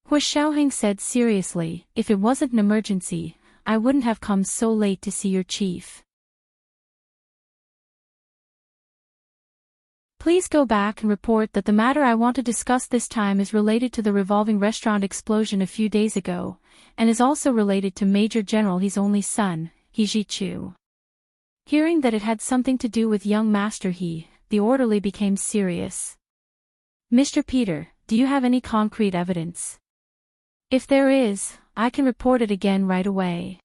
Hu Xiaoheng said seriously, if it wasn't an emergency, I wouldn't have come so late to see your chief. Please go back and report that the matter I want to discuss this time is related to the revolving restaurant explosion a few days ago, and is also related to Major General He's only son, He Zhichu. Hearing that it had something to do with young Master He, the orderly became serious. Mr. Peter, do you have any concrete evidence? If there is, I can report it again right away.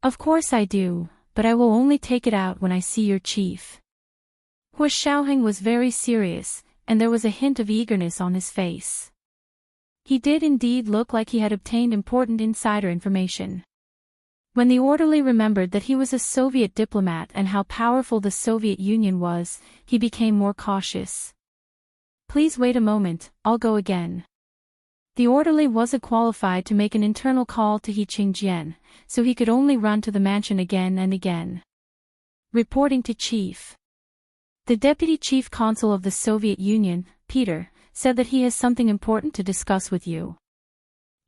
Of course I do, but I will only take it out when I see your chief. Hu Xiaoheng was very serious, and there was a hint of eagerness on his face. He did indeed look like he had obtained important insider information. When the orderly remembered that he was a Soviet diplomat and how powerful the Soviet Union was, he became more cautious. Please wait a moment, I'll go again. The orderly wasn't qualified to make an internal call to He Qingjian, so he could only run to the mansion again and again. Reporting to Chief. The Deputy Chief Consul of the Soviet Union, Peter, said that he has something important to discuss with you.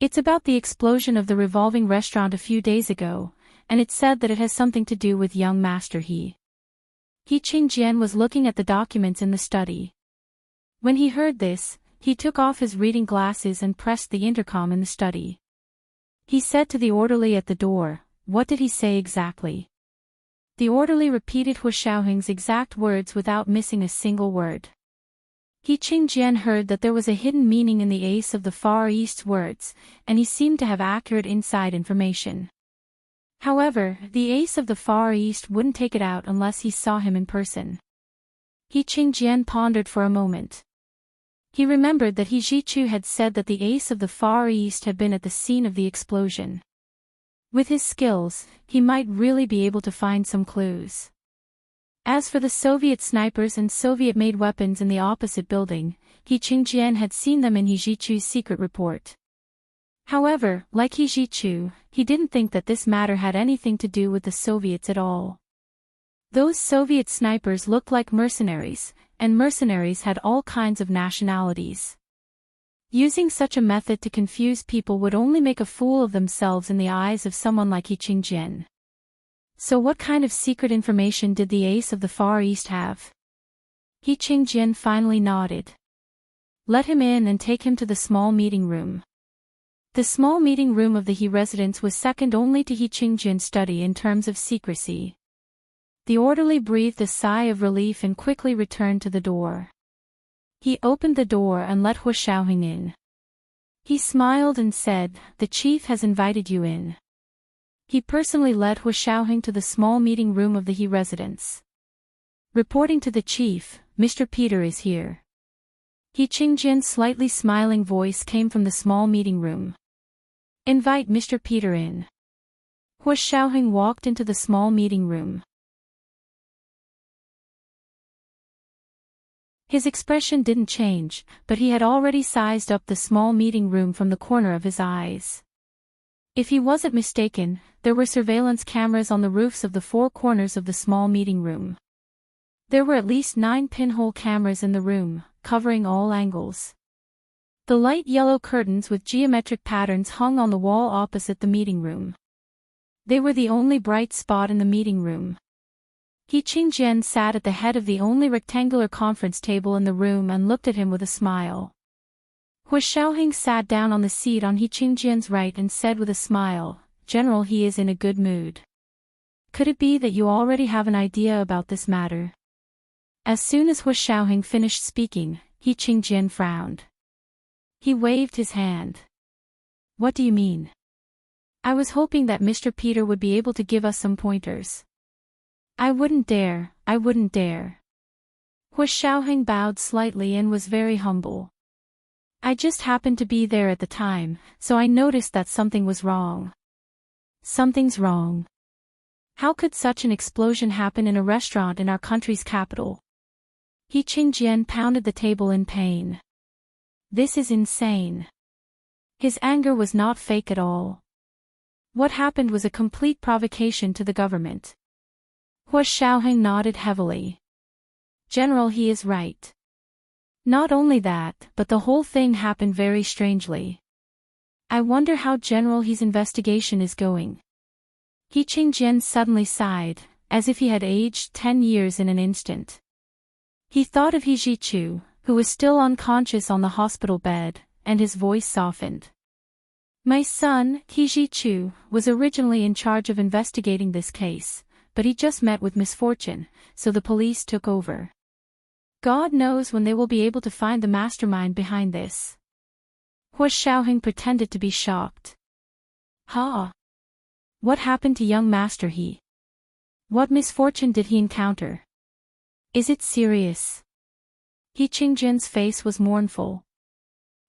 It's about the explosion of the revolving restaurant a few days ago, and it said that it has something to do with young Master He. He Qingjian was looking at the documents in the study. When he heard this, he took off his reading glasses and pressed the intercom in the study. He said to the orderly at the door, "What did he say exactly?" The orderly repeated Hu Xiaoheng's exact words without missing a single word. He Qingjian heard that there was a hidden meaning in the Ace of the Far East's words, and he seemed to have accurate inside information. However, the Ace of the Far East wouldn't take it out unless he saw him in person. He Qingjian pondered for a moment. He remembered that He Zhichu had said that the Ace of the Far East had been at the scene of the explosion. With his skills, he might really be able to find some clues. As for the Soviet snipers and Soviet-made weapons in the opposite building, He Qingjian had seen them in He Zhichu's secret report. However, like He Zhichu, he didn't think that this matter had anything to do with the Soviets at all. Those Soviet snipers looked like mercenaries, and mercenaries had all kinds of nationalities. Using such a method to confuse people would only make a fool of themselves in the eyes of someone like He Qingjian. So what kind of secret information did the Ace of the Far East have? He Qingjian finally nodded. Let him in and take him to the small meeting room. The small meeting room of the He residence was second only to He Qingjian's study in terms of secrecy. The orderly breathed a sigh of relief and quickly returned to the door. He opened the door and let Hu Xiaoheng in. He smiled and said, "The chief has invited you in." He personally led Hu Xiaoheng to the small meeting room of the He residence. Reporting to the chief, "Mr. Peter is here." He Qingjian's slightly smiling voice came from the small meeting room. "Invite Mr. Peter in." Hu Xiaoheng walked into the small meeting room. His expression didn't change, but he had already sized up the small meeting room from the corner of his eyes. If he wasn't mistaken, there were surveillance cameras on the roofs of the four corners of the small meeting room. There were at least 9 pinhole cameras in the room, covering all angles. The light yellow curtains with geometric patterns hung on the wall opposite the meeting room. They were the only bright spot in the meeting room. He Qingjian sat at the head of the only rectangular conference table in the room and looked at him with a smile. Hu Xiaoheng sat down on the seat on He Qingjian's right and said with a smile, "General, he is in a good mood. Could it be that you already have an idea about this matter?" As soon as Hu Xiaoheng finished speaking, He Qingjian frowned. He waved his hand. "What do you mean?" "I was hoping that Mr. Peter would be able to give us some pointers." I wouldn't dare. Hu Xiaoheng bowed slightly and was very humble. "I just happened to be there at the time, so I noticed that something was wrong." "Something's wrong? How could such an explosion happen in a restaurant in our country's capital?" He Qingjian pounded the table in pain. "This is insane." His anger was not fake at all. What happened was a complete provocation to the government. Hu Xiaoheng nodded heavily. "General, he is right. Not only that, but the whole thing happened very strangely. I wonder how General He's investigation is going." He Qingjian suddenly sighed, as if he had aged 10 years in an instant. He thought of He Zhichu, who was still unconscious on the hospital bed, and his voice softened. "My son, He Zhichu, was originally in charge of investigating this case, but he just met with misfortune, so the police took over. God knows when they will be able to find the mastermind behind this." Hu Xiaoheng pretended to be shocked. "Ha! What happened to young Master He? What misfortune did he encounter? Is it serious?" He Qingjian's face was mournful.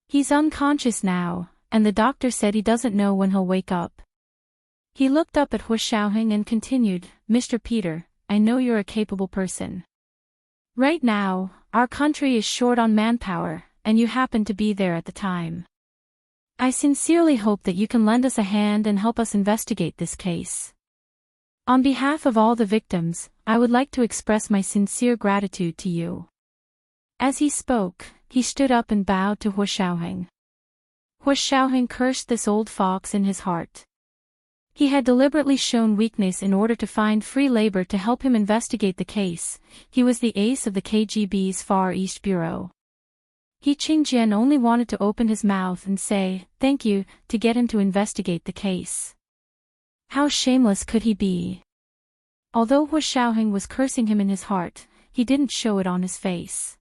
"He's unconscious now, and the doctor said he doesn't know when he'll wake up." He looked up at Hu Xiaoheng and continued, "Mr. Peter, I know you're a capable person. Right now, our country is short on manpower, and you happened to be there at the time. I sincerely hope that you can lend us a hand and help us investigate this case. On behalf of all the victims, I would like to express my sincere gratitude to you." As he spoke, he stood up and bowed to Hu Xiaoheng. Hu Xiaoheng cursed this old fox in his heart. He had deliberately shown weakness in order to find free labor to help him investigate the case. He was the ace of the KGB's Far East Bureau. He Qingjian only wanted to open his mouth and say, "Thank you," to get him to investigate the case. How shameless could he be? Although Hu Xiaoheng was cursing him in his heart, he didn't show it on his face.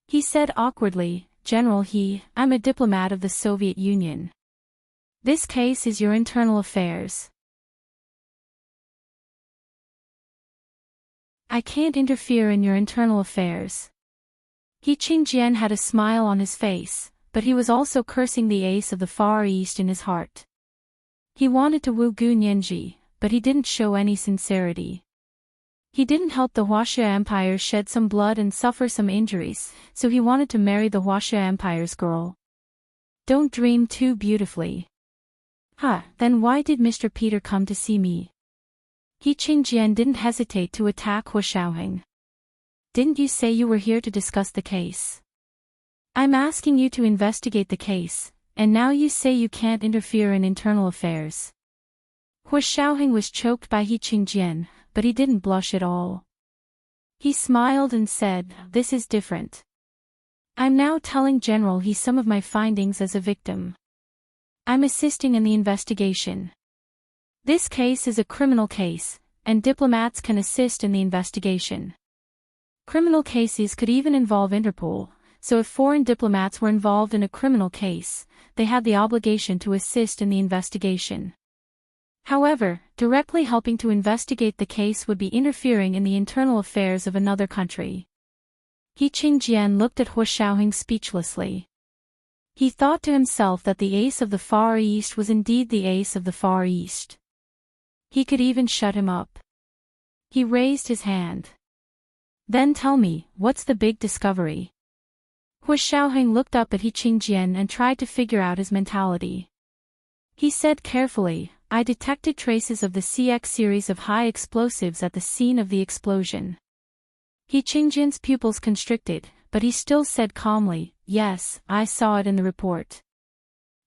He said awkwardly, "General He, I'm a diplomat of the Soviet Union. This case is your internal affairs. I can't interfere in your internal affairs." He Qingjian had a smile on his face, but he was also cursing the ace of the Far East in his heart. He wanted to woo Gu Nianji, but he didn't show any sincerity. He didn't help the Huaxia Empire shed some blood and suffer some injuries, so he wanted to marry the Huaxia Empire's girl. Don't dream too beautifully. Then why did Mr. Peter come to see me? He Qingjian didn't hesitate to attack Hu Xiaoheng. Didn't you say you were here to discuss the case? I'm asking you to investigate the case, and now you say you can't interfere in internal affairs. Hu Xiaoheng was choked by He Qingjian, but he didn't blush at all. He smiled and said, "This is different. I'm now telling General He some of my findings as a victim. I'm assisting in the investigation. This case is a criminal case, and diplomats can assist in the investigation. Criminal cases could even involve Interpol, so if foreign diplomats were involved in a criminal case, they had the obligation to assist in the investigation. However, directly helping to investigate the case would be interfering in the internal affairs of another country." He Qingjian looked at Hu Xiaoheng speechlessly. He thought to himself that the ace of the Far East was indeed the ace of the Far East. He could even shut him up. He raised his hand. "Then tell me, what's the big discovery?" Hu Xiaoheng looked up at He Qingjian and tried to figure out his mentality. He said carefully, "I detected traces of the CX series of high explosives at the scene of the explosion." He Qingjian's pupils constricted, but he still said calmly, yes, I saw it in the report.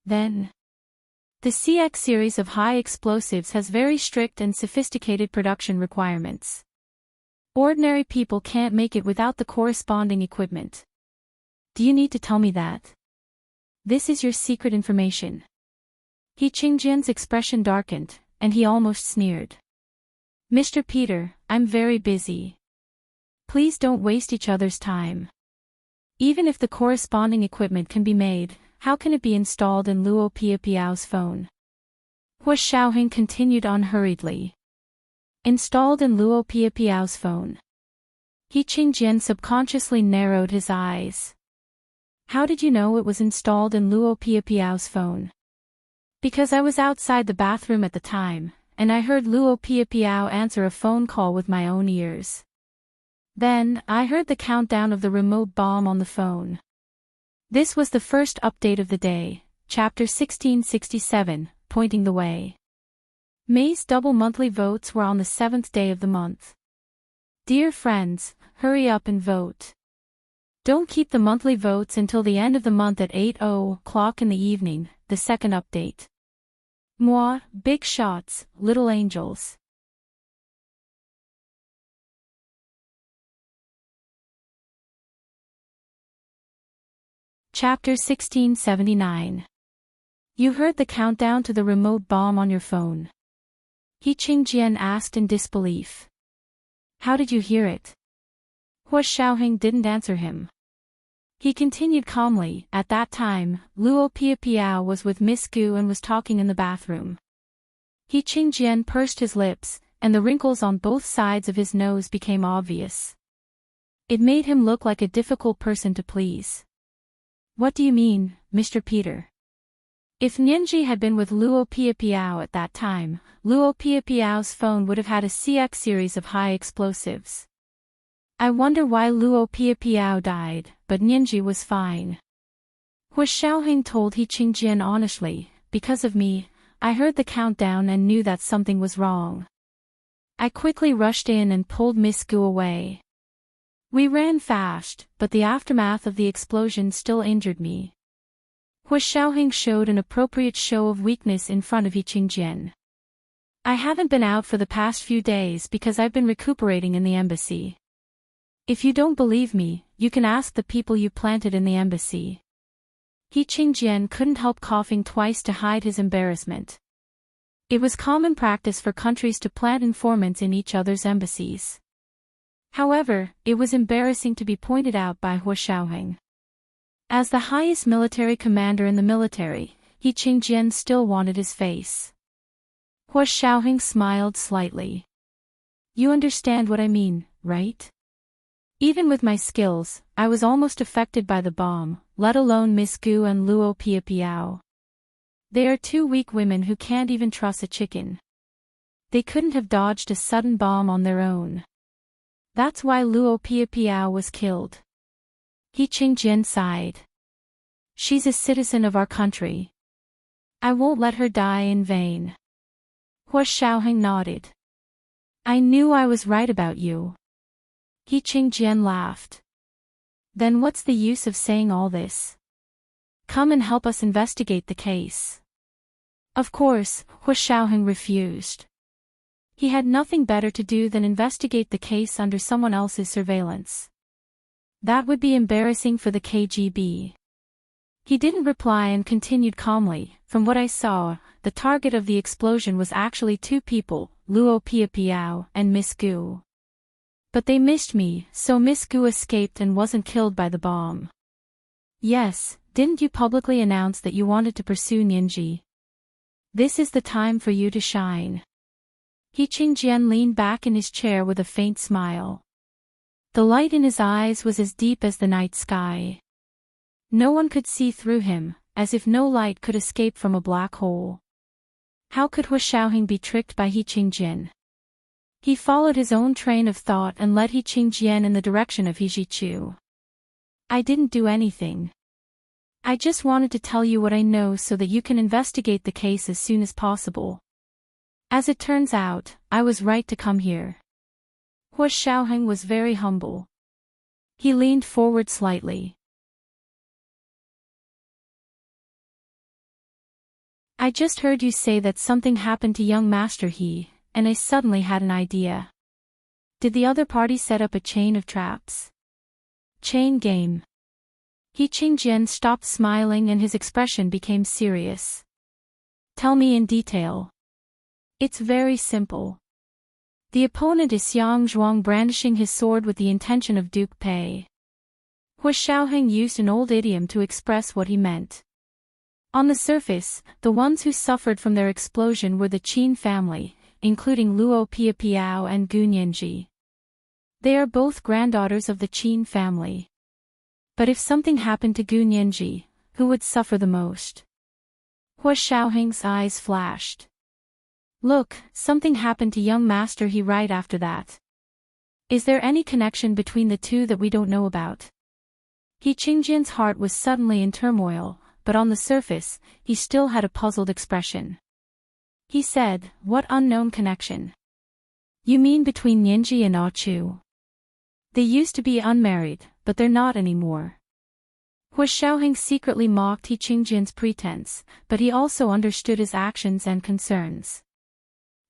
Then. The CX series of high explosives has very strict and sophisticated production requirements. Ordinary people can't make it without the corresponding equipment. Do you need to tell me that? This is your secret information. He Qingjian's expression darkened, and he almost sneered. Mr. Peter, I'm very busy. Please don't waste each other's time. Even if the corresponding equipment can be made, how can it be installed in Luo Piapiao's phone? Hua Xiaoheng continued on hurriedly. Installed in Luo Piapiao's phone. He Qingjian subconsciously narrowed his eyes. How did you know it was installed in Luo Piapiao's phone? Because I was outside the bathroom at the time, and I heard Luo Piapiao answer a phone call with my own ears. Then, I heard the countdown of the remote bomb on the phone. This was the first update of the day, chapter 1667, pointing the way. May's double monthly votes were on the 7th day of the month. Dear friends, hurry up and vote. Don't keep the monthly votes until the end of the month at 8:00 in the evening, the second update. Moi, big shots, little angels. Chapter 1679. You heard the countdown to the remote bomb on your phone? He Qingjian asked in disbelief. How did you hear it? Hua Xiaoheng didn't answer him. He continued calmly, at that time, Luo Piapiao was with Miss Gu and was talking in the bathroom. He Qingjian pursed his lips, and the wrinkles on both sides of his nose became obvious. It made him look like a difficult person to please. What do you mean, Mr. Peter? If Nianji had been with Luo Piapiao at that time, Luo Piapiao's phone would have had a CX series of high explosives. I wonder why Luo Piapiao died, but Nianji was fine. Hua Xiaoheng told He Qingjian honestly, because of me, I heard the countdown and knew that something was wrong. I quickly rushed in and pulled Miss Gu away. We ran fast, but the aftermath of the explosion still injured me. Hua Xiaoheng showed an appropriate show of weakness in front of He Qingjian. I haven't been out for the past few days because I've been recuperating in the embassy. If you don't believe me, you can ask the people you planted in the embassy. He Qingjian couldn't help coughing twice to hide his embarrassment. It was common practice for countries to plant informants in each other's embassies. However, it was embarrassing to be pointed out by Hua Xiaoheng. As the highest military commander in the military, He Qingjian still wanted his face. Hua Xiaoheng smiled slightly. You understand what I mean, right? Even with my skills, I was almost affected by the bomb, let alone Miss Gu and Luo Piapiao. They are two weak women who can't even truss a chicken. They couldn't have dodged a sudden bomb on their own. That's why Luo Piapiao was killed. He Qingjian sighed. She's a citizen of our country. I won't let her die in vain. Hua Xiaoheng nodded. I knew I was right about you. He Qingjian laughed. Then what's the use of saying all this? Come and help us investigate the case. Of course, Hua Xiaoheng refused. He had nothing better to do than investigate the case under someone else's surveillance. That would be embarrassing for the KGB. He didn't reply and continued calmly. From what I saw, the target of the explosion was actually two people, Luo Piapiao and Miss Gu. But they missed me, so Miss Gu escaped and wasn't killed by the bomb. Yes, didn't you publicly announce that you wanted to pursue Nianji? This is the time for you to shine. He Qingjian leaned back in his chair with a faint smile. The light in his eyes was as deep as the night sky. No one could see through him, as if no light could escape from a black hole. How could Hua Xiaoheng be tricked by He Qingjian? He followed his own train of thought and led He Qingjian in the direction of He Zhichu. I didn't do anything. I just wanted to tell you what I know so that you can investigate the case as soon as possible. As it turns out, I was right to come here. Hua Xiaoheng was very humble. He leaned forward slightly. I just heard you say that something happened to young Master He, and I suddenly had an idea. Did the other party set up a chain of traps? Chain game. He Qingjian stopped smiling and his expression became serious. Tell me in detail. It's very simple. The opponent is Xiang Zhuang brandishing his sword with the intention of Duke Pei. Hua Xiaoheng used an old idiom to express what he meant. On the surface, the ones who suffered from their explosion were the Qin family, including Luo Piapiao and Gu Nianji. They are both granddaughters of the Qin family. But if something happened to Gu Nianji, who would suffer the most? Hua Xiaoheng's eyes flashed. Look, something happened to young Master He right after that. Is there any connection between the two that we don't know about? He Qingjian's heart was suddenly in turmoil, but on the surface, he still had a puzzled expression. He said, what unknown connection? You mean between Nianji and Ah Chu? They used to be unmarried, but they're not anymore. Hua Xiaoheng secretly mocked He Qingjian's pretense, but he also understood his actions and concerns.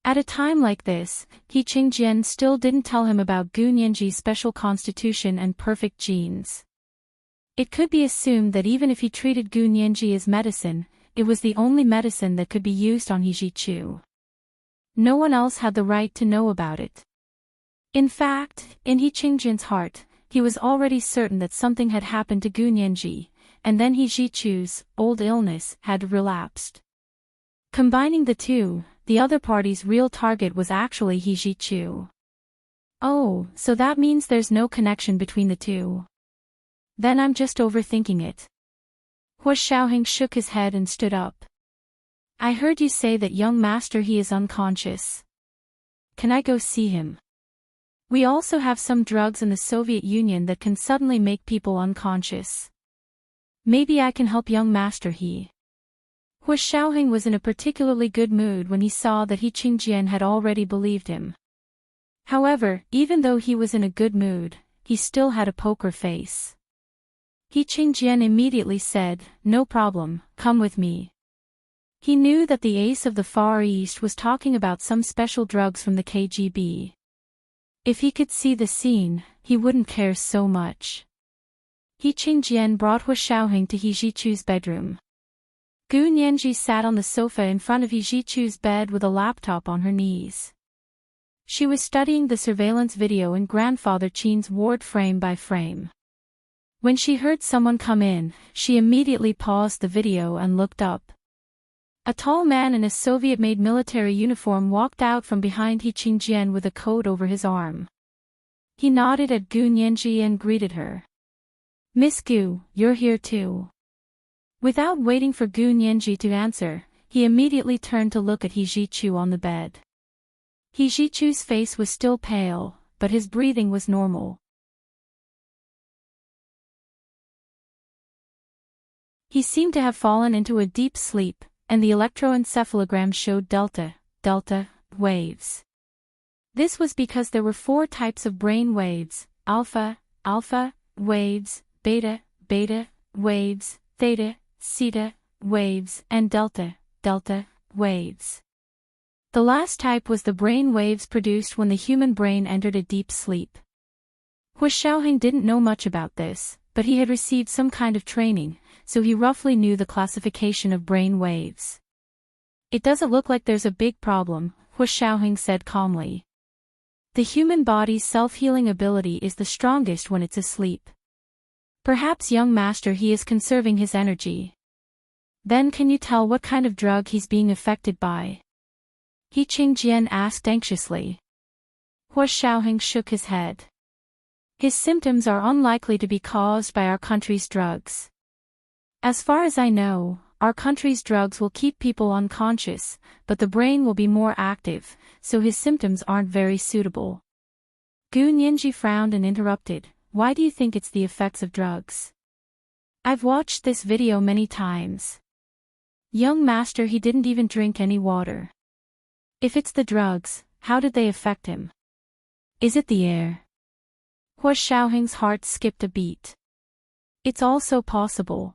At a time like this, He Qingjian still didn't tell him about Gu Nianji's special constitution and perfect genes. It could be assumed that even if he treated Gu Nianji as medicine, it was the only medicine that could be used on He Zhichu. No one else had the right to know about it. In fact, in He Qingjian's heart, he was already certain that something had happened to Gu Nianji, and then He Zhichu's old illness had relapsed. Combining the two, the other party's real target was actually He Zhichu. Oh, so that means there's no connection between the two. Then I'm just overthinking it. Hua Xiaoheng shook his head and stood up. I heard you say that young Master He is unconscious. Can I go see him? We also have some drugs in the Soviet Union that can suddenly make people unconscious. Maybe I can help young Master He. Hua Xiaoheng was in a particularly good mood when he saw that He Qingjian had already believed him. However, even though he was in a good mood, he still had a poker face. He Qingjian immediately said, no problem, come with me. He knew that the ace of the Far East was talking about some special drugs from the KGB. If he could see the scene, he wouldn't care so much. He Qingjian brought Hua Xiaoheng to He Zhichu's bedroom. Gu Nianji sat on the sofa in front of He Zhichu's bed with a laptop on her knees. She was studying the surveillance video in Grandfather Qin's ward frame by frame. When she heard someone come in, she immediately paused the video and looked up. A tall man in a Soviet-made military uniform walked out from behind He Qingjian with a coat over his arm. He nodded at Gu Nianji and greeted her. Miss Gu, you're here too. Without waiting for Gu Nianji to answer, he immediately turned to look at He Zhichu on the bed. He Zhichu's face was still pale, but his breathing was normal. He seemed to have fallen into a deep sleep, and the electroencephalogram showed delta waves. This was because there were 4 types of brain waves: alpha waves, beta waves, theta waves, and delta waves. The last type was the brain waves produced when the human brain entered a deep sleep. Hua Xiaoheng didn't know much about this, but he had received some kind of training, so he roughly knew the classification of brain waves. It doesn't look like there's a big problem, Hua Xiaoheng said calmly. The human body's self-healing ability is the strongest when it's asleep. Perhaps young Master He is conserving his energy. Then can you tell what kind of drug he's being affected by? He Qingjian asked anxiously. Hua Xiaoheng shook his head. His symptoms are unlikely to be caused by our country's drugs. As far as I know, our country's drugs will keep people unconscious, but the brain will be more active, so his symptoms aren't very suitable. Gu Nianji frowned and interrupted. Why do you think it's the effects of drugs? I've watched this video many times. Young Master He didn't even drink any water. If it's the drugs, how did they affect him? Is it the air? Hua Xiaoheng's heart skipped a beat. It's also possible.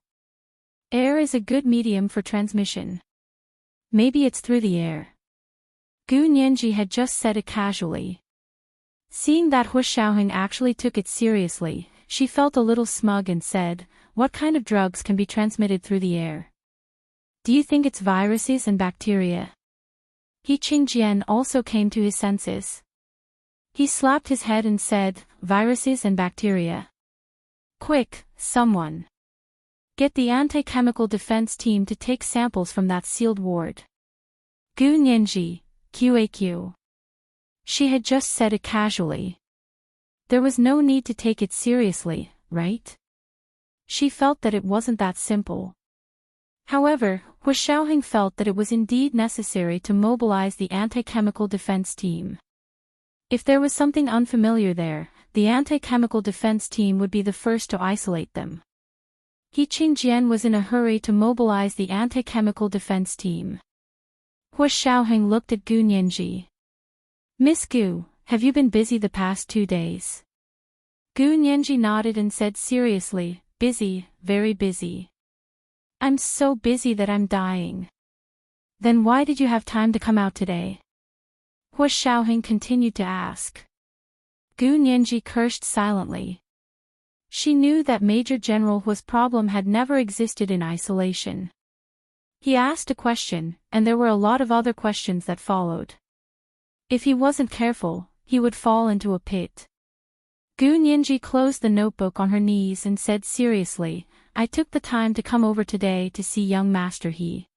Air is a good medium for transmission. Maybe it's through the air. Gu Nianji had just said it casually. Seeing that Hu Xiaoheng actually took it seriously, she felt a little smug and said, "What kind of drugs can be transmitted through the air? Do you think it's viruses and bacteria?" He Qingjian also came to his senses. He slapped his head and said, "Viruses and bacteria. Quick, someone. Get the anti-chemical defense team to take samples from that sealed ward." Gu Nianji, QAQ. She had just said it casually. There was no need to take it seriously, right? She felt that it wasn't that simple. However, Hu Xiaoheng felt that it was indeed necessary to mobilize the anti-chemical defense team. If there was something unfamiliar there, the anti-chemical defense team would be the first to isolate them. He Qingjian was in a hurry to mobilize the anti-chemical defense team. Hu Xiaoheng looked at Gu Nianji. "Miss Gu, have you been busy the past 2 days?" Gu Nianji nodded and said seriously, "Busy, very busy. I'm so busy that I'm dying." "Then why did you have time to come out today?" Hu Xiaoheng continued to ask. Gu Nianji cursed silently. She knew that Major General Hu's problem had never existed in isolation. He asked a question, and there were a lot of other questions that followed. If he wasn't careful, he would fall into a pit. Gu Nianji closed the notebook on her knees and said seriously, "I took the time to come over today to see young Master He.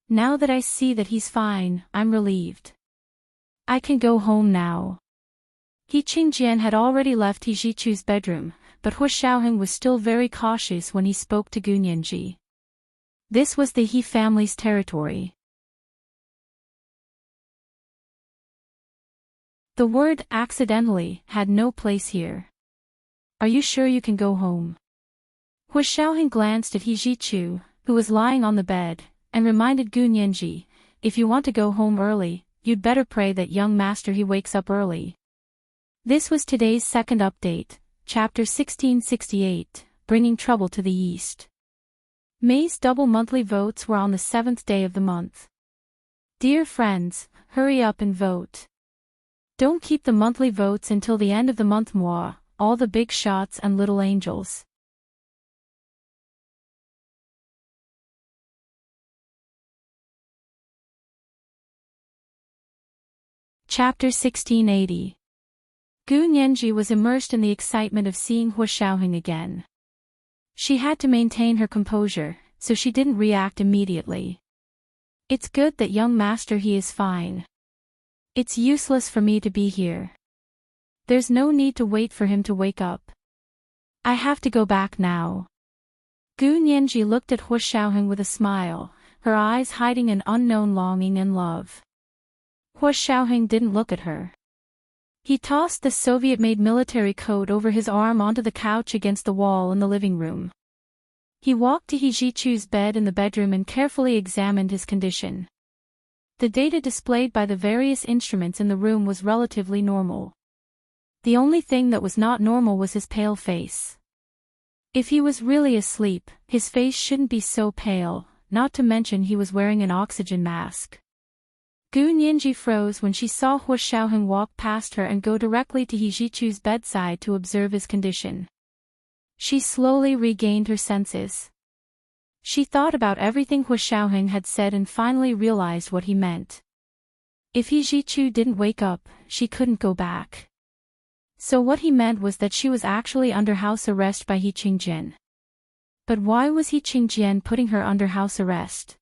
Now that I see that he's fine, I'm relieved. I can go home now." He Qingjian had already left He Jichu's bedroom, but Hu Xiaoheng was still very cautious when he spoke to Gu Nianji. This was the He family's territory. The word "accidentally" had no place here. "Are you sure you can go home?" Hu Xiaoheng glanced at He Jichu, who was lying on the bed, and reminded Gu Nianji, "If you want to go home early, you'd better pray that young Master He wakes up early." This was today's second update, Chapter 1668, Bringing Trouble to the East. May's double monthly votes were on the 7th day of the month. Dear friends, hurry up and vote. Don't keep the monthly votes until the end of the month. Moi, all the big shots and little angels. Chapter 1680. Gu Nianji was immersed in the excitement of seeing Hu Xiaoheng again. She had to maintain her composure, so she didn't react immediately. "It's good that young Master He is fine. It's useless for me to be here. There's no need to wait for him to wake up. I have to go back now." Gu Nianji looked at Hu Xiaoheng with a smile, her eyes hiding an unknown longing and love. Hu Xiaoheng didn't look at her. He tossed the Soviet-made military coat over his arm onto the couch against the wall in the living room. He walked to He Jichu's bed in the bedroom and carefully examined his condition. The data displayed by the various instruments in the room was relatively normal. The only thing that was not normal was his pale face. If he was really asleep, his face shouldn't be so pale, not to mention he was wearing an oxygen mask. Gu Nianji froze when she saw Hu Xiaoheng walk past her and go directly to He Jichu's bedside to observe his condition. She slowly regained her senses. She thought about everything Hu Xiaoheng had said and finally realized what he meant. If He Jichu didn't wake up, she couldn't go back. So what he meant was that she was actually under house arrest by He Qingjian. But why was He Qingjian putting her under house arrest?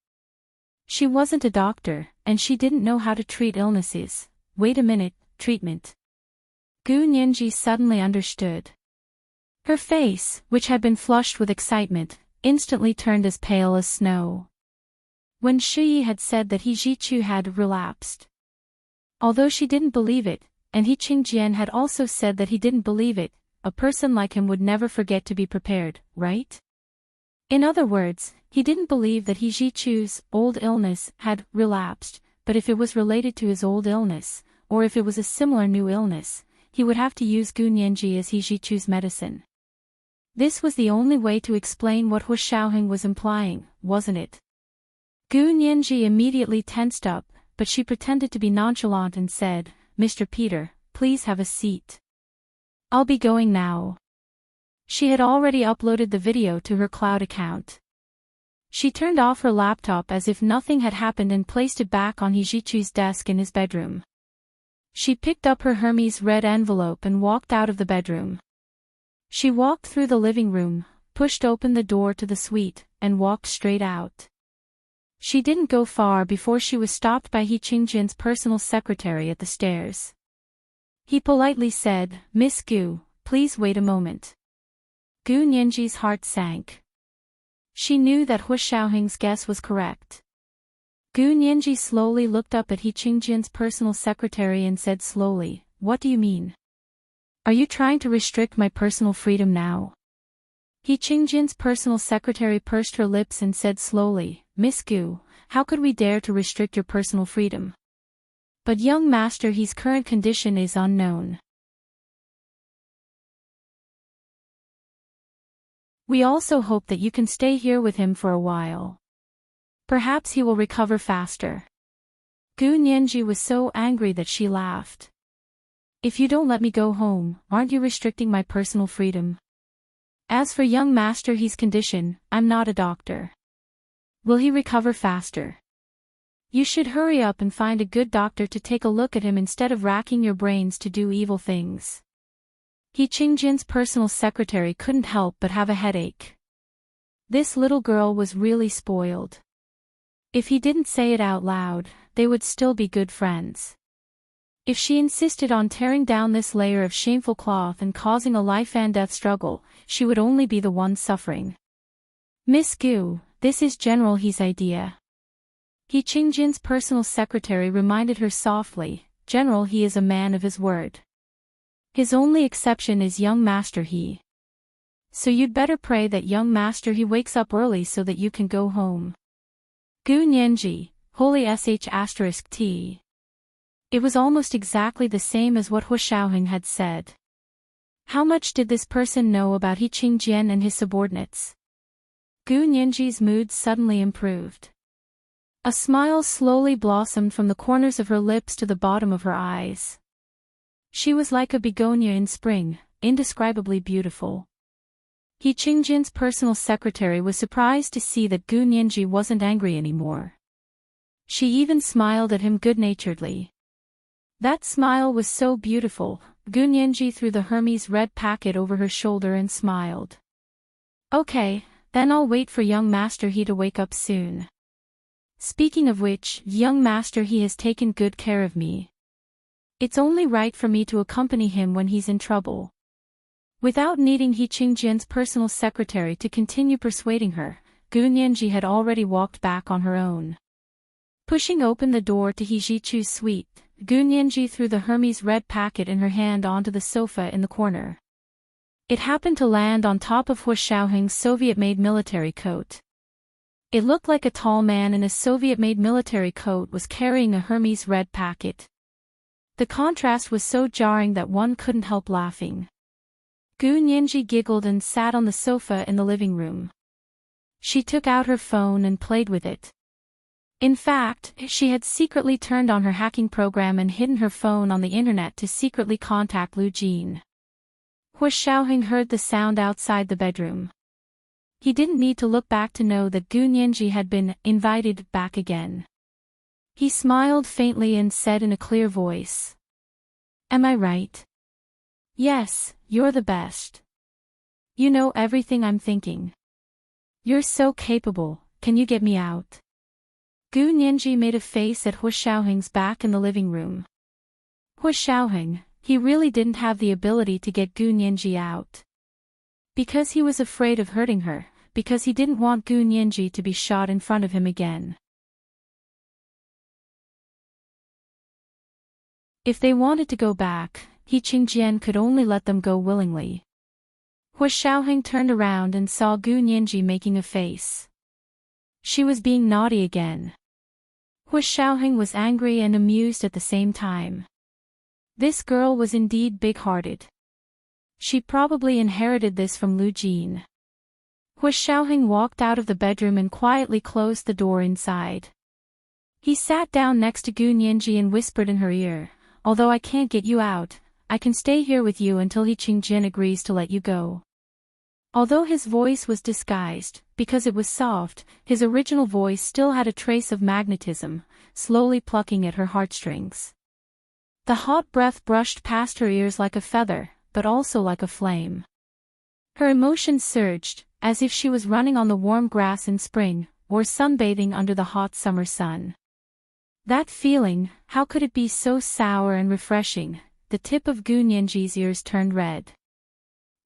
She wasn't a doctor, and she didn't know how to treat illnesses. Wait a minute, treatment. Gu Nianji suddenly understood. Her face, which had been flushed with excitement, instantly turned as pale as snow. When Shi had said that He Jichu had relapsed. Although she didn't believe it, and He Qingjian had also said that he didn't believe it, a person like him would never forget to be prepared, right? In other words, he didn't believe that He Jichu's old illness had relapsed, but if it was related to his old illness, or if it was a similar new illness, he would have to use Gu Nianji as He Jichu's medicine. This was the only way to explain what Hu Xiaoheng was implying, wasn't it? Gu Nianji immediately tensed up, but she pretended to be nonchalant and said, "Mr. Peter, please have a seat. I'll be going now." She had already uploaded the video to her cloud account. She turned off her laptop as if nothing had happened and placed it back on He Jichu's desk in his bedroom. She picked up her Hermes red envelope and walked out of the bedroom. She walked through the living room, pushed open the door to the suite, and walked straight out. She didn't go far before she was stopped by He Qingjian's personal secretary at the stairs. He politely said, "Miss Gu, please wait a moment." Gu Nianji's heart sank. She knew that Hu Xiaoheng's guess was correct. Gu Nianji slowly looked up at He Qingjian's personal secretary and said slowly, "What do you mean? Are you trying to restrict my personal freedom now?" He Qingjian's personal secretary pursed her lips and said slowly, "Miss Gu, how could we dare to restrict your personal freedom? But young master He's current condition is unknown. We also hope that you can stay here with him for a while. Perhaps he will recover faster." Gu Nianji was so angry that she laughed. "If you don't let me go home, aren't you restricting my personal freedom? As for young master He's condition, I'm not a doctor. Will he recover faster? You should hurry up and find a good doctor to take a look at him instead of racking your brains to do evil things." He Qingjian's personal secretary couldn't help but have a headache. This little girl was really spoiled. If he didn't say it out loud, they would still be good friends. If she insisted on tearing down this layer of shameful cloth and causing a life-and-death struggle, she would only be the one suffering. "Miss Gu, this is General He's idea." He Qingjian's personal secretary reminded her softly, "General He is a man of his word. His only exception is young master He. So you'd better pray that young master He wakes up early so that you can go home." Gu Nianji, holy **T. It was almost exactly the same as what Hu Xiaoheng had said. How much did this person know about He Qingjian and his subordinates? Gu Nianji's mood suddenly improved. A smile slowly blossomed from the corners of her lips to the bottom of her eyes. She was like a begonia in spring, indescribably beautiful. He Qingjian's personal secretary was surprised to see that Gu Nianji wasn't angry anymore. She even smiled at him good-naturedly. That smile was so beautiful. Gu Nianji threw the Hermes red packet over her shoulder and smiled. "Okay, then I'll wait for young master He to wake up soon. Speaking of which, young master He has taken good care of me. It's only right for me to accompany him when he's in trouble." Without needing He Qingjian's personal secretary to continue persuading her, Gu Nianji had already walked back on her own. Pushing open the door to He Jichu's suite, Gu Nianji threw the Hermes red packet in her hand onto the sofa in the corner. It happened to land on top of Hu Xiaoheng's Soviet-made military coat. It looked like a tall man in a Soviet-made military coat was carrying a Hermes red packet. The contrast was so jarring that one couldn't help laughing. Gu Nianji giggled and sat on the sofa in the living room. She took out her phone and played with it. In fact, she had secretly turned on her hacking program and hidden her phone on the internet to secretly contact Lu Jin. Hu Xiaoheng heard the sound outside the bedroom. He didn't need to look back to know that Gu Nianji had been invited back again. He smiled faintly and said in a clear voice, "Am I right?" "Yes, you're the best. You know everything I'm thinking. You're so capable, can you get me out?" Gu Nianji made a face at Hu Xiaoheng's back in the living room. Hu Xiaoheng, he really didn't have the ability to get Gu Nianji out. Because he was afraid of hurting her, because he didn't want Gu Nianji to be shot in front of him again. If they wanted to go back, He Qingjian could only let them go willingly. Hu Xiaoheng turned around and saw Gu Nianji making a face. She was being naughty again. Hu Xiaoheng was angry and amused at the same time. This girl was indeed big-hearted. She probably inherited this from Lu Jin. Hu Hu Xiaoheng walked out of the bedroom and quietly closed the door inside. He sat down next to Gu Nianji and whispered in her ear, "Although I can't get you out, I can stay here with you until He Qingjin agrees to let you go." Although his voice was disguised, because it was soft, his original voice still had a trace of magnetism, slowly plucking at her heartstrings. The hot breath brushed past her ears like a feather, but also like a flame. Her emotions surged, as if she was running on the warm grass in spring, or sunbathing under the hot summer sun. That feeling, how could it be so sour and refreshing? The tip of Gu Nianji's ears turned red.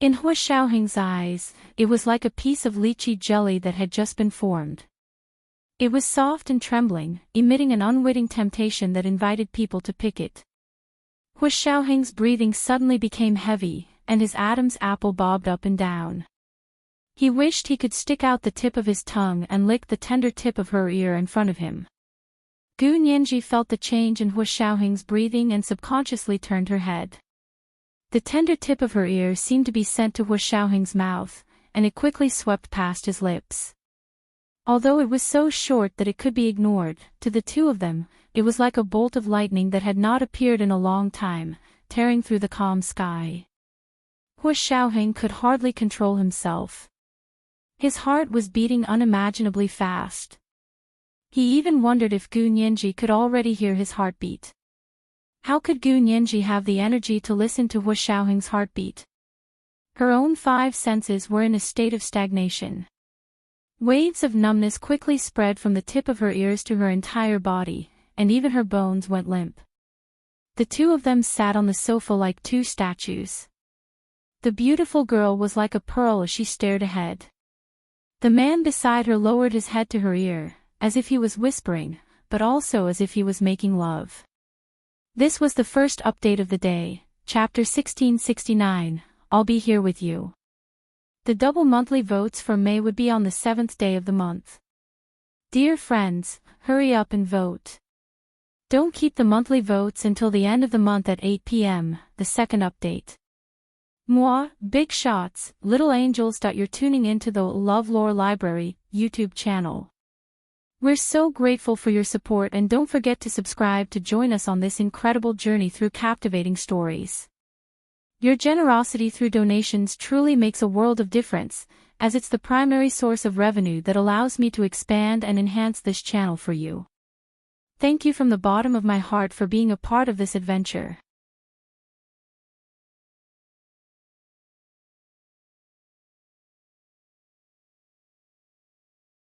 In Hu Xiaoheng's eyes, it was like a piece of lychee jelly that had just been formed. It was soft and trembling, emitting an unwitting temptation that invited people to pick it. Hu Xiaoheng's breathing suddenly became heavy, and his Adam's apple bobbed up and down. He wished he could stick out the tip of his tongue and lick the tender tip of her ear in front of him. Gu Nianji felt the change in Hu Xiaoheng's breathing and subconsciously turned her head. The tender tip of her ear seemed to be sent to Hu Xiaoheng's mouth, and it quickly swept past his lips. Although it was so short that it could be ignored, to the two of them, it was like a bolt of lightning that had not appeared in a long time, tearing through the calm sky. Hu Xiaoheng could hardly control himself. His heart was beating unimaginably fast. He even wondered if Gu Nianji could already hear his heartbeat. How could Gu Nianji have the energy to listen to Hu Xiaoheng's heartbeat? Her own 5 senses were in a state of stagnation. Waves of numbness quickly spread from the tip of her ears to her entire body, and even her bones went limp. The two of them sat on the sofa like 2 statues. The beautiful girl was like a pearl as she stared ahead. The man beside her lowered his head to her ear, as if he was whispering, but also as if he was making love. This was the first update of the day, chapter 1669, I'll be here with you. The double monthly votes for May would be on the 7th day of the month. Dear friends, hurry up and vote. Don't keep the monthly votes until the end of the month at 8 p.m., the second update. Moi, Big Shots, Little Angels. You're tuning into the LoveLore Library YouTube channel. We're so grateful for your support, and don't forget to subscribe to join us on this incredible journey through captivating stories. Your generosity through donations truly makes a world of difference, as it's the primary source of revenue that allows me to expand and enhance this channel for you. Thank you from the bottom of my heart for being a part of this adventure.